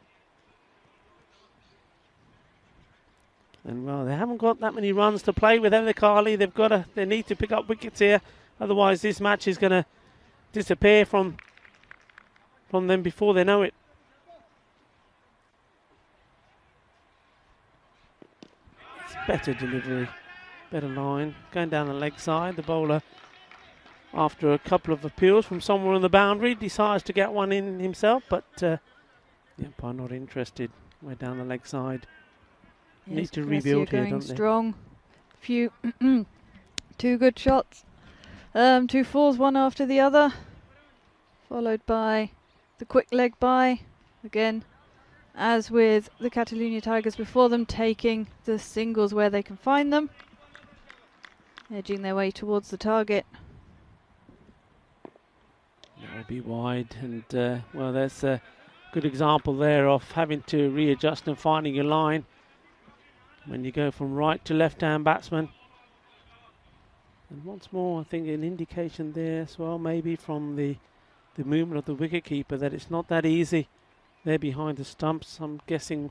And well, they haven't got that many runs to play with, have they, Carly? They need to pick up wickets here. Otherwise, this match is going to disappear from them before they know it. It's better delivery, better line. Going down the leg side, the bowler, after a couple of appeals from somewhere on the boundary, decides to get one in himself, but the umpire not interested. We're down the leg side. Yes, Need to Gracia rebuild here, going don't they? strong. Few, 2 good shots. 2 fours, one after the other. Followed by the quick leg by. Again, as with the Catalunya Tigers before them, taking the singles where they can find them. Edging their way towards the target. That will be wide, and well, that's a good example there of having to readjust and finding your line when you go from right to left-hand batsman. And once more, I think an indication there as well, maybe from the movement of the wicketkeeper, that it's not that easy there behind the stumps. I'm guessing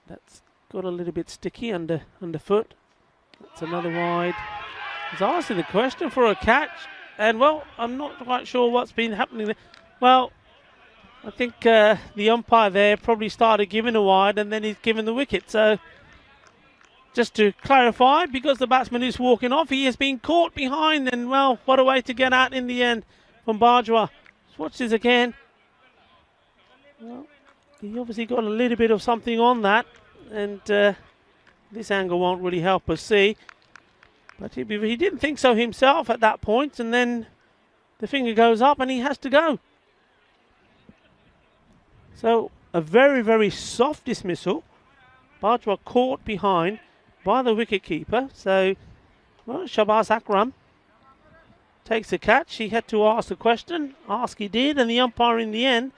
that's got a little bit sticky underfoot. That's another wide. He's asking the question for a catch, and well, I'm not quite sure what's been happening there. Well, I think the umpire there probably started giving a wide and then he's given the wicket. So just to clarify, because the batsman is walking off, he has been caught behind, and well, what a way to get out in the end from Bajwa. Let's watch this again. Well, he obviously got a little bit of something on that, and this angle won't really help us see. But he didn't think so himself at that point, and then the finger goes up and he has to go. So a very, very soft dismissal. Bajwa caught behind by the wicketkeeper. So, well, Shabaz Akram takes the catch. He had to ask the question. Ask he did, and the umpire in the end,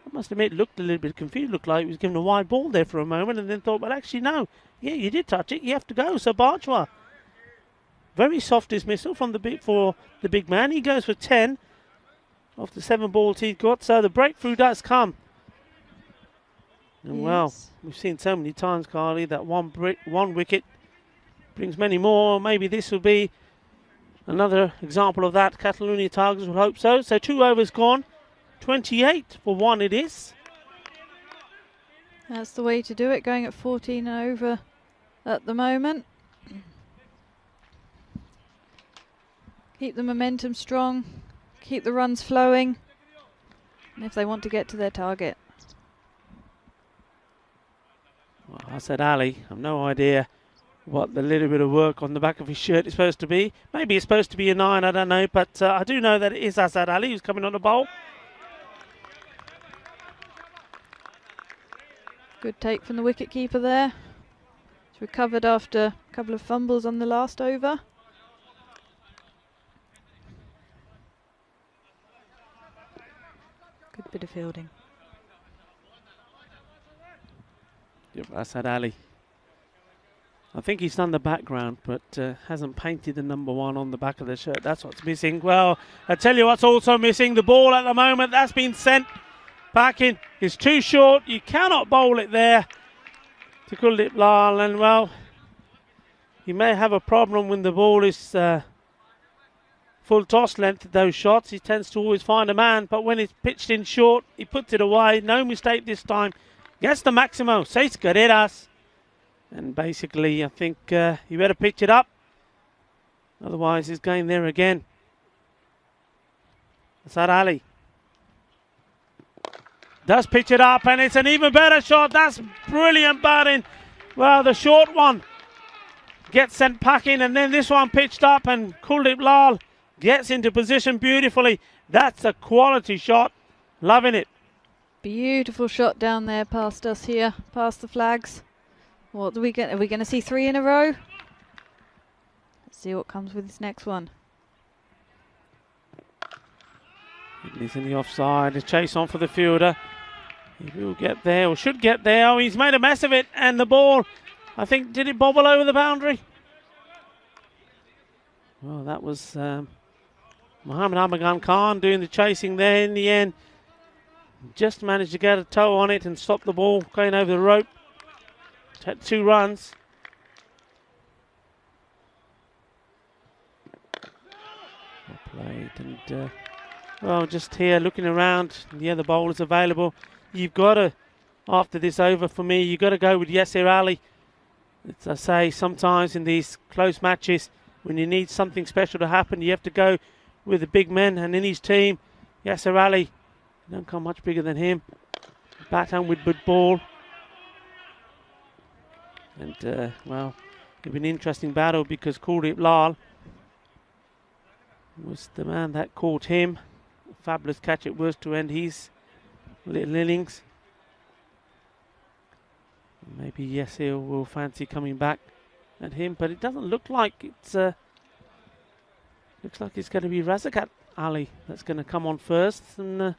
I must admit, looked a little bit confused. Looked like he was given a wide ball there for a moment, and then thought, well, actually, no. Yeah, you did touch it. You have to go. So Bajwa, very soft dismissal from the big man. He goes for 10 of the 7 balls he's got. So the breakthrough does come. And well, we've seen so many times, Carly, that one wicket brings many more. Maybe this will be another example of that. Catalunya Tigers will hope so. So 2 overs gone. 28 for 1 it is. That's the way to do it, going at 14 over at the moment. Keep the momentum strong, keep the runs flowing, and if they want to get to their target. Well, I said Ali, I've no idea what the little bit of work on the back of his shirt is supposed to be. Maybe it's supposed to be a 9, I don't know, but I do know that it is Asad Ali who's coming on the bowl. Good take from the wicketkeeper there. He's recovered after a couple of fumbles on the last over. Good bit of fielding. Yep, Asad Ali. I think he's done the background, but hasn't painted the number 1 on the back of the shirt. That's what's missing. Well, I tell you what's also missing. The ball at the moment, that's been sent back in. It's too short. You cannot bowl it there to Kuldeep Lal. And, well, he may have a problem when the ball is full toss length, those shots. He tends to always find a man, but when it's pitched in short, he puts it away. No mistake this time. Gets the Maximo. 6 carreras. And basically, I think you better pitch it up. Otherwise, he's going there again. Asad Ali does pitch it up, and it's an even better shot. That's brilliant batting. Well, the short one gets sent packing, and then this one pitched up, and Kuldeep Lal gets into position beautifully. That's a quality shot. Loving it. Beautiful shot down there past us here, past the flags. What do we get? Are we going to see 3 in a row? Let's see what comes with this next one. He's in the offside. A chase on for the fielder. He will get there, or should get there. Oh, he's made a mess of it, and the ball, I think, did it bobble over the boundary? Well, that was Mohammed Amagan Khan doing the chasing there in the end. Just managed to get a toe on it and stop the ball going over the rope. Had 2 runs. played. And, well, just here looking around, the other bowlers available. You've got to, after this over for me, you've got to go with Yasir Ali. As I say, sometimes in these close matches, when you need something special to happen, you have to go with the big men. And in his team, Yasir Ali, don't come much bigger than him. Bat home with good ball. And, well, it'll be an interesting battle because Kuldeep Lal was the man that caught him. A fabulous catch it was to end his little innings. Maybe Yasir will fancy coming back at him, but it doesn't look like it's. Looks like it's going to be Razakat Ali that's going to come on first, and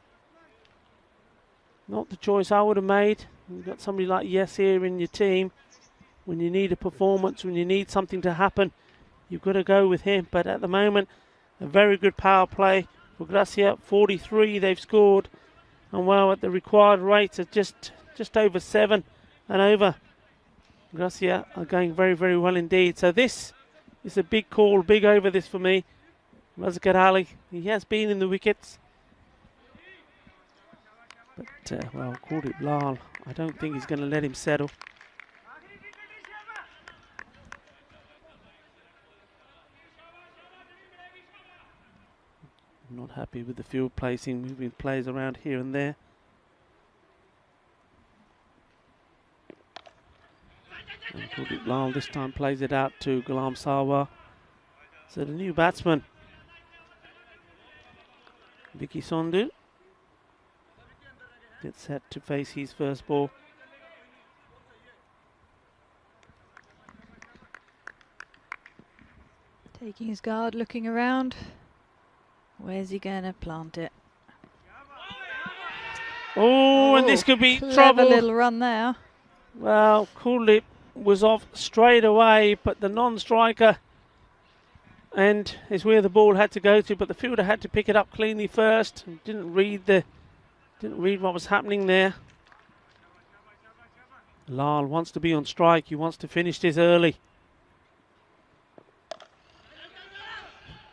not the choice I would have made. You've got somebody like Yasir in your team. When you need a performance, when you need something to happen, you've got to go with him. But at the moment, a very good power play for Gracia. 43 they've scored, and well, at the required rates of just over 7 and over. Gracia are going very, very well indeed. So this is a big call, big over this for me. Razakat Ali, he has been in the wickets. But, well, Kuldeep Lal, I don't think he's going to let him settle. Not happy with the field placing, moving players around here and there. And Kuldeep Lal this time plays it out to Ghulam Sarwar. So the new batsman, Vicky Sandhu, gets set to face his first ball. Taking his guard, looking around. Where's he going to plant it? Oh, and this could be clever trouble. Little run there. Well, Kuldeep was off straight away, but the non-striker, and is where the ball had to go to, but the fielder had to pick it up cleanly first. Didn't read what was happening there. Lal wants to be on strike. He wants to finish this early.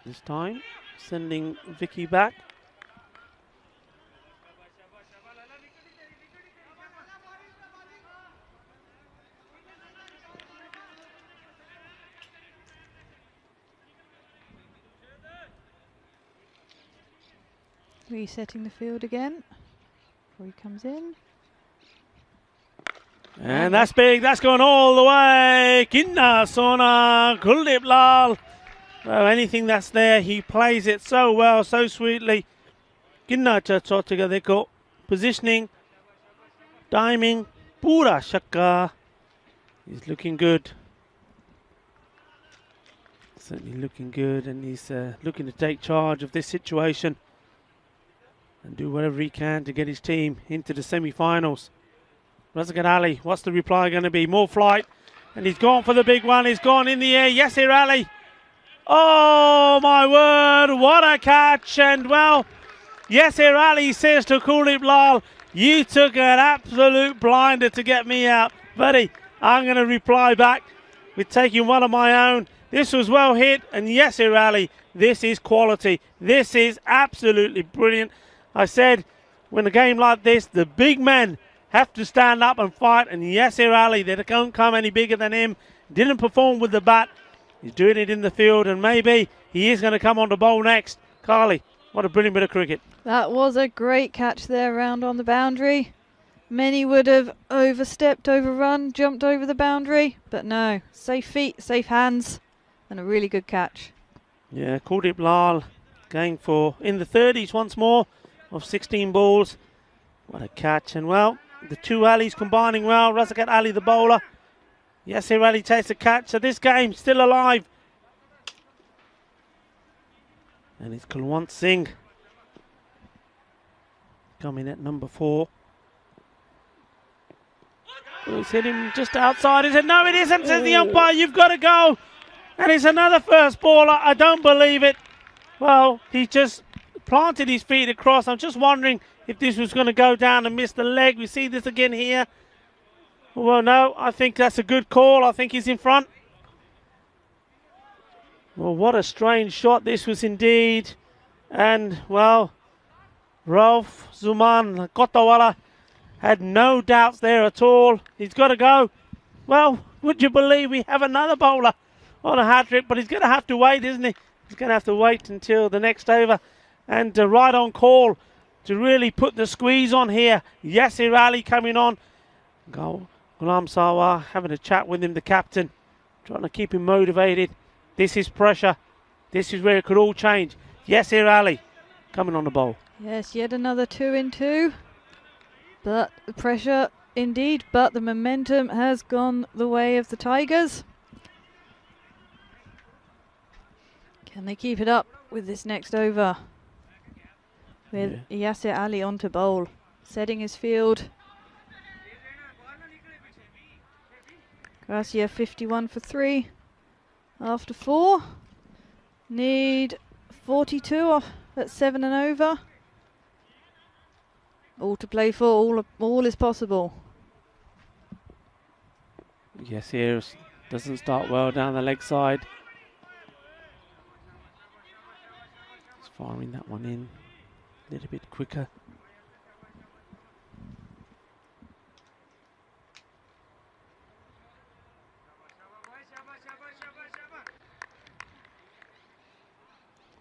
This time, sending Vicky back. Resetting the field again before he comes in. And that's big. That's gone all the way. Kinna Sona Kuldeep Lal. Well, anything that's there, he plays it so well, so sweetly. Kinna Chachotiga Deko. Positioning. Timing. Pura Shakka. He's looking good. Certainly looking good, and he's looking to take charge of this situation and do whatever he can to get his team into the semi-finals. Razakat Ali, what's the reply going to be? More flight, and he's gone for the big one. He's gone in the air. Yasir Ali. Oh, my word, what a catch. And, well, Yasir Ali says to Kuldeep Lal, you took an absolute blinder to get me out. Buddy, I'm going to reply back with taking one of my own. This was well hit, and Yasir Ali, this is quality. This is absolutely brilliant. I said, when a game like this, the big men have to stand up and fight, and Yasir Ali, they don't come any bigger than him, didn't perform with the bat. He's doing it in the field, and maybe he is going to come on to bowl next. Carly, what a brilliant bit of cricket. That was a great catch there round on the boundary. Many would have overstepped, overrun, jumped over the boundary, but no, safe feet, safe hands, and a really good catch. Yeah, Kuldeep Lal going for in the 30s once more of 16 balls. What a catch. And, well, the two Alis combining well. Razakat Ali, the bowler. Yasir Ali takes a catch. So this game still alive. And it's Kulwant Singh coming at number 4. Oh, he's hit him just outside. He said, no, it isn't, says the umpire. You've got to go. And it's another first baller. I don't believe it. Well, he just planted his feet across. I'm just wondering if this was going to go down and miss the leg. We see this again here. Well, no, I think that's a good call. I think he's in front. Well, what a strange shot this was indeed. And, well, Ralph Zuman Kotawala had no doubts there at all. He's got to go. Well, would you believe we have another bowler on a hat-trick, but he's going to have to wait, isn't he? He's going to have to wait until the next over. And right on call to really put the squeeze on here. Yasir Ali coming on. Ghulam Sawa having a chat with him, the captain, trying to keep him motivated. This is pressure. This is where it could all change. Yasir Ali coming on the bowl. Yes, yet another 2 in 2. But the pressure indeed, but the momentum has gone the way of the Tigers. Can they keep it up with this next over? With Yasir Ali on to bowl, setting his field. Gracia 51 for 3 after 4. Need 42 at 7 and over. All to play for, all is possible. Yes, here doesn't start well down the leg side. He's firing that one in a little bit quicker.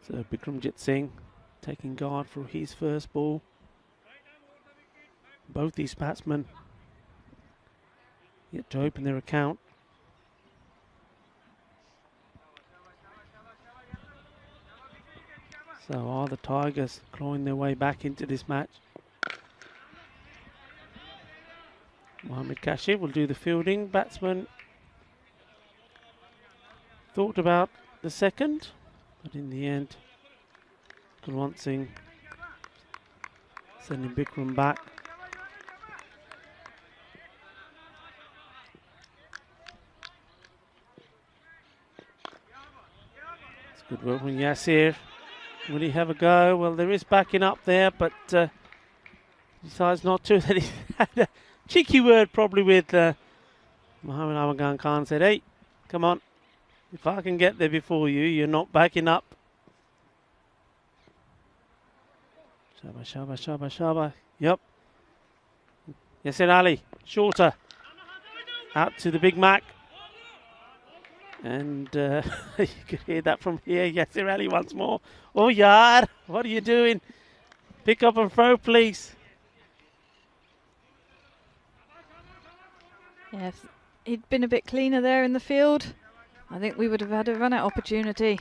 So Bikramjit Singh taking guard for his first ball. Both these batsmen yet to open their account. So are the Tigers clawing their way back into this match? Mohammad Kashif will do the fielding. Batsman thought about the second, but in the end, Kulwant Singh sending Bikram back. It's good work from Yasir. Will he have a go? Well, there is backing up there, but decides not to. Then he had a cheeky word probably with Mohammad Amagan Khan. Said, hey, come on. If I can get there before you, you're not backing up. Shaba, shaba, shaba, shaba. Yep. Yasir Ali, shorter. Out to the Big Mac. And you could hear that from here. Yasir Ali once more. Oh, Yar, what are you doing? Pick up and throw, please. Yes, he'd been a bit cleaner there in the field. I think we would have had a run-out opportunity.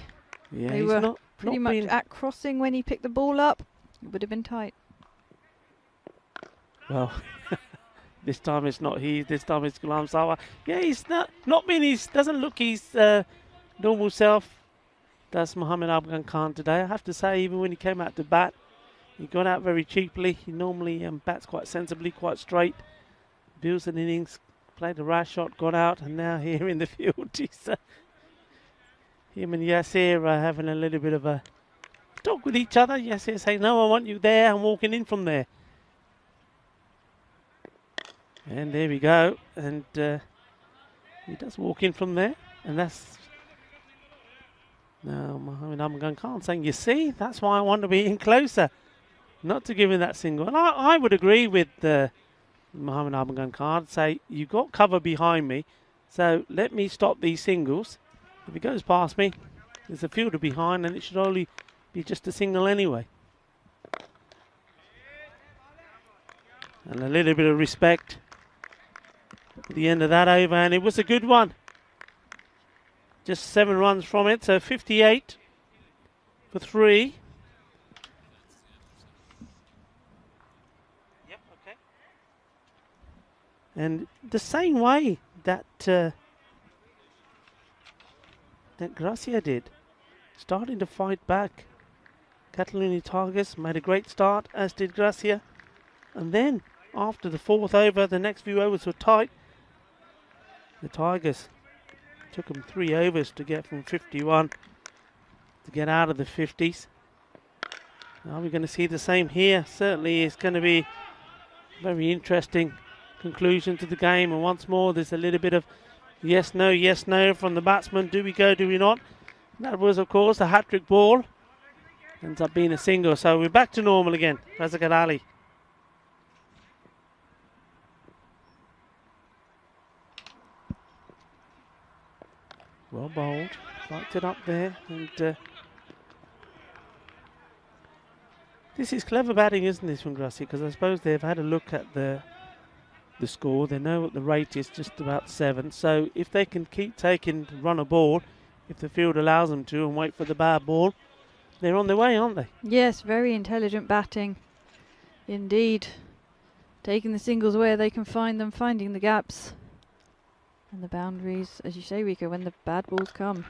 Yeah, they were pretty much at crossing when he picked the ball up. It would have been tight. Well, this time it's not he. This time it's Ghulam Sawa. Yeah, he's not been his. Doesn't look his normal self. That's Mohammad Afghan Khan today. I have to say, even when he came out to bat, he got out very cheaply. He normally bats quite sensibly, quite straight. Builds an innings, played a rash shot, got out, and now here in the field, he's, him and Yasir are having a little bit of a talk with each other. Yasir saying, "No, I want you there. I'm walking in from there." And there we go. And he does walk in from there. And that's now Mohammad Amgan Khan saying, you see, that's why I want to be in closer. Not to give him that single. And I would agree with Mohammad Amgan Khan. Say, you got cover behind me. So let me stop these singles. If he goes past me, there's a fielder behind and it should only be just a single anyway. And a little bit of respect at the end of that over, and it was a good one. Just 7 runs from it, so 58 for 3. Yep, okay. And the same way that that Gracia did, starting to fight back. Catalunya Tigers made a great start, as did Gracia, and then after the 4th over, the next few overs were tight. The Tigers took them 3 overs to get from 51 to get out of the 50s. Are we going to see the same here? Certainly it's going to be a very interesting conclusion to the game. And once more, there's a little bit of yes, no from the batsman. Do we go, do we not? That was, of course, a hat-trick ball. Ends up being a single, so we're back to normal again. Razak Ali. Well bowled, liked it up there, and this is clever batting, isn't this, from Gracia? Because I suppose they've had a look at the score. They know what the rate is, just about 7. So if they can keep taking run a ball, if the field allows them to, and wait for the bad ball, they're on their way, aren't they? Yes, very intelligent batting indeed. Taking the singles where they can find them, finding the gaps and the boundaries, as you say, Rico, when the bad balls come.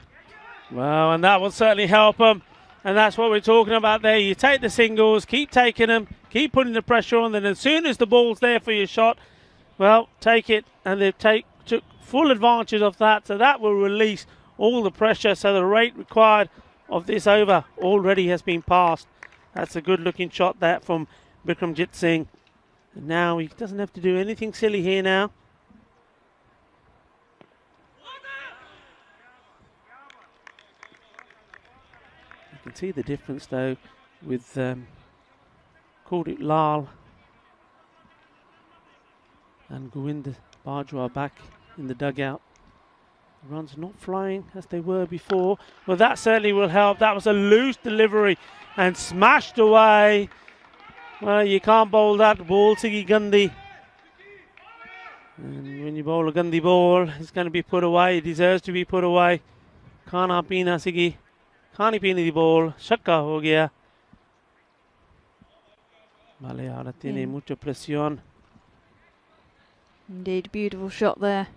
Well, and that will certainly help them. And that's what we're talking about there. You take the singles, keep taking them, keep putting the pressure on, then as soon as the ball's there for your shot, well, take it. And they've took full advantage of that. So that will release all the pressure. So the rate required of this over already has been passed. That's a good looking shot there from Bikramjit Singh. And now he doesn't have to do anything silly here now. You can see the difference though with Kuldeep Lal and Govind Bajwa back in the dugout. The runs not flying as they were before. Well, that certainly will help. That was a loose delivery and smashed away. Well, you can't bowl that ball, Sigi Gandhi. And when you bowl a Gandhi ball, it's going to be put away. It deserves to be put away. Khana Pina Sigi. Khani Pina the ball. Shakka ho gaya. Malayalam tiene mucha presión. Indeed, beautiful shot there.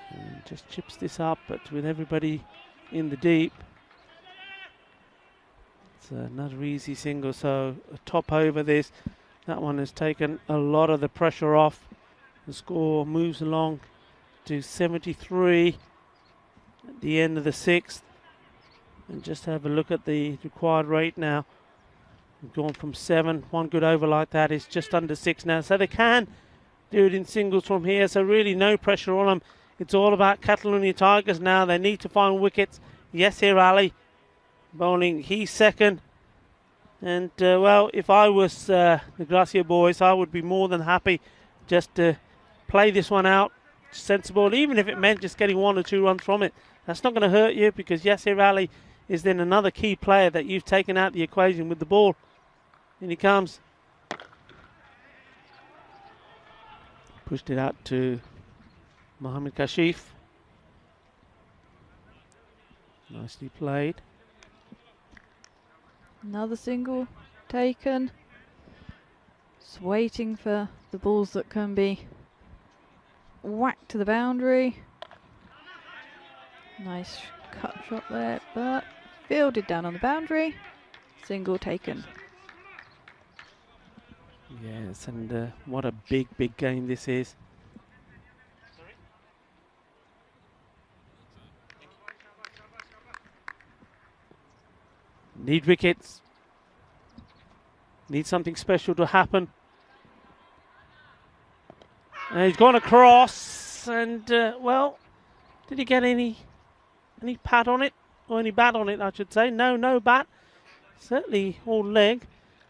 And just chips this up, but with everybody in the deep. It's another easy single, so a top over this. That one has taken a lot of the pressure off. The score moves along to 73 at the end of the 6th. And just have a look at the required rate now. We've gone from 7. One good over like that is just under 6 now. So they can do it in singles from here. So really no pressure on them. It's all about Catalonia Tigers now. They need to find wickets. Yasir Ali bowling. He's second. And, well, if I was the Gracia boys, I would be more than happy just to play this one out. Sensible, even if it meant just getting 1 or 2 runs from it. That's not going to hurt you because Yasir Ali is then another key player that you've taken out the equation with the ball. In he comes. Pushed it out to Mohammed Kashif. Nicely played. Another single taken. Just waiting for the balls that can be whacked to the boundary. Nice cut shot there, but fielded down on the boundary. Single taken. Yes, and what a big, big game this is. Need wickets. Need something special to happen. And he's gone across, and well, did he get any pat on it, or any bat on it, I should say? No, no bat. Certainly all leg.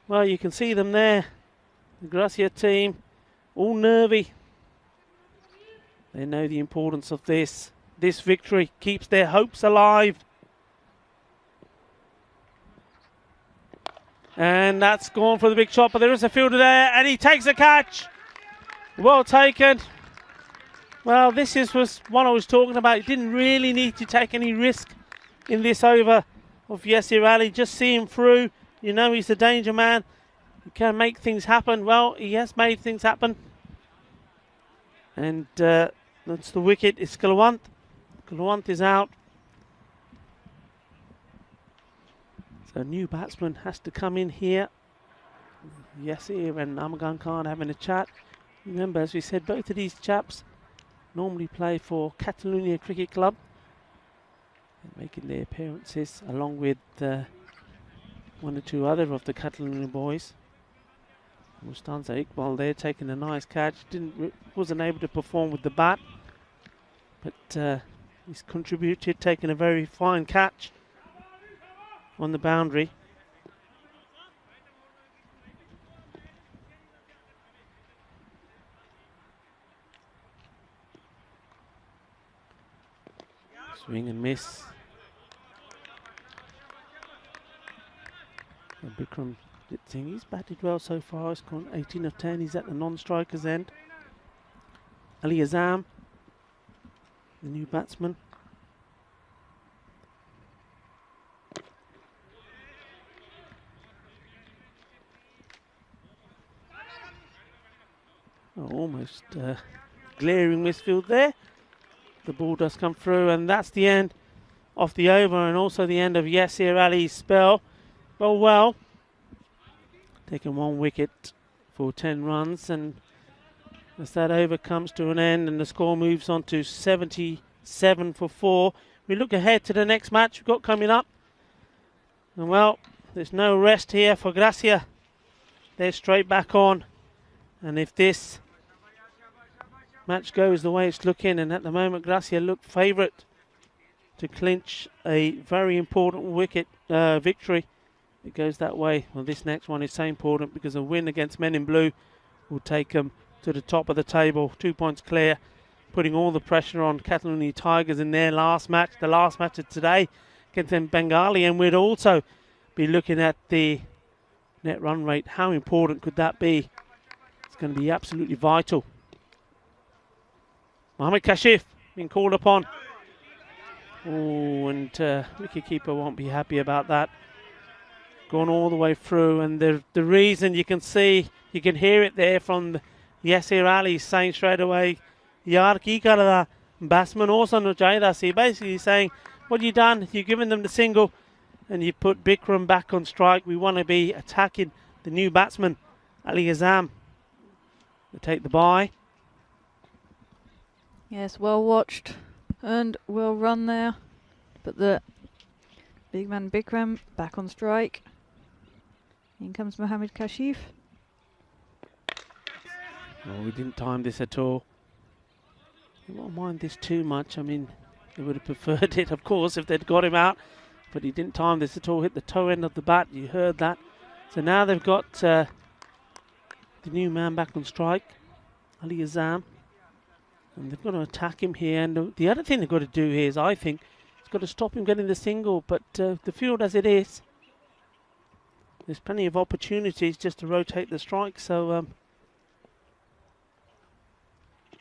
Well, you can see them there. The Gracia team, all nervy. They know the importance of this. This victory keeps their hopes alive. And that's gone for the big shot, but there is a fielder there, and he takes a catch. Well taken. Well, this was one I was talking about. He didn't really need to take any risk in this over of Yasir Ali. Just see him through. You know he's the danger man. He can make things happen. Well, he has made things happen. And that's the wicket. It's Kulwant. Kulwant is out. So a new batsman has to come in here. Yasir and Amagan Khan having a chat. Remember, as we said, both of these chaps normally play for Catalonia Cricket Club. And making their appearances along with 1 or 2 other of the Catalonia boys. Mustanza Iqbal there taking a nice catch. Wasn't able to perform with the bat. But he's contributed, taking a very fine catch on the boundary. Swing and miss. And Bikram Singh, he's batted well so far. He's gone 18 of 10. He's at the non-striker's end. Ali Azam, the new batsman. Oh, almost glaring misfield there. The ball does come through, and that's the end of the over, and also the end of Yasir Ali's spell. Well, taking 1 wicket for 10 runs, and as that over comes to an end and the score moves on to 77 for 4, we look ahead to the next match we've got coming up. And well, there's no rest here for Gracia. They're straight back on, and if this match goes the way it's looking, and at the moment Gracia look favourite to clinch a very important wicket victory. It goes that way. Well, this next one is so important because a win against Men in Blue will take them to the top of the table, 2 points clear, putting all the pressure on Catalonia Tigers in their last match, the last match of today against them Bengali, and we'd also be looking at the net run rate. How important could that be? It's going to be absolutely vital. Mohammad Kashif being called upon. Oh, and wicketkeeper won't be happy about that. Gone all the way through, and the reason you can see, you can hear it there from Yasir Ali saying straight away, Yaar ki karda, batsman also no chahida. So basically saying, what you done, you've given them the single, and you put Bikram back on strike. We want to be attacking the new batsman, Ali Azam. They take the bye. Yes, well watched and well run there. But the big man Bikram back on strike. In comes Mohammad Kashif. Oh, we didn't time this at all. You won't mind this too much. I mean, they would have preferred it, of course, if they'd got him out. But he didn't time this at all. Hit the toe end of the bat. You heard that. So now they've got the new man back on strike, Ali Azam. And they've got to attack him here. And the other thing they've got to do here is, I think, it's got to stop him getting the single. But the field as it is, there's plenty of opportunities just to rotate the strike. So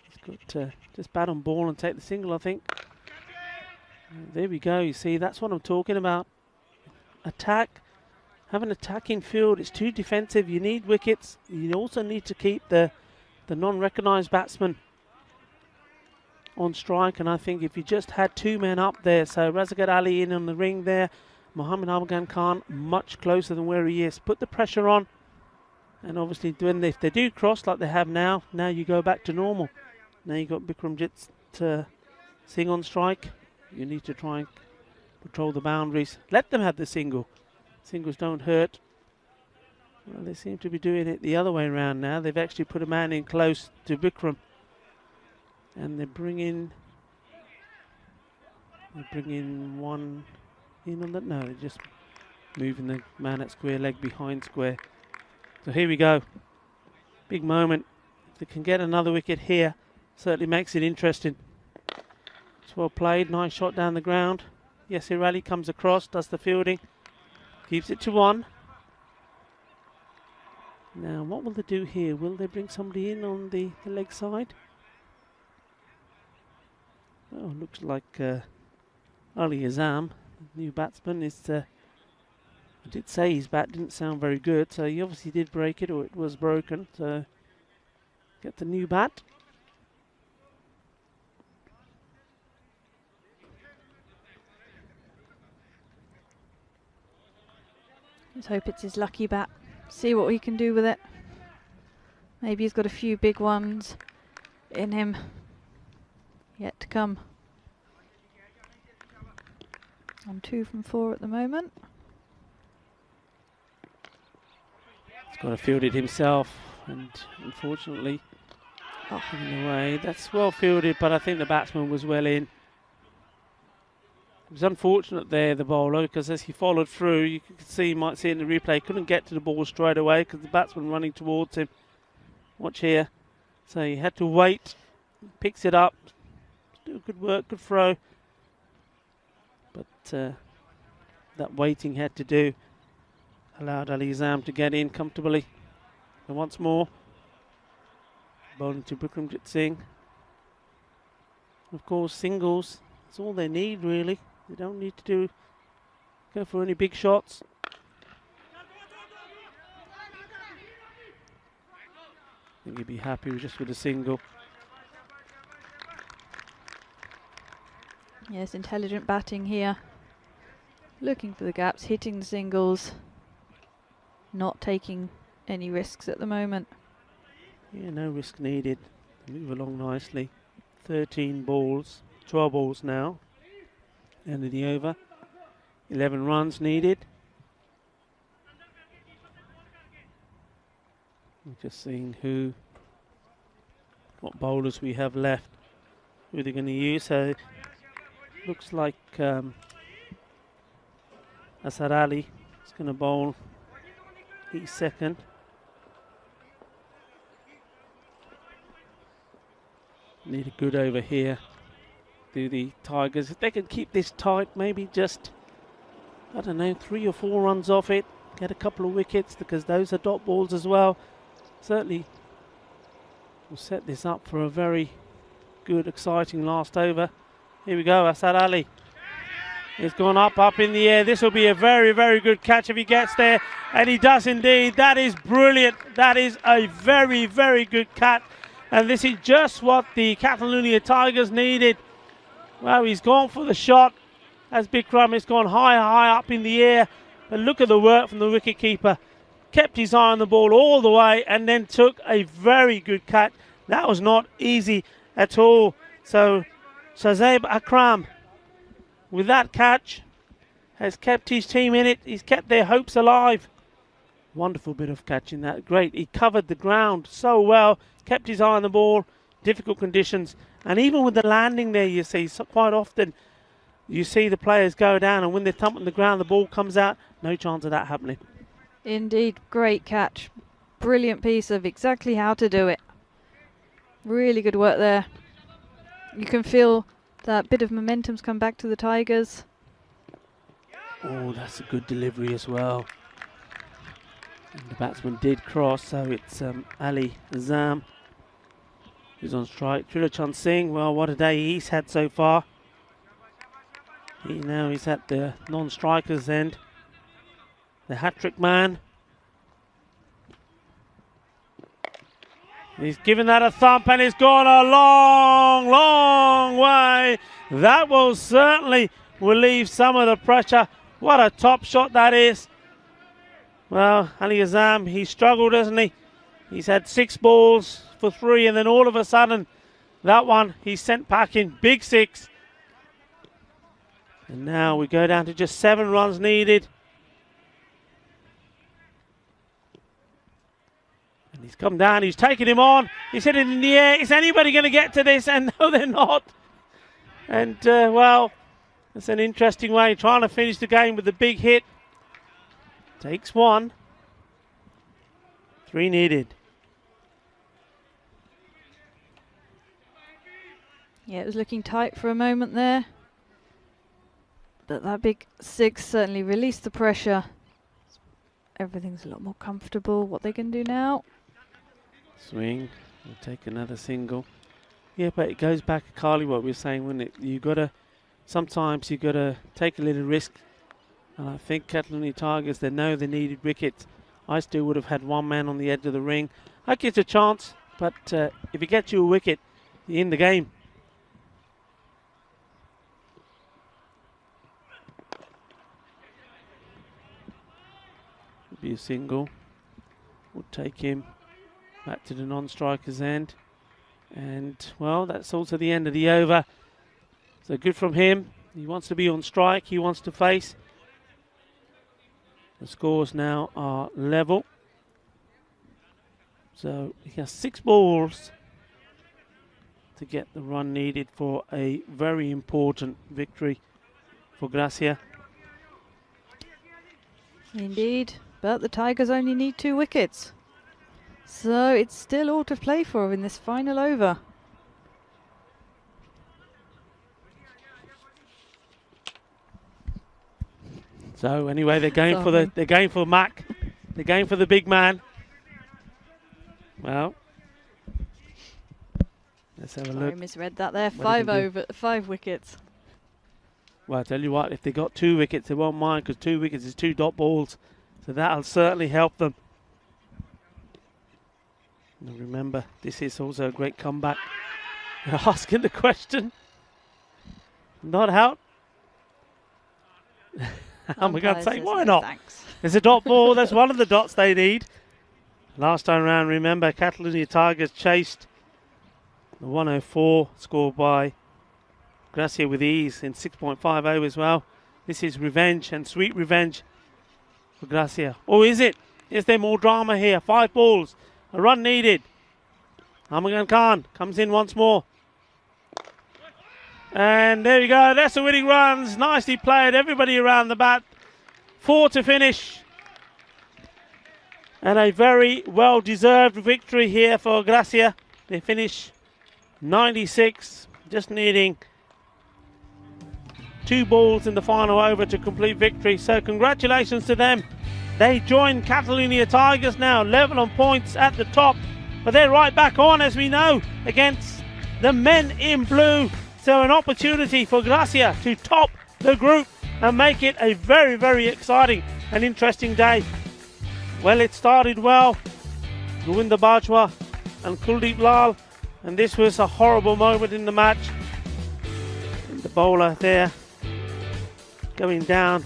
he's got to just bat on ball and take the single, I think. There we go. You see, that's what I'm talking about. Attack. Have an attacking field. It's too defensive. You need wickets. You also need to keep the non-recognised batsman on strike. And I think if you just had 2 men up there, so Razagat Ali in on the ring there, Mohammad Afghan Khan much closer than where he is. Put the pressure on, and obviously if they do cross like they have now you go back to normal. Now you got Bikramjit Singh on strike. You need to try and patrol the boundaries. Let them have the single. Singles don't hurt. Well, they seem to be doing it the other way around now. They've actually put a man in close to Bikram, and they bring in one in on that. No, they're just moving the man at square leg behind square. So here we go. Big moment. If they can get another wicket here, certainly makes it interesting. It's well played. Nice shot down the ground. Yasir Ali comes across, does the fielding, keeps it to 1. Now, what will they do here? Will they bring somebody in on the leg side? Oh, looks like Ali Azam, new batsman, is. I did say his bat didn't sound very good, so he obviously did break it, or it was broken. So get the new bat. Let's hope it's his lucky bat. See what we can do with it. Maybe he's got a few big ones in him yet to come. On 2 from 4 at the moment. He's got to field it himself, and unfortunately Oh, in a way, that's well fielded, but I think the batsman was well in. It was unfortunate there, the bowler, because as he followed through, you could see, might see it in the replay, couldn't get to the ball straight away because the batsman running towards him. Watch here. So he had to wait. Picks it up. Still good work, good throw. But that waiting had to do. Allowed Ali Azam to get in comfortably. And once more, bowling to Bikramjit Singh. Of course, singles, that's all they need really. They don't need to go for any big shots. I think he'd be happy just with a single. Yes, intelligent batting here. Looking for the gaps, hitting the singles. Not taking any risks at the moment. Yeah, no risk needed. Move along nicely. 13 balls, 12 balls now. End of the over. 11 runs needed. I'm just seeing what bowlers we have left, who they're going to use. So looks like Asad Ali is going to bowl. He's second. Need a good over here. Do the Tigers, if they can keep this tight, maybe just, I don't know, 3 or 4 runs off it, get a couple of wickets, because those are dot balls as well. Certainly will set this up for a very good, exciting last over. Here we go, Asad Ali. It's gone up in the air. This will be a very, very good catch if he gets there, and he does indeed. That is brilliant. That is a very, very good catch, and this is just what the Catalonia Tigers needed. Well, he's gone for the shot. As Bikram, it's gone high, high up in the air. But look at the work from the wicketkeeper. Kept his eye on the ball all the way and then took a very good catch. That was not easy at all. So Shazib Akram, with that catch, has kept his team in it. He's kept their hopes alive. Wonderful bit of catching that. Great. He covered the ground so well. Kept his eye on the ball. Difficult conditions. And even with the landing there, you see, so quite often you see the players go down, and when they thump on the ground, the ball comes out. No chance of that happening. Indeed, great catch. Brilliant piece of exactly how to do it. Really good work there. You can feel that bit of momentum's come back to the Tigers. Oh, that's a good delivery as well. And the batsman did cross, so it's Ali Azam who's on strike. Trilochan Singh, well, what a day he's had so far. He's at the non-strikers end. The hat-trick man. He's given that a thump and it's gone a long, long way. That will certainly relieve some of the pressure. What a top shot that is. Well, Ali Azam, he struggled, hasn't he? He's had 6 balls for 3, and then all of a sudden, that one he's sent packing. Big 6. And now we go down to just 7 runs needed. And he's come down, he's taken him on. He's hit it in the air. Is anybody going to get to this? And no, they're not. And, well, it's an interesting way, trying to finish the game with a big hit. Takes 1. 3 needed. Yeah, it was looking tight for a moment there. But that big 6 certainly released the pressure. Everything's a lot more comfortable. What they can do now? Swing. We'll take another single. Yeah, but it goes back to Carly what we were saying, wouldn't it? Sometimes you gotta take a little risk. And I think Catalonia Tigers, they know they needed wickets. I still would have had 1 man on the edge of the ring. I give it a chance, but if he gets you a wicket, you're in the game. Be a single. We'll take him back to the non-strikers end. And, well, that's also the end of the over. So good from him. He wants to be on strike. He wants to face. The scores now are level. So he has 6 balls to get the run needed for a very important victory for Gracia. Indeed, but the Tigers only need 2 wickets. So it's still all to play for in this final over. So anyway, they're going for Mac. They're going for the big man. Well, let's have a look. I misread that there. 5 wickets. Well, I tell you what, if they got 2 wickets, they won't mind, because 2 wickets is 2 dot balls. So that'll certainly help them. And remember, this is also a great comeback. You're asking the question. Not out. I'm going to say, why not? Thanks. It's a dot ball. That's one of the dots they need. Last time round, remember, Catalonia Tigers chased the 104, scored by Gracia with ease in 6.5 overs. Well, this is revenge, and sweet revenge for Gracia. Or is it? Is there more drama here? 5 balls, a run needed. Amagan Khan comes in once more. And there we go. That's the winning runs. Nicely played. Everybody around the bat. 4 to finish. And a very well-deserved victory here for Gracia. They finish 96, just needing 2 balls in the final over to complete victory. So congratulations to them. They join Catalonia Tigers now, level on points at the top. But they're right back on, as we know, against the men in blue. So an opportunity for Gracia to top the group and make it a very, very exciting and interesting day. Well, it started well. Govinda Bajwa and Kuldeep Lal. And this was a horrible moment in the match. The bowler there going down.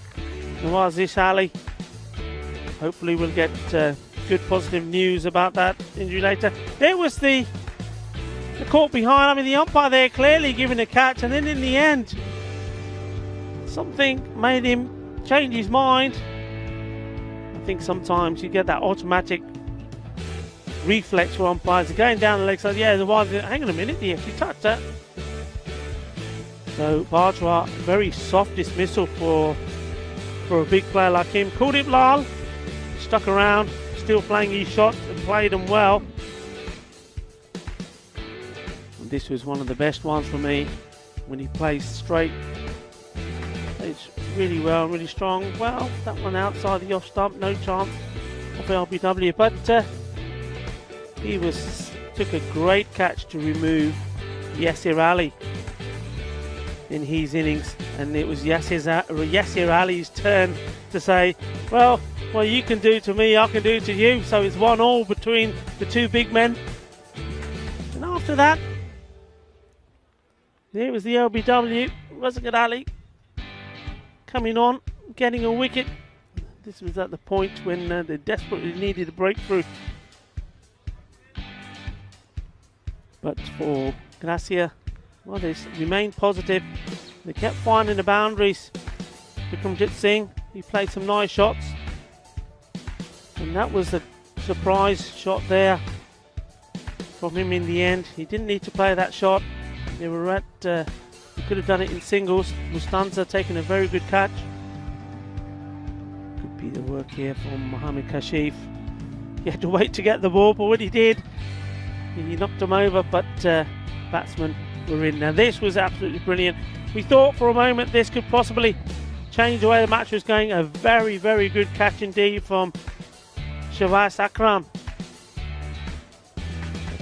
Nawazish Ali. Hopefully we'll get good positive news about that injury later. There was the caught behind. I mean, the umpire there clearly giving a catch, and then in the end something made him change his mind. I think sometimes you get that automatic reflex for umpires going down the leg side. Yeah, the one, hang on a minute, he actually touched that. So Bajwa, very soft dismissal for a big player like him. Kuldeep Lal stuck around, still playing his shots and played them well. And this was one of the best ones for me when he plays straight. It's really well, really strong. Well, that one outside the off stump, no chance of LBW, but he took a great catch to remove Yasir Ali in his innings, and it was Yasir Ali's turn to say, well, what you can do to me, I can do to you. So it's 1-1 between the 2 big men. And after that, there was the LBW, Razagat Ali coming on, getting a wicket. This was at the point when they desperately needed a breakthrough. But for Gracia, well, they remained positive. They kept finding the boundaries. Vikramjit Singh, he played some nice shots. And that was a surprise shot there from him in the end. He didn't need to play that shot. They were at, he could have done it in singles. Mustanza taking a very good catch. Could be the work here from Mohammad Kashif. He had to wait to get the ball, but when he did, he knocked him over, but batsmen were in. Now this was absolutely brilliant. We thought for a moment this could possibly change the way the match was going. A very, very good catch indeed from Shavas Akram.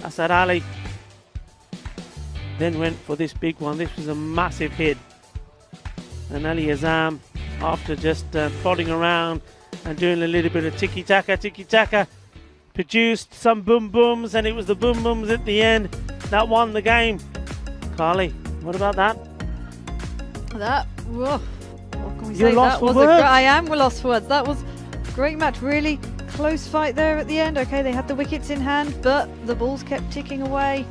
Asad Ali then went for this big one. This was a massive hit. And Ali Azam, after just plodding around and doing a little bit of tiki-taka, produced some boom booms, and it was the boom booms at the end that won the game. Carly, what about that? That, whoa, what can we You're say? lost That for was words. I am lost for words. That was a great match. Really close fight there at the end. Okay, they had the wickets in hand, but the balls kept ticking away,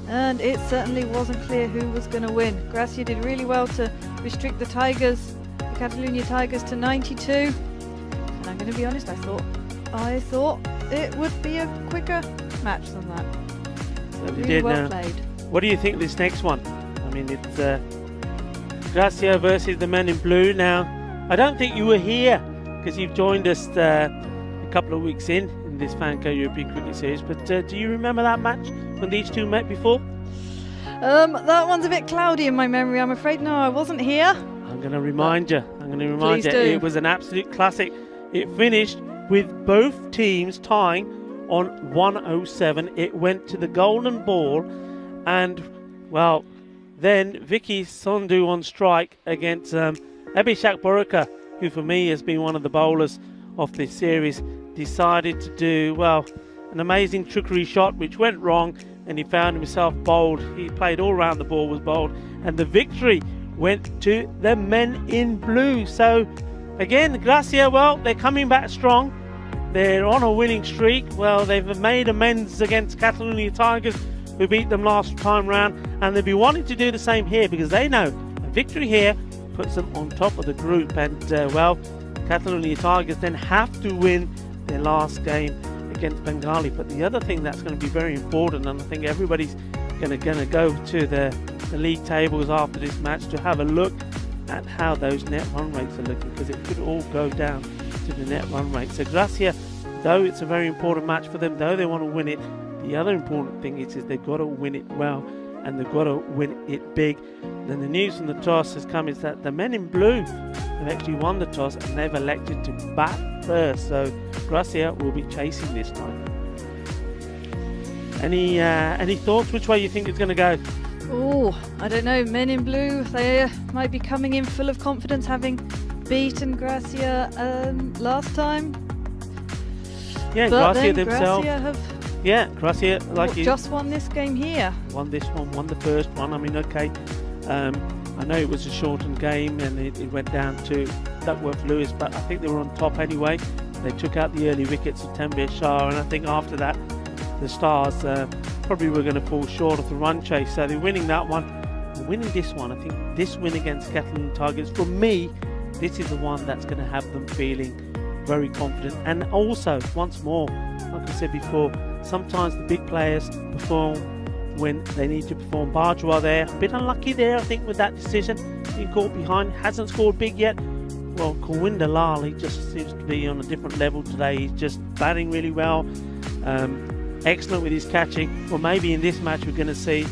and it certainly wasn't clear who was going to win. Gracia did really well to restrict the Tigers, the Catalonia Tigers, to 92. And I'm going to be honest, I thought it would be a quicker match than that. So they Really did well now. played. What do you think of this next one? I mean, it's Gracia versus the men in blue. Now, I don't think you were here because you've joined us a couple of weeks in this Fanco European Cricket Series, but do you remember that match when these two met before? That one's a bit cloudy in my memory, I'm afraid. No, I wasn't here. I'm going to remind you. Please do. It was an absolute classic. It finished with both teams tying on 107. It went to the golden ball, and well, then Vicky Sandhu on strike against Abhishek Boraka, who for me has been one of the bowlers of this series, decided to do, well, an amazing trickery shot which went wrong, and he found himself bowled. He played all around the ball, was bowled, and the victory went to the men in blue. So again, Gracia, well, they're coming back strong. They're on a winning streak. Well, they've made amends against Catalonia Tigers, who beat them last time round, and they'll be wanting to do the same here because they know a victory here puts them on top of the group. And well, Catalonia Tigers then have to win their last game against Bengali. But the other thing that's going to be very important, and I think everybody's going to go to the league tables after this match to have a look at how those net run rates are looking, because it could all go down to the net run rate. So Gracia, though it's a very important match for them, though they want to win it, the other important thing is they've got to win it well, and they've got to win it big. Then the news from the toss has come is that the men in blue have actually won the toss and they've elected to bat first. So Gracia will be chasing this time. Any thoughts which way you think it's going to go? Oh, I don't know. Men in blue, they might be coming in full of confidence, having beaten Gracia last time. Yeah, but Gracia then themselves. Gracia have Gracia, like you just won this game here. Won this one, won the first one. I mean, okay, I know it was a shortened game and it went down to Duckworth Lewis, but I think they were on top anyway. They took out the early wickets of Tanvir Shah, and I think after that the Stars probably were going to fall short of the run chase. So they're winning that one, winning this one. I think this win against Catalan Tigers, for me, this is the one that's going to have them feeling very confident. And also, once more, like I said before, sometimes the big players perform when they need to perform. Bajwa there, a bit unlucky there, I think, with that decision, being caught behind, hasn't scored big yet. Well, Kawinder Lal, he just seems to be on a different level today. He's just batting really well, excellent with his catching. Well, maybe in this match we're going to see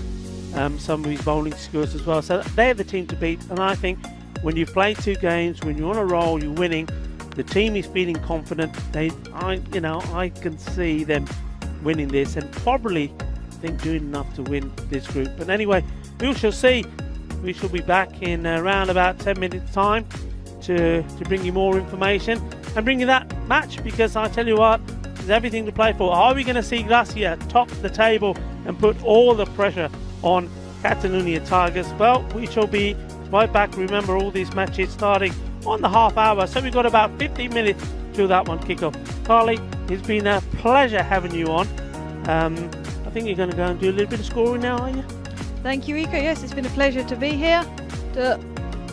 some of his bowling skills as well. So they're the team to beat, and I think when you've played two games, when you're on a roll, you're winning, the team is feeling confident. I can see them winning this, and probably think doing enough to win this group. But anyway, we shall see. We shall be back in around about 10 minutes time to bring you more information and bring you that match, because I tell you what, there's everything to play for. Are we going to see Gracia top the table and put all the pressure on Catalonia Tigers? Well, we shall be right back. Remember, all these matches starting on the half hour, so we've got about 15 minutes till that one kick off. Carly, it's been a pleasure having you on. I think you're going to go and do a little bit of scoring now, are you? Thank you, Iko. Yes, it's been a pleasure to be here, to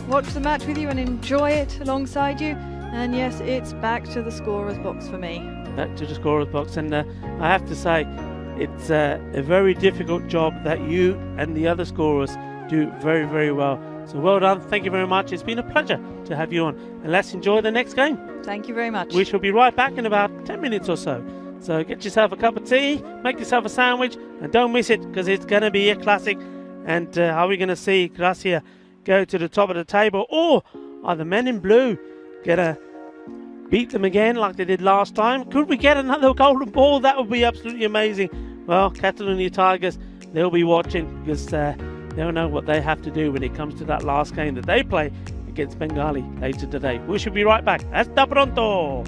watch the match with you and enjoy it alongside you. And yes, it's back to the scorer's box for me. Back to the scorer's box, and I have to say, it's a very difficult job that you and the other scorers do very, very well. So well done. Thank you very much. It's been a pleasure to have you on. And let's enjoy the next game. Thank you very much. We shall be right back in about 10 minutes or so. So get yourself a cup of tea, make yourself a sandwich, and don't miss it, because it's going to be a classic. And are we going to see Gracia go to the top of the table, or are the men in blue going to beat them again like they did last time? Could we get another golden ball? That would be absolutely amazing. Well, Catalonia Tigers, they'll be watching, because they'll know what they have to do when it comes to that last game that they play against Bengali later today. We should be right back. Hasta pronto!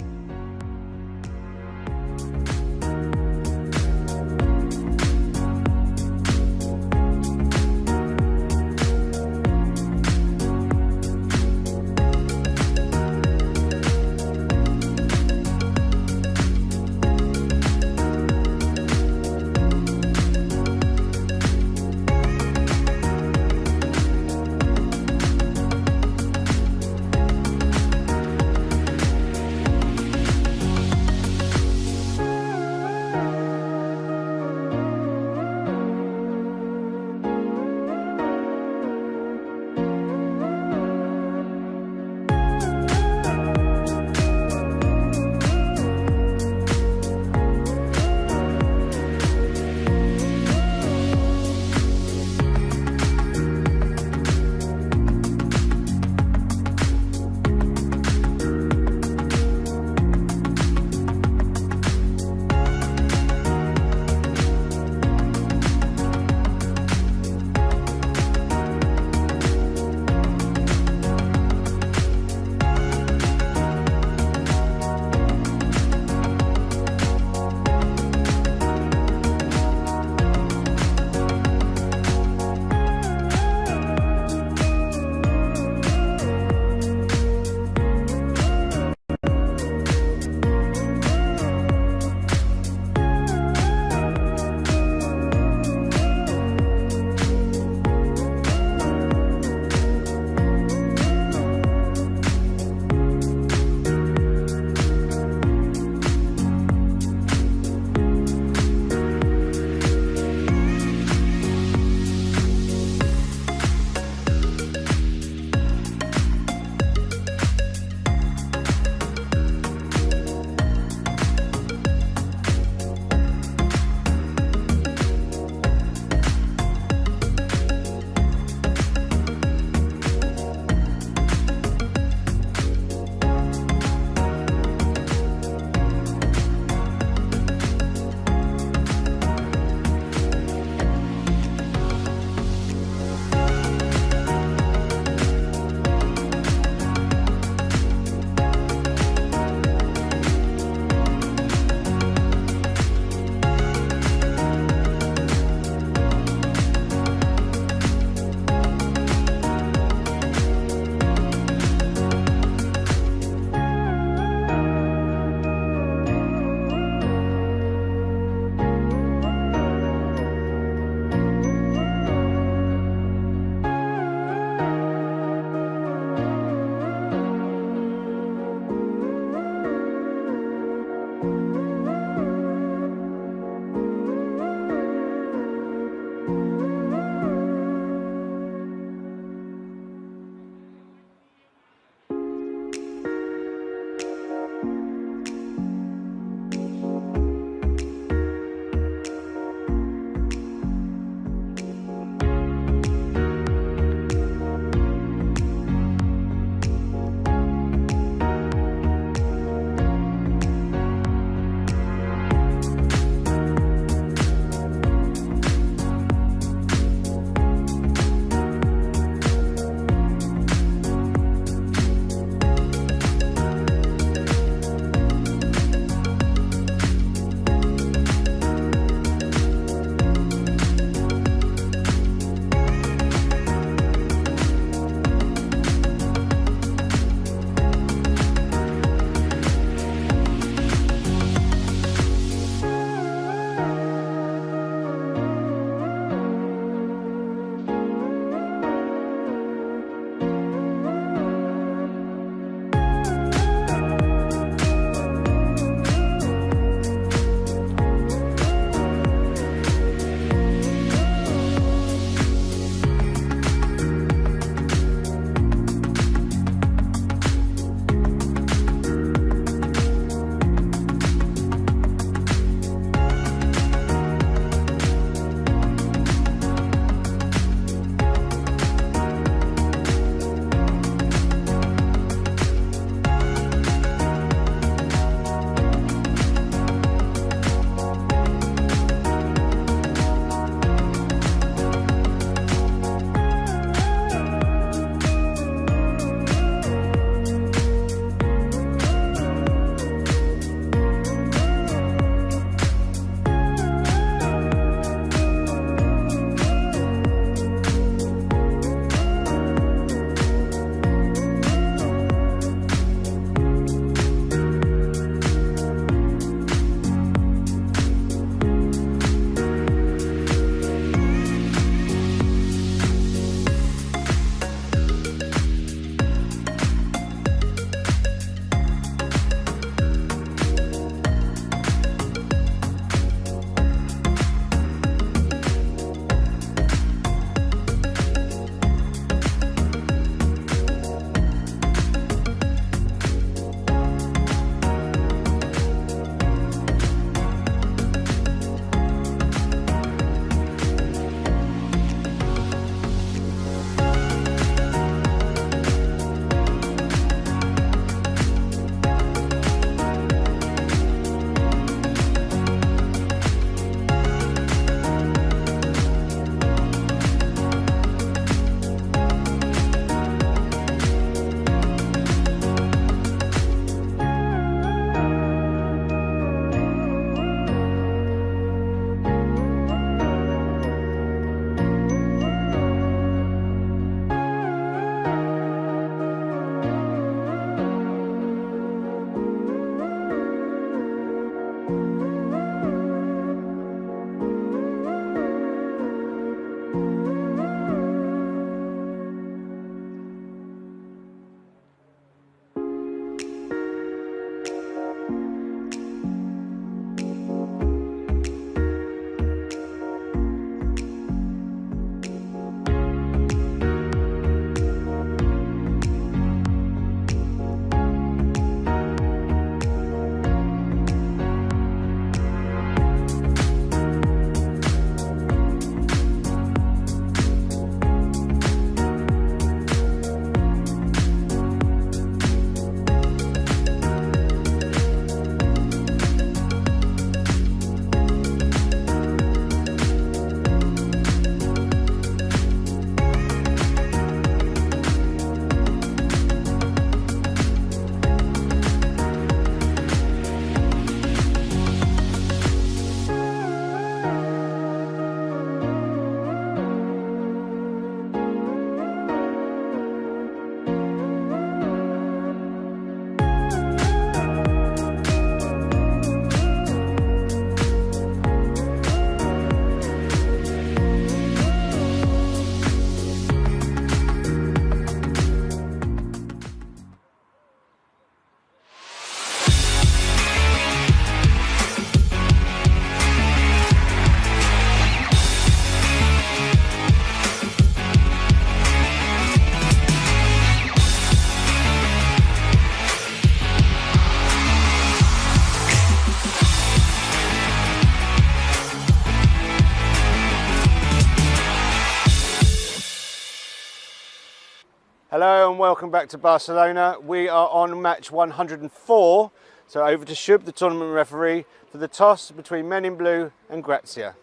Hello and welcome back to Barcelona. We are on match 104. So over to Shub, the tournament referee, for the toss between Men in Blue and Grazia.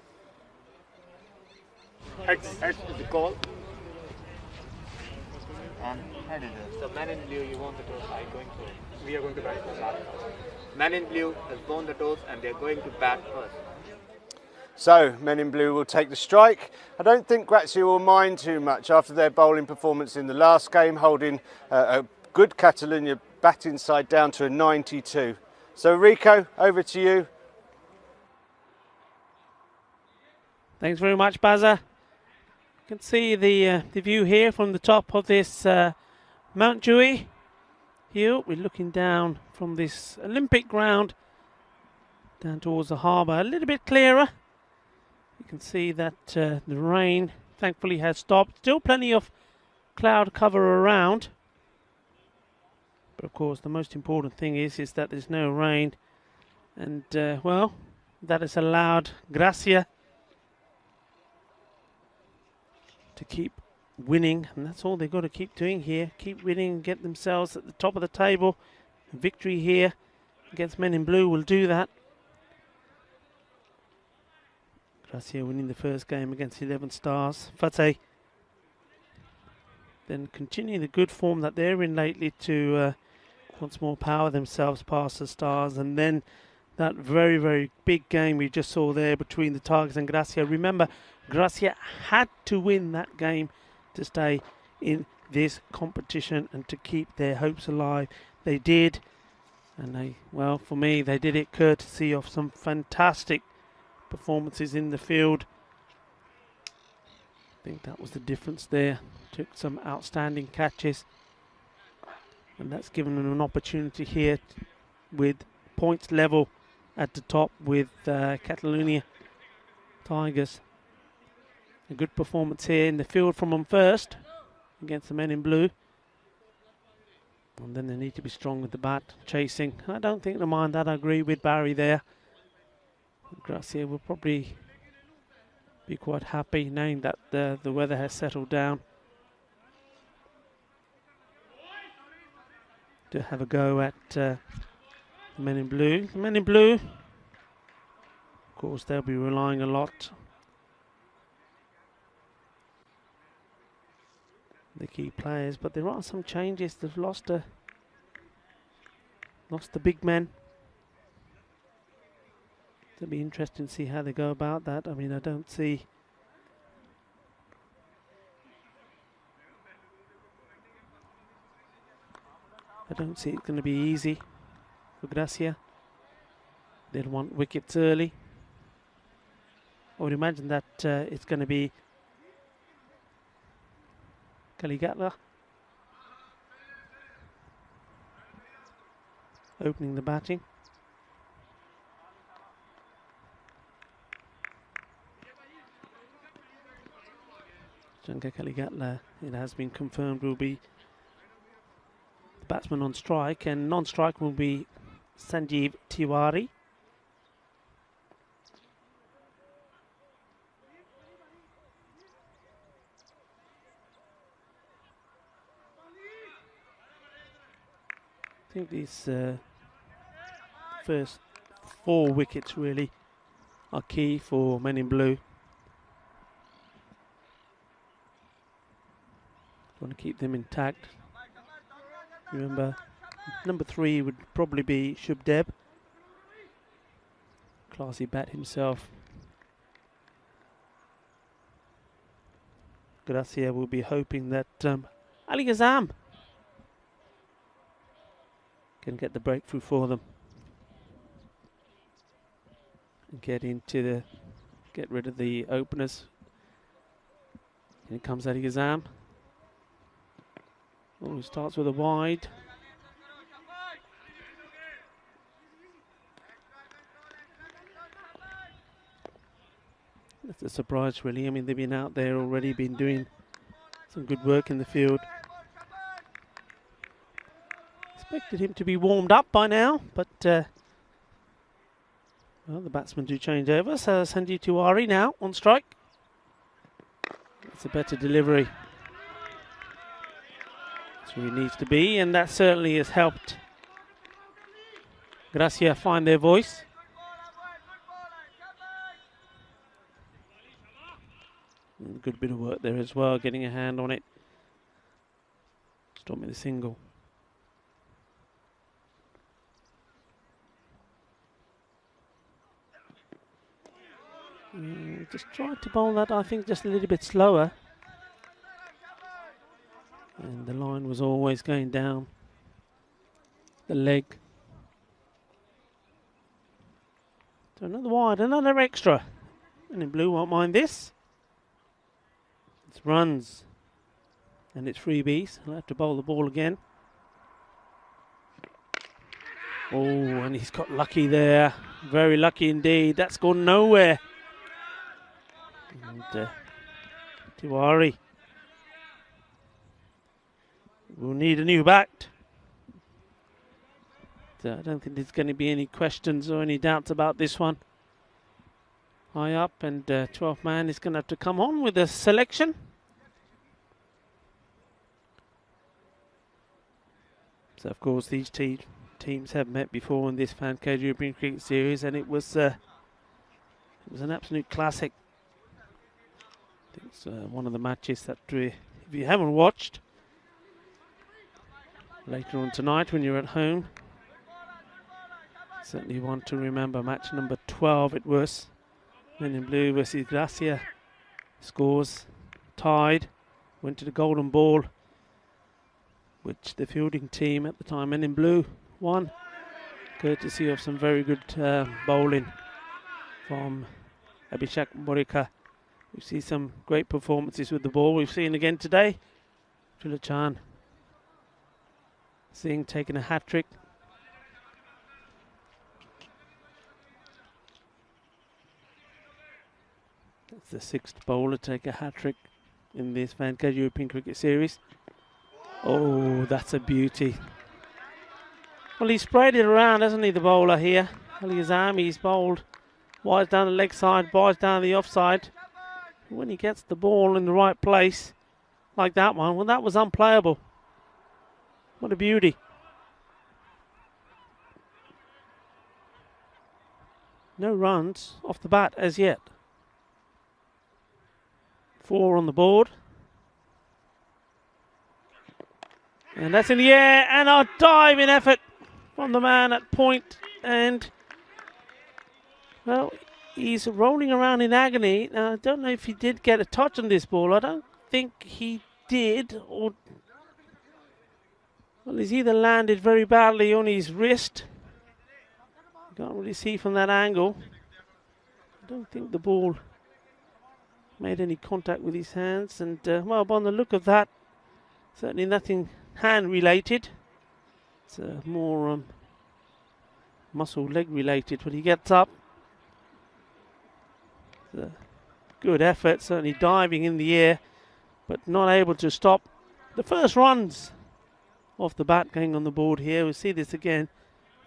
Heads is the call. And head is it. So Men in Blue, you want the toss. Are you going to? We are going to bat first. Men in Blue has won the toss and they're going to bat first. So Men in Blue will take the strike. I don't think Grazia will mind too much after their bowling performance in the last game, holding a good Catalonia batting side down to a 92. So Rico, over to you. Thanks very much, Bazza. You can see the view here from the top of this Mount Dewey hill. We're looking down from this Olympic ground down towards the harbour, a little bit clearer. You can see that the rain thankfully has stopped. Still plenty of cloud cover around. But of course the most important thing is that there's no rain. And well, that has allowed Grazia to keep winning. And that's all they've got to keep doing here. Keep winning and get themselves at the top of the table. A victory here against Men in Blue will do that. Grazia winning the first game against 11 Stars. Fateh then continue the good form that they're in lately to once more power themselves past the Stars. And then that very, very big game we just saw there between the Tigers and Grazia. Remember, Grazia had to win that game to stay in this competition and to keep their hopes alive. They did. And they, well, for me, they did it courtesy of some fantastic performances in the field. I think that was the difference there. Took some outstanding catches, and that's given them an opportunity here with points level at the top with Catalonia Tigers. A good performance here in the field from them first against the Men in Blue, and then they need to be strong with the bat chasing. I don't think they mind that. I agree with Barry there. Grazia will probably be quite happy knowing that the weather has settled down to have a go at the Men in Blue. The Men in Blue, of course, they'll be relying a lot on the key players, but there are some changes. They've lost the big men. It'll be interesting to see how they go about that. I mean, I don't see it going to be easy for Grazia. They'll want wickets early. I would imagine that it's going to be Kaligatla opening the batting. Janka Kaligatla, it has been confirmed, will be the batsman on strike, and non-strike will be Sanjeev Tiwari. I think these first 4 wickets really are key for Men in Blue. Want to keep them intact. Remember, number 3 would probably be Shubdeb. Classy bat himself. Grazia will be hoping that Ali Ghazam can get the breakthrough for them and get rid of the openers. Here comes Ali Ghazam. Oh, he starts with a wide. That's a surprise, really. I mean, they've been out there already, been doing some good work in the field. Expected him to be warmed up by now, but well, the batsmen do change over. So Sanjeev Tiwari now on strike. It's a better delivery. That's where he needs to be, and that certainly has helped Gracia find their voice. And a good bit of work there as well, getting a hand on it. Stopping the single. Just try to bowl that, I think, just a little bit slower. And the line was always going down the leg. So another wide, another extra. And in blue won't mind this. It's runs. And it's freebies. He'll have to bowl the ball again. Oh, and he's got lucky there. Very lucky indeed. That's gone nowhere. And Tiwari will need a new bat. So I don't think there's going to be any questions or any doubts about this one. High up, and 12th man is going to have to come on with a selection. So of course these teams have met before in this Fancade European Cricket Series, and it was an absolute classic. I think it's one of the matches that if you haven't watched later on tonight when you're at home, certainly one to remember. Match number 12 it was. Men in Blue versus Gracia. Scores tied, went to the golden ball, which the fielding team at the time, Men in Blue, won, courtesy of some very good bowling from Abhishek Morika. We see some great performances with the ball. We've seen again today, Chulachan Singh taking a hat-trick. That's the sixth bowler to take a hat-trick in this Fancade European Cricket Series. Oh, that's a beauty. Well, he sprayed it around, hasn't he, the bowler here? Ali Azami's bowled wide down the leg side, wide down the offside. When he gets the ball in the right place, like that one, well, that was unplayable. What a beauty. No runs off the bat as yet. 4 on the board. And that's in the air, and a diving effort from the man at point. And, well, he's rolling around in agony. Now, I don't know if he did get a touch on this ball. I don't think he did. Or, well, he's either landed very badly on his wrist. Can't really see from that angle. I don't think the ball made any contact with his hands. And, well, by the look of that, certainly nothing hand-related. It's more muscle leg related when he gets up. Good effort, certainly diving in the air, but not able to stop the first runs off the bat going on the board here. We'll see this again,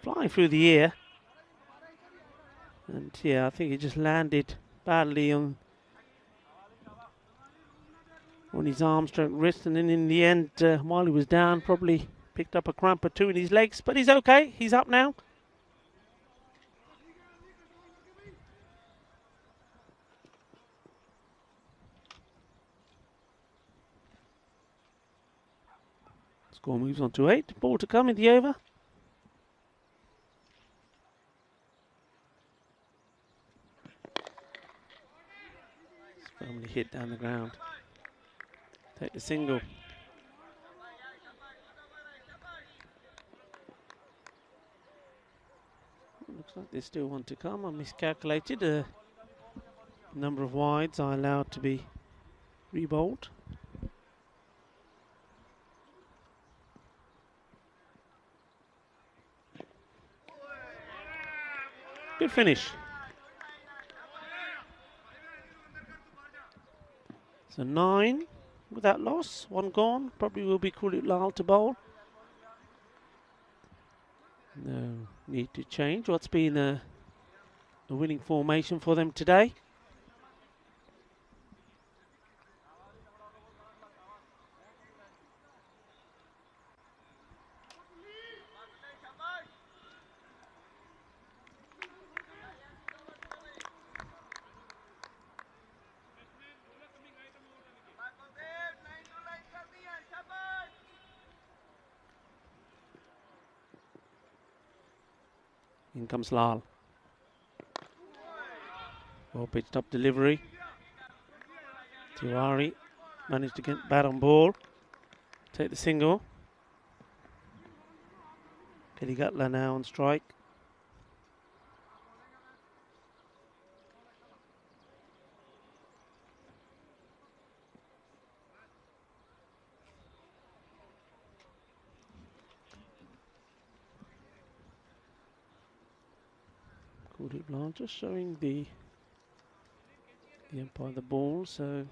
flying through the air. And yeah, I think he just landed badly on his arm stroke wrist, and then in the end, while he was down, probably picked up a cramp or two in his legs, but he's okay, he's up now. Score moves on to 8, ball to come in the over. It's firmly hit down the ground. Take the single. Looks like there's still one to come. I miscalculated. The number of wides are allowed to be re-bowled. Good finish. So 9 without loss, 1 gone. Probably will be Kulit Lal to bowl. No need to change what's been a winning formation for them today. In comes Lal. Well pitched up delivery. Tiwari managed to get bat on ball. Take the single. Gutler now on strike. Kuldeep Lal just showing the umpire the ball, so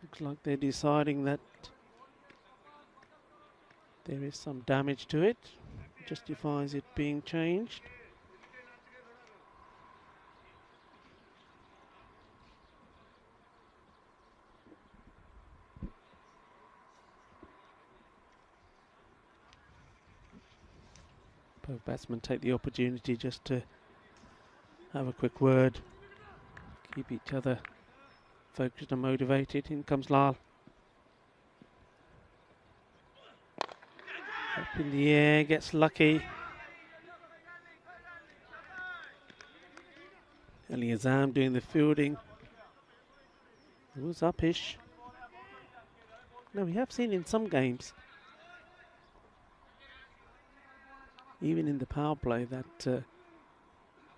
looks like they're deciding that there is some damage to it. Justifies it being changed. Both batsmen take the opportunity just to have a quick word, keep each other focused and motivated. In comes Lal. Up in the air, gets lucky. Ali Azam doing the fielding. It was upish. No, we have seen in some games, even in the power play, that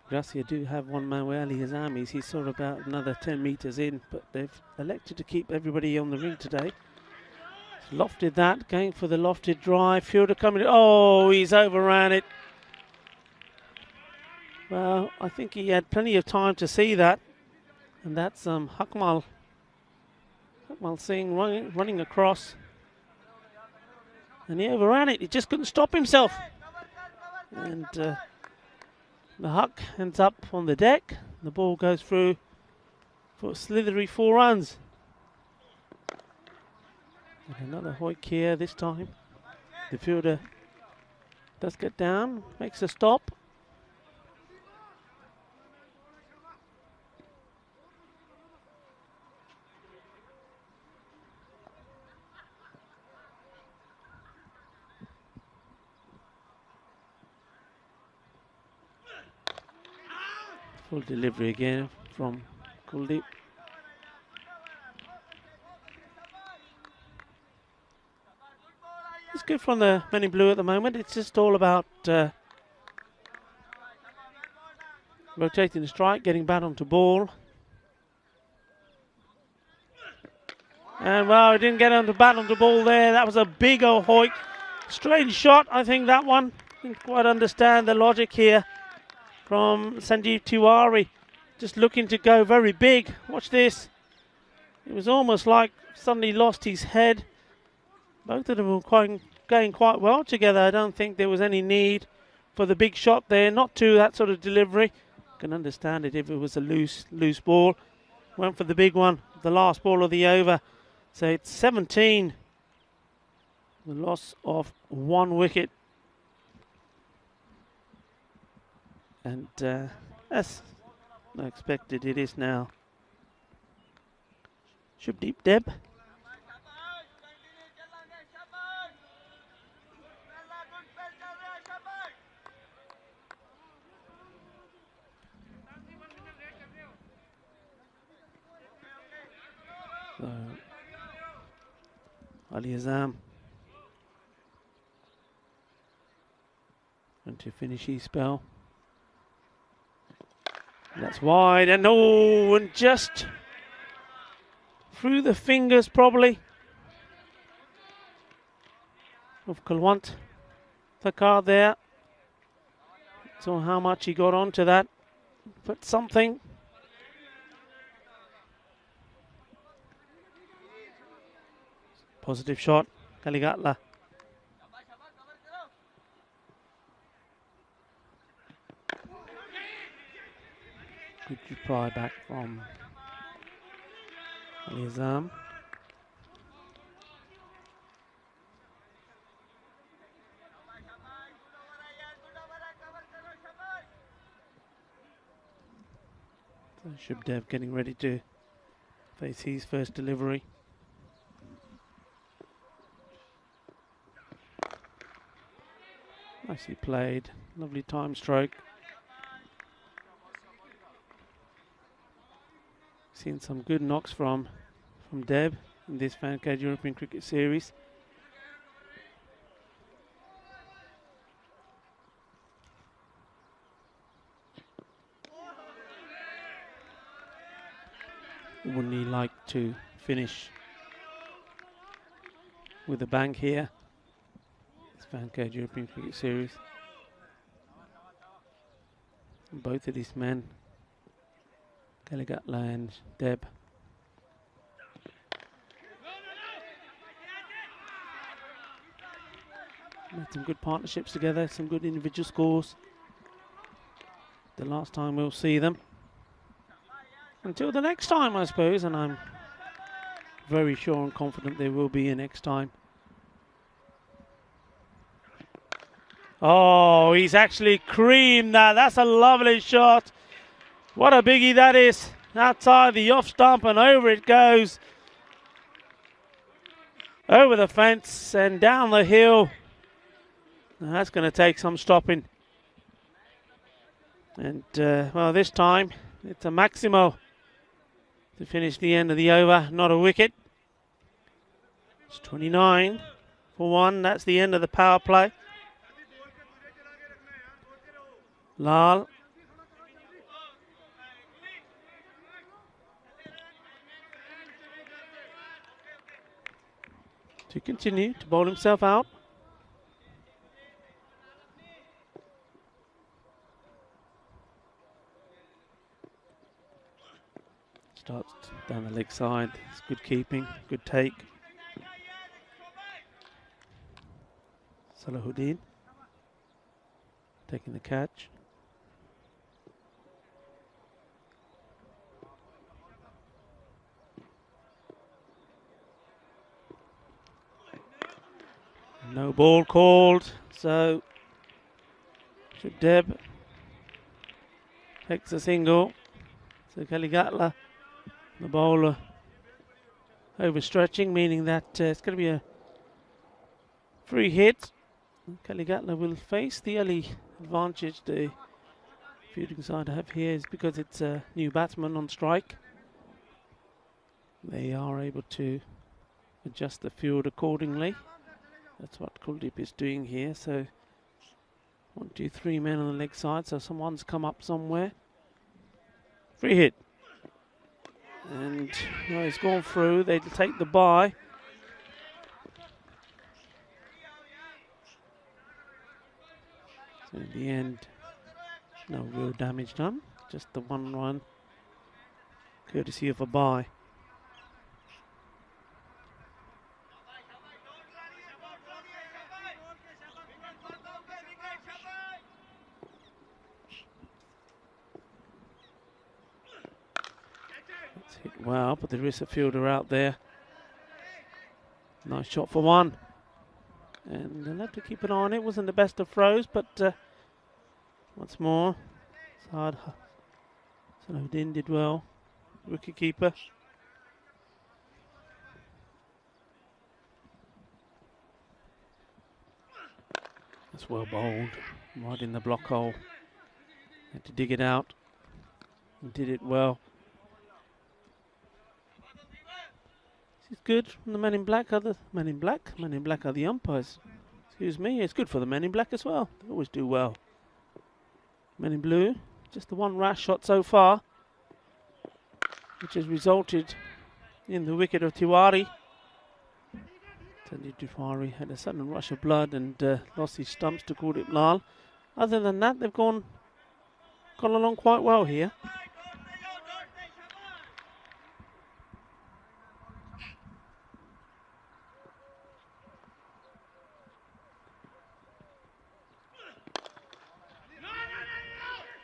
Gracia do have one man where Ali Azam is. He's sort of about another 10 metres in, but they've elected to keep everybody on the ring today. Lofted that, going for the lofted drive. Fielder coming in. Oh, he's overran it. Well, I think he had plenty of time to see that. And that's Hakmal Singh running across. And he overran it. He just couldn't stop himself. And the Huck ends up on the deck. The ball goes through for slithery 4 runs. And another hoik here this time. The fielder does get down, makes a stop. Full delivery again from Kuldeep. It's good from the men in blue at the moment. It's just all about rotating the strike, getting bat onto ball. And well, he didn't get onto bat onto ball there. That was a big old hoik. Strange shot, I think, that one. Didn't quite understand the logic here from Sanjeev Tiwari. Just looking to go very big. Watch this. It was almost like suddenly lost his head. Both of them were going quite well together. I don't think there was any need for the big shot there. Not to that sort of delivery. Can understand it if it was a loose ball. Went for the big one, the last ball of the over. So it's 17. The loss of 1 wicket. And as expected, it is now Shubdeep Deb. So, Ali Azam going to finish his spell. That's wide, and oh, and just through the fingers probably of Kulwant Thakkar there. So how much he got onto that, but something. Positive shot, Kaligutla. Good reply back from Ali Azam. So Shubdev getting ready to face his first delivery. Nicely played, lovely time stroke. Seen some good knocks from Deb in this Fancade European Cricket Series. Wouldn't he like to finish with a bang here? This Fancade European Cricket Series. Both of these men, Kaligatla and Deb, made some good partnerships together, some good individual scores. The last time we'll see them. Until the next time, I suppose, and I'm very sure and confident there will be a next time. Oh, he's actually creamed that. That's a lovely shot. What a biggie that is. Outside the off stump and over it goes. Over the fence and down the hill. Now that's going to take some stopping. And, well, this time it's a Maximo to finish the end of the over, not a wicket. It's 29 for 1. That's the end of the power play. Lal. To continue to bowl himself out. Starts down the leg side. It's good keeping, good take. Salahuddin taking the catch. No ball called, so Deb takes a single. So Kaligatla, the bowler, overstretching, meaning that it's going to be a free hit. Kaligatla will face the only advantage the fielding side have here is because it's a new batsman on strike. They are able to adjust the field accordingly. That's what Kuldeep is doing here. So 1, 2, 3 men on the leg side. So someone's come up somewhere. Free hit. And well, it's gone through. They'll take the bye. So in the end, no real damage done. Just the 1 run, courtesy of a bye. Hit well, but there is a fielder out there. Nice shot for 1. And they'll have to keep an eye on it. Wasn't the best of throws, but once more, Saad Salahuddin did well. Wicket keeper. That's well bowled. Right in the block hole. Had to dig it out. And did it well. It's good from the men in black. Men in black are the umpires. Excuse me. It's good for the men in black as well. They always do well. Men in blue, just the 1 rash shot so far, which has resulted in the wicket of Tiwari. Sandeep Tiwari had a sudden rush of blood and lost his stumps to Kuldeep Lal. Other than that, they've gone along quite well here.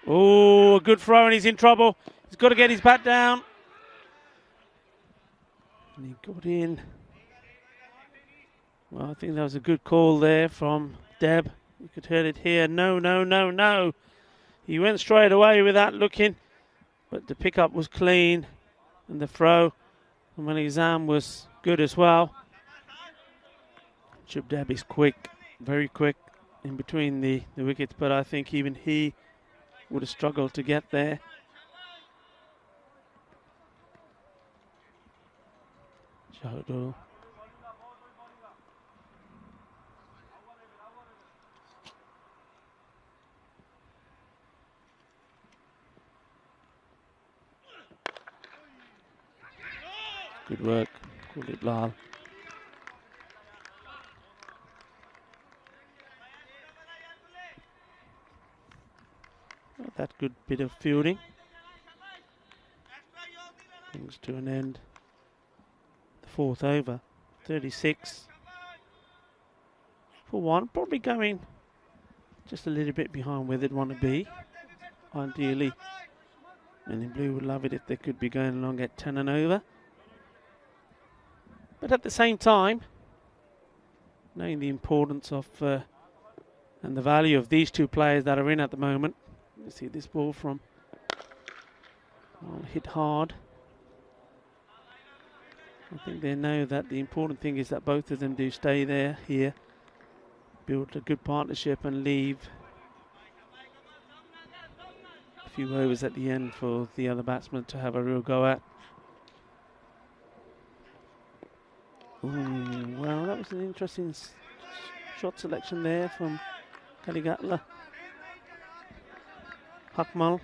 Oh, a good throw and he's in trouble. He's got to get his bat down. And he got in. Well, I think that was a good call there from Deb. You could hear it here. No, no, no, no. He went straight away without looking. But the pickup was clean. And the throw from an exam was good as well. Shub Deb is quick. Very quick in between the wickets. But I think even he would have struggled to get there. Shahadul. Good work, Kuldeep Lal. That good bit of fielding brings to an end the fourth over. 36 for 1. Probably going just a little bit behind where they'd want to be. Ideally, Men in Blue would love it if they could be going along at 10 and over. But at the same time, knowing the importance of and the value of these two players that are in at the moment. You see this ball from hit hard. I think they know that the important thing is that both of them do stay there here, build a good partnership and leave a few overs at the end for the other batsman to have a real go at. Ooh, well, that was an interesting shot selection there from Kaligatla. Hakmal.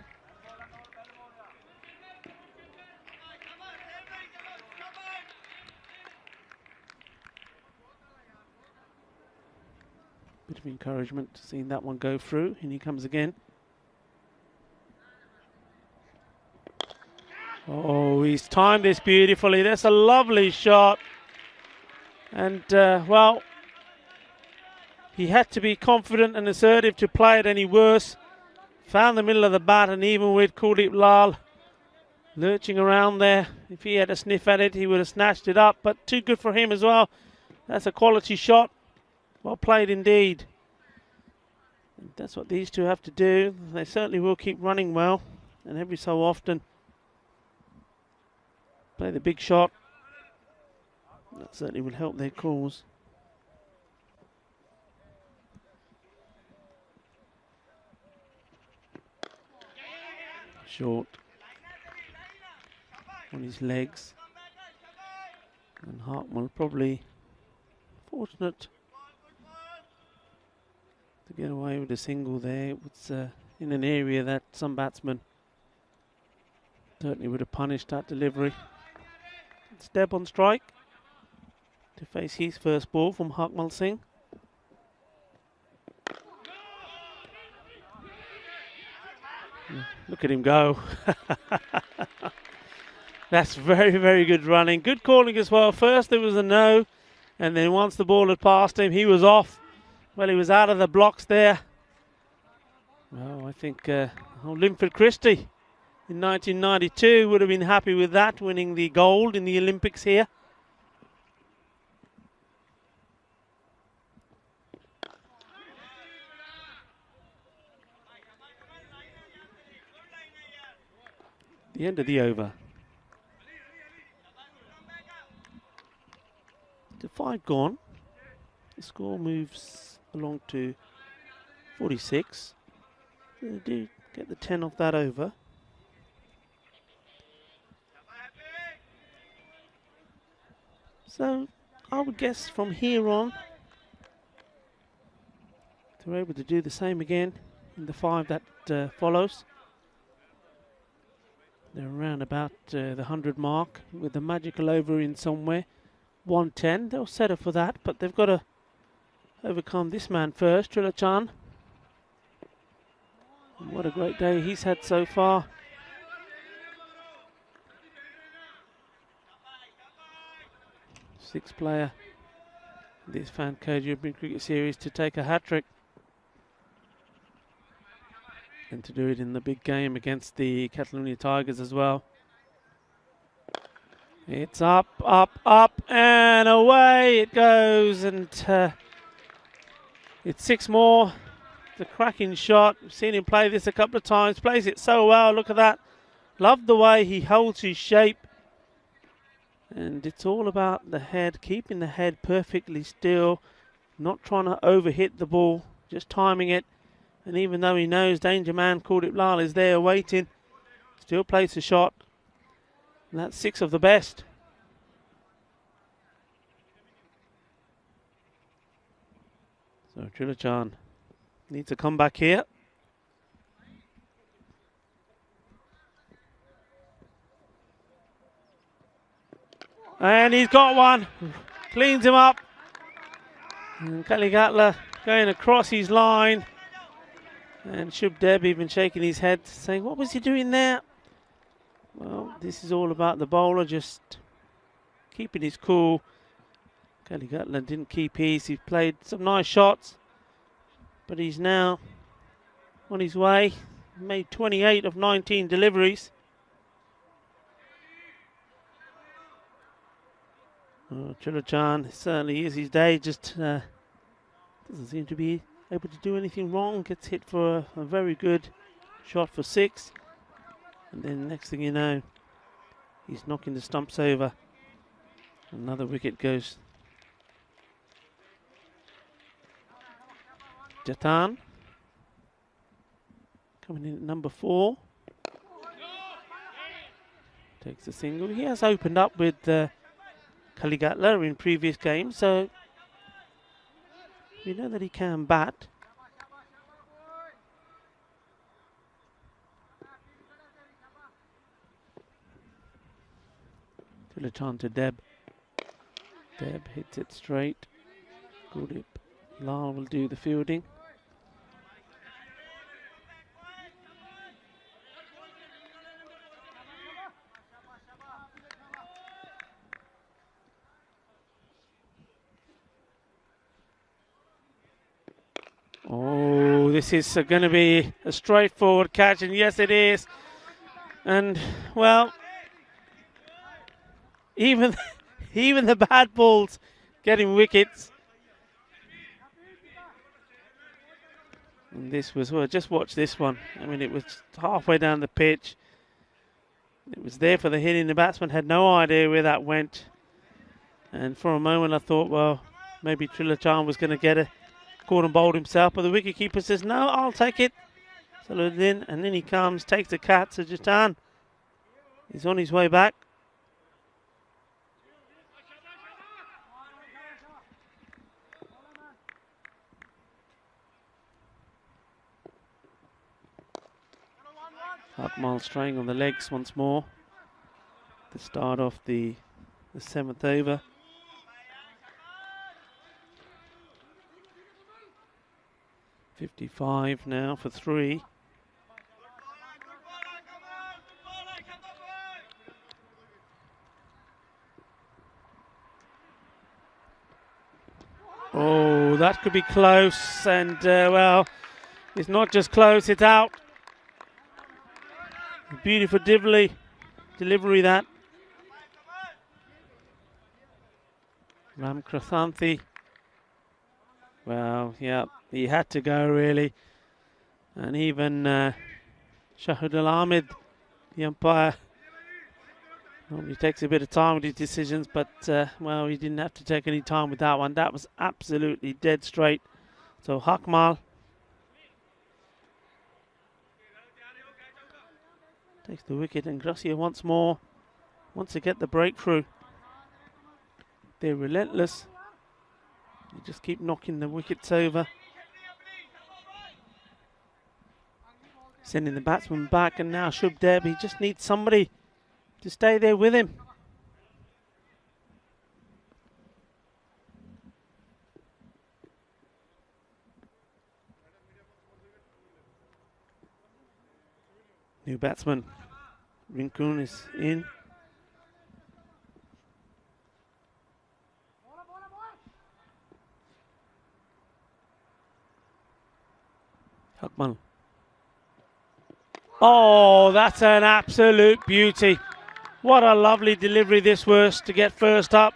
Bit of encouragement to seeing that one go through, and he comes again. Oh, he's timed this beautifully. That's a lovely shot. And, well, he had to be confident and assertive to play it any worse. Found the middle of the bat, and even with Kuldeep Lal lurching around there, if he had a sniff at it, he would have snatched it up. But too good for him as well. That's a quality shot. Well played indeed. And that's what these two have to do. They certainly will keep running well, and every so often play the big shot. That certainly will help their cause. Short on his legs, and Hartwell probably fortunate to get away with a single there. It was in an area that some batsmen certainly would have punished that delivery. It's Deb on strike to face his first ball from Hartwell Singh. Look at him go. That's very, very good running. Good calling as well. First there was a no, and then once the ball had passed him, he was off. Well, he was out of the blocks there. Well, I think Linford Christie in 1992 would have been happy with that, winning the gold in the Olympics here. The end of the over. The 5 gone. The score moves along to 46. So they do get the 10 off that over. So I would guess from here on they're able to do the same again in the 5 that follows. They're around about the 100 mark with the magical over in somewhere. 110, they'll settle for that, but they've got to overcome this man first, Trilachan. What a great day he's had so far. Sixth player in this Fan Code European Cricket Series to take a hat-trick. And to do it in the big game against the Catalonia Tigers as well. It's up, up, up, and away it goes. And it's 6 more. It's a cracking shot. We've seen him play this a couple of times. Plays it so well. Look at that. Love the way he holds his shape. And it's all about the head, keeping the head perfectly still, not trying to overhit the ball, just timing it. And even though he knows danger man Kuldeep Lal is there waiting, still plays the shot. And that's 6 of the best. Trilochan needs to come back here. And he's got one. Cleans him up. And Kaligatla going across his line. And Shubdeb even shaking his head, saying, what was he doing there? Well, this is all about the bowler just keeping his cool. Kaligatla didn't keep his. He played some nice shots. But he's now on his way. Made 28 of 19 deliveries. Oh, Trilochan certainly is his day. Just doesn't seem to be able to do anything wrong. Gets hit for a very good shot for 6. And then next thing you know, he's knocking the stumps over. Another wicket goes. Jatan coming in at number 4. Takes a single. He has opened up with Kaligatla in previous games, so we know that he can bat. Trilochan to Deb. Deb hits it straight. Gulip. Lal will do the fielding. Oh, this is going to be a straightforward catch, and yes it is. And well, even the bad balls getting wickets. And this was, well, just watch this one. I mean, it was halfway down the pitch. It was there for the hitting. The batsman had no idea where that went. And for a moment I thought, well, maybe Trilochan was going to get a caught and bowled himself. But the wicketkeeper says, no, I'll take it. So then, and then he comes, takes the cat. So Jatan is on his way back. Akmal straying on the legs once more to start off the 7th over. .55 now for 3. Oh, that could be close, and well, it's not just close, it's out. Beautiful delivery that. Ram Krathanthi. Well, yeah, he had to go really. And even Shahid Al-Ahmed, the umpire, normally takes a bit of time with his decisions, but well, he didn't have to take any time with that one. That was absolutely dead straight. So Hakmal takes the wicket, and Gracia once more wants to get the breakthrough. They're relentless. They just keep knocking the wickets over. Sending the batsman back, and now Shubdeb, he just needs somebody to stay there with him. New batsman, Rinkun is in. Hakmal. Oh, that's an absolute beauty. What a lovely delivery this was to get first up.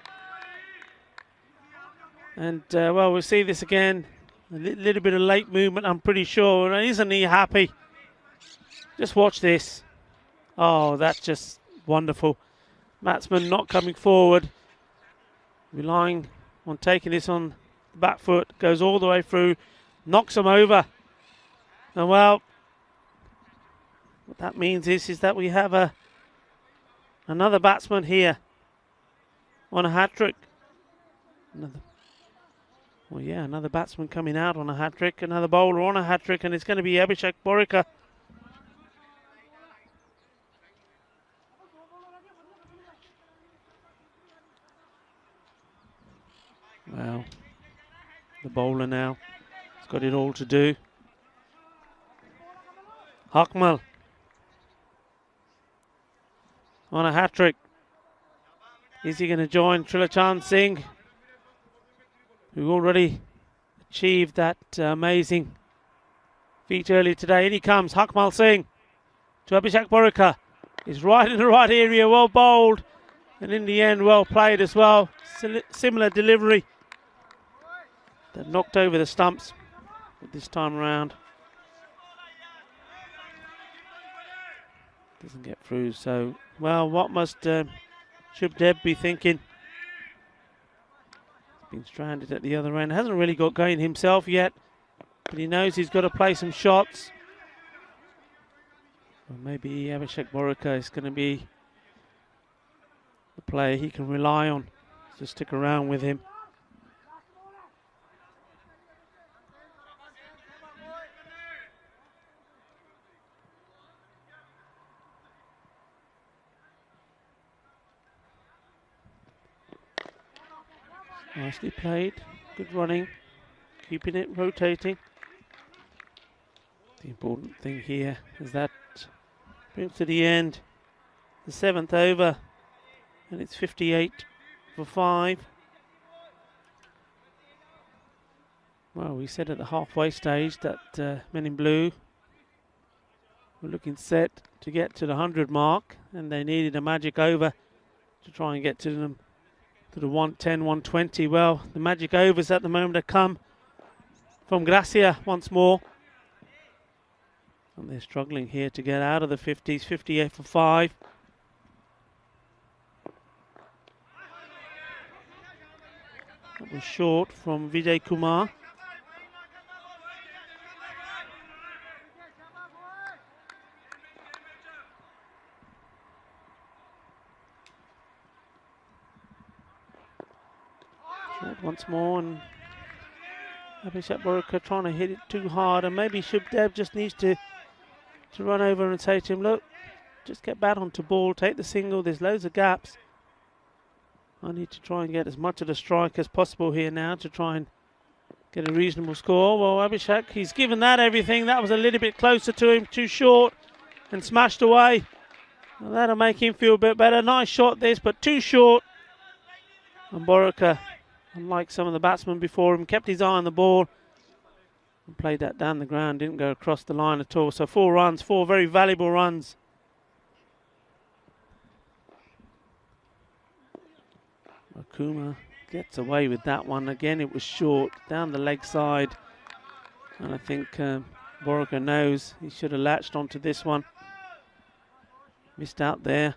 And well, we'll see this again. A little bit of late movement, I'm pretty sure. Isn't he happy? Just watch this. Oh, that's just wonderful. Batsman not coming forward, relying on taking this on the back foot, goes all the way through, knocks him over. And well, what that means is that we have another batsman here on a hat-trick. Well, yeah, another batsman coming out on a hat-trick, another bowler on a hat-trick, and it's going to be Abhishek Borika. Well, the bowler now has got it all to do. Hakmal on a hat-trick. Is he going to join Trilochan Singh, who already achieved that amazing feat earlier today? In he comes, Hakmal Singh to Abhishek Borika. He's right in the right area, well bowled, and in the end well played as well. Similar delivery that knocked over the stumps, but this time around doesn't get through. So, well, what must Shubdeb be thinking? He's been stranded at the other end. Hasn't really got going himself yet, but he knows he's got to play some shots. Well, maybe Abhishek Borika is going to be the player he can rely on to stick around with him. Nicely played, good running, keeping it rotating. The important thing here is that brings to the end the 7th over, and it's 58 for 5. Well, we said at the halfway stage that Men in Blue were looking set to get to the 100 mark, and they needed a magic over to try and get to them. To the 110, 120. Well, the magic overs at the moment have come from Gracia once more. And they're struggling here to get out of the 50s. 58 for 5. That was short from Vijay Kumar. Short once more, and Abhishek Borika trying to hit it too hard, and maybe Shubdeb just needs to run over and say to him, look, just get back onto ball, take the single, there's loads of gaps. I need to try and get as much of the strike as possible here now to try and get a reasonable score. Well, Abhishek, he's given that everything. That was a little bit closer to him, too short, and smashed away. Well, that'll make him feel a bit better. Nice shot this, but too short. And Borika, unlike some of the batsmen before him, kept his eye on the ball and played that down the ground, didn't go across the line at all. So 4 runs, 4 very valuable runs. Akuma gets away with that one. Again, it was short, down the leg side. And I think Borika knows he should have latched onto this one. Missed out there.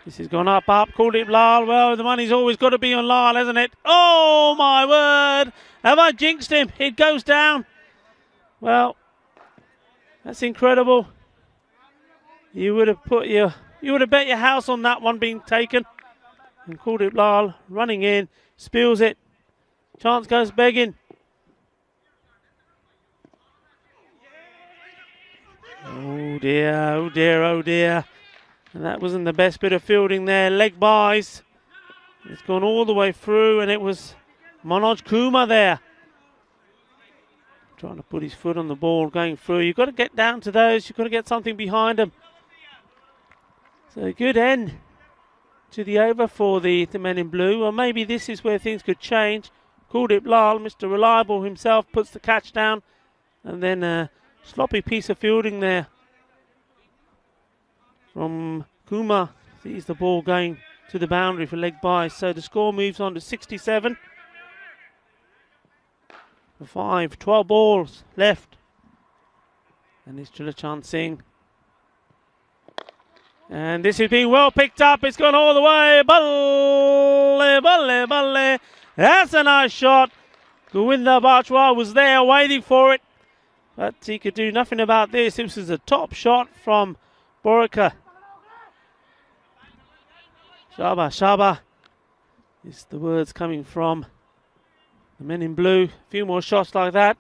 This has gone up, called it Lal. Well, the money's always got to be on Lal, hasn't it? Oh, my word. Have I jinxed him? It goes down. Well, that's incredible. You would have bet your house on that one being taken. And called it Lal, running in, spills it. Chance goes begging. Oh dear, oh dear, oh dear. And that wasn't the best bit of fielding there. Leg buys. It's gone all the way through, and it was Manoj Kumar there. Trying to put his foot on the ball, going through. You've got to get down to those. You've got to get something behind them. So a good end to the over for the Men in Blue. Well, maybe this is where things could change. Kuldeep Lal, Mr. Reliable himself, puts the catch down. And then a sloppy piece of fielding there from Kumar. Sees the ball going to the boundary for leg by. So the score moves on to 67. 12 balls left. And it's Trilochan Singh. And this is being well picked up. It's gone all the way. Balle, balle, balle. That's a nice shot. Govinda Bajwa was there waiting for it. But he could do nothing about this. This was a top shot from Borica. Shaba, Shaba is the words coming from the men in blue. A few more shots like that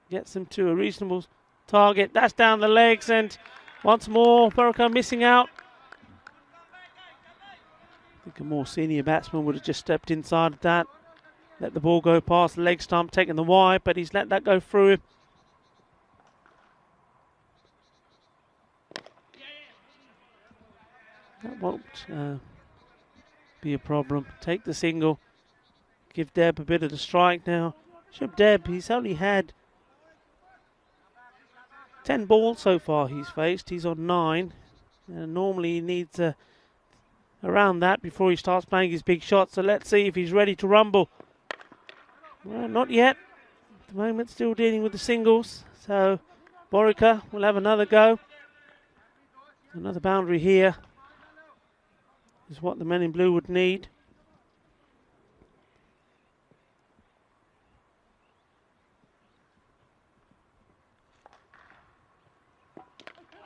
gets them to a reasonable target. That's down the legs, and once more Borica missing out. I think a more senior batsman would have just stepped inside of that, let the ball go past the leg stump, taking the wide, but he's let that go through him. That won't be a problem. Take the single. Give Deb a bit of the strike now. Shub Deb, he's only had 10 balls so far he's faced. He's on 9. Normally he needs around that before he starts playing his big shots. So let's see if he's ready to rumble. Well, not yet. At the moment still dealing with the singles. So Borica will have another go. Another boundary here is what the men in blue would need.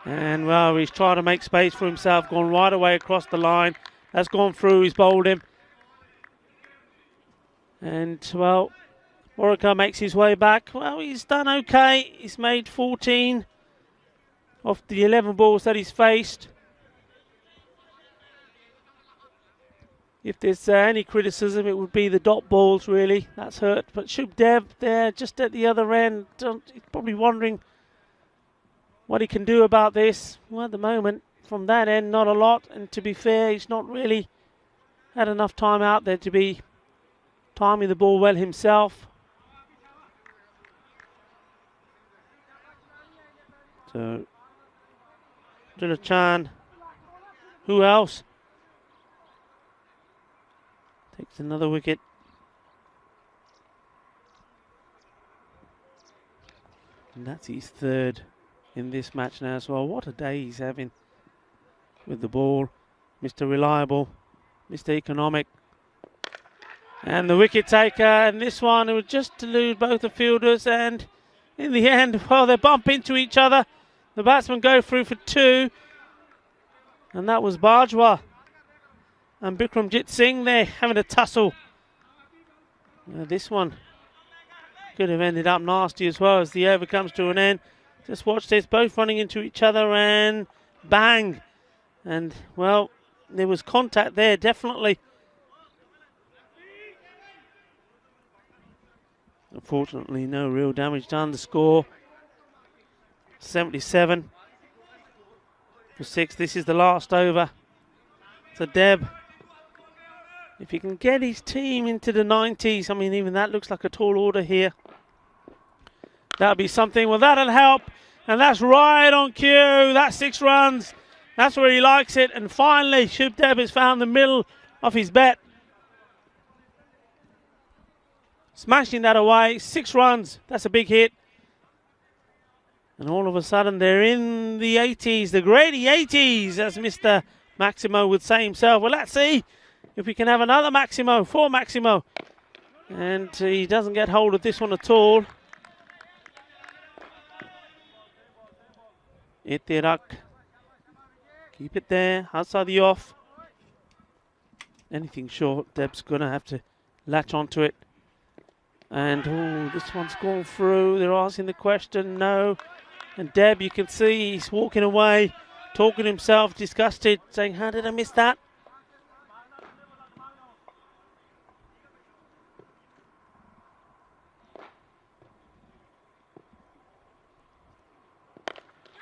And well, he's trying to make space for himself, gone right away across the line. That's gone through, he's bowled him. And well, Borica makes his way back. Well, he's done okay. He's made 14 off the 11 balls that he's faced. If there's any criticism, it would be the dot balls, really. That's hurt. But Shub Dev there, just at the other end, he's probably wondering what he can do about this. Well, at the moment, from that end, not a lot. And to be fair, he's not really had enough time out there to be timing the ball well himself. So, Dilachan, who else? Takes another wicket. And that's his third in this match now as well. What a day he's having with the ball. Mr. Reliable, Mr. Economic. And the wicket taker. And this one, it was just to lose both the fielders. And in the end, well, they bump into each other. The batsmen go through for 2. And that was Bajwa and Bikramjit Singh there having a tussle. This one could have ended up nasty as well as the over comes to an end. Just watch this, both running into each other and bang. And well, there was contact there, definitely. Unfortunately, no real damage done. The score 77 for 6. This is the last over. So Deb, if he can get his team into the 90s, I mean, even that looks like a tall order here. That'll be something. Well, that'll help. And that's right on cue. That's 6 runs. That's where he likes it. And finally, Shub Deb has found the middle of his bet. Smashing that away. 6 runs. That's a big hit. And all of a sudden, they're in the 80s. The Grady 80s, as Mr. Maximo would say himself. Well, let's see if we can have another Maximo for Maximo. And he doesn't get hold of this one at all. Itirak. Keep it there. Outside the off. Anything short, Deb's going to have to latch onto it. And oh, this one's gone through. They're asking the question. No. And Deb, you can see he's walking away, talking himself, disgusted, saying, how did I miss that?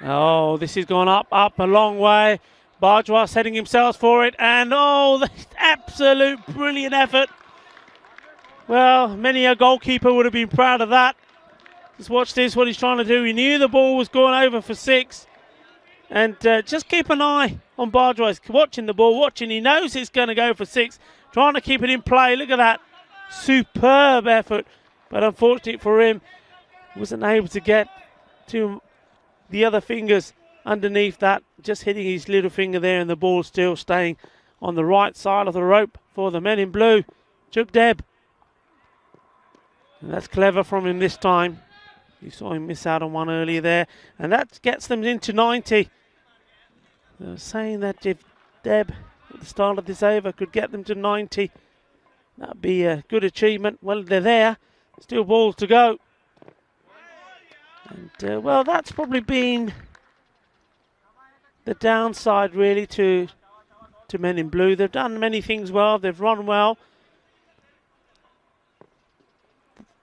Oh, this has gone up a long way. Bajwa setting himself for it. And oh, the absolute brilliant effort. Well, many a goalkeeper would have been proud of that. Just watch this, what he's trying to do. He knew the ball was going over for 6. And just keep an eye on Bajwa. He's watching the ball, watching. He knows it's going to go for 6. Trying to keep it in play. Look at that. Superb effort. But unfortunately for him, wasn't able to get to the other fingers underneath that. Just hitting his little finger there, and the ball still staying on the right side of the rope for the men in blue. Shub Deb. And that's clever from him this time. You saw him miss out on one earlier there, and that gets them into 90. They were saying that if Deb, at the start of this over, could get them to 90, that'd be a good achievement. Well, they're there. Still balls to go. And, well, that's probably been the downside, really, to Men in Blue. They've done many things well. They've run well.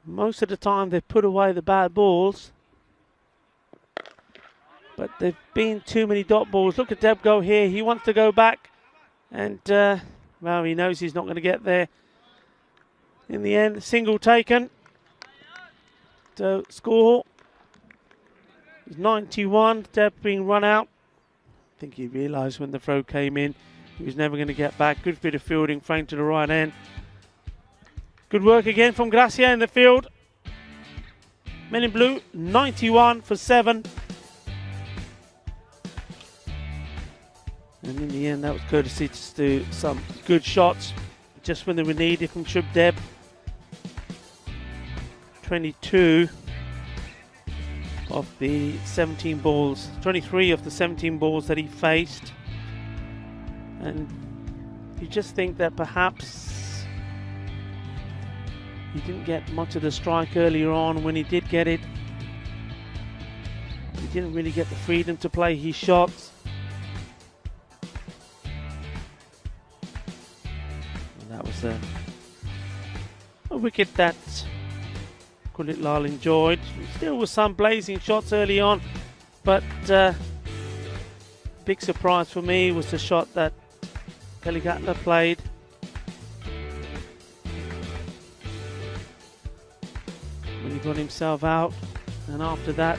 Most of the time they've put away the bad balls, but there've been too many dot balls. Look at Deb go here. He wants to go back, and well, he knows he's not going to get there. In the end, single taken. So score is 91. Deb being run out. I think he realised when the throw came in he was never going to get back. Good bit of fielding, framed to the right end. Good work again from Gracia in the field. Men in Blue, 91 for 7. And in the end, that was courtesy to some good shots, just when they were needed from Shub Deb. 22 of the 17 balls, 23 of the 17 balls that he faced. And you just think that perhaps he didn't get much of the strike earlier on. When he did get it, he didn't really get the freedom to play his shots. And that was a wicket that Kuldeep Lal enjoyed. Still with some blazing shots early on, but big surprise for me was the shot that Kaligatla played. When he got himself out, and after that,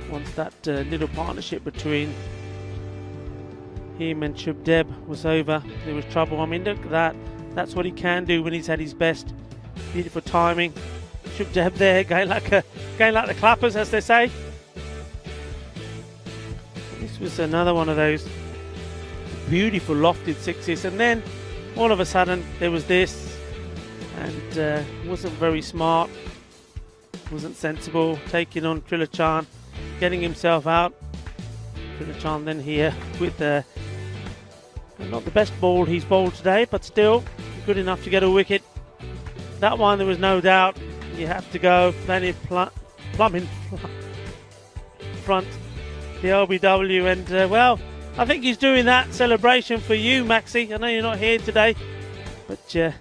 once that little partnership between him and Shub Deb was over, there was trouble. I mean, look at that. That's what he can do when he's at his best. Beautiful timing. Shub Deb there, going like the clappers, as they say. This was another one of those beautiful lofted sixes, and then all of a sudden there was this. And wasn't very smart, wasn't sensible, taking on Trilochan, getting himself out. Trilochan then here with not the best ball he's bowled today, but still good enough to get a wicket. That one, there was no doubt, you have to go. Plenty of plum in front, the LBW, and well, I think he's doing that celebration for you, Maxi. I know you're not here today, but you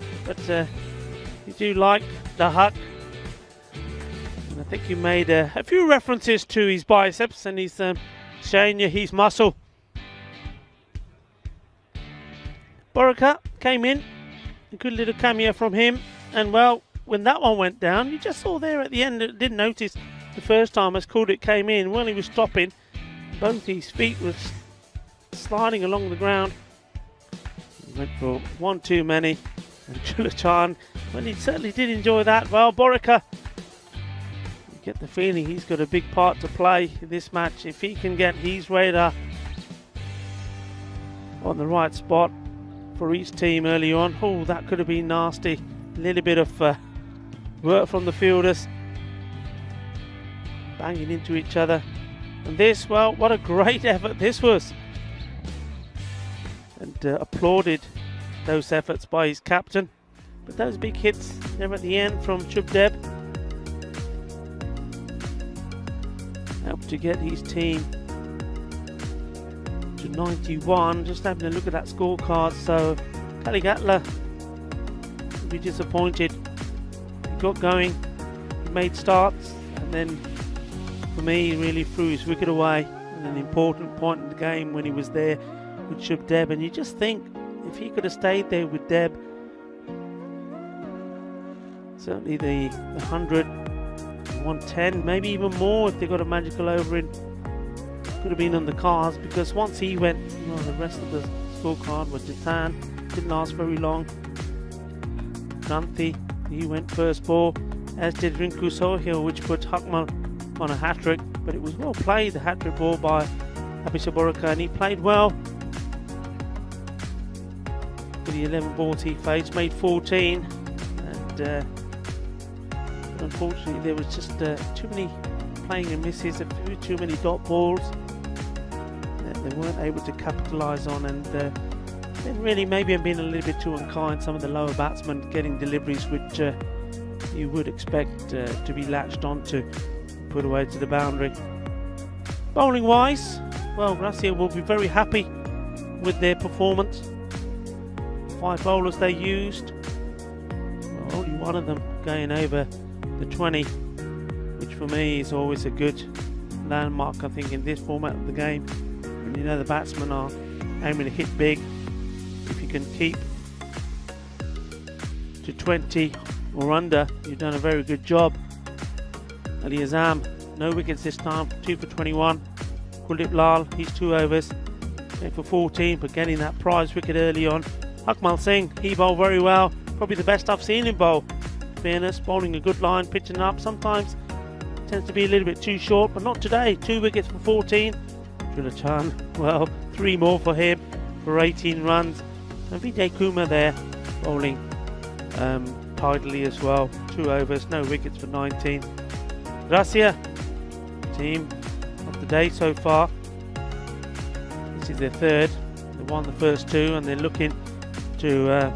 do like the huck. And I think you made a few references to his biceps, and he's showing you his muscle. Borika came in, a good little cameo from him, and well, when that one went down, you just saw there at the end, didn't notice the first time as Kuldeep came in, when he was stopping, both his feet were sliding along the ground. He went for one too many. And Trilochan, well, he certainly did enjoy that. Well, Borika, you get the feeling he's got a big part to play in this match. If he can get his radar on the right spot for each team early on, oh, that could have been nasty. A little bit of work from the fielders, banging into each other. And this, well, what a great effort this was. And applauded those efforts by his captain, but those big hits there at the end from Shub Deb helped to get his team to 91. Just having a look at that scorecard, so Kaligatla will be disappointed. He got going, he made starts, and then for me he really threw his wicket away at an important point in the game when he was there with Shub Deb. And you just think, if he could have stayed there with Deb, certainly the 100, 110, maybe even more if they got a magical over in, could have been on the cards, because once he went, well, the rest of the scorecard was T10, didn't last very long. Granthi, he went first ball, as did Rinku Sohail, which put Hakmal on a hat-trick, but it was well played, the hat-trick ball by Abhishek Borika, and he played well. The 11 balls he faced, made 14, and Unfortunately, there was just too many playing and misses, a few too many dot balls that they weren't able to capitalise on, and then really maybe I'm being a little bit too unkind. Some of the lower batsmen getting deliveries which you would expect to be latched onto, put away to the boundary. Bowling wise, well, Gracia will be very happy with their performance. 5 bowlers they used, well, only one of them going over the 20, which for me is always a good landmark, I think, in this format of the game. When you know the batsmen are aiming to hit big, if you can keep to 20 or under, you've done a very good job. Ali Azam, no wickets this time, 2 for 21. Kuldeep Lal, he's 2 overs, 8 for 14, but getting that prize wicket early on. Akmal Singh, he bowled very well, probably the best I've seen him bowl. Fairness, bowling a good line, pitching up. Sometimes tends to be a little bit too short, but not today. 2 wickets for 14. Trilachan, well, 3 more for him for 18 runs. And Vijay Kumar there, bowling tidily as well. 2 overs, no wickets for 19. Gracia, team of the day so far. This is their 3rd. They won the first 2 and they're looking to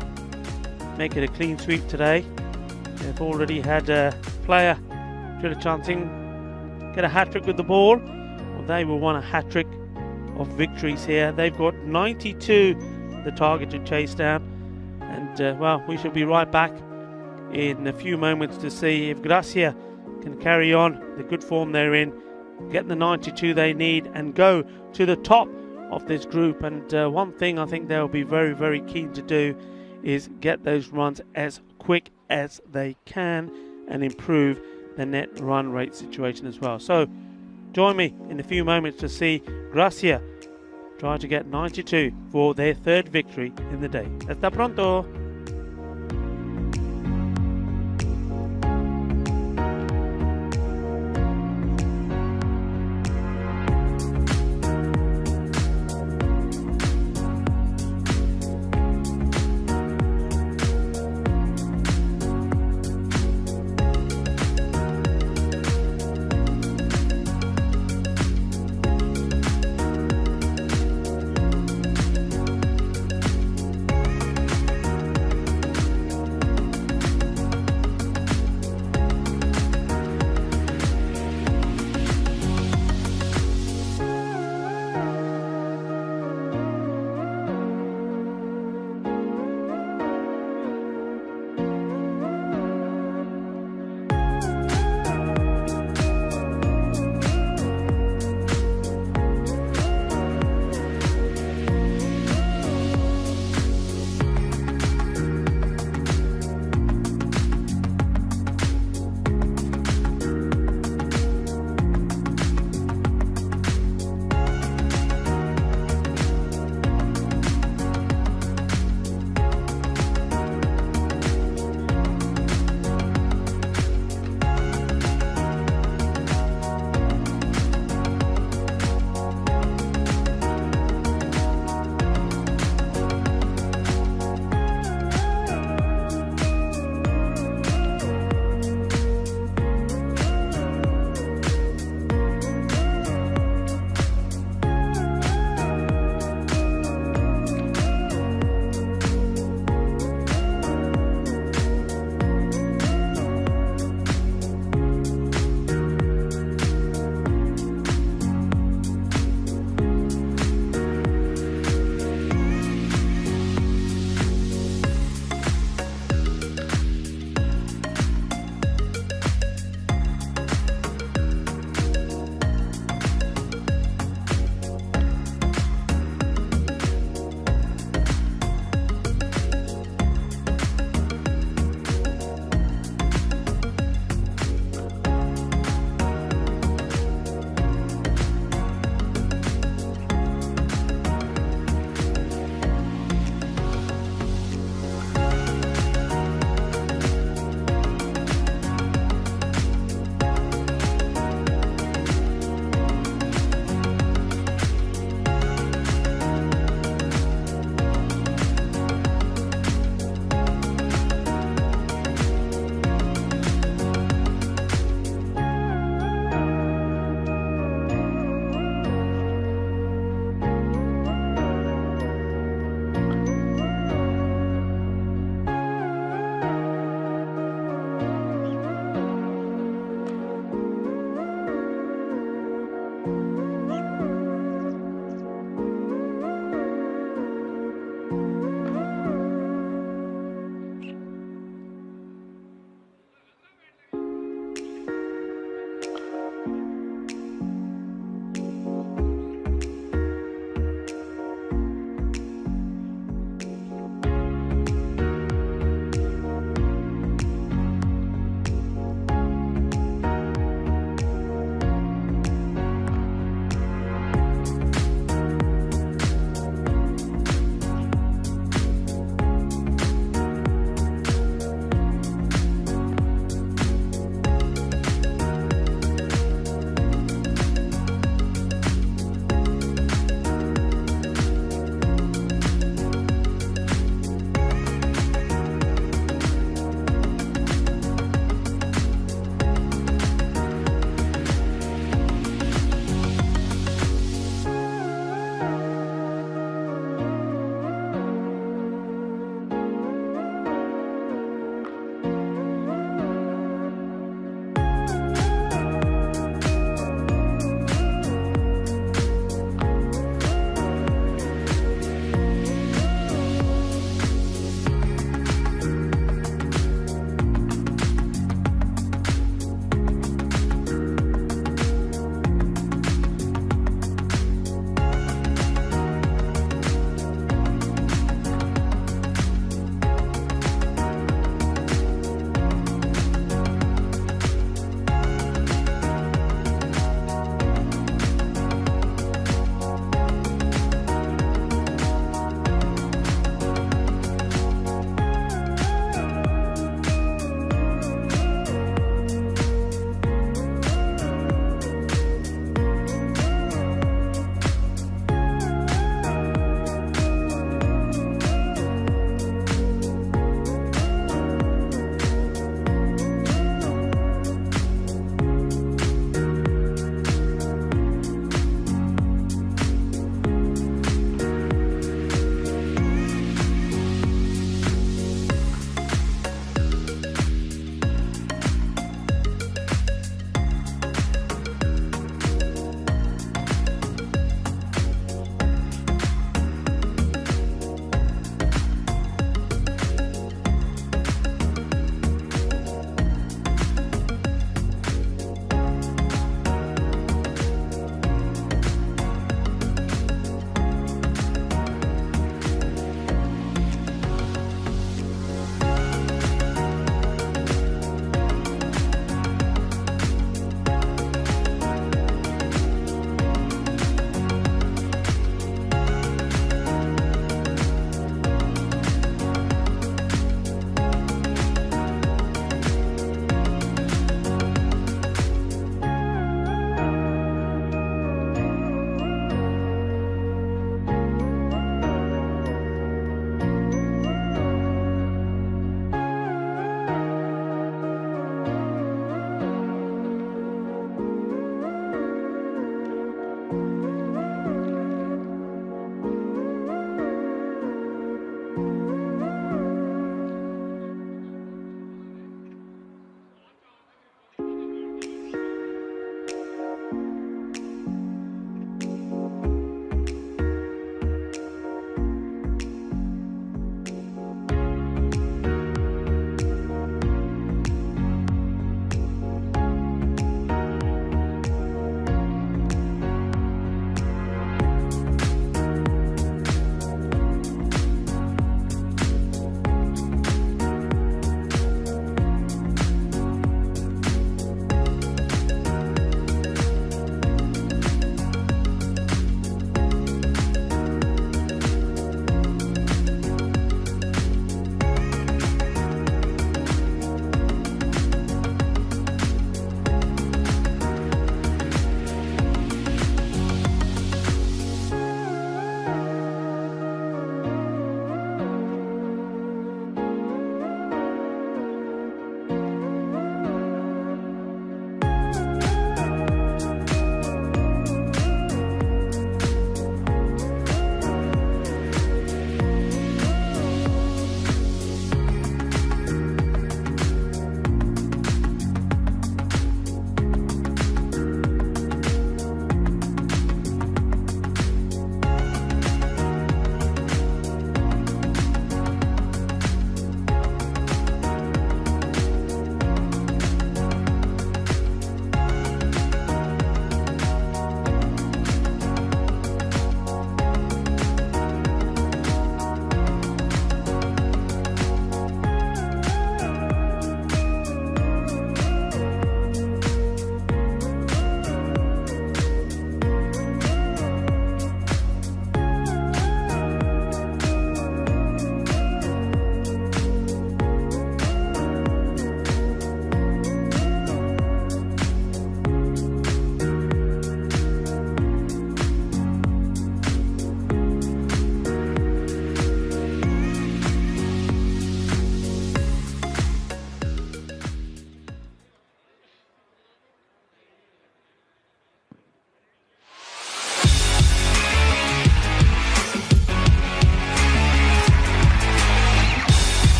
make it a clean sweep today. They've already had a player, Trilachan Singh, get a hat-trick with the ball. Well, they will want a hat-trick of victories here. They've got 92, the target to chase down. And, well, we shall be right back in a few moments to see if Gracia can carry on the good form they're in, get the 92 they need, and go to the top of this group. And one thing I think they'll be very, very keen to do is get those runs as quick as they can and improve the net run rate situation as well. So join me in a few moments to see Gracia try to get 92 for their 3rd victory in the day. Hasta pronto!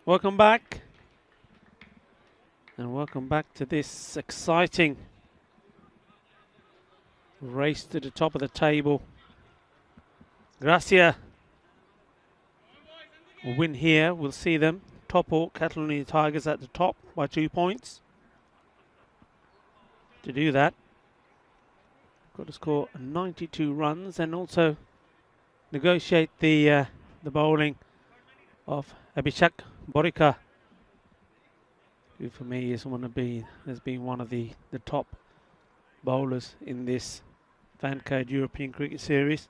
Welcome back. And welcome back to this exciting race to the top of the table. Gracia will win here. We'll see them. Top Hawk Catalonia Tigers at the top by 2 points. To do that, got to score 92 runs and also negotiate the bowling of Abhishek Borika, who for me has been one of the top bowlers in this Fancode European Cricket Series.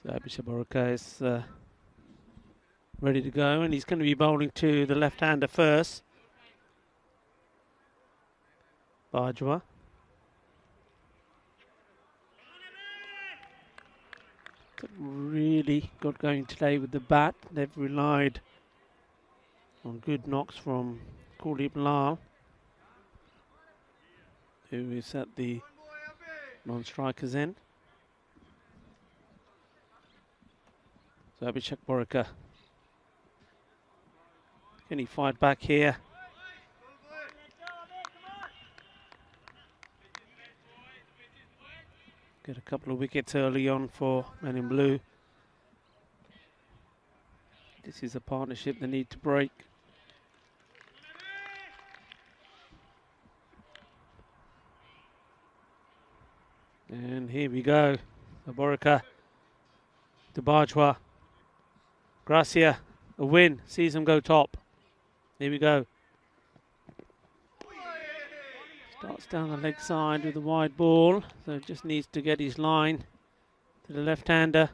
So Abhishek Borika is ready to go, and he's going to be bowling to the left-hander first. Bajwa. Really got going today with the bat. They've relied on good knocks from Kuldeep Lal, who is at the non-striker's end. So Abhishek Borika, can he fight back here? Get a couple of wickets early on for Men in Blue. This is a partnership they need to break. And here we go. Borika to Bajwa. Gracia, a win, sees him go top. Here we go. Starts down the leg side with the wide ball, so just needs to get his line to the left-hander.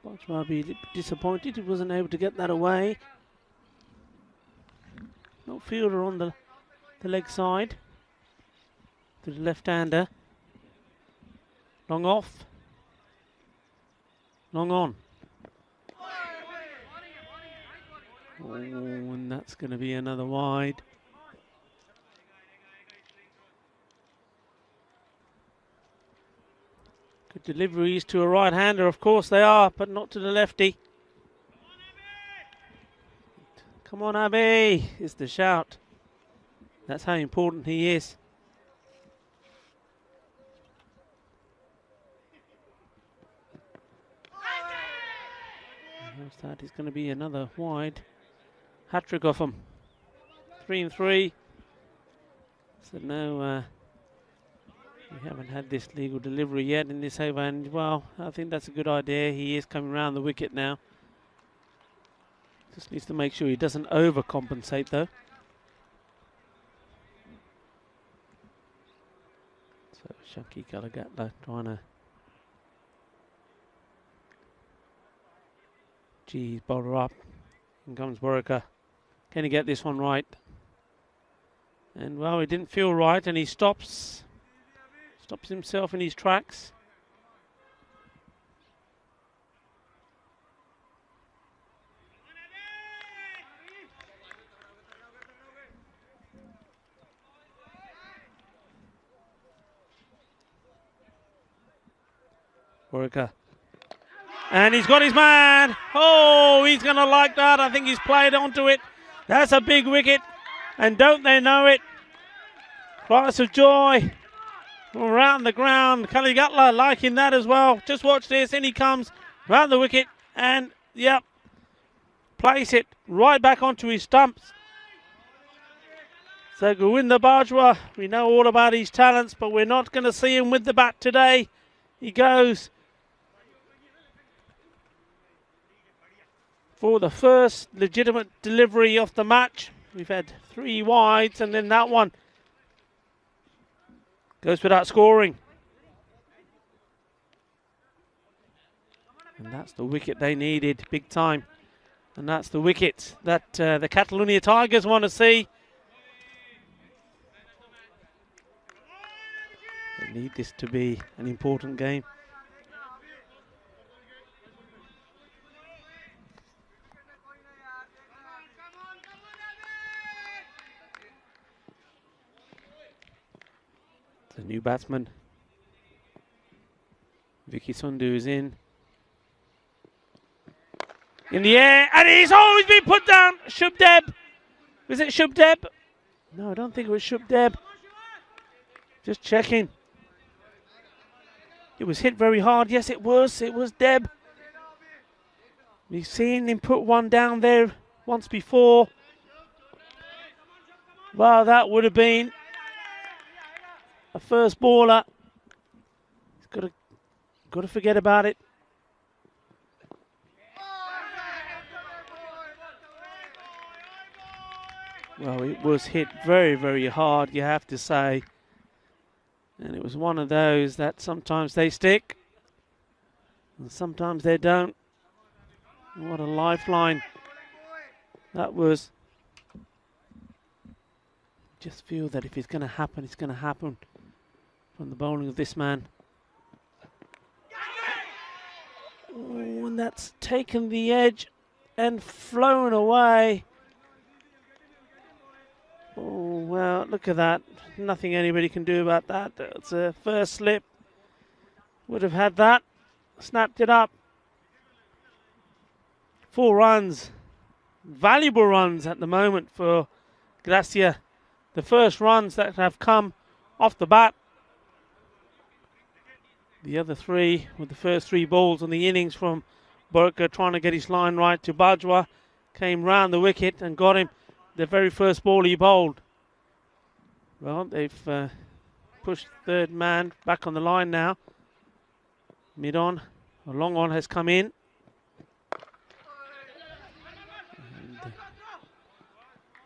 Bajwa will be a bit disappointed he wasn't able to get that away. No fielder on the leg side to the left-hander. Long off, long on. Oh, and that's going to be another wide. Good deliveries to a right-hander, of course they are, but not to the lefty. Come on, Abby, is the shout. That's how important he is. That is going to be another wide. Hat-trick off him. 3 and 3. So no, we haven't had this legal delivery yet in this over, and well, I think that's a good idea. He is coming around the wicket now. Just needs to make sure he doesn't overcompensate though. So Shanky Galagatla trying to Geez, bowler up. In comes Borika. Can he get this one right? And well, he didn't feel right, and he stops himself in his tracks. Borika. And he's got his man. Oh, he's going to like that. I think he's played onto it. That's a big wicket. And don't they know it? Cries of joy around the ground. Kaligatla liking that as well. Just watch this. In he comes round the wicket. And, yep, place it right back onto his stumps. So Govinda Bajwa, we know all about his talents, but we're not going to see him with the bat today. He goes for the first legitimate delivery of the match. We've had 3 wides, and then that one goes without scoring. And that's the wicket they needed, big time. And that's the wicket that the Catalonia Tigers want to see. They need this to be an important game. The new batsman, Vicky Sundu, is in the air, and he's always been put down. Shubdeb. Was it Shubdeb? No, I don't think it was Shubdeb. Just checking. It was hit very hard. Yes, it was. It was Deb. We've seen him put one down there once before. Wow, that would have been a first baller. He's got to forget about it. Well, it was hit very, very hard, you have to say. And it was one of those that sometimes they stick and sometimes they don't. What a lifeline that was. Just feel that if it's going to happen, it's going to happen from the bowling of this man. Oh, and that's taken the edge and flown away. Oh, well, look at that. Nothing anybody can do about that. It's a first slip. Would have had that. Snapped it up. 4 runs. Valuable runs at the moment for Gracia. The first runs that have come off the bat. The other 3 with the first 3 balls on the innings from Burka trying to get his line right to Bajwa. Came round the wicket and got him the very first ball he bowled. Well, they've pushed third man back on the line now. Mid on, a long on has come in. And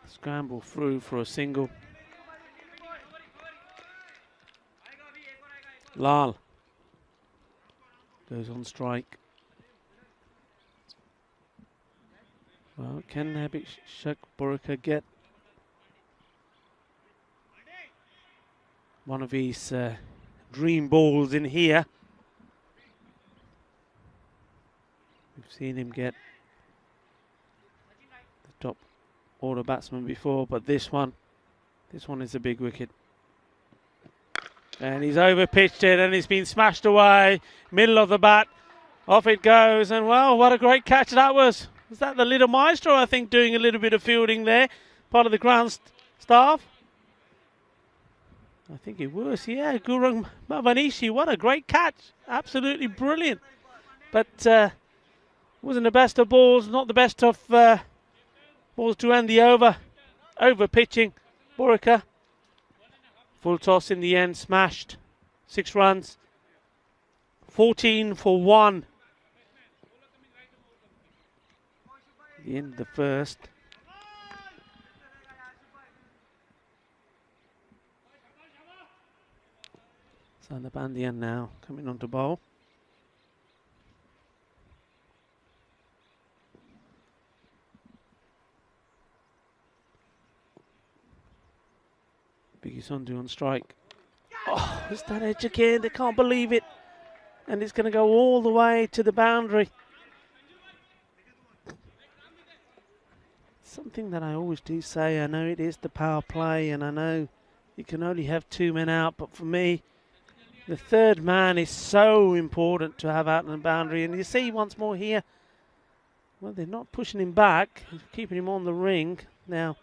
scramble through for a single. Lal goes on strike. Well, can Abhishek Burka get one of his dream balls in here? We've seen him get the top order batsman before, but this one is a big wicket. And he's over pitched it and it's been smashed away. Middle of the bat. Off it goes. And well, what a great catch that was. Was that the little maestro, I think, doing a little bit of fielding there? Part of the ground staff? I think it was, yeah. Gurung Mavanishi, what a great catch. Absolutely brilliant. But wasn't the best of balls, not the best of balls to end the over. Over pitching, Burka. Full toss in the end, smashed. 6 runs. 14 for 1. The end of the first. So the Bandian now coming on to bowl. Biggie Sundu on strike. Oh, it's that edge again. They can't believe it. And it's going to go all the way to the boundary. Something that I always do say, I know it is the power play and I know you can only have 2 men out, but for me, the third man is so important to have out on the boundary. And you see once more here, well, they're not pushing him back, keeping him on the ring. Now,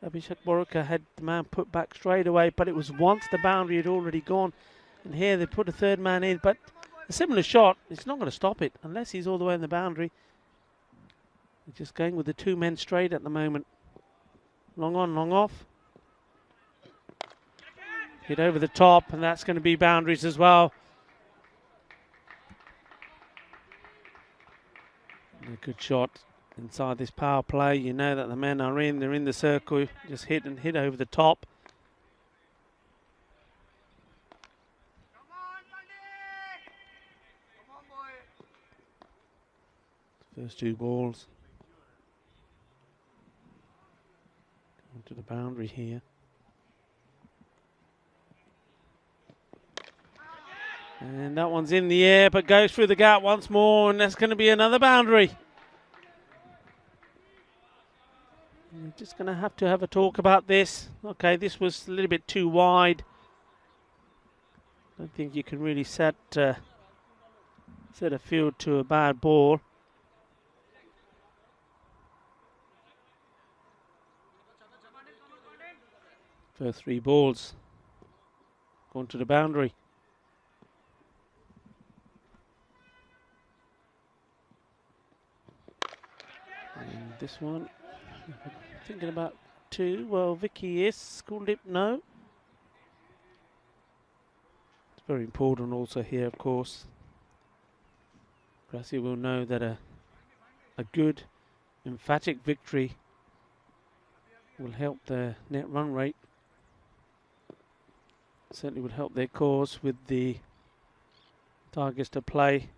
Abhishek Burka had the man put back straight away, but it was once the boundary had already gone. And here they put a third man in, but a similar shot, it's not going to stop it unless he's all the way in the boundary. They're just going with the 2 men straight at the moment. Long on, long off. Hit over the top, and that's going to be boundaries as well. And a good shot inside this power play. You know that the men are in, they're in the circle. Just hit and hit over the top. First two balls. Onto the boundary here. And that one's in the air, but goes through the gap once more, and that's going to be another boundary. We're just going to have a talk about this. Okay, this was a little bit too wide. Don't think you can really set a field to a bad ball. First three balls going to the boundary. And this one, thinking about two. Well, Vicky is school dip, no. It's very important also here, of course. Gracia will know that a good, emphatic victory will help the net run rate. Certainly would help their cause with the targets to play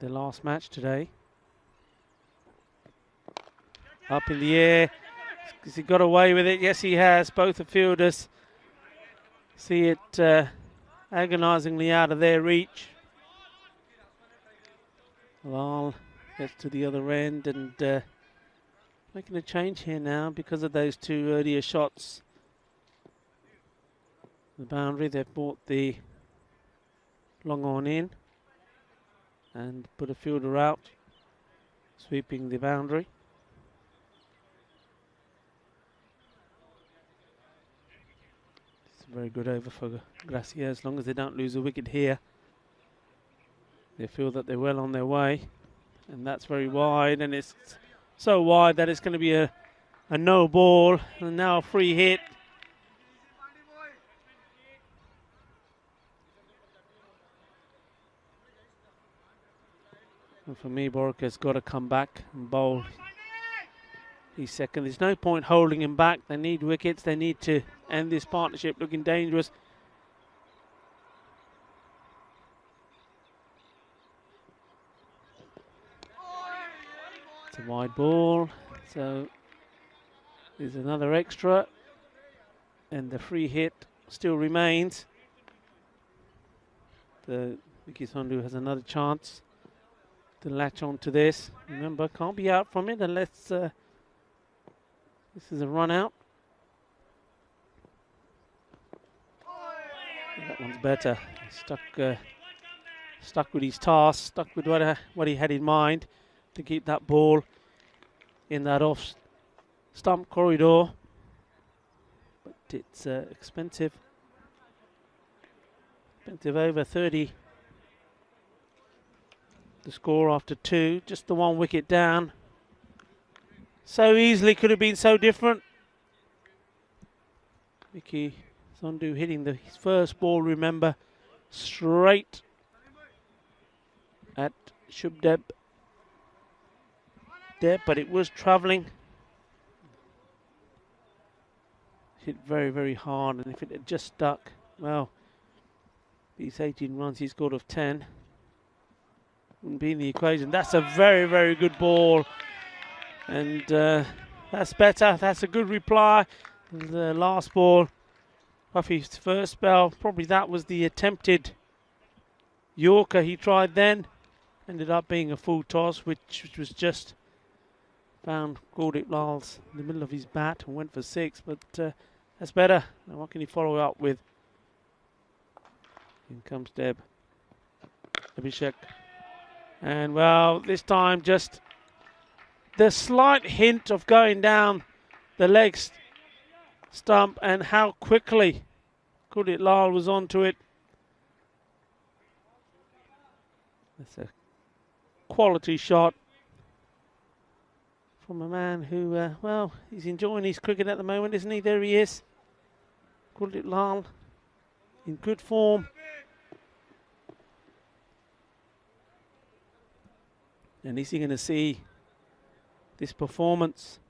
their last match today. Up in the air. Has he got away with it? Yes, he has. Both the fielders see it agonisingly out of their reach. Lal gets to the other end and making a change here now because of those two earlier shots. The boundary, they've brought the long on in and put a fielder out, sweeping the boundary. It's a very good over for Gracia, as long as they don't lose a wicket here. They feel that they're well on their way, and that's very wide, and it's so wide that it's going to be a no ball, and now a free hit. And for me, Borka's got to come back and bowl. He's second. There's no point holding him back. They need wickets. They need to end this partnership looking dangerous. It's a wide ball. So there's another extra. And the free hit still remains. The Vicky Sandhu has another chance to latch on to this. Remember, can't be out from it unless this is a run out. And that one's better. Stuck with his task, stuck with what he had in mind to keep that ball in that off stump corridor. But it's expensive. Expensive over 30. The score after two, just the 1 wicket down. So easily could have been so different. Vicky Sandhu hitting his first ball, remember, straight at Shubdeb. But it was travelling. Hit very, very hard, and if it had just stuck, well, these 18 runs he scored of 10. Wouldn't be in the equation. That's a very, very good ball, and that's better. That's a good reply. The last ball, Puffy's first spell, probably that was the attempted Yorker he tried then. Ended up being a full toss, which was just found Gurdeep Lal's in the middle of his bat and went for 6, but that's better. Now what can he follow up with? In comes Abhishek. And well, this time just the slight hint of going down the leg stump, and how quickly Gurdeep Lal was onto it. That's a quality shot from a man who, well, he's enjoying his cricket at the moment, isn't he? There he is. Gurdeep Lal in good form. And is he going to see this performance?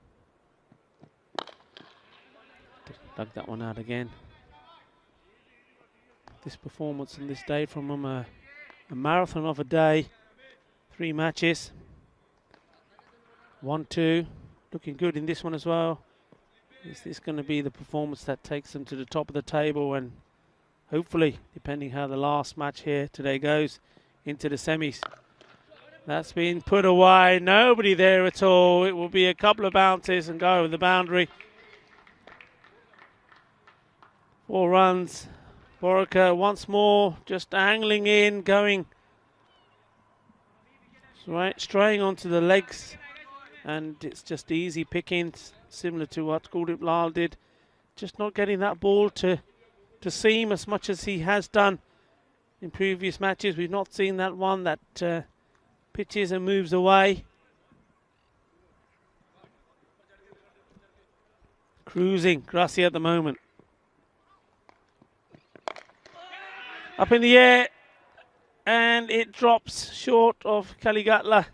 Dug that one out again. This performance on this day from him, a marathon of a day. 3 matches. 1-2. Looking good in this one as well. Is this going to be the performance that takes them to the top of the table and hopefully, depending how the last match here today goes, into the semis? That's been put away. Nobody there at all. It will be a couple of bounces and go over the boundary. 4 runs. Borica once more just angling in, going straying onto the legs. And it's just easy pickings, similar to what Guldeep Lal did. Just not getting that ball to seam as much as he has done in previous matches. We've not seen that one that pitches and moves away. Cruising, Gracia at the moment. Up in the air, and it drops short of Kaligatla.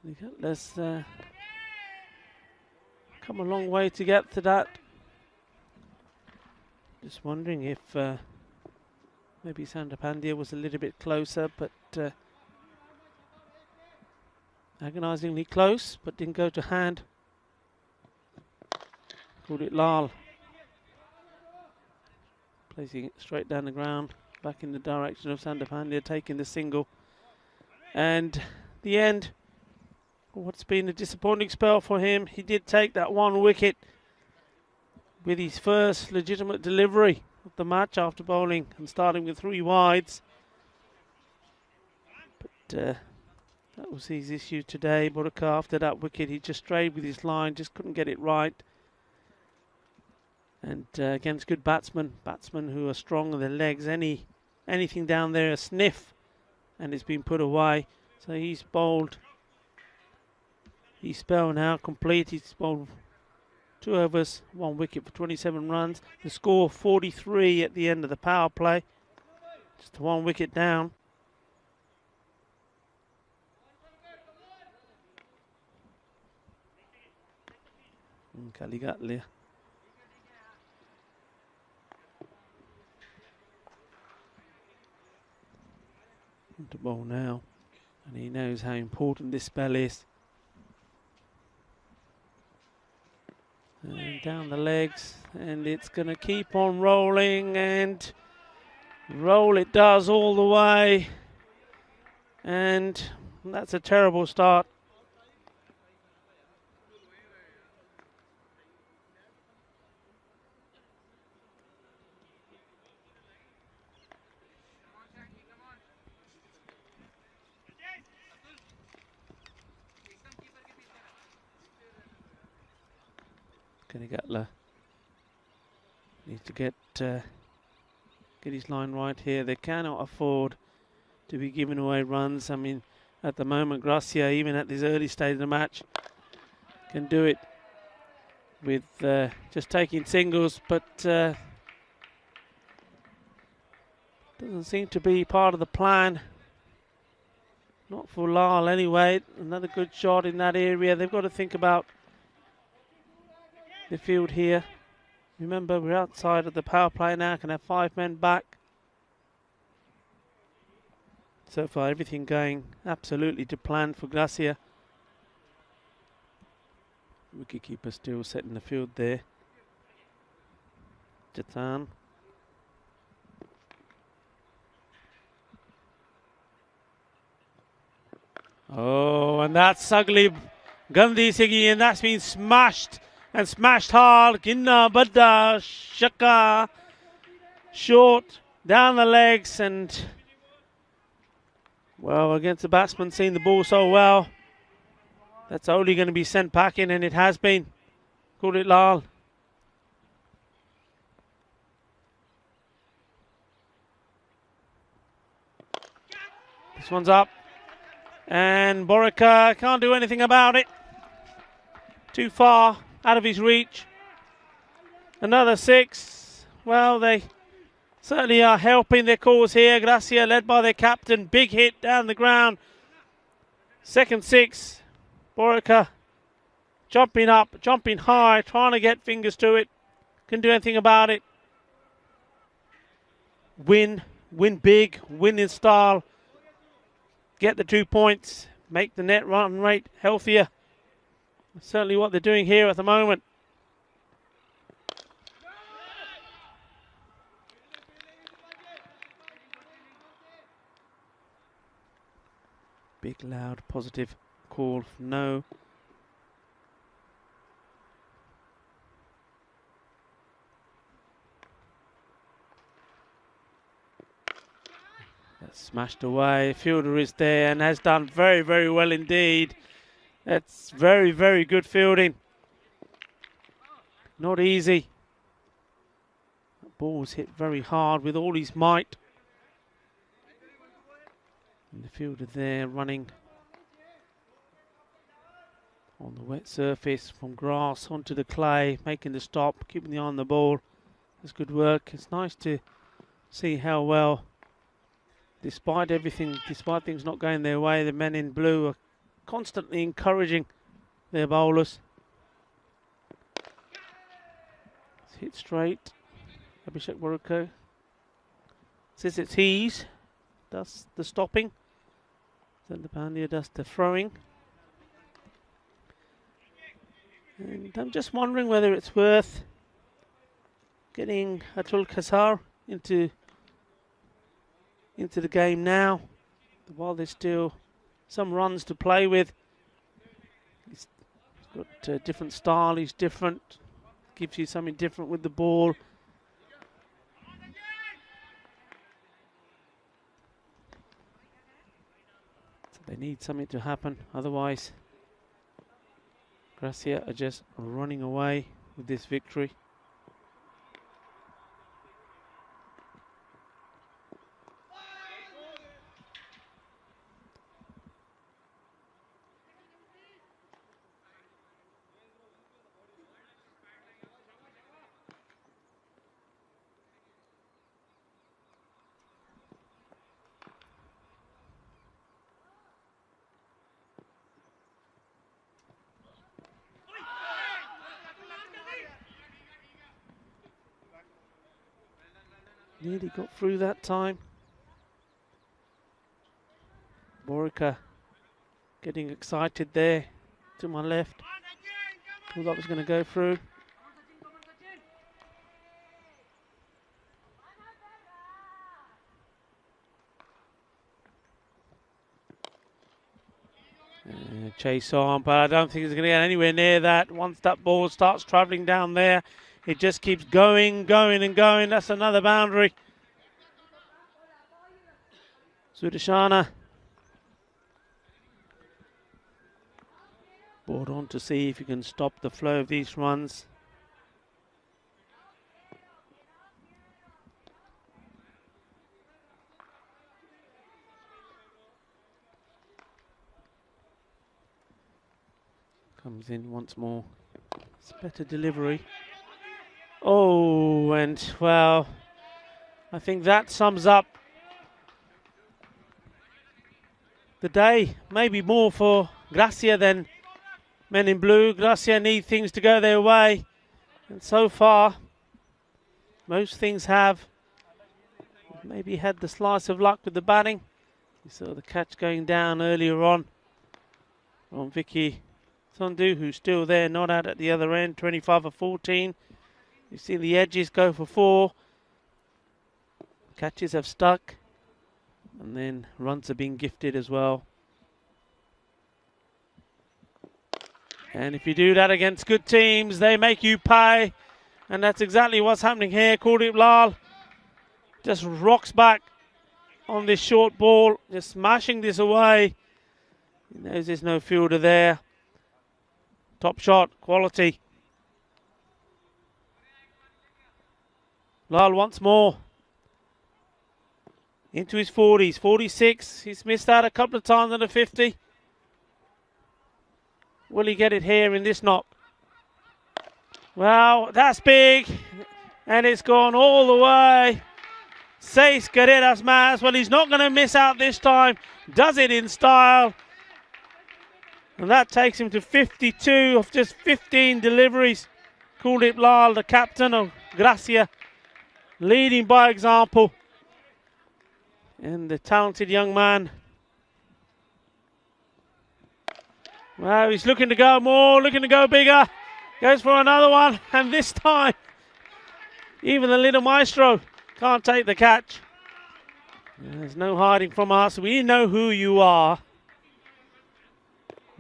Kaligatla's come a long way to get to that. Just wondering if maybe Sandapandia was a little bit closer, but agonisingly close, but didn't go to hand. Guldeep Lal placing it straight down the ground, back in the direction of Sandapandia, taking the single. And the end, what's been a disappointing spell for him, he did take that 1 wicket with his first legitimate delivery of the match after bowling and starting with 3 wides. But that was his issue today. Borica, after that wicket, he just strayed with his line, just couldn't get it right. And against good batsmen who are strong on their legs, anything down there, a sniff, and it's been put away. So he's bowled his spell now complete. He's bowled 2 overs, 1 wicket for 27 runs. The score 43 at the end of the power play. Just 1 wicket down. Kaligatla to bowl now, and he knows how important this spell is. And down the legs, and it's going to keep on rolling, and roll it does all the way, and that's a terrible start. Kaligatla needs to get his line right here. They cannot afford to be giving away runs. I mean, at the moment, Gracia, even at this early stage of the match, can do it with just taking singles, but doesn't seem to be part of the plan. Not for Lal anyway. Another good shot in that area. They've got to think about the field here. Remember, we're outside of the power play now, can have 5 men back. So far, everything going absolutely to plan for Gracia. Wicketkeeper still setting the field there. Jatan. Oh, and that's ugly. Gandhi Siggy, and that's been smashed. And smashed hard. Ginna Badda Shaka. Short. Down the legs. And, well, against the batsman seeing the ball so well, that's only going to be sent packing, and it has been. Guldeep Lal. This one's up. And Borica can't do anything about it. Too far. Out of his reach. Another 6. Well, they certainly are helping their cause here. Gracia led by their captain. Big hit down the ground. Second 6. Borica jumping up, jumping high, trying to get fingers to it. Couldn't do anything about it. Win big, win in style. get the 2 points, make the net run rate healthier. That's certainly what they're doing here at the moment. Big, loud, positive call for no. That's smashed away. Fielder is there and has done very, very well indeed. That's very, very good fielding. Not easy. That ball was hit very hard with all his might. And the fielder there running on the wet surface from grass onto the clay, making the stop, keeping the eye on the ball. That's good work. It's nice to see how well, despite everything, despite things not going their way, the men in blue are constantly encouraging their bowlers. It's hit straight. Abhishek Warriker says it's ease. Does the stopping. Then the Pandya does the throwing. And I'm just wondering whether it's worth getting Atul Khasar into the game now, while there's still some runs to play with. He's got a different style, he's different, gives you something different with the ball. So they need something to happen, otherwise Gracia are just running away with this victory. Nearly got through that time. Borica getting excited there to my left. Thought that was going to go through. Chase on, but I don't think it's going to get anywhere near that. Once that ball starts travelling down there, it just keeps going, going and going. That's another boundary. Sudashana. Board on to see if you can stop the flow of these runs. Comes in once more. It's better delivery. Oh, and well, I think that sums up the day. Maybe more for Gracia than men in blue. Gracia need things to go their way, and so far, most things have. Maybe had the slice of luck with the batting. You saw the catch going down earlier on from Vicky Sandhu, who's still there, not out at the other end, 25 or 14. You've seen the edges go for 4. Catches have stuck. And then runs are being gifted as well. And if you do that against good teams, they make you pay. And that's exactly what's happening here. Kuldeep Lal just rocks back on this short ball, just smashing this away. He knows there's no fielder there. Top shot, quality. Lal once more. Into his 40s, 46. He's missed out a couple of times on the 50. Will he get it here in this knock? Well, that's big. And it's gone all the way. 6 carreras más. Well, he's not going to miss out this time. Does it in style. And that takes him to 52 of just 15 deliveries. Kuldeep Lal, the captain of Gracia, leading by example. And the talented young man Well, he's looking to go more, looking to go bigger. Goes for another one, and this time, even the little maestro can't take the catch. There's no hiding from us. We know who you are.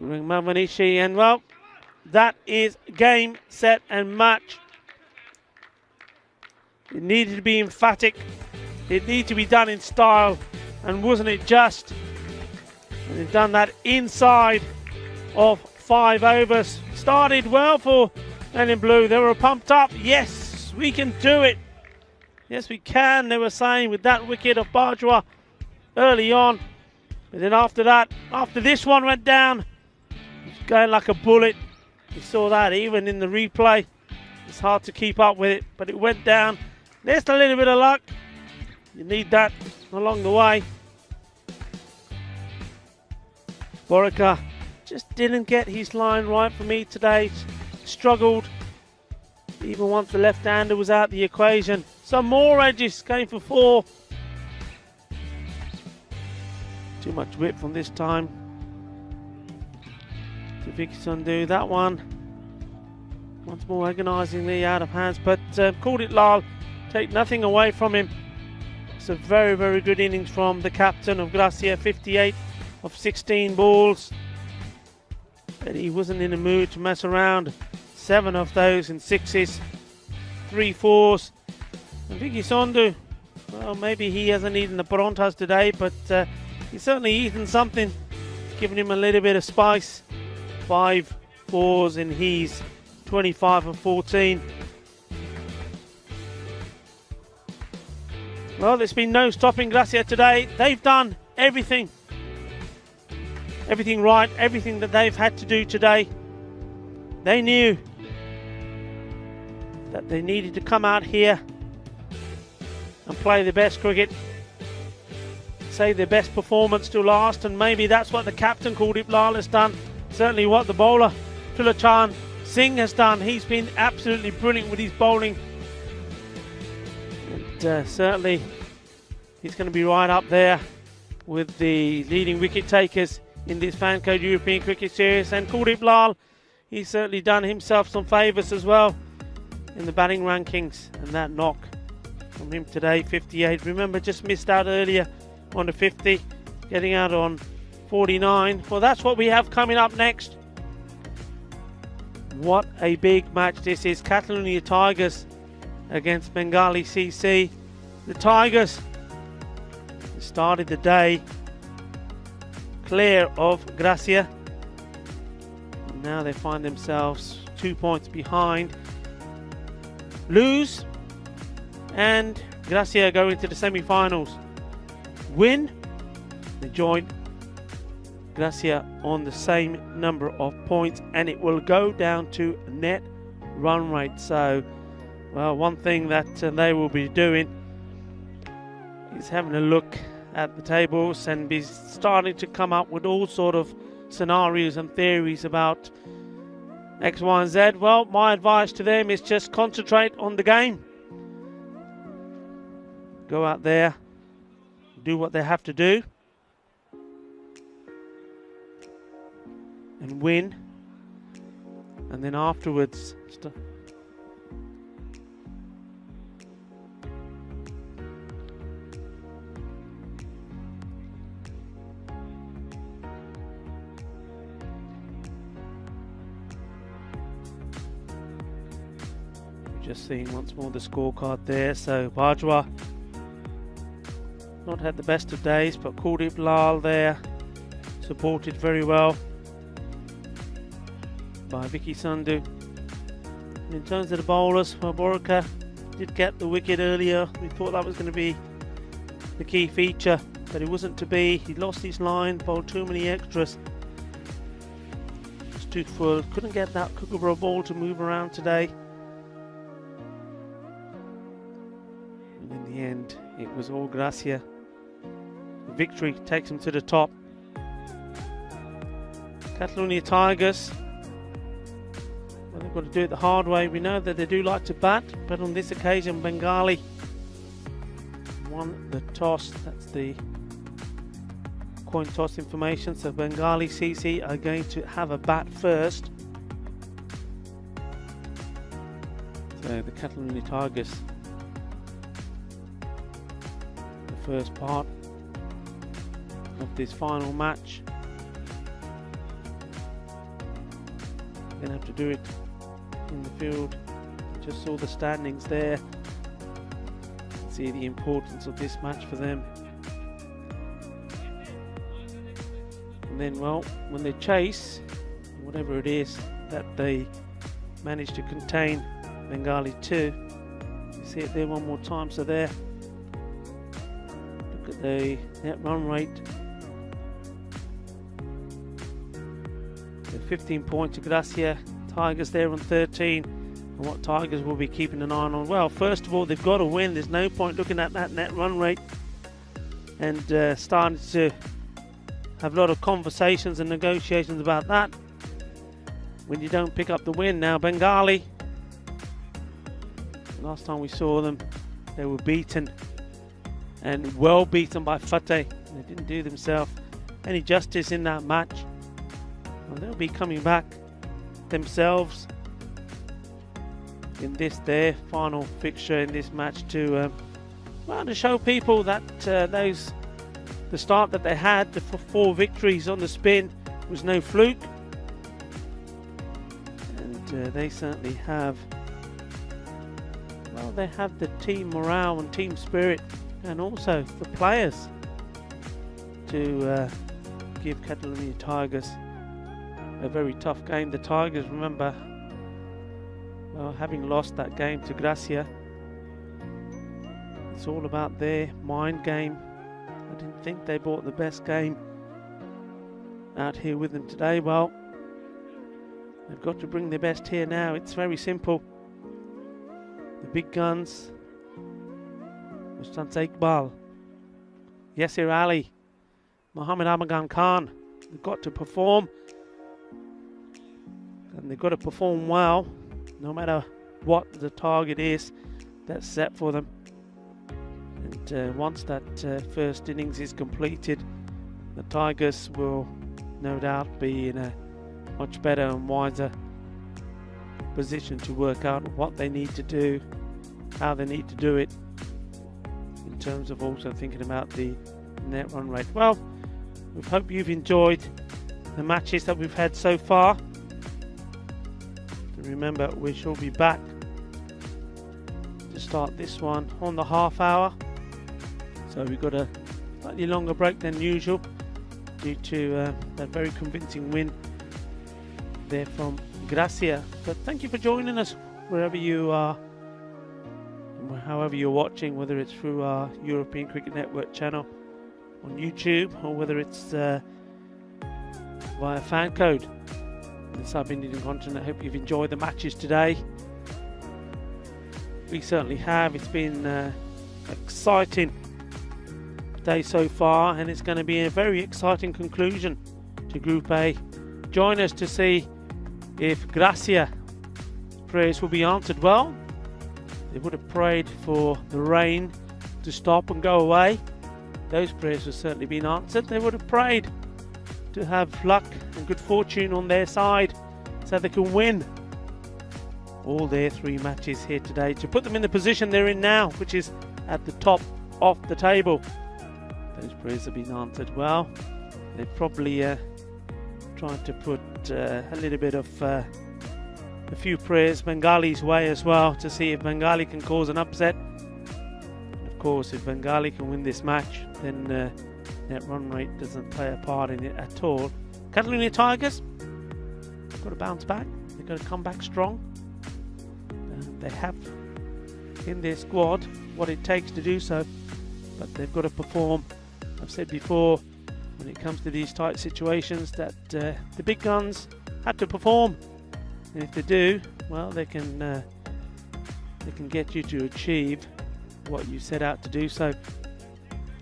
Mavanishi, and well, that is game, set, and match. It needed to be emphatic. It needed to be done in style, and wasn't it just? And they've done that inside of 5 overs. Started well for Men in Blue. They were pumped up. Yes, we can do it. Yes, we can, they were saying, with that wicket of Bajwa early on. But then after that, after this one went down, it's going like a bullet. You saw that even in the replay. It's hard to keep up with it, but it went down. There's a little bit of luck. You need that along the way. Borica just didn't get his line right for me today. Struggled, even once the left-hander was out the equation. Some more edges, going for 4. Too much whip from this time. To Vicky Sundu, that one once more agonisingly out of hands, but called it Lal. Take nothing away from him. It's a very, very good innings from the captain of Gracia. 58 of 16 balls. But he wasn't in the mood to mess around. 7 of those in 6s, 3 4s. And Vicky Sondu, well, maybe he hasn't eaten the paranthas today, but he's certainly eaten something, giving him a little bit of spice. 5 4s in his 25 of 14. Well, there's been no stopping Gracia today. They've done everything right, everything that they've had to do today. They knew that they needed to come out here and play their best cricket, save their best performance to last, and maybe that's what the captain Kuldeep Lal has done. Certainly what the bowler Trilochan Singh has done. He's been absolutely brilliant with his bowling, and certainly he's going to be right up there with the leading wicket takers in this Fan Code European Cricket Series. And Kuldeep Lal, he's certainly done himself some favours as well in the batting rankings, and that knock from him today, 58. Remember, just missed out earlier on the 50, getting out on 49. Well, that's what we have coming up next. What a big match this is. Catalonia Tigers against Bengali CC. The Tigers started the day clear of Gracia. And now they find themselves 2 points behind. Lose, and Gracia go into the semi-finals. Win, they join Gracia on the same number of points, and it will go down to net run rate. So, well, one thing that they will be doing is having a look at the tables and be starting to come up with all sort of scenarios and theories about X, Y, and Z. Well, my advice to them is just concentrate on the game. Go out there, do what they have to do, and win. And then afterwards, just seeing once more the scorecard there. So Bajwa not had the best of days, but Kuldeep Lal there supported very well by Vicky Sundu. And in terms of the bowlers, well, Borica did get the wicket earlier. We thought that was going to be the key feature, but it wasn't to be. He lost his line, bowled too many extras. Stood full, couldn't get that Kookaburra ball to move around today. And in the end, it was all Gracia. The victory takes him to the top. Catalonia Tigers, well, they've got to do it the hard way. We know that they do like to bat, but on this occasion Bengali won the toss. That's the coin toss information. So Bengali CC are going to have a bat first. So the Catalonia Tigers, the first part of this final match. Gonna have to do it in the field. Just saw the standings there. See the importance of this match for them. And then, well, when they chase, whatever it is that they manage to contain Bengali 2, you see it there one more time. So there, look at the net run rate. So 15 points to Gracia. Tigers there on 13. And what Tigers will be keeping an eye on? Well, first of all, they've got to win. There's no point looking at that net run rate and starting to have a lot of conversations and negotiations about that when you don't pick up the win. Now, Bengali, last time we saw them, they were beaten, and well beaten by Fateh. They didn't do themselves any justice in that match. Well, they'll be coming back themselves in this their final fixture in this match to show people that the start that they had, the 4 victories on the spin, was no fluke, and they certainly have, well, they have the team morale and team spirit, and also the players to give Catalonia Tigers a very tough game. The Tigers, remember, well, having lost that game to Gracia, it's all about their mind game. I didn't think they brought the best game out here with them today. Well, they've got to bring their best here now. It's very simple. The big guns, Mustansa Iqbal, Yasir Ali, Mohammed Amagan Khan, they've got to perform, and they've got to perform well, no matter what the target is that's set for them. And once that first innings is completed, the Tigers will no doubt be in a much better and wiser position to work out what they need to do, how they need to do it, in terms of also thinking about the net run rate. Well, we hope you've enjoyed the matches that we've had so far. Remember, we shall be back to start this one on the half hour. So we've got a slightly longer break than usual due to that very convincing win there from Gracia. But thank you for joining us wherever you are, and however you're watching, whether it's through our European Cricket Network channel on YouTube, or whether it's via fan code. The Sub-Indian continent. I hope you've enjoyed the matches today. We certainly have. It's been an exciting day so far, and it's going to be a very exciting conclusion to Group A. Join us to see if Gracia prayers will be answered. Well, they would have prayed for the rain to stop and go away. Those prayers have certainly been answered. They would have prayed to have luck and good fortune on their side so they can win all their 3 matches here today to put them in the position they're in now, which is at the top of the table. Those prayers have been answered. Well, they're probably trying to put a little bit of a few prayers Bengali's way as well, to see if Bengali can cause an upset. And of course, if Bengali can win this match, then net run rate doesn't play a part in it at all. Catalonia Tigers got to bounce back. They've got to come back strong. They have in their squad what it takes to do so, but they've got to perform. I've said before, when it comes to these tight situations, that the big guns have to perform, and if they do, well, they can get you to achieve what you set out to do so.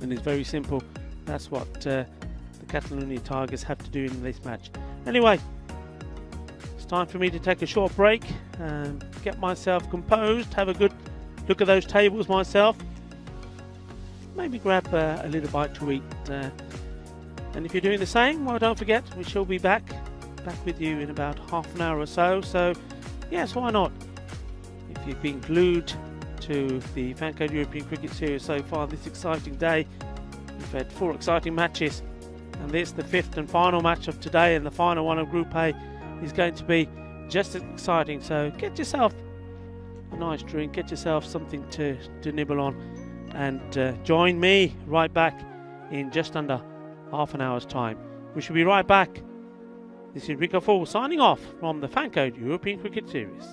And it's very simple. That's what the Catalonia Tigers have to do in this match. Anyway, it's time for me to take a short break and get myself composed, have a good look at those tables myself, maybe grab a little bite to eat, And if you're doing the same, well, don't forget, we shall be back with you in about half an hour or so. So, yes, why not? If you've been glued to the Fancode European Cricket Series so far this exciting day, we've had 4 exciting matches, and this, the 5th and final match of today, and the final one of Group A, is going to be just as exciting. So get yourself a nice drink, get yourself something to nibble on, and join me right back in just under half an hour's time. We shall be right back. This is Rico Fall signing off from the Fancode European Cricket Series.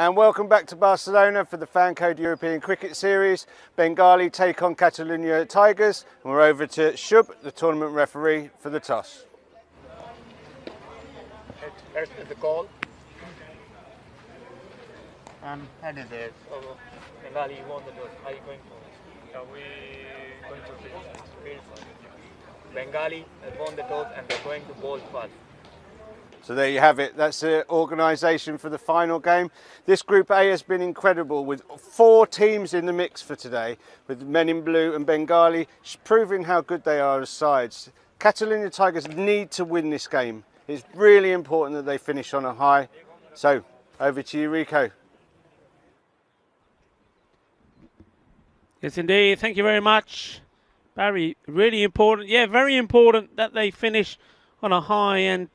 And welcome back to Barcelona for the Fan Code European Cricket Series. Bengali take on Catalonia Tigers. And we're over to Shub, the tournament referee, for the toss. Here's the call. And head is there. So, Bengali, you won the toss. How are you going for? Are we going to field first? Bengali has won the toss and they're going to bowl first. So there you have it. That's the organisation for the final game. This Group A has been incredible with 4 teams in the mix for today, with Men in Blue and Bengali proving how good they are as sides. Catalonia Tigers need to win this game. It's really important that they finish on a high. So over to you, Rico. Yes, indeed. Thank you very much, Barry. Really important. Yeah, very important that they finish on a high. And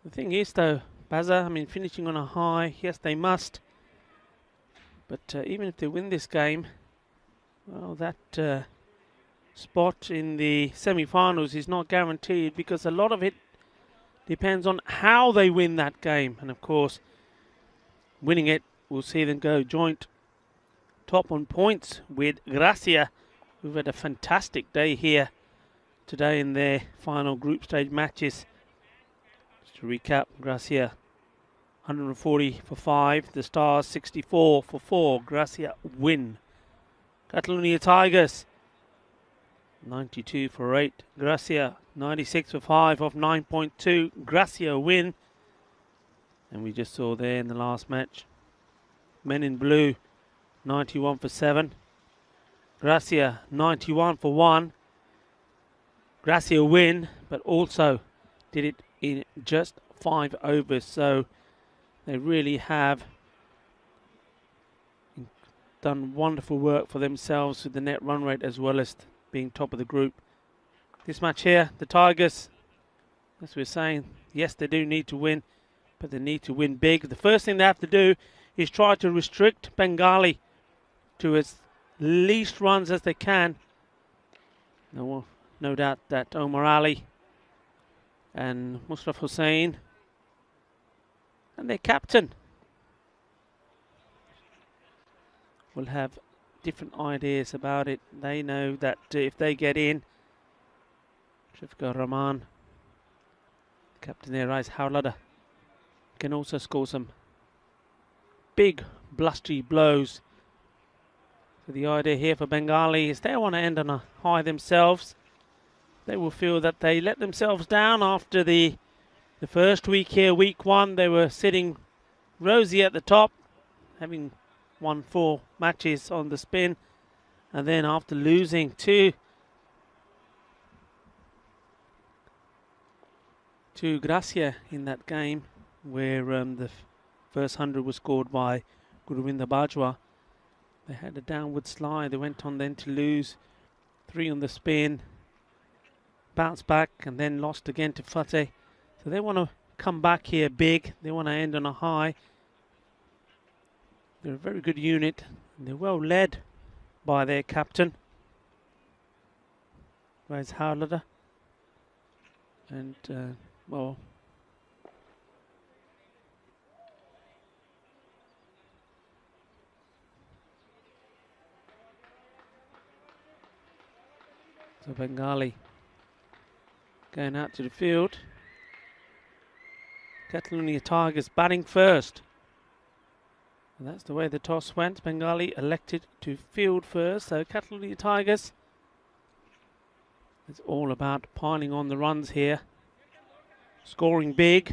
the thing is, though, Bazza, I mean, finishing on a high, yes, they must. But even if they win this game, well, that spot in the semi-finals is not guaranteed, because a lot of it depends on how they win that game. And, of course, winning it will see them go joint top on points with Gracia, who've had a fantastic day here today in their final group stage matches. Just to recap, Gracia 140 for 5, the Stars 64 for 4. Gracia win. Catalonia Tigers 92 for 8. Gracia 96 for 5 off 9.2. Gracia win. And we just saw there in the last match, Men in Blue 91 for 7. Gracia 91 for 1. Gracia win, but also did it in just 5 overs. So they really have done wonderful work for themselves with the net run rate as well as being top of the group. This match here, the Tigers, as we're saying, yes, they do need to win, but they need to win big. The first thing they have to do is try to restrict Bengali to as least runs as they can. No doubt that Omar Ali and Mushraf Hussain and their captain will have different ideas about it. They know that if they get in, Shafqar Rahman, captain there, Rais Howlada, can also score some big blustery blows. So the idea here for Bengali is they want to end on a high themselves. They will feel that they let themselves down after the first week here, week 1. They were sitting rosy at the top, having won 4 matches on the spin. And then after losing to Gracia in that game, where the first 100 was scored by Guruvinda Bajwa, they had a downward slide. They went on then to lose 3 on the spin, bounced back and then lost again to Fateh. So they want to come back here big. They want to end on a high. They're a very good unit. And they're well led by their captain, Rais Howlada. And, well, so Bengali going out to the field. Catalonia Tigers batting first. And that's the way the toss went. Bengali elected to field first. So Catalonia Tigers, it's all about piling on the runs here. Scoring big.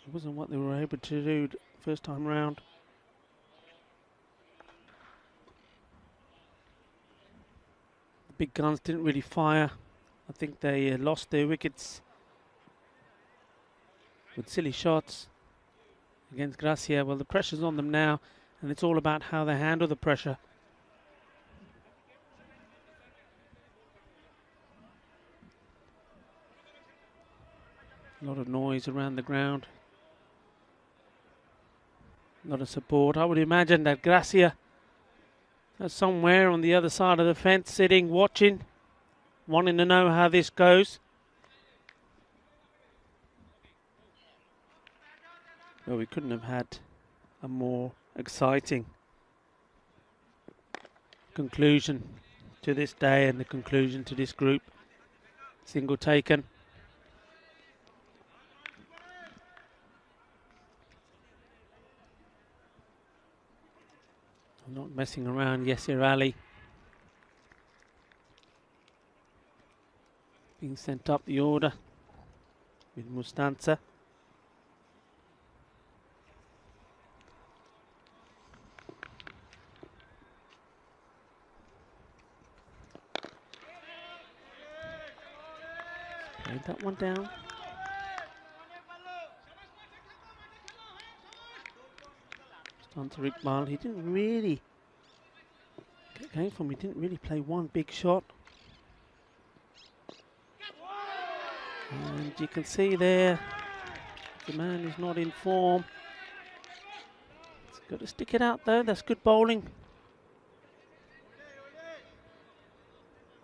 It wasn't what they were able to do first time round. Big guns didn't really fire. I think they lost their wickets with silly shots against Gracia. Well, the pressure's on them now, and it's all about how they handle the pressure. A lot of noise around the ground. A lot of support. I would imagine that Gracia somewhere on the other side of the fence, sitting, watching, wanting to know how this goes. Well, we couldn't have had a more exciting conclusion to this day and the conclusion to this group. Single taken. I'm not messing around. Yasir Ali being sent up the order with Mustanza. Played that one down. Mustanza Iqbal, he didn't really get going from, he didn't really play one big shot. And you can see there, the man is not in form. He's got to stick it out though, that's good bowling.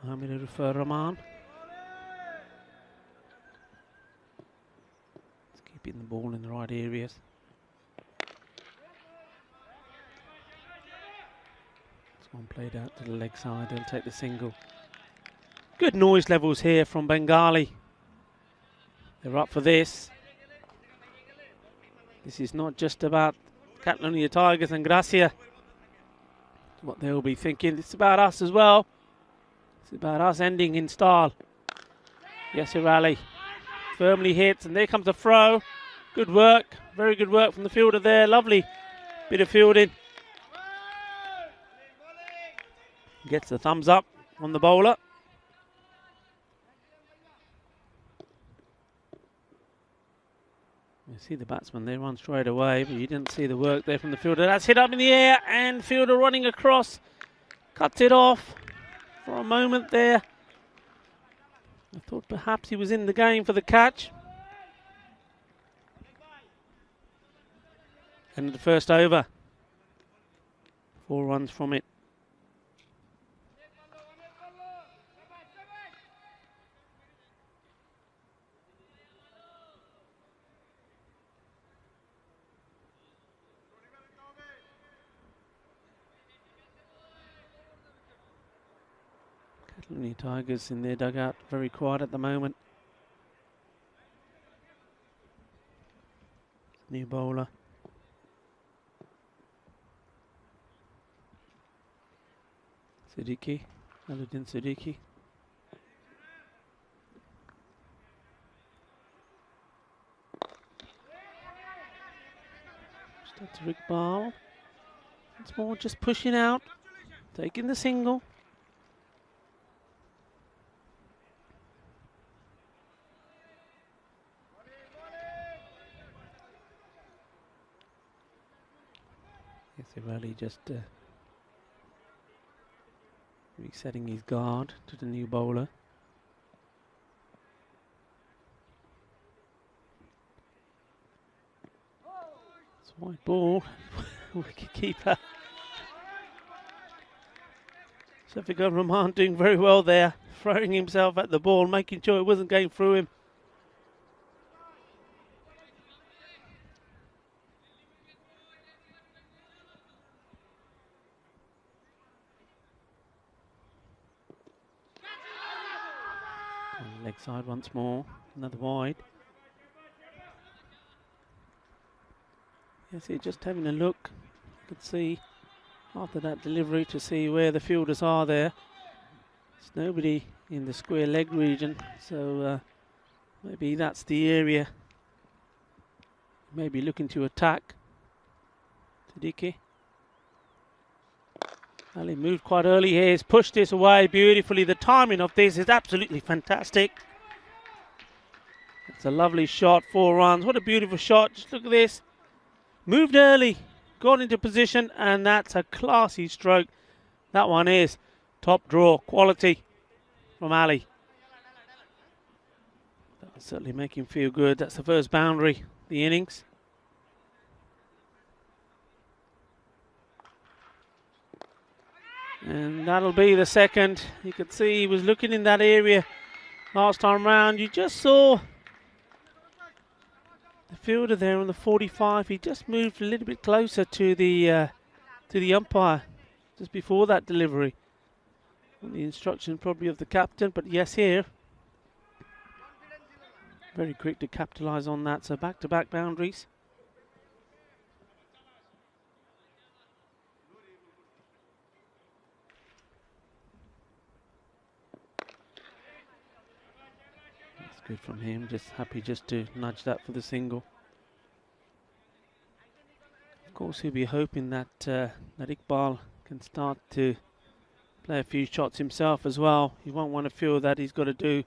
Hamid Rahman. It's keeping the ball in the right areas. This one played out to the leg side, they'll take the single. Good noise levels here from Bengali. They're up for this. This is not just about Catalonia Tigers and Gracia. What they'll be thinking. It's about us as well. It's about us ending in style. Yasir Ali firmly hits, and there comes a throw. Good work. Very good work from the fielder there. Lovely bit of fielding. Gets the thumbs up on the bowler. You see the batsman, they run straight away, but you didn't see the work there from the fielder. That's hit up in the air, and fielder running across, cuts it off for a moment there. I thought perhaps he was in the game for the catch. End of the first over. 4 runs from it. Catalonia Tigers in their dugout, very quiet at the moment. New bowler. Siddiqui, Aluddin Siddiqui. That's Iqbal. Once more, just pushing out, taking the single. Yasir Ali just resetting his guard to the new bowler. It's a white ball. Wicket keeper. Shafiqur Rahman doing very well there, throwing himself at the ball, making sure it wasn't going through him. Leg side once more, another wide. Yes, just having a look. You could see after that delivery to see where the fielders are there. There's nobody in the square leg region, so maybe that's the area. Maybe looking to attack. Siddiqui. Ali moved quite early here. He's pushed this away beautifully. The timing of this is absolutely fantastic. It's a lovely shot, 4 runs. What a beautiful shot. Just look at this. Moved early, got into position, and that's a classy stroke. That one is top draw quality from Ali. That'll certainly make him feel good. That's the first boundary, the innings. And that'll be the second. You could see he was looking in that area last time round. You just saw The fielder there on the 45, he just moved a little bit closer to the umpire just before that delivery. On the instruction probably of the captain, but yes, here. Very quick to capitalise on that, so back-to-back boundaries. That's good from him, just happy just to nudge that for the single. Of course, he'll be hoping that that Iqbal can start to play a few shots himself as well. He won't want to feel that he's got to do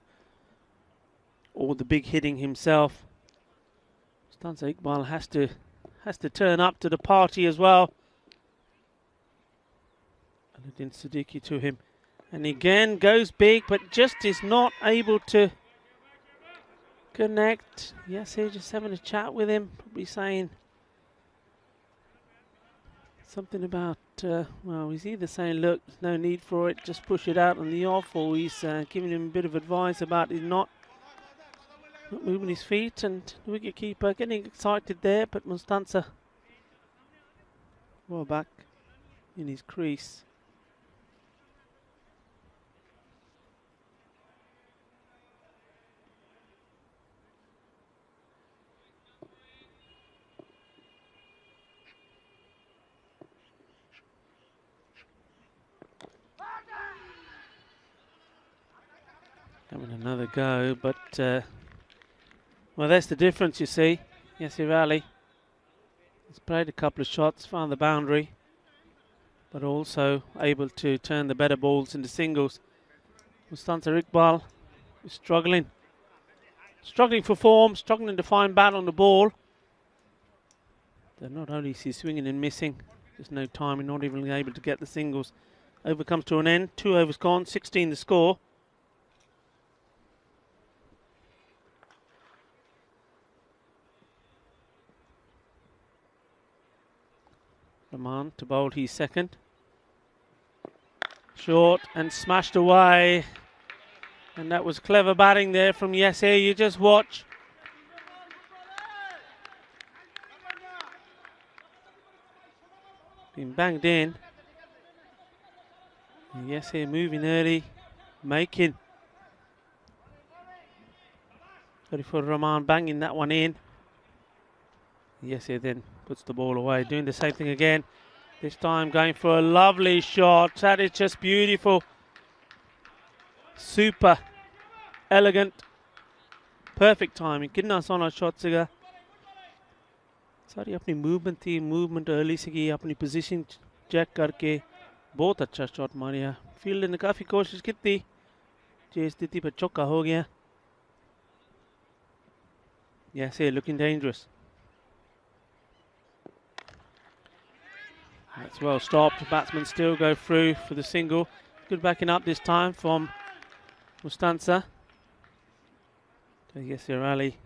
all the big hitting himself. Stanza Iqbal has to turn up to the party as well. Aladdin Siddiqui to him, and again goes big, but just is not able to connect. Yes, he's just having a chat with him, probably saying something about, well, he's either saying, look, there's no need for it, just push it out on the off, or he's giving him a bit of advice about he's not moving his feet, and the wicketkeeper getting excited there, but Mustansa well back in his crease. Having another go, but well, that's the difference, you see. Yasir Ali has played a couple of shots, found the boundary, but also able to turn the better balls into singles. Mustansa Iqbal is struggling for form, struggling to find bat on the ball. They're not only is he swinging and missing, there's no time, and not even able to get the singles. Over comes to an end, 2 overs gone, 16 the score. Rahman to bowl his second. Short and smashed away. And that was clever batting there from Yasir. You just watch. Been banged in. And Yasir moving early. Making. Sorry for Rahman banging that one in. Yasir then puts the ball away, doing the same thing again. This time going for a lovely shot. That is just beautiful. Super elegant. Perfect timing. कितना सोना shot सेगा. सारी अपनी movement थी, movement early से की, अपनी position check करके बहुत अच्छा शॉट मारा. फील्डर ने काफ़ी कोशिश की थी, जो स्थिति पर चौका हो गया. Yasir looking dangerous. That's well stopped. Batsmen still go through for the single. Good backing up this time from Mustansa. So Yasir Ali.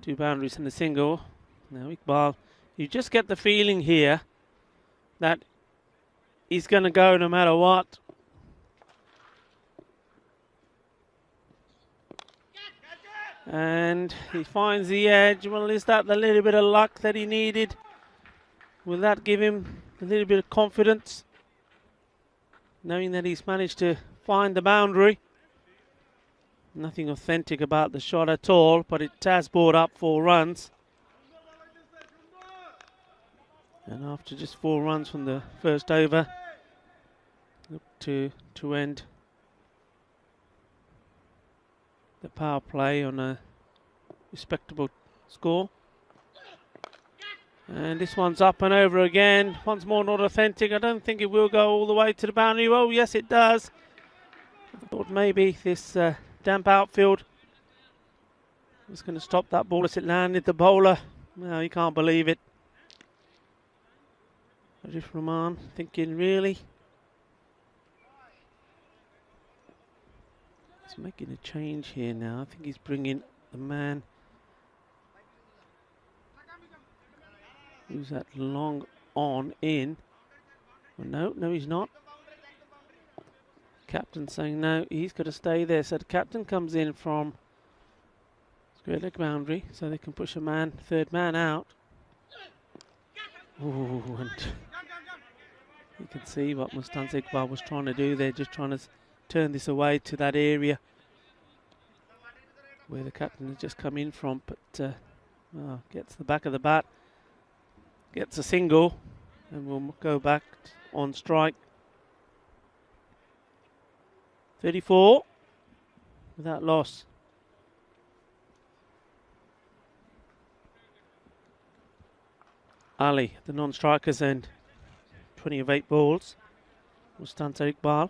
2 boundaries and the single. Now Iqbal, you just get the feeling here that he's going to go no matter what. And he finds the edge. Well, is that the little bit of luck that he needed? Will that give him a little bit of confidence, knowing that he's managed to find the boundary? Nothing authentic about the shot at all, but it has brought up 4 runs. And after just 4 runs from the first over, look to end the power play on a respectable score. And this one's up and over again. Once more not authentic. I don't think it will go all the way to the boundary. Oh, yes, it does. I thought maybe this damp outfield was going to stop that ball as it landed. The bowler, no, you can't believe it. Arif Rahman thinking, really? He's making a change here now. I think he's bringing the man who's that long on in. Well, no, he's not. Captain saying no, he's got to stay there. So the captain comes in from, he's Great leg boundary, so they can push a man, third man out. Ooh, and you can see what Mustanza Iqbal was trying to do there, just trying to turn this away to that area where the captain has just come in from, but gets the back of the bat, gets a single, and we'll go back on strike. 34 without loss. Ali, the non-strikers end, 20 of 8 balls. Mustanza Iqbal.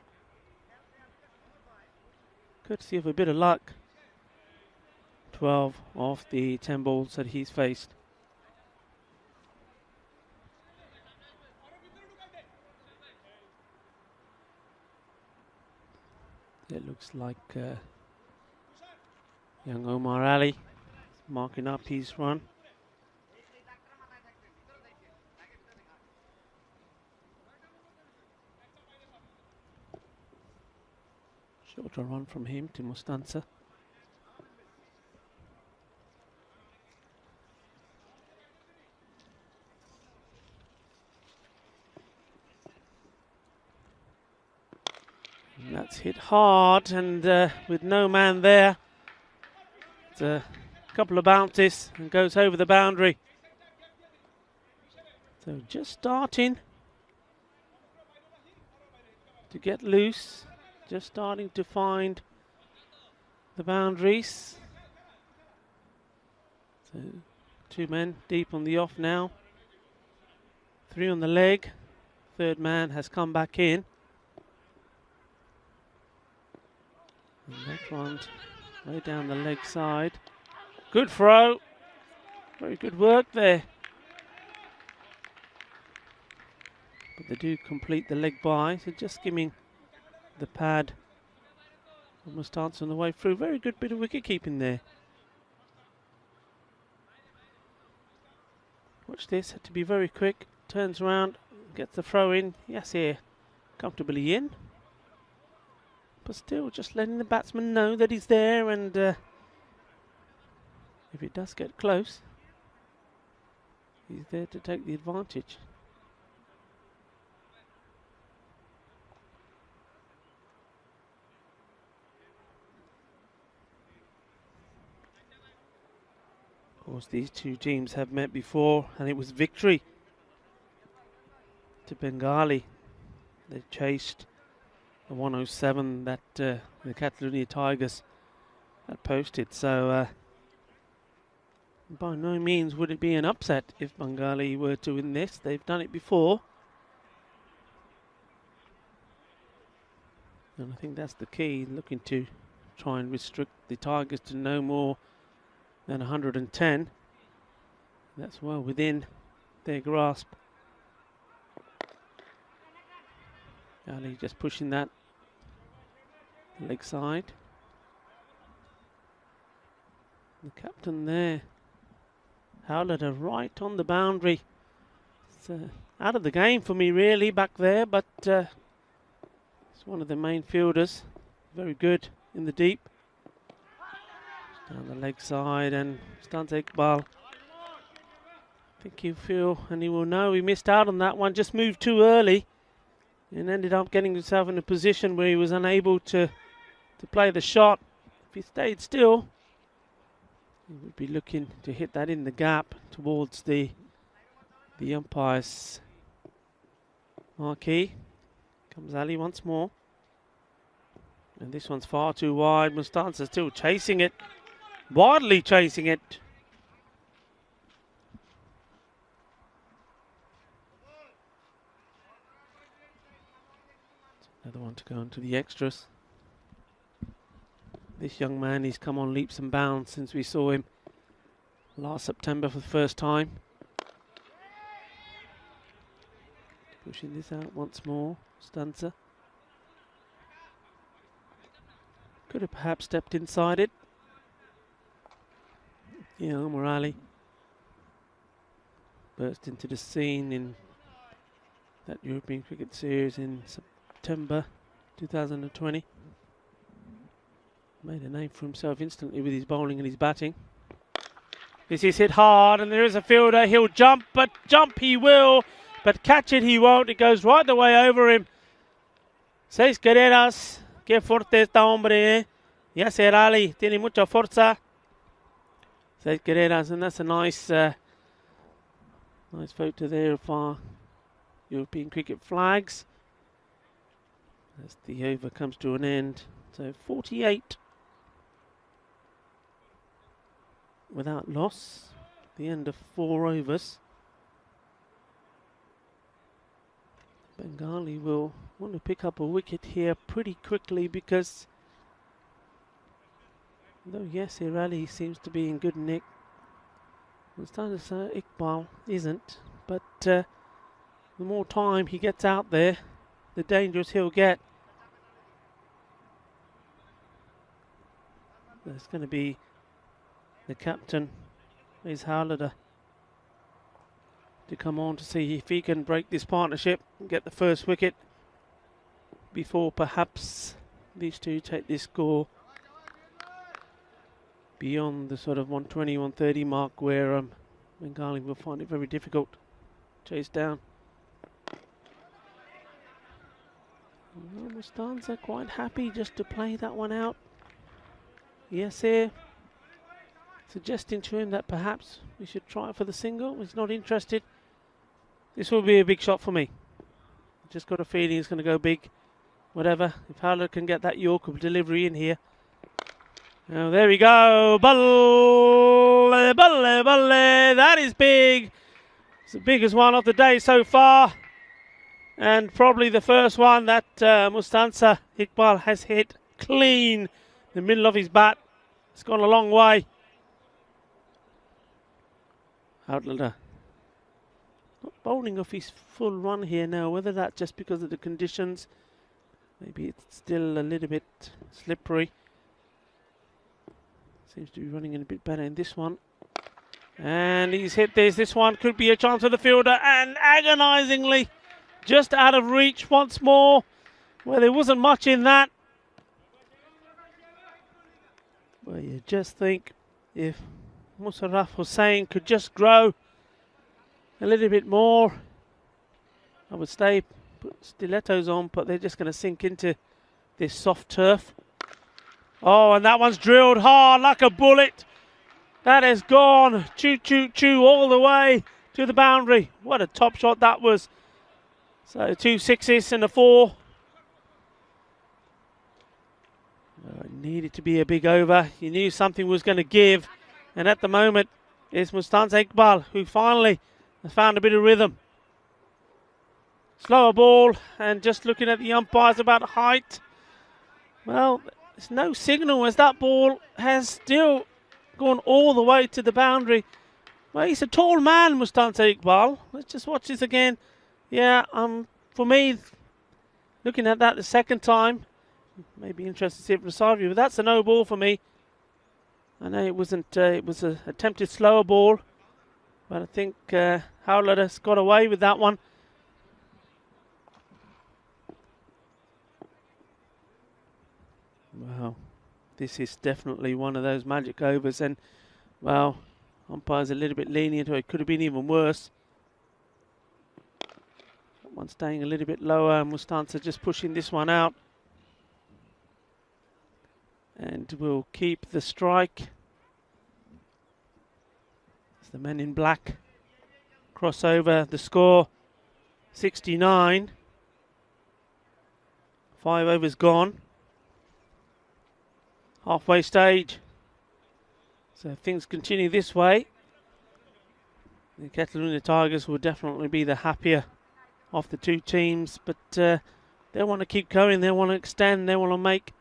Courtesy of a bit of luck. 12 of the 10 balls that he's faced. It looks like young Omar Ali marking up his run. Shorter run from him to Mustanza. And that's hit hard, and with no man there, it's a couple of bounces and goes over the boundary. So just starting to get loose. Just starting to find the boundaries. So 2 men deep on the off now. 3 on the leg. Third man has come back in. And that one's way down the leg side. Good throw. Very good work there. But they do complete the leg by, so just skimming the pad of Mustanza on the way through. Very good bit of wicket keeping there. Watch this, had to be very quick. Turns around, gets the throw in. Yes, here, comfortably in. But still, just letting the batsman know that he's there, and if it does get close, he's there to take the advantage. Of course, these two teams have met before, and it was victory to Bengali. They chased the 107 that the Catalonia Tigers had posted. So by no means would it be an upset if Bengali were to win this. They've done it before. And I think that's the key, looking to try and restrict the Tigers to no more than 110. That's well within their grasp. Ali just pushing that leg side. The captain there. Howler right on the boundary. It's out of the game for me really back there, but it's one of the main fielders. Very good in the deep. Down the leg side, and Mustanza Iqbal. I think he'll feel, and he will know, he missed out on that one, just moved too early and ended up getting himself in a position where he was unable to play the shot. If he stayed still, he would be looking to hit that in the gap towards the umpire's marquee. Comes Ali once more. And this one's far too wide. Mustanza still chasing it. Wildly chasing it. Another one to go into the extras. This young man, he's come on leaps and bounds since we saw him last September for the first time. Pushing this out once more. Mustanza. Could have perhaps stepped inside it. Yeah, Omar Ali burst into the scene in that European Cricket Series in September 2020. Made a name for himself instantly with his bowling and his batting. This is hit hard, and there is a fielder. He'll jump he will, but catch it he won't. It goes right the way over him. 6 carreras. Qué fuerte está hombre, eh? Ya se rally. Tiene mucha fuerza. 6 carreras, and that's a nice photo there of our European cricket flags as the over comes to an end. So 48 without loss, the end of 4 overs. Bengali will want to pick up a wicket here pretty quickly because though yes, Irali seems to be in good nick, Mustafa Iqbal isn't, but the more time he gets out there, the dangerous he'll get. There's going to be the captain, is Howlader, to come on to see if he can break this partnership and get the first wicket before perhaps these two take this score beyond the sort of 120, 130 mark where Bengali will find it very difficult to chase down. Mustanza quite happy just to play that one out. Yes, here suggesting to him that perhaps we should try for the single. He's not interested. This will be a big shot for me. Just got a feeling it's going to go big. Whatever. If Howler can get that Yorker delivery in here. Oh, there we go. Balle, balle, balle. That is big. It's the biggest one of the day so far. And probably the first one that Mustanza Iqbal has hit clean the middle of his bat. It's gone a long way. Outlander not bowling off his full run here now, whether that's just because of the conditions, maybe it's still a little bit slippery. Seems to be running in a bit better in this one. And he's hit this. This one could be a chance for the fielder, and agonizingly just out of reach once more. Well, there wasn't much in that. Well, you just think if Musharraf Hussain could just grow a little bit more, I would stay, put stilettos on, but they're just going to sink into this soft turf. Oh, and that one's drilled hard like a bullet. That has gone choo choo choo all the way to the boundary. What a top shot that was. So 2 6s and a 4. It needed to be a big over. You knew something was going to give. And at the moment, it's Mustanza Iqbal who finally has found a bit of rhythm. Slower ball, and just looking at the umpires about height. Well, there's no signal as that ball has still gone all the way to the boundary. Well, he's a tall man, Mustanza Iqbal. Let's just watch this again. Yeah, for me, looking at that the second time, maybe interested to see it from the side view, but that's a no ball for me. I know it wasn't. It was an attempted slower ball, but I think Howler has got away with that one. Wow, this is definitely one of those magic overs, and well, umpire's a little bit lenient. It could have been even worse. That one staying a little bit lower, and Mustanza just pushing this one out. And we'll keep the strike. It's the men in black. Crossover, the score 69. 5 overs gone. Halfway stage. So if things continue this way, the Catalunya Tigers will definitely be the happier of the two teams. But they want to keep going, they want to extend, they want to make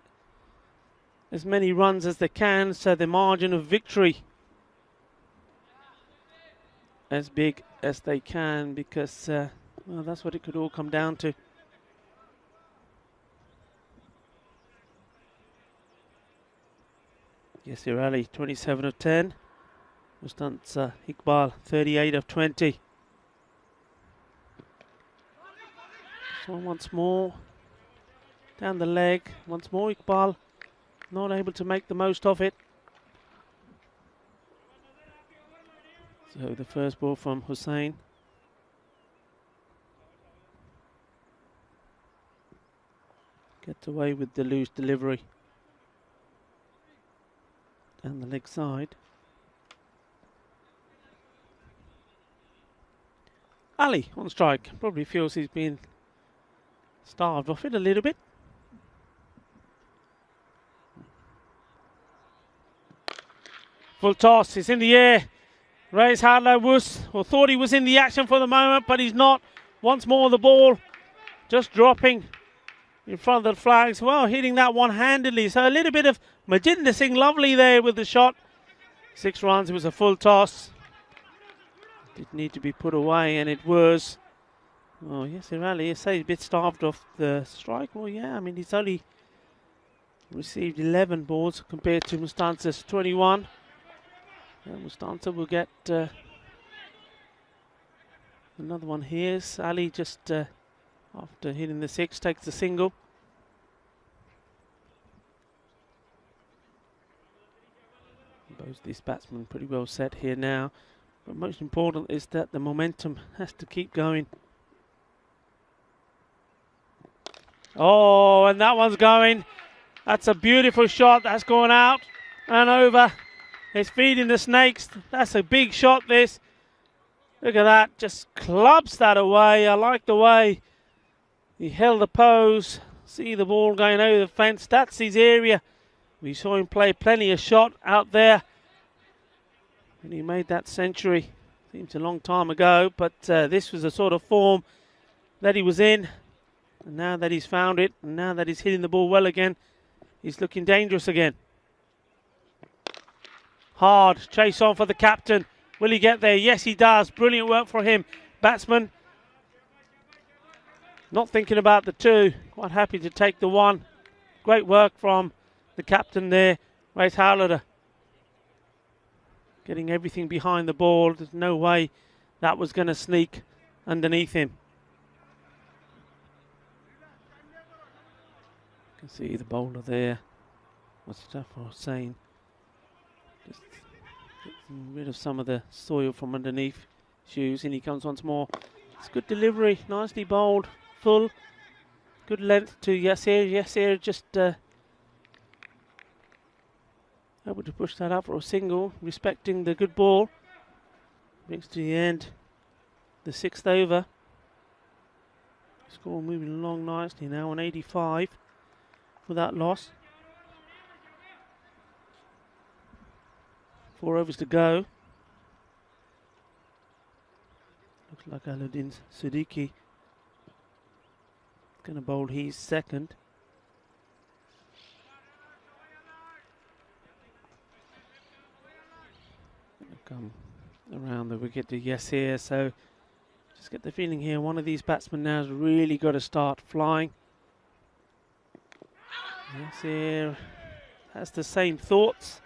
as many runs as they can, so the margin of victory as big as they can, because well, that's what it could all come down to. Yasir Ali 27 of 10, Mustanza Iqbal 38 of 20. So once more down the leg, once more Iqbal not able to make the most of it. So the first ball from Hussain. Gets away with the loose delivery. Down the leg side. Ali on strike. Probably feels he's been starved off it a little bit. Full toss. It's in the air. Reyes Harlow thought he was in the action for the moment, but he's not. Once more the ball just dropping in front of the flags. Well, hitting that one-handedly. So a little bit of Majinder Singh lovely there with the shot. 6 runs. It was a full toss. Did need to be put away, and it was. Oh, yes, Ali. You say he's a bit starved off the strike. Well, yeah, I mean, he's only received 11 balls compared to Mustansa's 21. Mustansa will get another one here. Ali just after hitting the 6 takes the single. Both these batsmen pretty well set here now. But most important is that the momentum has to keep going. Oh, and that one's going. That's a beautiful shot. That's going out and over. It's feeding the snakes. That's a big shot, this. Look at that. Just clubs that away. I like the way he held the pose. See the ball going over the fence. That's his area. We saw him play plenty of shot out there. And he made that century. Seems a long time ago, but this was the sort of form that he was in. And now that he's found it, and now that he's hitting the ball well again, he's looking dangerous again. Hard chase on for the captain. Will he get there? Yes, he does. Brilliant work for him. Batsman not thinking about the 2. Quite happy to take the 1. Great work from the captain there, Reyes Harlow. Getting everything behind the ball. There's no way that was going to sneak underneath him. You can see the bowler there. Mustafa Hussain. Just getting rid of some of the soil from underneath shoes. In he comes once more. It's good delivery. Nicely bowled. Full. Good length to Yasir. Yasir just able to push that up for a single. Respecting the good ball. Brings to the end. The 6th over. Score moving along nicely now on 85 without loss. 4 overs to go. Looks like Aluddin Siddiqui going to bowl his second. Come around the wicket to Yasir, so just get the feeling here one of these batsmen now has really got to start flying. Yasir has the same thoughts.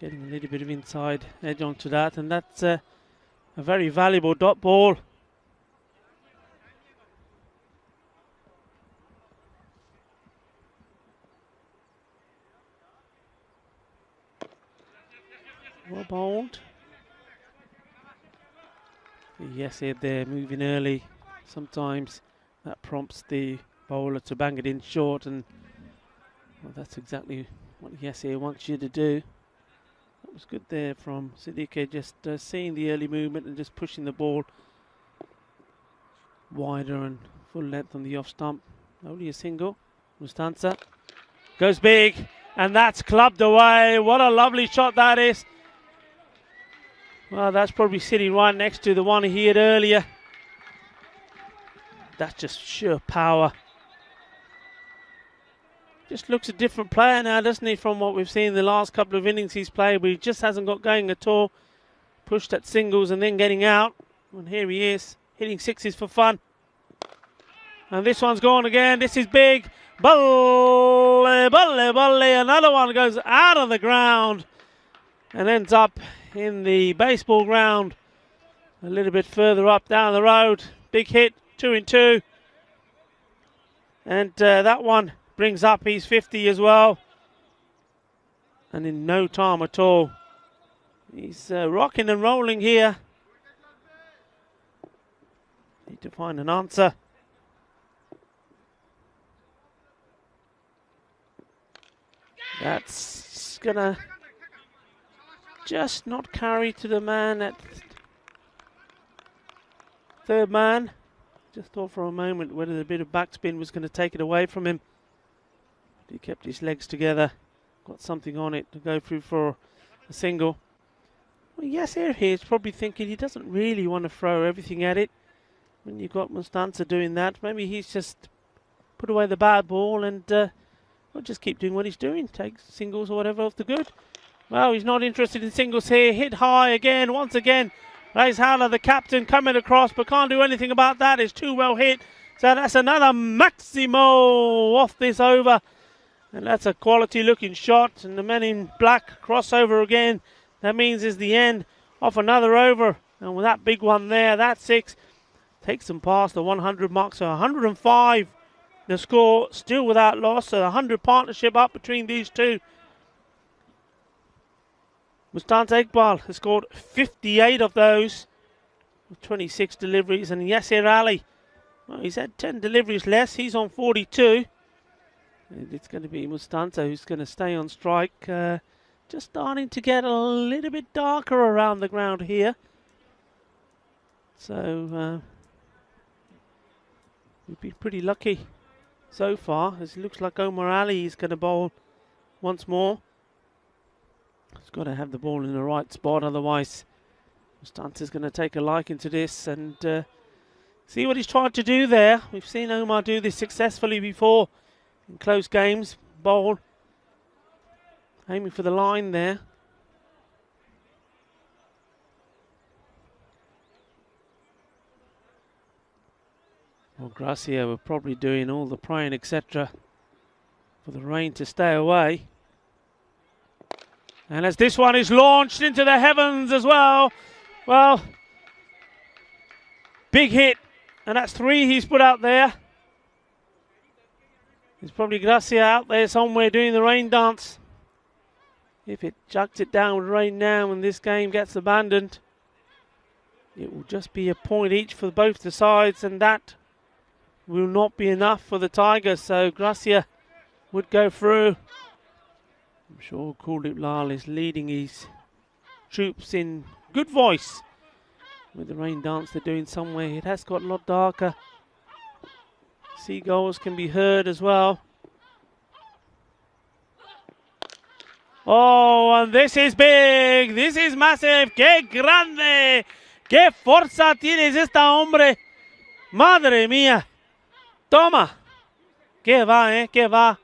Getting a little bit of inside edge onto that, and that's a very valuable dot ball. Well bowled. Yes, they're moving early. Sometimes that prompts the bowler to bang it in short, and well, that's exactly what Yasir wants you to do. That was good there from Siddiqui, just seeing the early movement and just pushing the ball wider and full length on the off stump. Only a single. Mustansa goes big, and that's clubbed away. What a lovely shot that is. Well, that's probably sitting right next to the one he hit earlier. That's just sheer power. Just looks a different player now, doesn't he, from what we've seen in the last couple of innings he's played, but he just hasn't got going at all. Pushed at singles and then getting out. And here he is, hitting 6s for fun. And this one's gone again. This is big. Balle, balle, balle. Another one goes out of the ground and ends up in the baseball ground a little bit further up down the road. Big hit, 2 in 2. And that one brings up his 50 as well. And in no time at all, He's rocking and rolling here. Need to find an answer. That's gonna just not carry to the man at third man. Just thought for a moment whether the bit of backspin was going to take it away from him. But he kept his legs together, got something on it to go through for a single. Well, yes, he's probably thinking he doesn't really want to throw everything at it. When you've got Mustanza doing that, maybe he's just put away the bad ball and we'll just keep doing what he's doing. Take singles or whatever off the good. Well, he's not interested in singles here. Hit high again, once again. Race Howler, the captain, coming across, but can't do anything about that. It's too well hit. So that's another Maximo off this over. And that's a quality looking shot. And the men in black crossover again. That means it's the end of another over. And with that big one there, that 6 takes them past the 100 mark. So 105 the score, still without loss. So the 100 partnership up between these two. Mustanza Iqbal has scored 58 of those, with 26 deliveries. And Yasser Ali, well, he's had 10 deliveries less. He's on 42. And it's going to be Mustanza who's going to stay on strike. Just starting to get a little bit darker around the ground here. So we've been pretty lucky so far, as it looks like Omar Ali is going to bowl once more. He's got to have the ball in the right spot, otherwise Mustanza's going to take a liking to this and see what he's tried to do there. We've seen Omar do this successfully before in close games. Bowl, aiming for the line there. Well, Gracia were probably doing all the praying, etc., for the rain to stay away. And as this one is launched into the heavens as well, well, big hit. And that's 3 he's put out there. There's probably Gracia out there somewhere doing the rain dance. If it chucks it down with rain now and this game gets abandoned, it will just be a point each for both the sides, and that will not be enough for the Tigers. So Gracia would go through. I'm sure Kuldeep Lal is leading his troops in good voice with the rain dance they're doing somewhere. It has got a lot darker. Seagulls can be heard as well. Oh, and this is big. This is massive. ¡Qué grande! ¡Qué fuerza tienes esta hombre! ¡Madre mía! ¡Toma! ¡Qué va, ¡Qué va!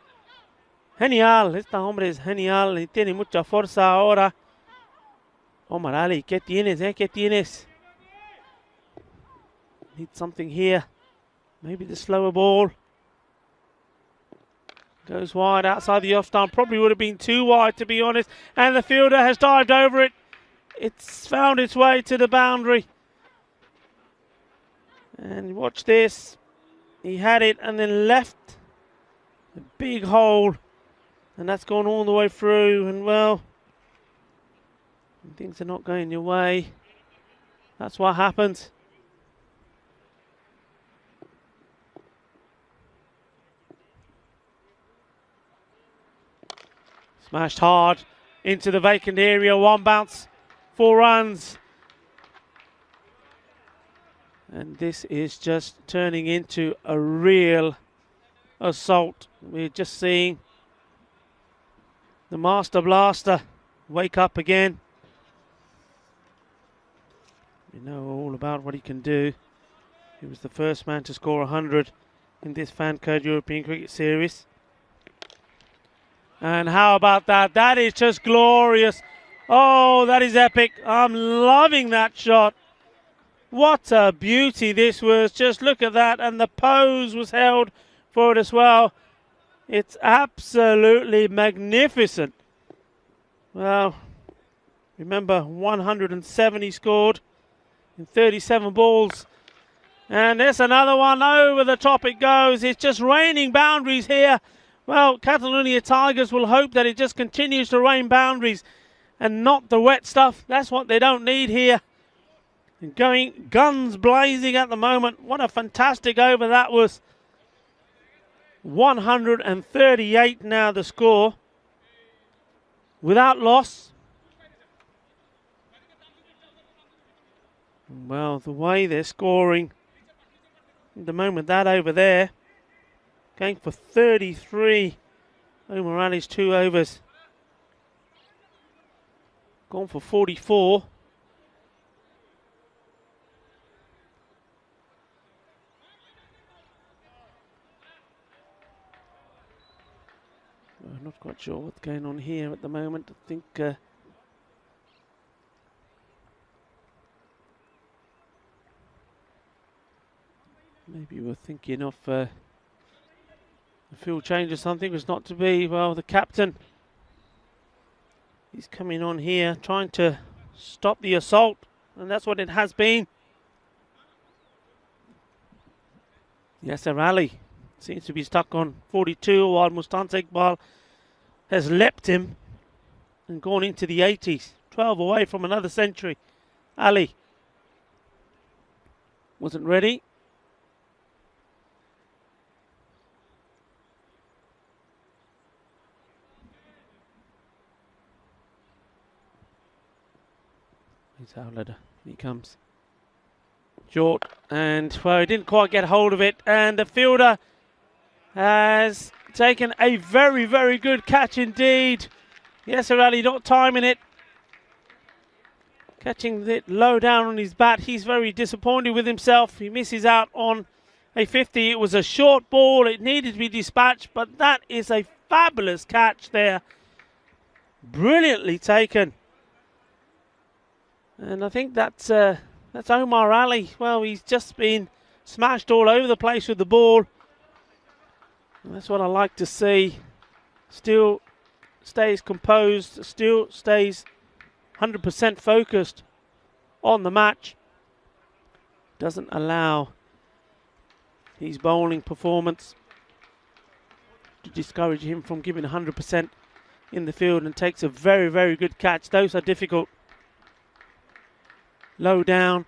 Genial, esta hombre es genial y tiene mucha fuerza ahora. Omar Ali, ¿qué tienes, ¿Qué tienes? Need something here. Maybe the slower ball. Goes wide outside the off stump. Probably would have been too wide, to be honest. And the fielder has dived over it. It's found its way to the boundary. And watch this. He had it and then left a big hole. And that's gone all the way through. And well, when things are not going your way, that's what happens. Smashed hard into the vacant area. 1 bounce, 4 runs. And this is just turning into a real assault. We're just seeing the Master Blaster wake up again. We know all about what he can do. He was the first man to score 100 in this Fan Code European Cricket Series. And how about that? That is just glorious. Oh, that is epic. I'm loving that shot. What a beauty this was. Just look at that. And the pose was held for it as well. It's absolutely magnificent. Well, remember 170 scored in 37 balls. And there's another one. Over the top it goes. It's just raining boundaries here. Well, Catalonia Tigers will hope that it just continues to rain boundaries. and not the wet stuff. That's what they don't need here. And going guns blazing at the moment. What a fantastic over that was. 138 now the score. Without loss. Well, the way they're scoring at the moment, that over there, going for 33. Omar Ali's 2 overs. Gone for 44. I'm not quite sure what's going on here at the moment. I think maybe we're thinking of a field change or something. Was not to be. Well, the captain, he's coming on here trying to stop the assault, and that's what it has been. Yasser Ali seems to be stuck on 42, while Mustan Iqbal has leapt him and gone into the 80s. 12 away from another century. Ali wasn't ready. He's Howlader. He comes. Short, and well, he didn't quite get hold of it, and the fielder has taken a very, very good catch indeed. Yasser Ali not timing it. Catching it low down on his bat. He's very disappointed with himself. He misses out on a 50. It was a short ball. It needed to be dispatched, but that is a fabulous catch there. Brilliantly taken. And I think that's Omar Ali. Well, he's just been smashed all over the place with the ball. And that's what I like to see. Still stays composed, still stays 100% focused on the match. Doesn't allow his bowling performance to discourage him from giving 100% in the field, and takes a very, very good catch. Those are difficult. Low down.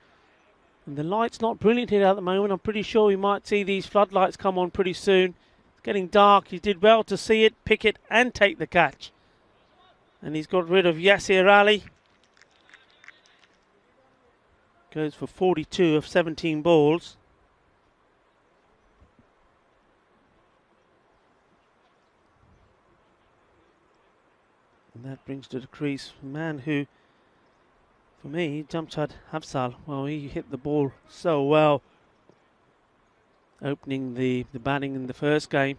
And the light's not brilliant here at the moment. I'm pretty sure we might see these floodlights come on pretty soon. It's getting dark. He did well to see it, pick it, and take the catch. And he's got rid of Yasser Ali. Goes for 42 of 17 balls. And that brings to the crease a man who, for me, Jamshad Afzal. Well, he hit the ball so well, opening the batting in the first game.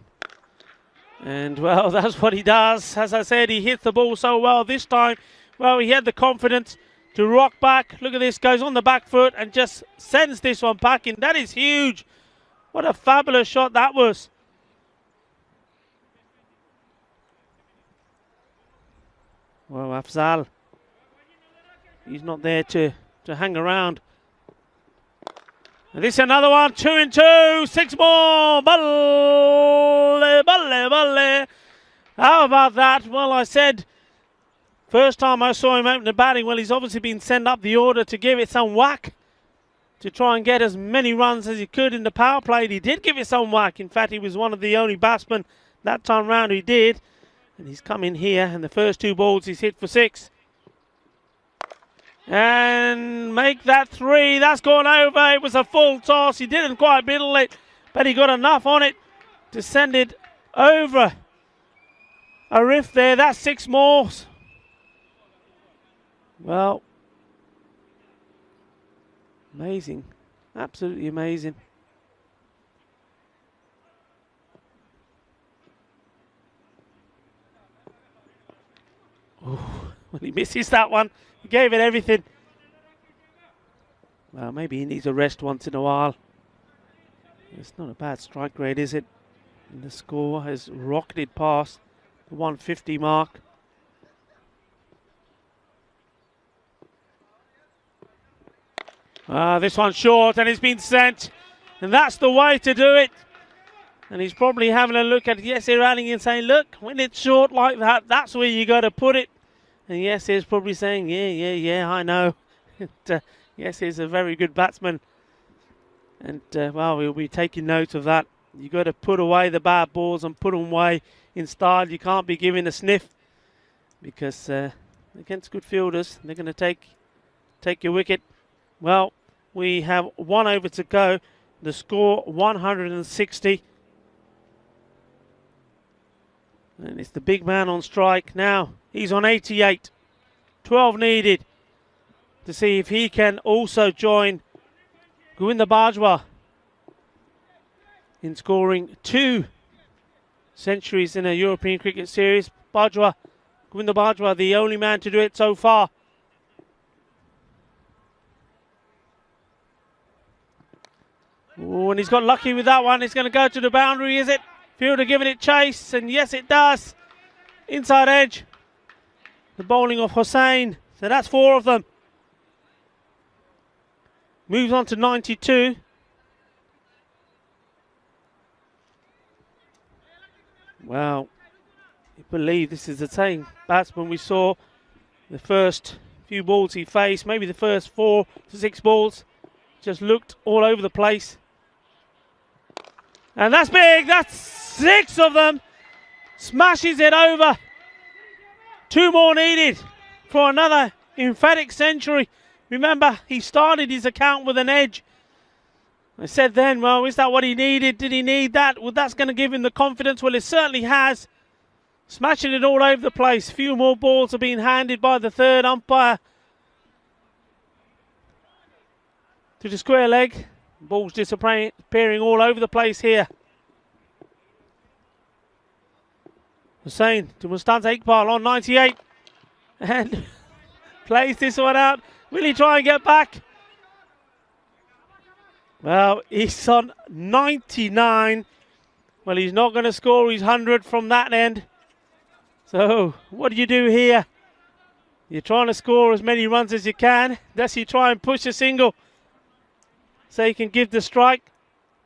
And, well, that's what he does. As I said, he hits the ball so well this time. Well, he had the confidence to rock back. Look at this, goes on the back foot and just sends this one packing. That is huge. What a fabulous shot that was. Well, Afzal, he's not there to hang around. And this is another one, 2 and 2, 6 more. Balle, balle, balle. How about that? Well, I said first time I saw him open the batting, well, he's obviously been sent up the order to give it some whack, to try and get as many runs as he could in the power play. He did give it some whack. In fact, he was one of the only batsmen that time round who did. And he's come in here, and the first 2 balls he's hit for 6. And make that 3. That's gone over. It was a full toss. He didn't quite middle it, but he got enough on it to send it over a riff there. That's 6 more. Well, amazing. Absolutely amazing. Oh, well, he misses that one. He gave it everything. Well, maybe he needs a rest once in a while. It's not a bad strike rate, is it? And the score has rocketed past the 150 mark. This one's short, and it's been sent. And that's the way to do it. And he's probably having a look at Yasser Ali and saying, look, when it's short like that, that's where you got to put it. And yes, he's probably saying, yeah, I know. Yes, he's a very good batsman. And, well, we'll be taking note of that. You've got to put away the bad balls and put them away in style. You can't be giving a sniff because against good fielders, they're going to take your wicket. Well, we have 1 over to go. The score 160. And it's the big man on strike now. He's on 88. 12 needed to see if he can also join Govinda Bajwa in scoring 2 centuries in a European cricket series. Govinda Bajwa, the only man to do it so far. Ooh, and he's got lucky with that one. It's going to go to the boundary, is it? Fielder giving it chase, and yes, it does. Inside edge. The bowling of Hussain. So that's 4 of them. Moves on to 92. Well, I believe this is the same batsman we saw the first few balls he faced. Maybe the first 4 to 6 balls. Just looked all over the place. And that's big. That's 6 of them. Smashes it over. 2 more needed for another emphatic century. Remember, he started his account with an edge. I said then, well, is that what he needed? Did he need that? Well, that's going to give him the confidence. Well, it certainly has. Smashing it all over the place. Few more balls are being handed by the third umpire to the square leg. Balls disappearing all over the place here. Hussain to Mustanza Iqbal on 98. And plays this one out. Will he try and get back? Well, he's on 99. Well, he's not going to score his 100 from that end. So, what do you do here? You're trying to score as many runs as you can. Does he try and push a single so he can give the strike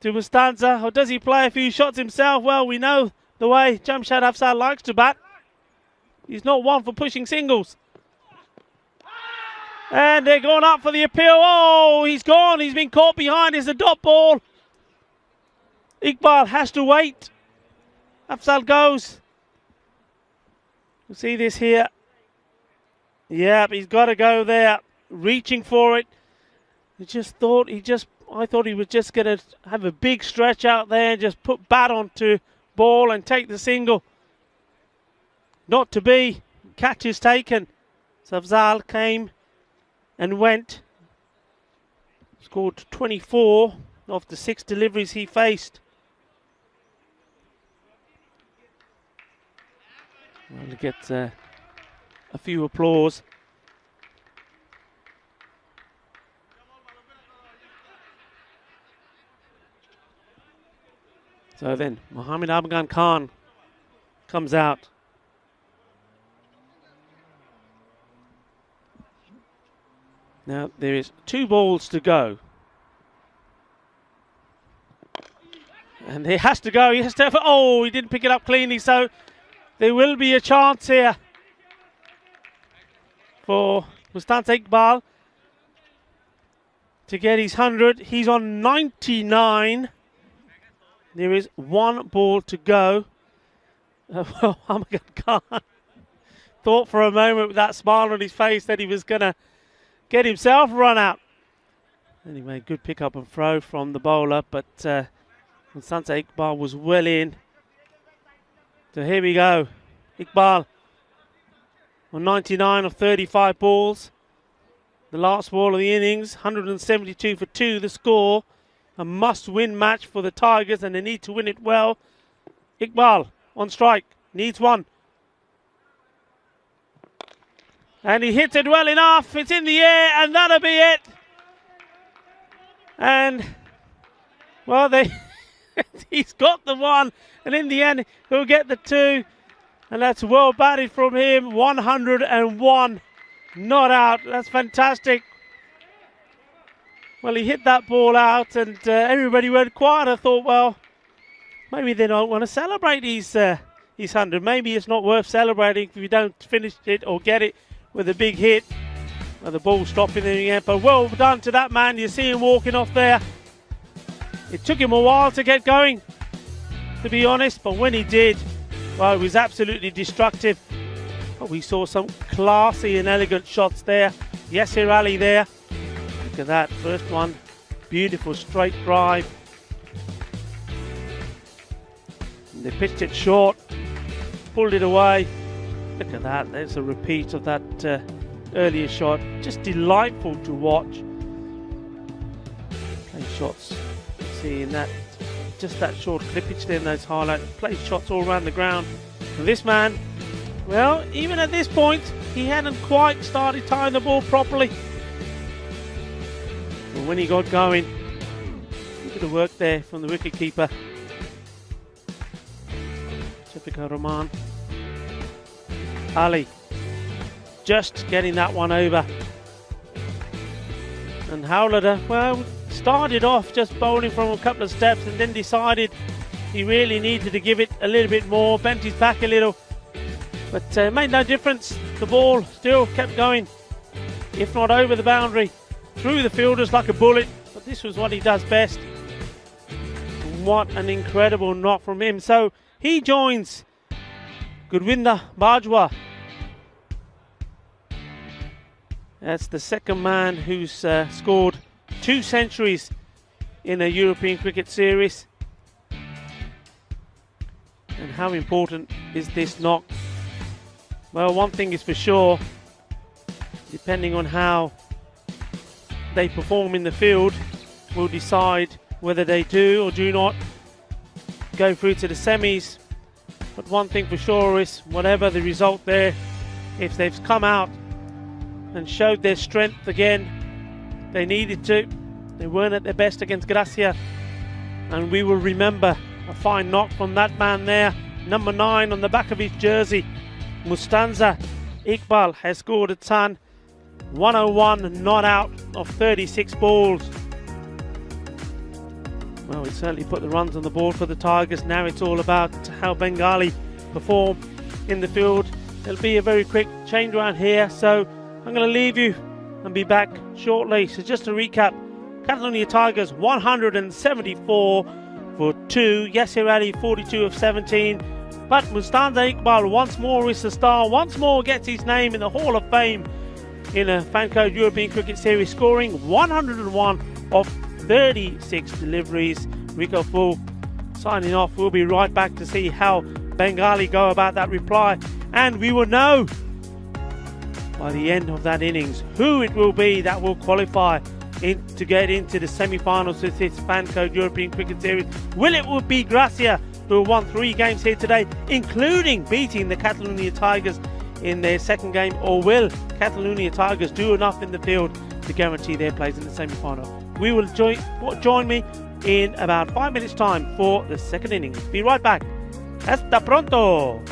to Mustanza? Or does he play a few shots himself? Well, we know the way Jamshad Afzal likes to bat. He's not one for pushing singles. And they're going up for the appeal. Oh, he's gone. He's been caught behind. It's a dot ball. Iqbal has to wait. Afzal goes. You see this here. Yeah, he's got to go there. Reaching for it. I thought he was just going to have a big stretch out there and just put bat onto ball and take the single. Not to be. Catch is taken. So Afzal came and went. Scored 24 of the 6 deliveries he faced. Well, he gets a few applause. So then, Mohammed Afghan Khan comes out. Now, there is 2 balls to go. And he has to go. He has to. Oh, he didn't pick it up cleanly. So there will be a chance here for Mustanza Iqbal to get his 100. He's on 99. There is 1 ball to go. Mohammed Khan thought for a moment with that smile on his face that he was going to get himself run out. And he made good pick up and throw from the bowler, but Mustanza Iqbal was well in. So here we go. Iqbal on 99 of 35 balls. The last ball of the innings, 172 for 2 the score. A must-win match for the Tigers, and they need to win it well. Iqbal on strike, needs 1. And he hits it well enough. It's in the air, and that'll be it. And, well, he's got the 1, and in the end, he'll get the 2. And that's well batted from him. 101, not out. That's fantastic. Well, he hit that ball out, and everybody went quiet. I thought, well, maybe they don't want to celebrate his 100. Maybe it's not worth celebrating if you don't finish it or get it with a big hit. Well, the ball stopping in the end, but well done to that man. You see him walking off there. It took him a while to get going, to be honest, but when he did, well, it was absolutely destructive. But we saw some classy and elegant shots there. Yasser Ali there. Look at that, first one. Beautiful straight drive. And they pitched it short, pulled it away. Look at that, there's a repeat of that earlier shot. Just delightful to watch. Play shots, seeing that, just that short clippage there in those highlights. Play shots all around the ground. And this man, well, even at this point, he hadn't quite started tying the ball properly. But when he got going, look at the work there from the wicketkeeper. Shafiqur Rahman. Ali just getting that one over. And Howlader, well, started off just bowling from a couple of steps and then decided he really needed to give it a little bit more, bent his back a little. But it made no difference. The ball still kept going, if not over the boundary, through the fielders like a bullet. But this was what he does best. What an incredible knock from him. So he joins Gurwinder Bajwa. That's the second man who's scored 2 centuries in a European cricket series. And how important is this knock? Well, one thing is for sure, depending on how they perform in the field, will decide whether they do or do not go through to the semis. But one thing for sure is, whatever the result there, if they've come out and showed their strength again, they needed to. They weren't at their best against Gracia, and we will remember a fine knock from that man there, number 9 on the back of his jersey. Mustanza Iqbal has scored a ton. 101 not out of 36 balls. Well, it certainly put the runs on the board for the Tigers. Now it's all about how Bengali perform in the field. It'll be a very quick change around here, so I'm going to leave you and be back shortly. So just to recap, Catalonia Tigers 174 for 2, Yasser Ali 42 of 17, but Mustanza Iqbal once more is the star, once more gets his name in the Hall of Fame in a Fancode European Cricket Series, scoring 101 of 36 deliveries. Rico Full signing off. We'll be right back to see how Bengali go about that reply, and we will know by the end of that innings who it will be that will qualify to get into the semi-finals with this Fancode European Cricket Series. Will it be Gracia, who won 3 games here today, including beating the Catalonia Tigers in their second game, or will Catalonia Tigers do enough in the field to guarantee their place in the semi-final? We will join me in about 5 minutes time for the second innings. Be right back. Hasta pronto.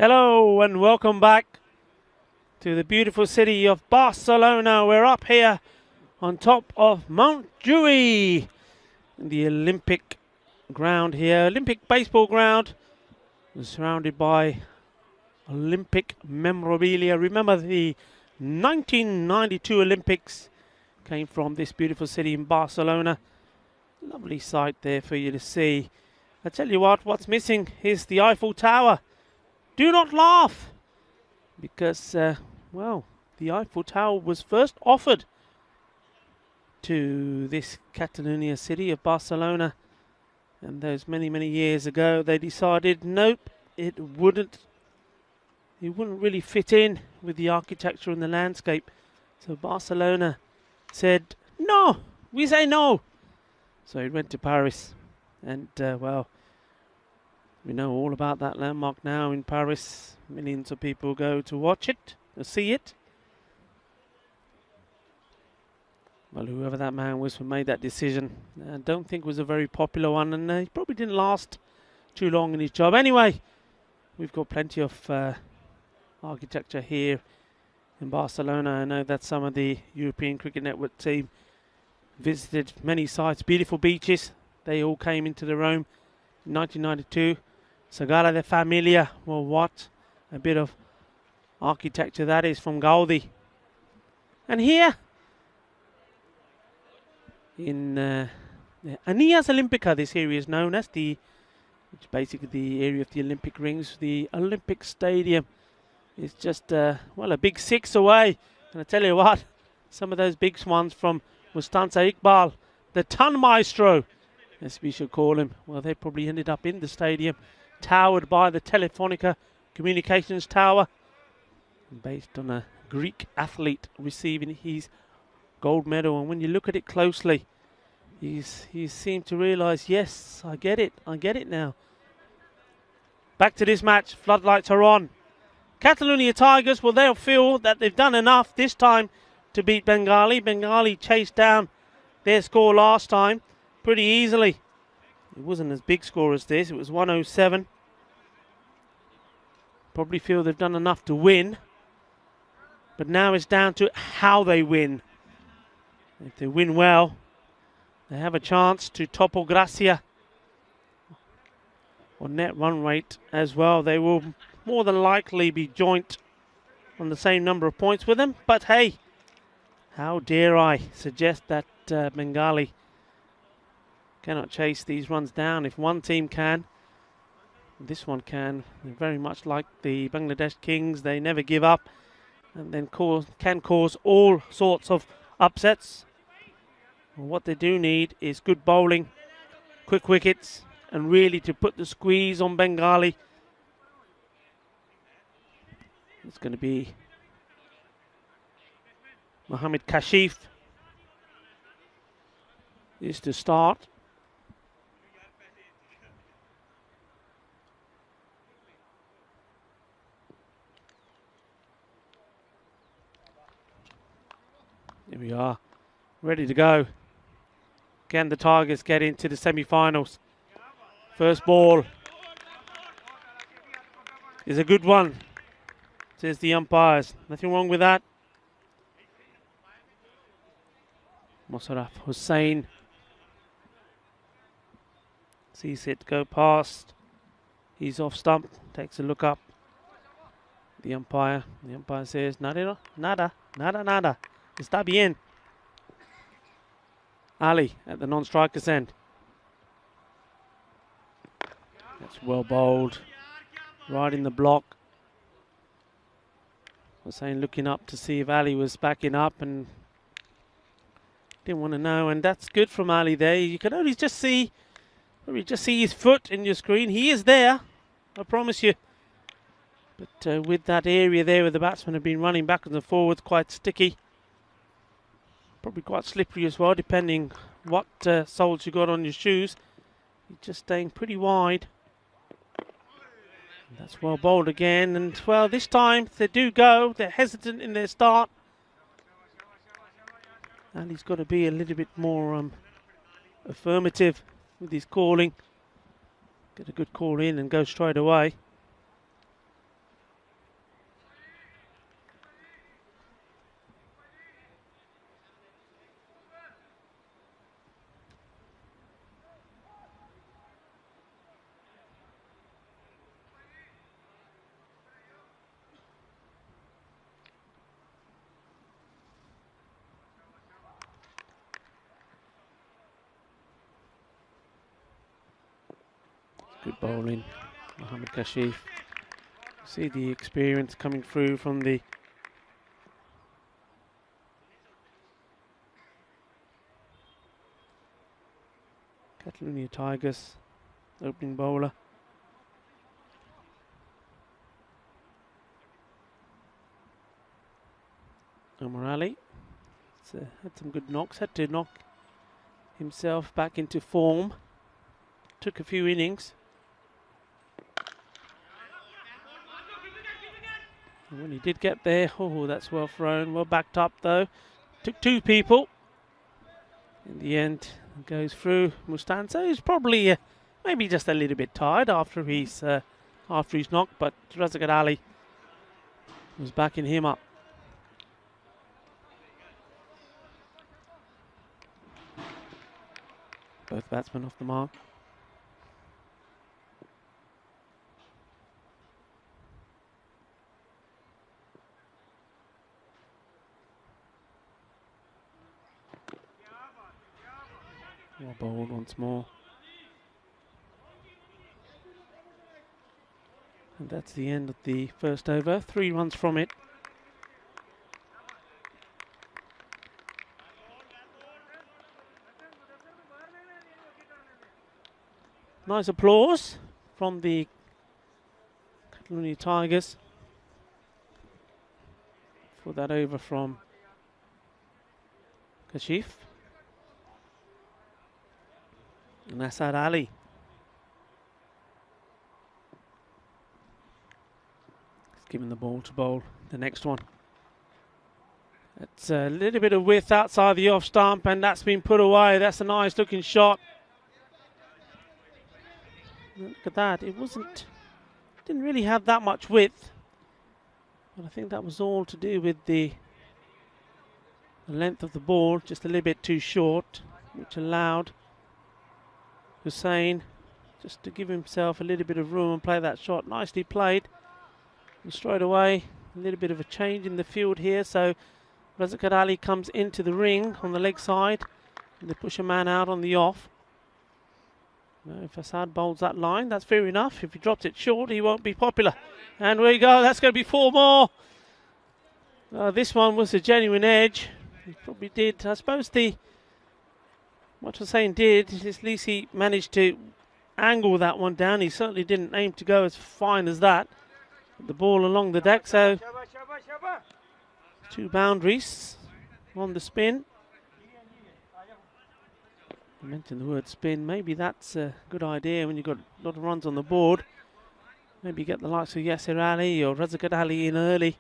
Hello and welcome back to the beautiful city of Barcelona. We're up here on top of Mount Juiy, the Olympic ground here, Olympic baseball ground, surrounded by Olympic memorabilia. Remember, the 1992 Olympics came from this beautiful city in Barcelona. Lovely sight there for you to see. I tell you what's missing is the Eiffel Tower. Do not laugh, because, well, the Eiffel Tower was first offered to this Catalonia city of Barcelona, and those many, many years ago they decided, nope, it wouldn't really fit in with the architecture and the landscape. So Barcelona said, no, we say no. So it went to Paris, and well, we know all about that landmark now in Paris. Millions of people go to watch it, to see it. Well, whoever that man was who made that decision, I don't think was a very popular one, and he probably didn't last too long in his job. Anyway, we've got plenty of architecture here in Barcelona. I know that some of the European Cricket Network team visited many sites, beautiful beaches. They all came into the Rome in 1992. Sagrada de Familia, well, what a bit of architecture that is from Gaudi. And here in Anias Olympica, this area is known as, which is basically the area of the Olympic rings. The Olympic Stadium is just, well, a big 6 away. And I tell you what, some of those big ones from Mustafa Iqbal, the ton maestro, as we should call him, well, they probably ended up in the stadium, towered by the Telefonica Communications Tower, based on a Greek athlete receiving his gold medal. And when you look at it closely, he seemed to realise, yes, I get it now. Back to this match, floodlights are on. Catalonia Tigers, well, they'll feel that they've done enough this time to beat Bengali. Bengali chased down their score last time pretty easily. It wasn't as big score as this, it was 107. Probably feel they've done enough to win, but now it's down to how they win. If they win well, they have a chance to topple Gracia on net run rate as well. They will more than likely be joint on the same number of points with them, but hey, how dare I suggest that Bengali cannot chase these runs down. If one team can, this one can. They're very much like the Bangladesh Kings. They never give up, and then can cause all sorts of upsets. Well, what they do need is good bowling, quick wickets, and really to put the squeeze on Bengali. It's going to be Mohammed Kashif is to start. Here we are, ready to go. Can the Tigers get into the semi-finals? First ball is a good one, says the umpires. Nothing wrong with that. Mosarraf Hussain sees it go past. He's off stump, takes a look up. The umpire says, nada, nada, nada, nada. Está bien. Ali at the non-striker's end. That's well bowled. Right in the block. Hussain looking up to see if Ali was backing up and didn't want to know, and that's good from Ali there. You can only just see his foot in your screen. He is there, I promise you. But with that area there where the batsmen have been running backwards and forwards, quite sticky. Probably quite slippery as well, depending what soles you got on your shoes. You're just staying pretty wide. And that's well bowled again, and well, this time they do go. They're hesitant in their start. And he's got to be a little bit more affirmative with his calling. Get a good call in and go straight away. Good bowling, Mohammad Kashif. See the experience coming through from the Catalonia Tigers opening bowler. Omar Ali had some good knocks, had to knock himself back into form. Took a few innings. And when he did get there, oh, that's well thrown, well backed up though. Took two people. In the end, goes through. Mustansa is probably maybe just a little bit tired after his knock, but Razagat Ali was backing him up. Both batsmen off the mark. Well bowled once more. And that's the end of the first over. 3 runs from it. Nice applause from the Catalonia Tigers for that over from Kashif. And Asad Ali. He's given the ball to bowl the next one. It's a little bit of width outside the off stump, and that's been put away. That's a nice looking shot. Look at that. Didn't really have that much width. But I think that was all to do with the length of the ball, just a little bit too short, which allowed Hussain just to give himself a little bit of room and play that shot. Nicely played. And straight away, a little bit of a change in the field here. So Razakat Ali comes into the ring on the leg side, and they push a man out on the off. Well, if Asad bowls that line, that's fair enough. If he drops it short, he won't be popular. And we go. That's going to be 4 more. This one was a genuine edge. He probably did. I suppose what Hussain did is at least he managed to angle that one down. He certainly didn't aim to go as fine as that. The ball along the deck, so 2 boundaries on the spin. I mentioned the word spin. Maybe that's a good idea when you've got a lot of runs on the board. Maybe get the likes of Yasir Ali or Razakat Ali in early.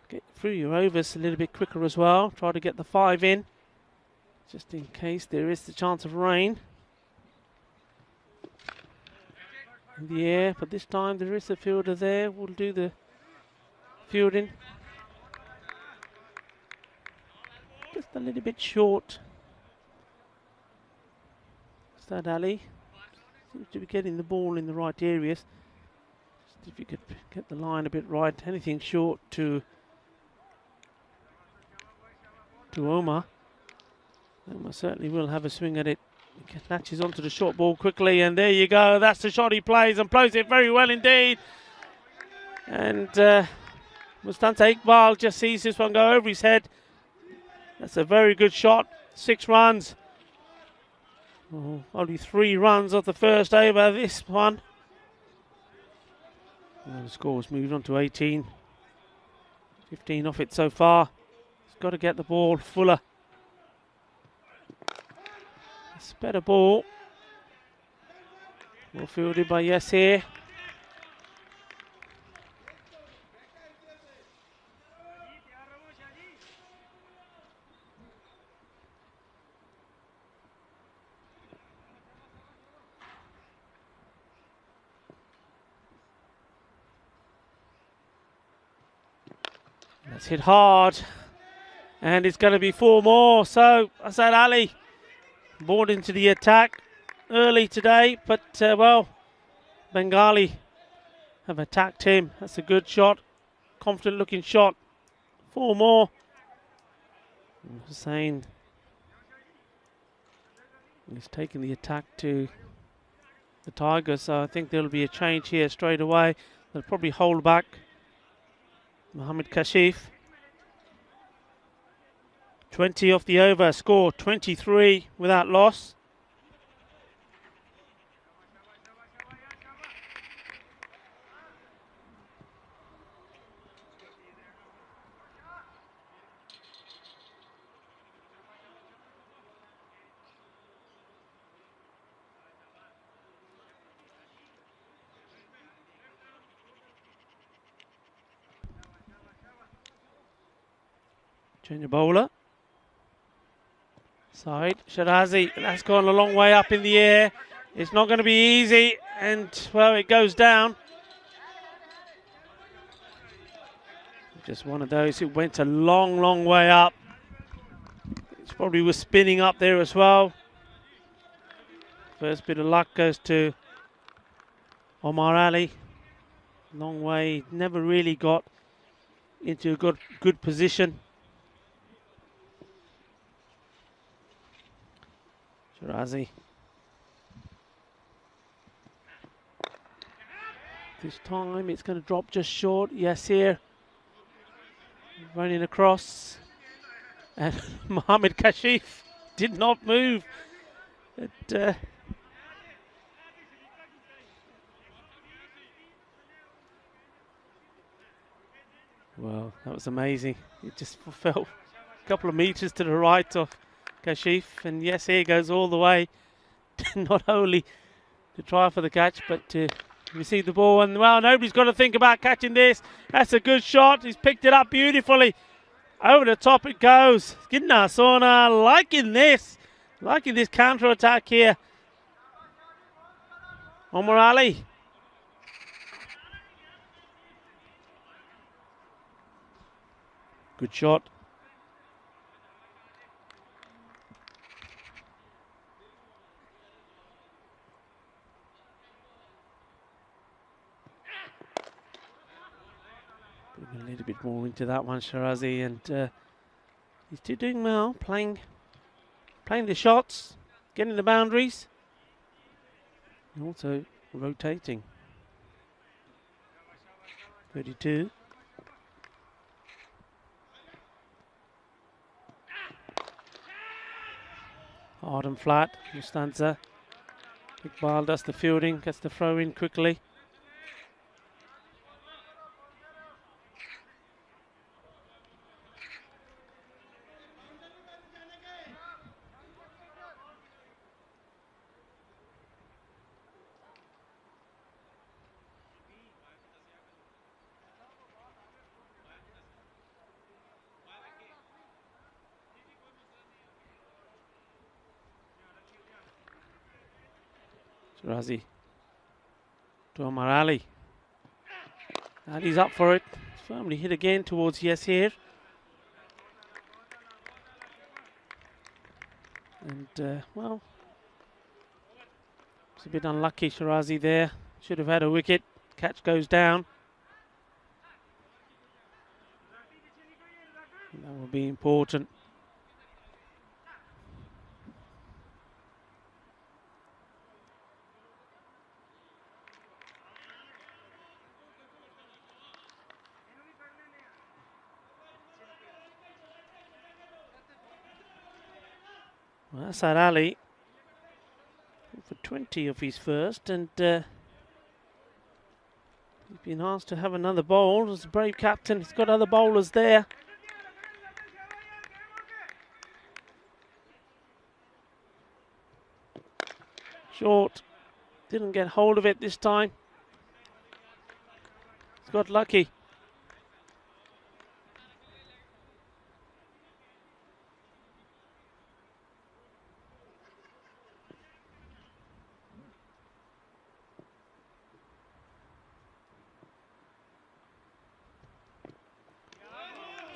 Get through your overs a little bit quicker as well. Try to get the 5 in, just in case there is the chance of rain in the air. But this time there is a fielder there. We'll do the fielding. Just a little bit short. Asad Ali seems to be getting the ball in the right areas. Just if you could get the line a bit right, anything short to Omar. Omar certainly will have a swing at it. He latches onto the short ball quickly, and there you go. That's the shot he plays, and plays it very well indeed. And Mustansa Iqbal just sees this one go over his head. That's a very good shot. 6 runs. Oh, only 3 runs off the first over. This one. And the score's moved on to 18. 15 off it so far. He's got to get the ball fuller. It's a better ball. Well fielded by Yasir. That's hit hard, and it's going to be 4 more. So Asad Ali brought into the attack early today, but well, Bengali have attacked him. That's a good shot, confident looking shot. 4 more. And Hussain is taking the attack to the Tigers. So I think there'll be a change here straight away. They'll probably hold back Mohammed Kashif. 20 off the over, score 23 without loss. Junior bowler. Side, Shirazi, that's gone a long way up in the air. It's not going to be easy, and well, it goes down. Just one of those who went a long, long way up. It probably was spinning up there as well. First bit of luck goes to Omar Ali. Long way, never really got into a good position. Shirazi. This time it's going to drop just short. Yes, here. Running across. And Mohammed Kashif did not move. Well, that was amazing. It just fell a couple of meters to the right of Kashif. And yes, here goes all the way. Not only to try for the catch, but to receive the ball. And well, nobody's got to think about catching this. That's a good shot. He's picked it up beautifully. Over the top it goes. Gidna Sona liking this counter attack here. Omar Ali. Good shot. A little bit more into that one, Shirazi, and he's still doing well, playing the shots, getting the boundaries, and also rotating. 32. Hard and flat, Mustanza. Iqbal does the fielding, gets the throw in quickly. Shirazi to Omar Ali. Ali's up for it. Firmly hit again towards Yes here. And well, it's a bit unlucky, Shirazi there. Should have had a wicket. Catch goes down. And that will be important. Well, that's Ali for 20 of his first, and he's been asked to have another bowl as a brave captain. He's got other bowlers there. Short, didn't get hold of it this time. He's got lucky.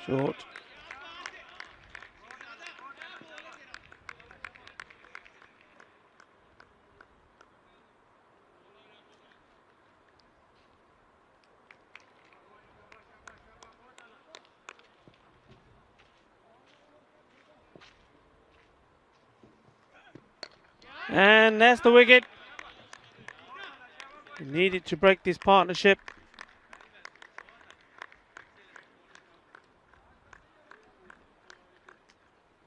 Short. And that's the wicket. needed to break this partnership.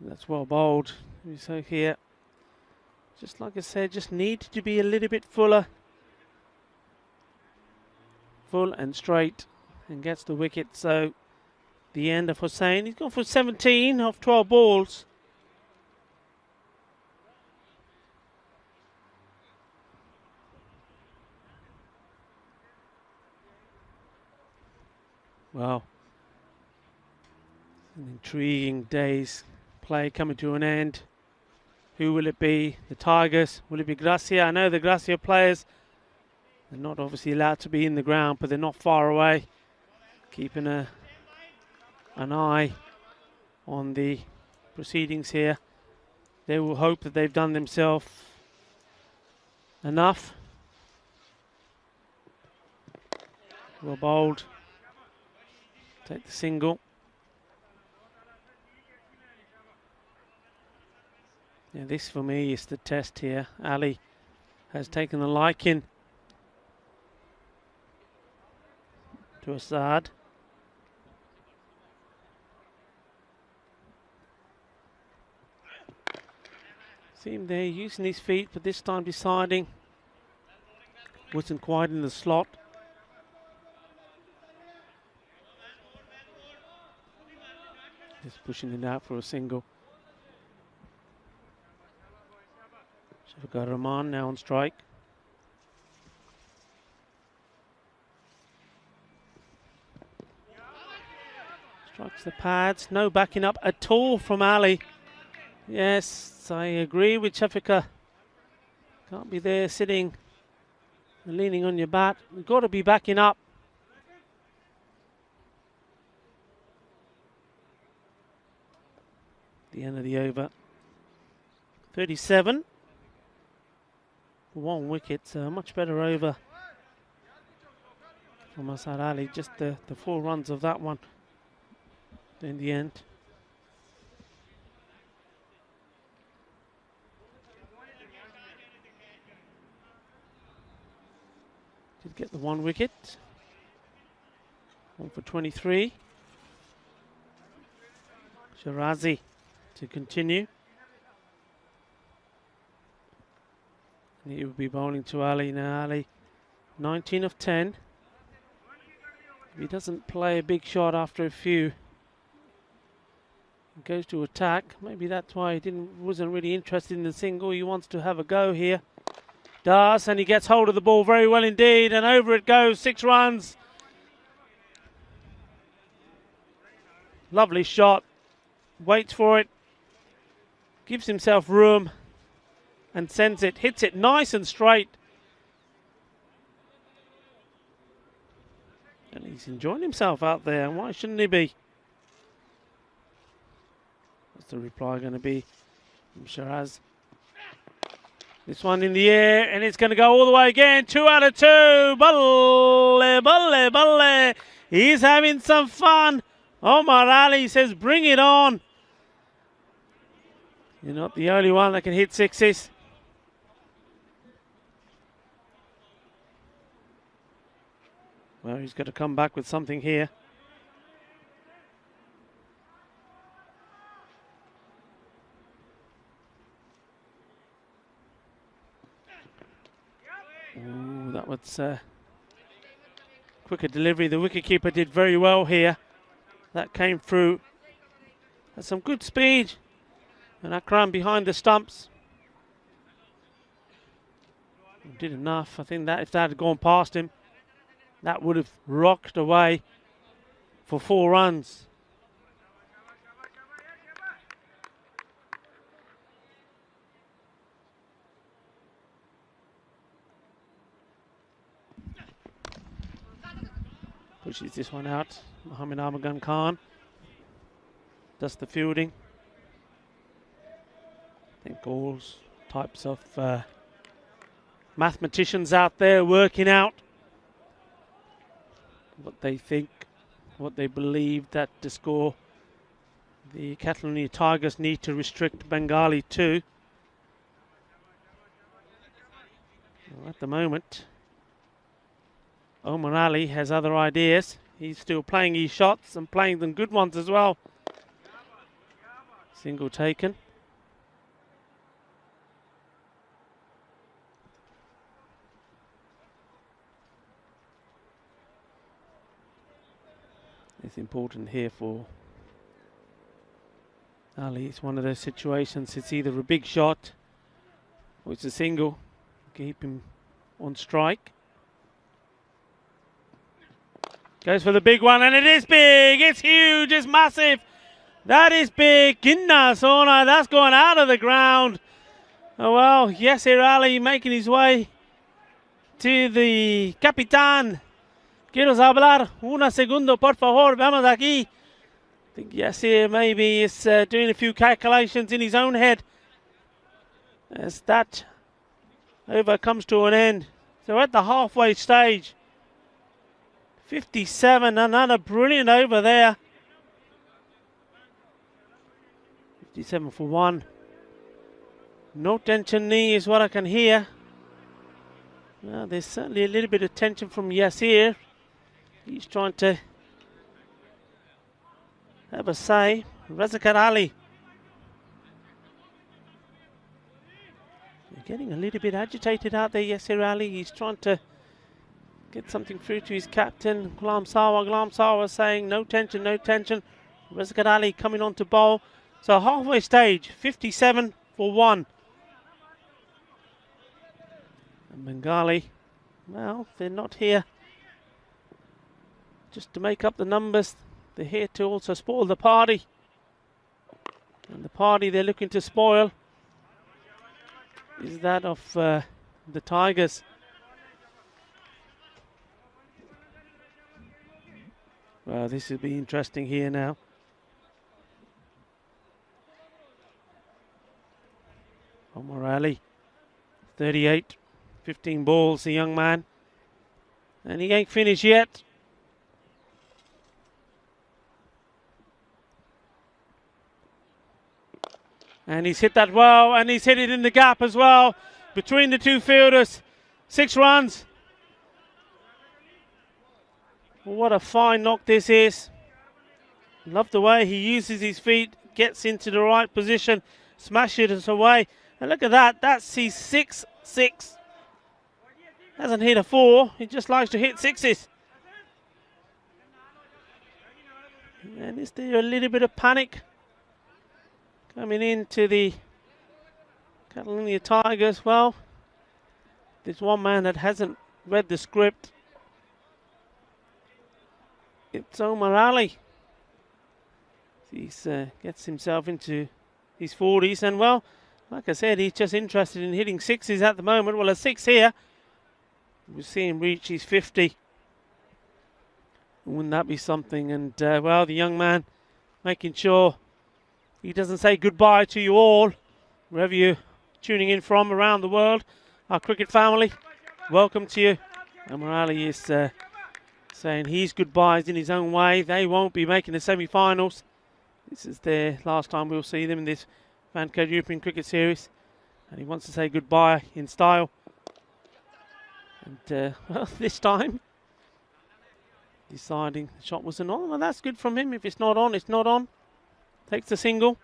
That's well bowled. So here, just like I said, just need to be a little bit full and straight, and gets the wicket. So the end of Hussain. He's gone for 17 off 12 balls. Wow. An intriguing day's play coming to an end. Who will it be? The Tigers? Will it be Gracia? I know the Gracia players, they're not obviously allowed to be in the ground, but they're not far away. Keeping an eye on the proceedings here. They will hope that they've done themselves enough. Well bowled. Take the single. Yeah, this for me is the test here. Ali has taken a liking to Assad. See him there using his feet, but this time deciding wasn't quite in the slot. Just pushing it out for a single. Shafiqur Rahman now on strike. Strikes the pads. No backing up at all from Ali. Yes, I agree with Shafiqur. Can't be there sitting and leaning on your bat. You've got to be backing up. The end of the over. 37. One wicket, so a much better over from Asad Ali. Just the 4 runs of that one in the end. Did get the 1 wicket. 1 for 23. Shirazi to continue. And he will be bowling to Ali now. Ali 19 of 10. If he doesn't play a big shot after a few, he goes to attack. Maybe that's why he wasn't really interested in the single. He wants to have a go here. Does, and he gets hold of the ball very well indeed, and over it goes. 6 runs. Lovely shot. Waits for it. Gives himself room and sends it. Hits it nice and straight. And he's enjoying himself out there. Why shouldn't he be? What's the reply going to be from Shiraz? This one in the air, and it's going to go all the way again. 2 out of 2. Balle, balle, balle. He's having some fun. Omar Ali says, bring it on. You're not the only one that can hit 6s. Well, he's got to come back with something here. Ooh, that was quicker delivery. The wicketkeeper did very well here. That came through at some good speed. And Akram behind the stumps did enough. I think that if that had gone past him, that would have rocked away for 4 runs. Pushes this one out. Mohammed Armagan Khan does the fielding. I think all types of mathematicians out there working out what they think, what they believe that the score the Catalonia Tigers need to restrict Bengali to. Well, at the moment, Omar Ali has other ideas. He's still playing his shots and playing them good ones as well. Single taken. It's important here for Ali. It's one of those situations. It's either a big shot or it's a single. Keep him on strike. Goes for the big one, and it is big. It's huge. It's massive. That is big. Ginna Sona. That's going out of the ground. Oh well, Yasir Ali making his way to the capitán. Quiero hablar una segundo, por favor. Vamos aquí. I think Yasir maybe is doing a few calculations in his own head as that over comes to an end. So at the halfway stage, 57, another brilliant over there. 57 for 1. No tension knee is what I can hear. Well, there's certainly a little bit of tension from Yasir. He's trying to have a say. Razakat Ali. You're getting a little bit agitated out there, Yasir Ali. He's trying to get something through to his captain, Ghulam Sawa. Ghulam Sawa saying no tension, no tension. Razakat Ali coming on to bowl. So halfway stage, 57 for 1. And Bengali, well, they're not here just to make up the numbers. They're here to also spoil the party. And the party they're looking to spoil is that of the Tigers. Well, this will be interesting here now. Omar Ali, 38, 15 balls, the young man. And he ain't finished yet. And he's hit that well, and he's hit it in the gap as well, between the two fielders. 6 runs. What a fine knock this is. Love the way he uses his feet, gets into the right position, smashes it away. And look at that, that's his 6-6. Hasn't hit a 4, he just likes to hit 6s. And is there a little bit of panic coming into the Catalonia Tigers? Well, there's one man that hasn't read the script. It's Omar Ali. He gets himself into his 40s, and well, like I said, he's just interested in hitting 6s at the moment. Well, a 6 here, we'll see him reach his 50. Wouldn't that be something? And well, the young man making sure he doesn't say goodbye to you all, wherever you're tuning in from around the world. Our cricket family, welcome to you. Omar Ali is saying his goodbyes in his own way. They won't be making the semi-finals. This is their last time we'll see them in this Vancouver European Cricket Series. And he wants to say goodbye in style. And well, this time, deciding the shot wasn't on. Well, that's good from him. If it's not on, it's not on. Takes the single.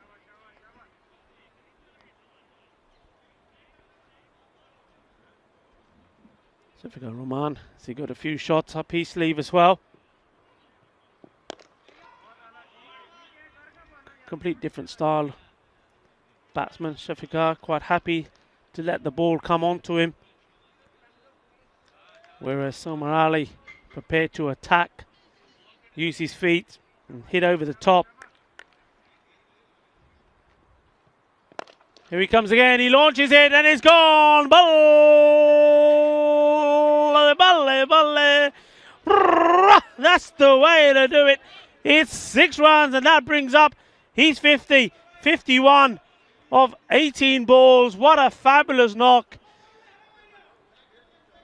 So if we go Roman, so he got a few shots up his sleeve as well. Complete different style. Batsman Shafiqar quite happy to let the ball come onto him. Whereas Omar Ali prepared to attack, use his feet and hit over the top. Here he comes again, he launches it and it's gone! Balle, balle, balle. That's the way to do it. It's 6 runs and that brings up his 50, 51 of 18 balls. What a fabulous knock.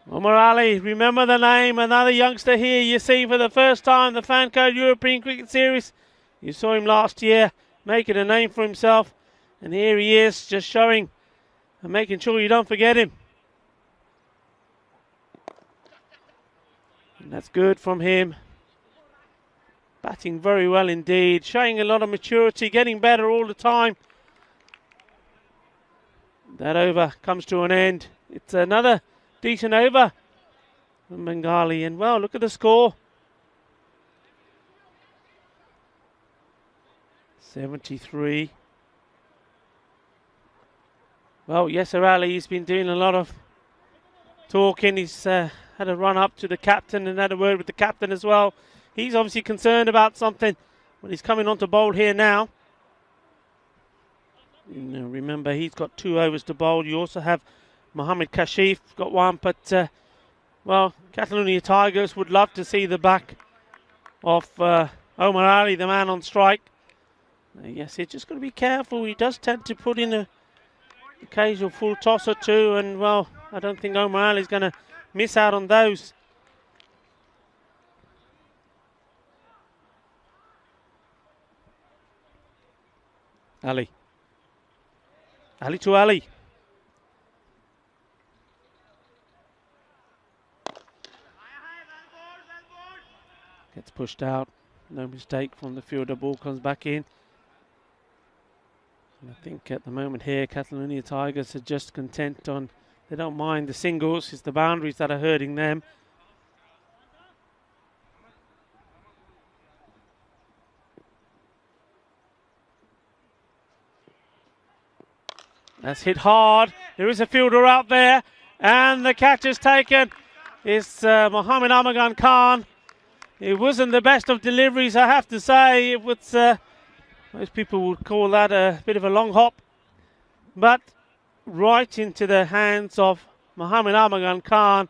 Omar Ali, remember the name, another youngster here you see for the first time, the Fancode European Cricket Series. You saw him last year making a name for himself. And here he is, just showing and making sure you don't forget him. And that's good from him. Batting very well indeed, showing a lot of maturity, getting better all the time. That over comes to an end. It's another decent over from Bengali, and well, look at the score. 73. Well, Yasser Ali, he's been doing a lot of talking. He's had a run up to the captain and had a word with the captain as well. He's obviously concerned about something when he's coming on to bowl here now. Remember, he's got 2 overs to bowl. You also have Mohammad Kashif got 1, but well, Catalonia Tigers would love to see the back of Omar Ali, the man on strike. Yes, he's just got to be careful. He does tend to put in a occasional full toss or two, and well, I don't think Omar Ali is going to miss out on those. Ali to Ali. Gets pushed out. No mistake from the fielder. Ball comes back in. And I think at the moment here, Catalonia Tigers are just content on, they don't mind the singles. It's the boundaries that are hurting them. That's hit hard. There is a fielder out there, and the catch is taken. It's Mohammad Amagan Khan. It wasn't the best of deliveries, I have to say. It was, most people would call that a bit of a long hop, but right into the hands of Mohammad Amagan Khan.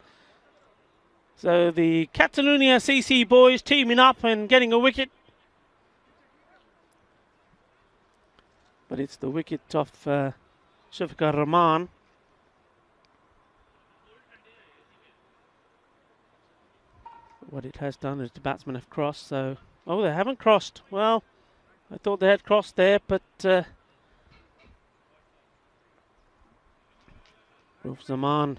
So the Catalonia CC boys teaming up and getting a wicket. But it's the wicket of Shafiqur Rahman. What it has done is the batsmen have crossed, so... Oh, they haven't crossed. Well, I thought they had crossed there, but... Ruf Zaman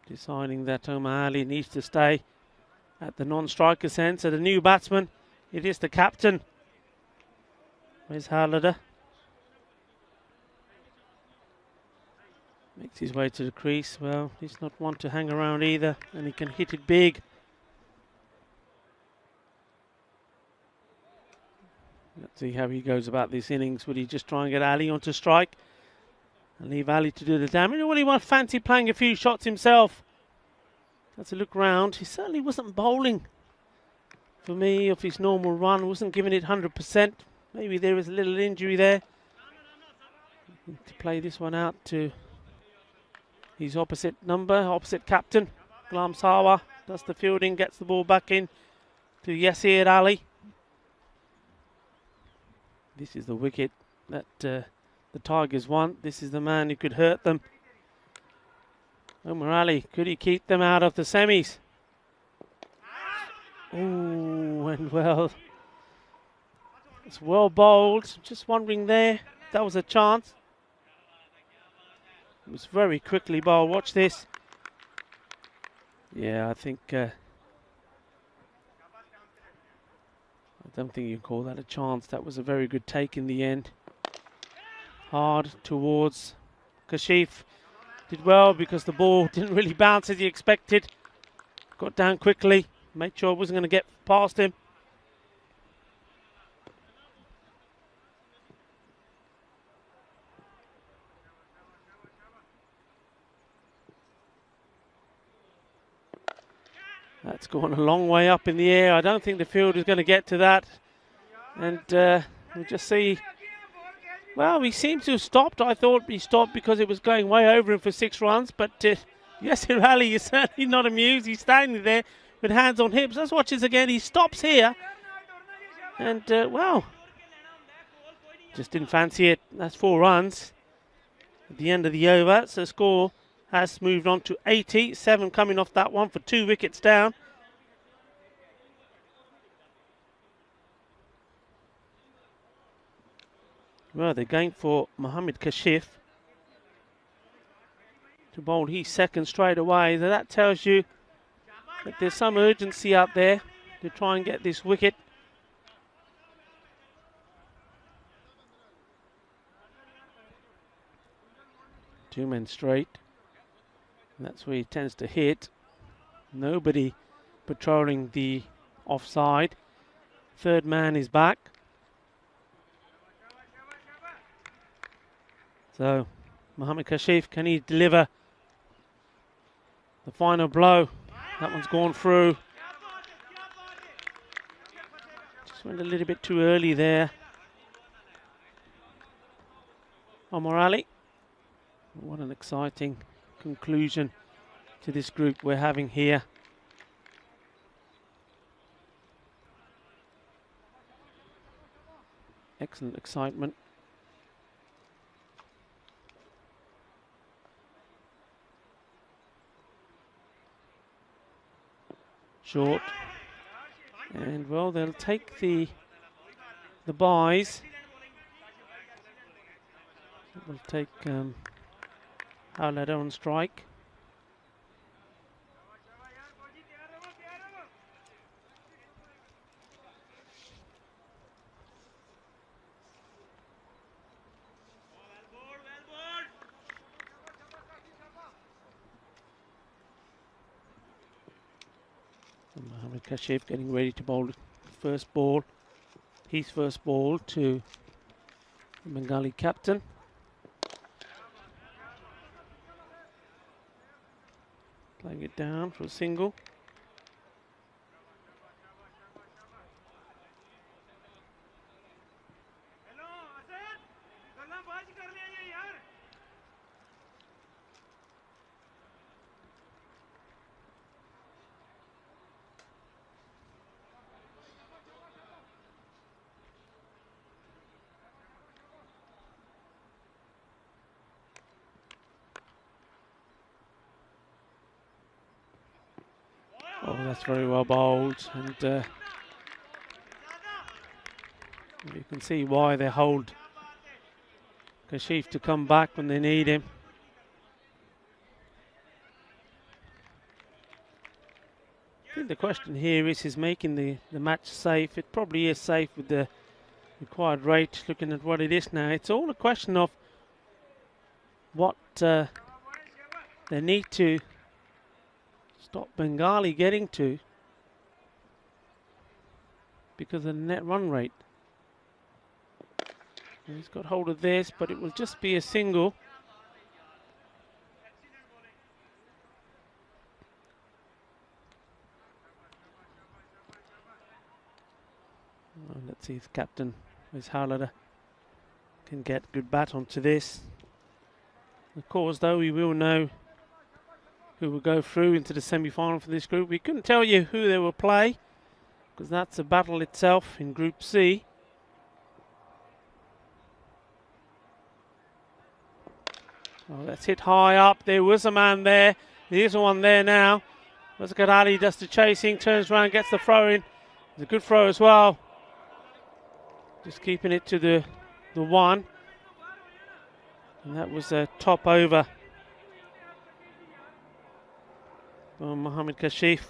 deciding that Omar Ali needs to stay at the non-striker's end. So the new batsman, it is the captain. Where's Halada? Makes his way to the crease. Well, he's not one to hang around either, and he can hit it big. Let's see how he goes about this innings. Would he just try and get Ali onto strike and leave Ali to do the damage, or would he want fancy playing a few shots himself? That's a look round. He certainly wasn't bowling for me off his normal run. Wasn't giving it 100%. Maybe there was a little injury there. To play this one out to his opposite captain, Ghulam Sawa, does the fielding, gets the ball back in to Yasir Ali. This is the wicket that the Tigers want. This is the man who could hurt them. Omar Ali, could he keep them out of the semis? Oh, and well, it's well bowled. Just wondering there, if that was a chance. It was very quickly bowled. Watch this. Yeah, I think I don't think you call that a chance. That was a very good take in the end. Hard towards Kashif. Did well because the ball didn't really bounce as he expected. Got down quickly. Made sure it wasn't going to get past him. That's gone a long way up in the air. I don't think the field is going to get to that. And we'll just see. Well, he seems to have stopped. I thought he stopped because it was going way over him for 6 runs. But Yasir Ali is certainly not amused. He's standing there with hands on hips. Let's watch this again. He stops here. And, well, just didn't fancy it. That's 4 runs at the end of the over. So the score has moved on to 80. 7 coming off that one for 2 wickets down. Well, they're going for Mohammad Kashif to bowl his second straight away. So that tells you But there's some urgency out there to try and get this wicket. Two men straight. And that's where he tends to hit. Nobody patrolling the offside. Third man is back. So Mohammad Kashif, can he deliver the final blow? That one's gone through. Just went a little bit too early there. Omar Ali. What an exciting conclusion to this group we're having here. Excellent excitement. Short. And well, they'll take the buys. We'll take Howlader on strike. Mohammad Kashif getting ready to bowl first ball. His first ball to the Bengali captain. Playing it down for a single. Oh, that's very well bowled, and you can see why they hold Kashif to come back when they need him. I think the question here is making the match safe. It probably is safe with the required rate, looking at what it is now. It's all a question of what they need to stop Bengali getting to because of the net run rate. And he's got hold of this, but it will just be a single. Well, let's see if captain Ms. Howlader can get good bat onto this. Of course, though, we will know who will go through into the semi-final for this group. We couldn't tell you who they will play because that's a battle itself in Group C. Oh, that's hit high up. There was a man there. There's one there now. Muskat Ali does the chasing, turns around, gets the throw in. It's a good throw as well. Just keeping it to the one. And that was a top over from Mohammad Kashif.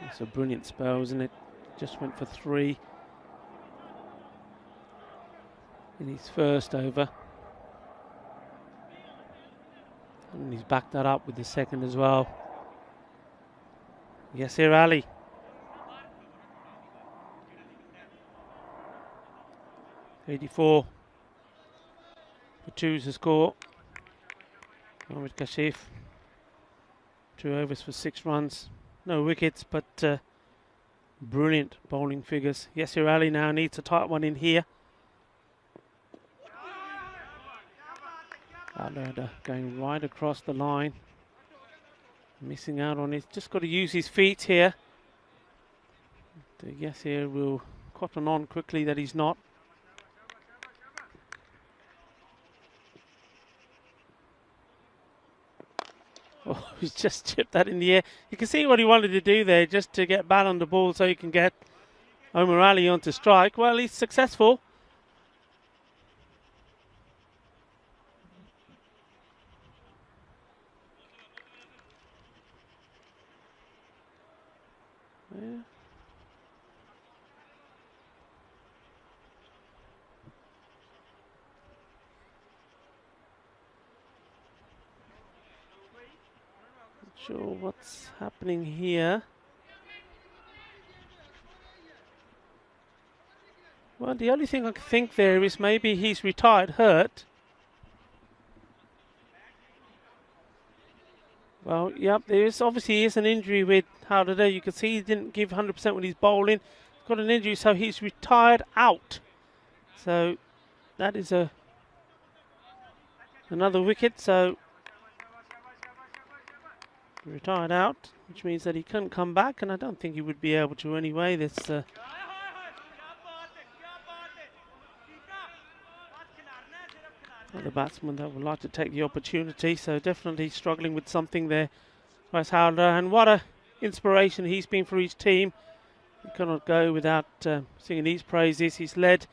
It's a brilliant spell, isn't it? Just went for 3 in his first over. And he's backed that up with the second as well. Yasir Ali. .84 for 2's the score. Mohammad Kashif, 2 overs for 6 runs. No wickets, but brilliant bowling figures. Yasir Ali now needs a tight one in here. Howlader going right across the line. Missing out on it. Just got to use his feet here. Yasir will cotton on quickly that he's not. Oh, he's just chipped that in the air. You can see what he wanted to do there, just to get bat on the ball so he can get Omar Ali on to strike. Well, he's successful. Yeah. Not sure what's happening here. Well, the only thing I can think there is maybe he's retired hurt. Well, yep, there is obviously an injury with how today. You can see he didn't give 100% when he's bowling. He's got an injury, so he's retired out. So that is another wicket. So retired out, which means that he couldn't come back, and I don't think he would be able to anyway. This the batsman that would like to take the opportunity, so definitely struggling with something there, Wes Howler, and what a inspiration he's been for his team. You cannot go without singing these praises. He's led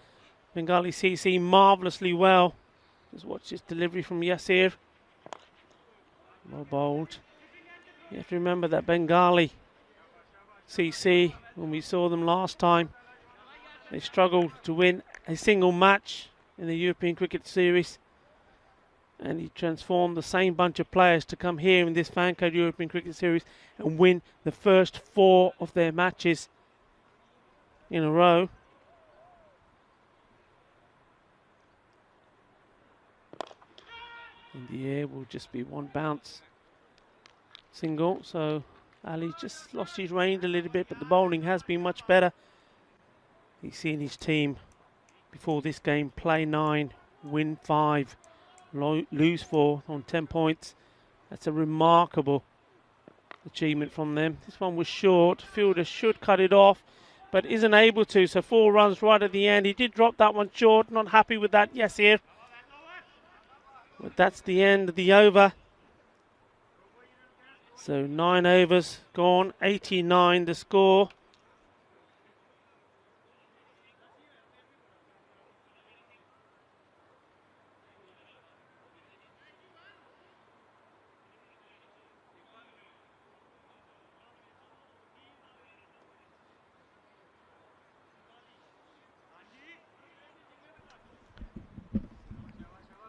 Bengali CC marvellously well. Just watch his delivery from Yasir. Well bowled. You have to remember that Bengali CC, when we saw them last time, they struggled to win a single match in the European Cricket Series. And he transformed the same bunch of players to come here in this Fan Code European Cricket Series and win the first 4 of their matches in a row. In the air will just be one bounce single. So Ali just lost his range a little bit, but the bowling has been much better. He's seen his team before this game play 9, win 5. Lose 4 on 10 points. That's a remarkable achievement from them. This one was short. Fielder should cut it off, but isn't able to. So 4 runs right at the end. He did drop that one short. Not happy with that. Yes, here. But that's the end of the over. So 9 overs gone. 89 the score.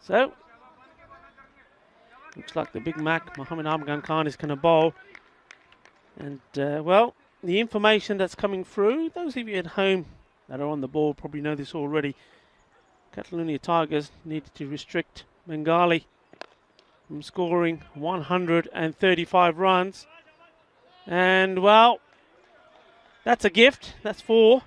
So, looks like the Big Mac, Mohammad Afghan Khan, is going to bowl. And, well, the information that's coming through, those of you at home that are on the board probably know this already. Catalonia Tigers needed to restrict Bengali from scoring 135 runs. And, well, that's a gift. That's 4.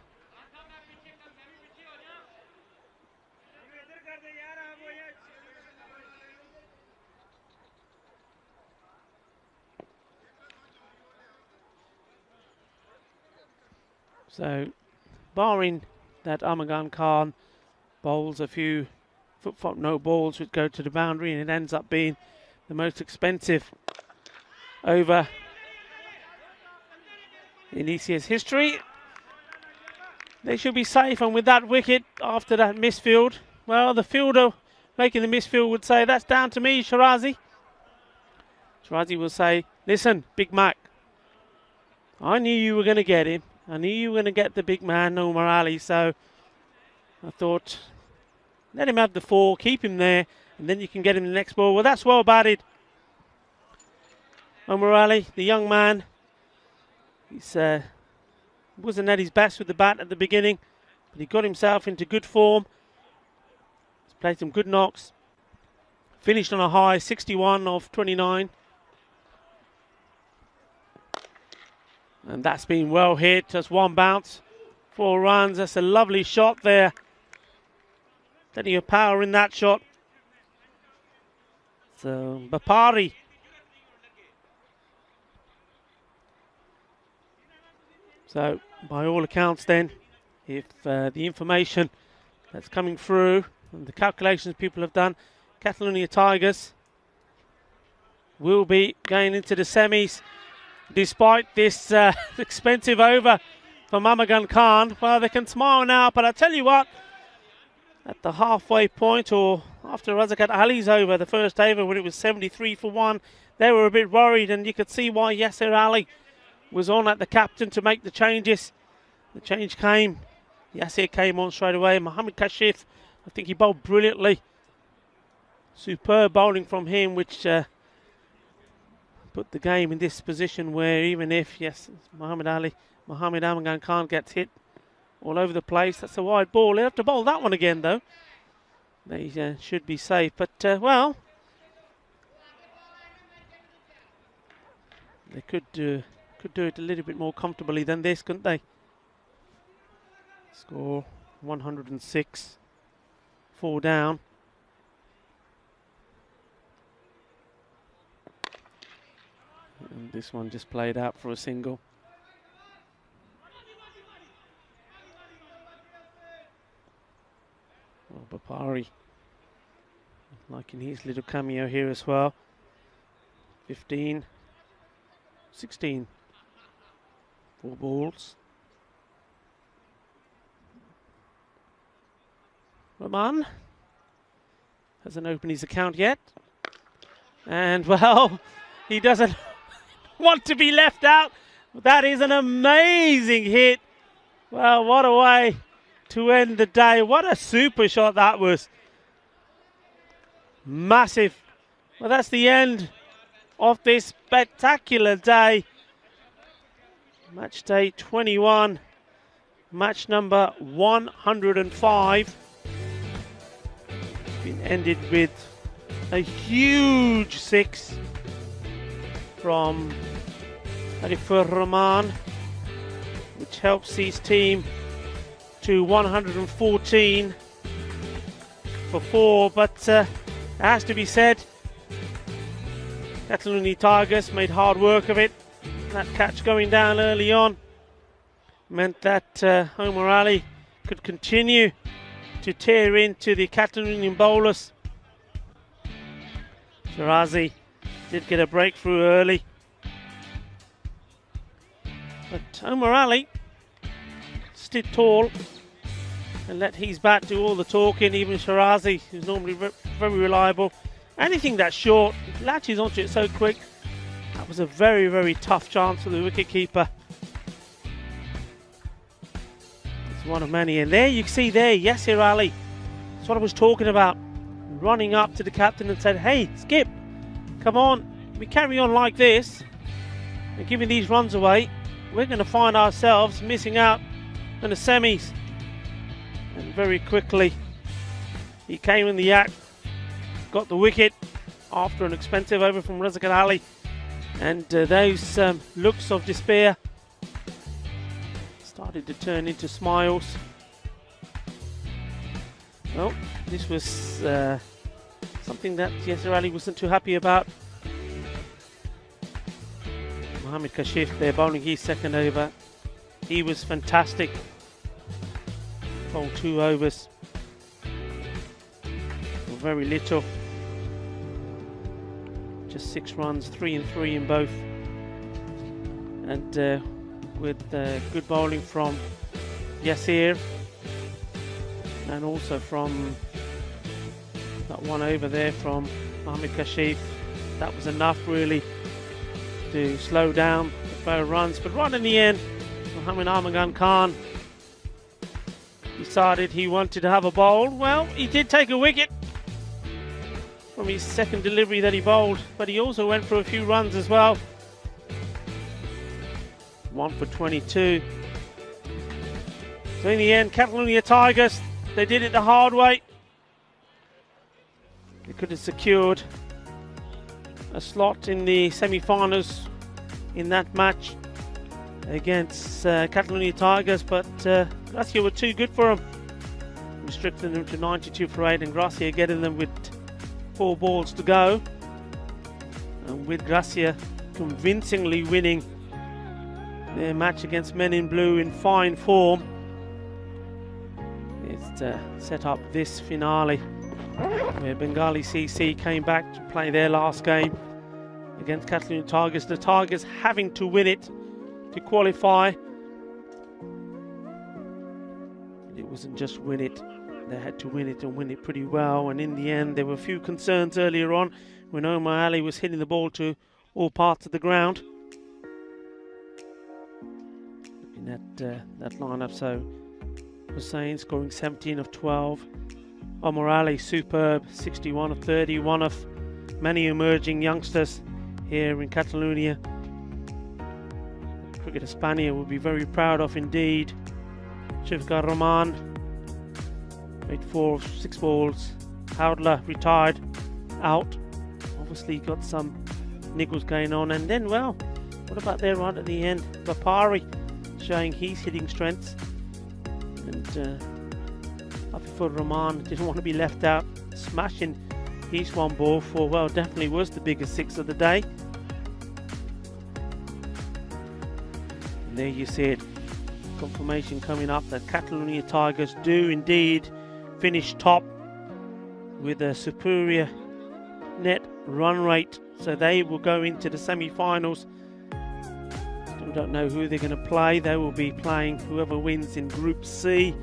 So, barring that Amagan Khan bowls a few foot no balls which go to the boundary, and it ends up being the most expensive over in ECS history, they should be safe. And with that wicket after that misfield, well, the fielder making the misfield would say, that's down to me, Shirazi. Shirazi will say, listen, Big Mac, I knew you were going to get him. I knew you were going to get the big man, Omar Ali, so I thought, let him have the 4, keep him there, and then you can get him the next ball. Well, that's well batted. Omar Ali, the young man, he's wasn't at his best with the bat at the beginning, but he got himself into good form. He's played some good knocks. Finished on a high, 61 of 29. And that's been well hit. Just 1 bounce, 4 runs. That's a lovely shot there. Plenty of power in that shot. So Bapari. So by all accounts then, if the information that's coming through and the calculations people have done, Catalonia Tigers will be going into the semis despite this expensive over for Mamagan Khan. Well, they can smile now, but I tell you what, at the halfway point, or after Razakat Ali's over, the first over when it was 73 for 1, they were a bit worried, and you could see why Yasser Ali was on at the captain to make the changes. The change came. Yasser came on straight away. Mohammed Kashif, I think he bowled brilliantly. Superb bowling from him, which put the game in this position where even if, yes, Mohammed Amagan Khan gets hit all over the place, that's a wide ball. They have to bowl that one again, though. They should be safe, but, well, they could do it a little bit more comfortably than this, couldn't they? Score 106, 4 down. And this one just played out for a single. Well, Bapari liking his little cameo here as well. 15, 16, 4 balls. Rahman hasn't opened his account yet. And, well, he doesn't want to be left out. That is an amazing hit. Well, what a way to end the day. What a super shot that was. Massive. Well, that's the end of this spectacular day. Match day 21. Match number 105. Been ended with a huge 6 from Arifur Rahman, which helps his team to 114 for 4. But it has to be said, Cataluni Tigers made hard work of it. That catch going down early on meant that Omar Ali could continue to tear into the Catalonian bowlers. Shirazi did get a breakthrough early, but Omar Ali stood tall and let his bat do all the talking. Even Shirazi, who's normally very reliable, anything that's short, latches onto it so quick. That was a very, very tough chance for the wicketkeeper. It's one of many, and there you can see there Yasser Ali. That's what I was talking about. Running up to the captain and said, "Hey, Skip, come on, we carry on like this and giving these runs away, we're going to find ourselves missing out in the semis." And very quickly he came in the act, got the wicket after an expensive over from Razakat Ali, and those looks of despair started to turn into smiles. Well, this was something that Yasser Ali wasn't too happy about. Mohammed Kashif there bowling his second over. He was fantastic. Bowled 2 overs. Very little. Just 6 runs, 3 and 3 in both. And with good bowling from Yasser, and also from that 1 over there from Mohammed Kashif. That was enough really to slow down the flow of runs. But right in the end, Mohammed Amagan Khan decided he wanted to have a bowl. Well, he did take a wicket from his second delivery that he bowled, but he also went for a few runs as well. 1 for 22. So in the end, Catalonia Tigers, they did it the hard way. They could have secured a slot in the semi-finals in that match against Catalonia Tigers, but Gracia were too good for them, restricting them to 92 for 8, and Gracia getting them with 4 balls to go, and with Gracia convincingly winning their match against Men in Blue in fine form. It's set up this finale where Bengali CC came back to play their last game against Catalonia Tigers. The Tigers having to win it to qualify, wasn't just win it, they had to win it and win it pretty well. And in the end, there were a few concerns earlier on when Omar Ali was hitting the ball to all parts of the ground. Looking at that lineup, so Hussain scoring 17 of 12. Omar Ali, superb, 61 of 30, one of many emerging youngsters here in Catalonia. Cricket Espana will be very proud of indeed. Shifkar Rahman made 4 of 6 balls. Howdler retired, out. Obviously got some niggles going on. And then, well, what about there right at the end? Vapari showing his hitting strengths. And Afifur Rahman didn't want to be left out, smashing his one ball for, well, definitely was the biggest 6 of the day. And there you see it, confirmation coming up that Catalonia Tigers do indeed finish top with a superior net run rate, so they will go into the semi-finals. Still don't know who they're going to play. They will be playing whoever wins in Group C,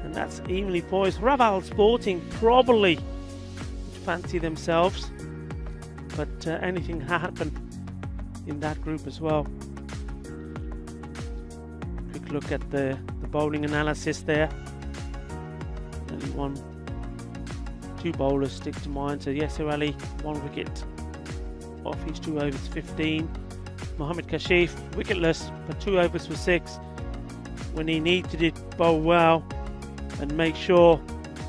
and that's evenly poised. Raval Sporting probably fancy themselves, but anything happened in that group as well. Quick look at the bowling analysis there. Only 2 bowlers stick to mind. So Yasser Ali, 1 wicket off his 2 overs 15. Mohammad Kashif wicketless, but 2 overs for 6. When he needed it, bowl well and make sure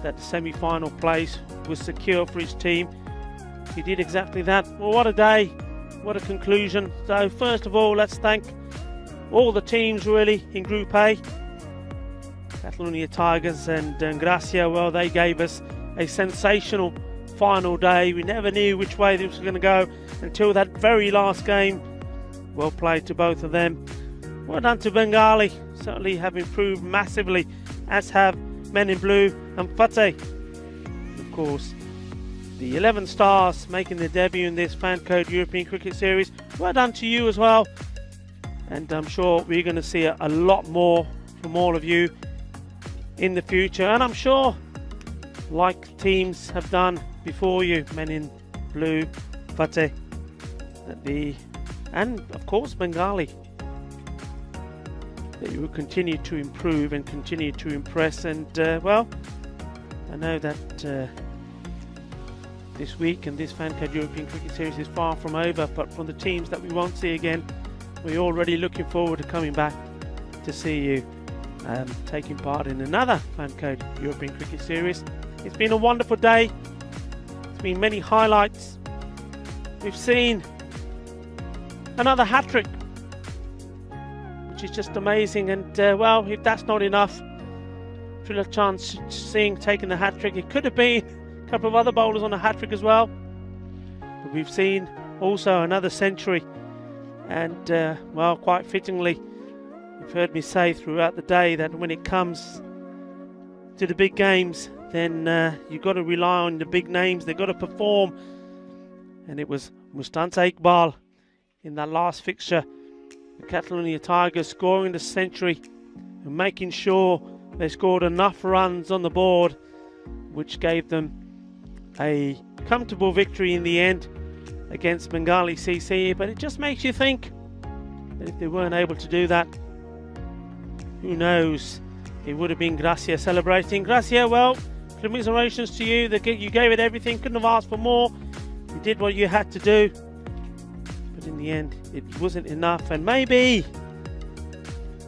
that the semi-final place was secure for his team. He did exactly that. Well, what a day, what a conclusion. So first of all, let's thank all the teams really in Group A. Catalonia Tigers and Gracia, well, they gave us a sensational final day. We never knew which way this was going to go until that very last game. Well played to both of them. Well done to Bengali, certainly have improved massively, as have Men in Blue and Fateh. Of course, the 11 stars making their debut in this Fan Code European Cricket Series. Well done to you as well, and I'm sure we're going to see a lot more from all of you in the future, and I'm sure, like teams have done before you, Men in Blue, Fateh, and of course Bengali, that you will continue to improve and continue to impress. And well, I know that this week and this Fan Code European Cricket Series is far from over, but from the teams that we won't see again, we're already looking forward to coming back to see you taking part in another Fan Code European Cricket Series. It's been a wonderful day. There's been many highlights. We've seen another hat-trick, which is just amazing. And well, if that's not enough, Trilochan Singh taking the hat-trick. It could have been a couple of other bowlers on a hat-trick as well. But we've seen also another century. And well, quite fittingly, you've heard me say throughout the day that when it comes to the big games, then you've got to rely on the big names. They've got to perform. And it was Mustafa Iqbal in that last fixture, the Catalonia Tigers scoring the century and making sure they scored enough runs on the board, which gave them a comfortable victory in the end against Bengali CC. But it just makes you think that if they weren't able to do that, who knows, it would have been Gracia celebrating. Gracia, well, commiserations to you. You gave it everything, couldn't have asked for more. You did what you had to do, but in the end it wasn't enough. And maybe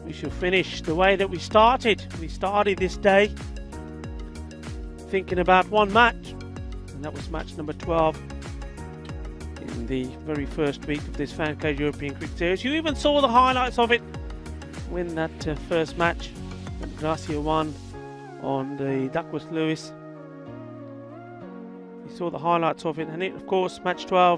we should finish the way that we started. We started this day thinking about one match, and that was match number 12 in the very first week of this Fan Code European Cricket Series. You even saw the highlights of it when that first match when Gracia won on the Duckworth Lewis. You saw the highlights of it, and it, of course, match 12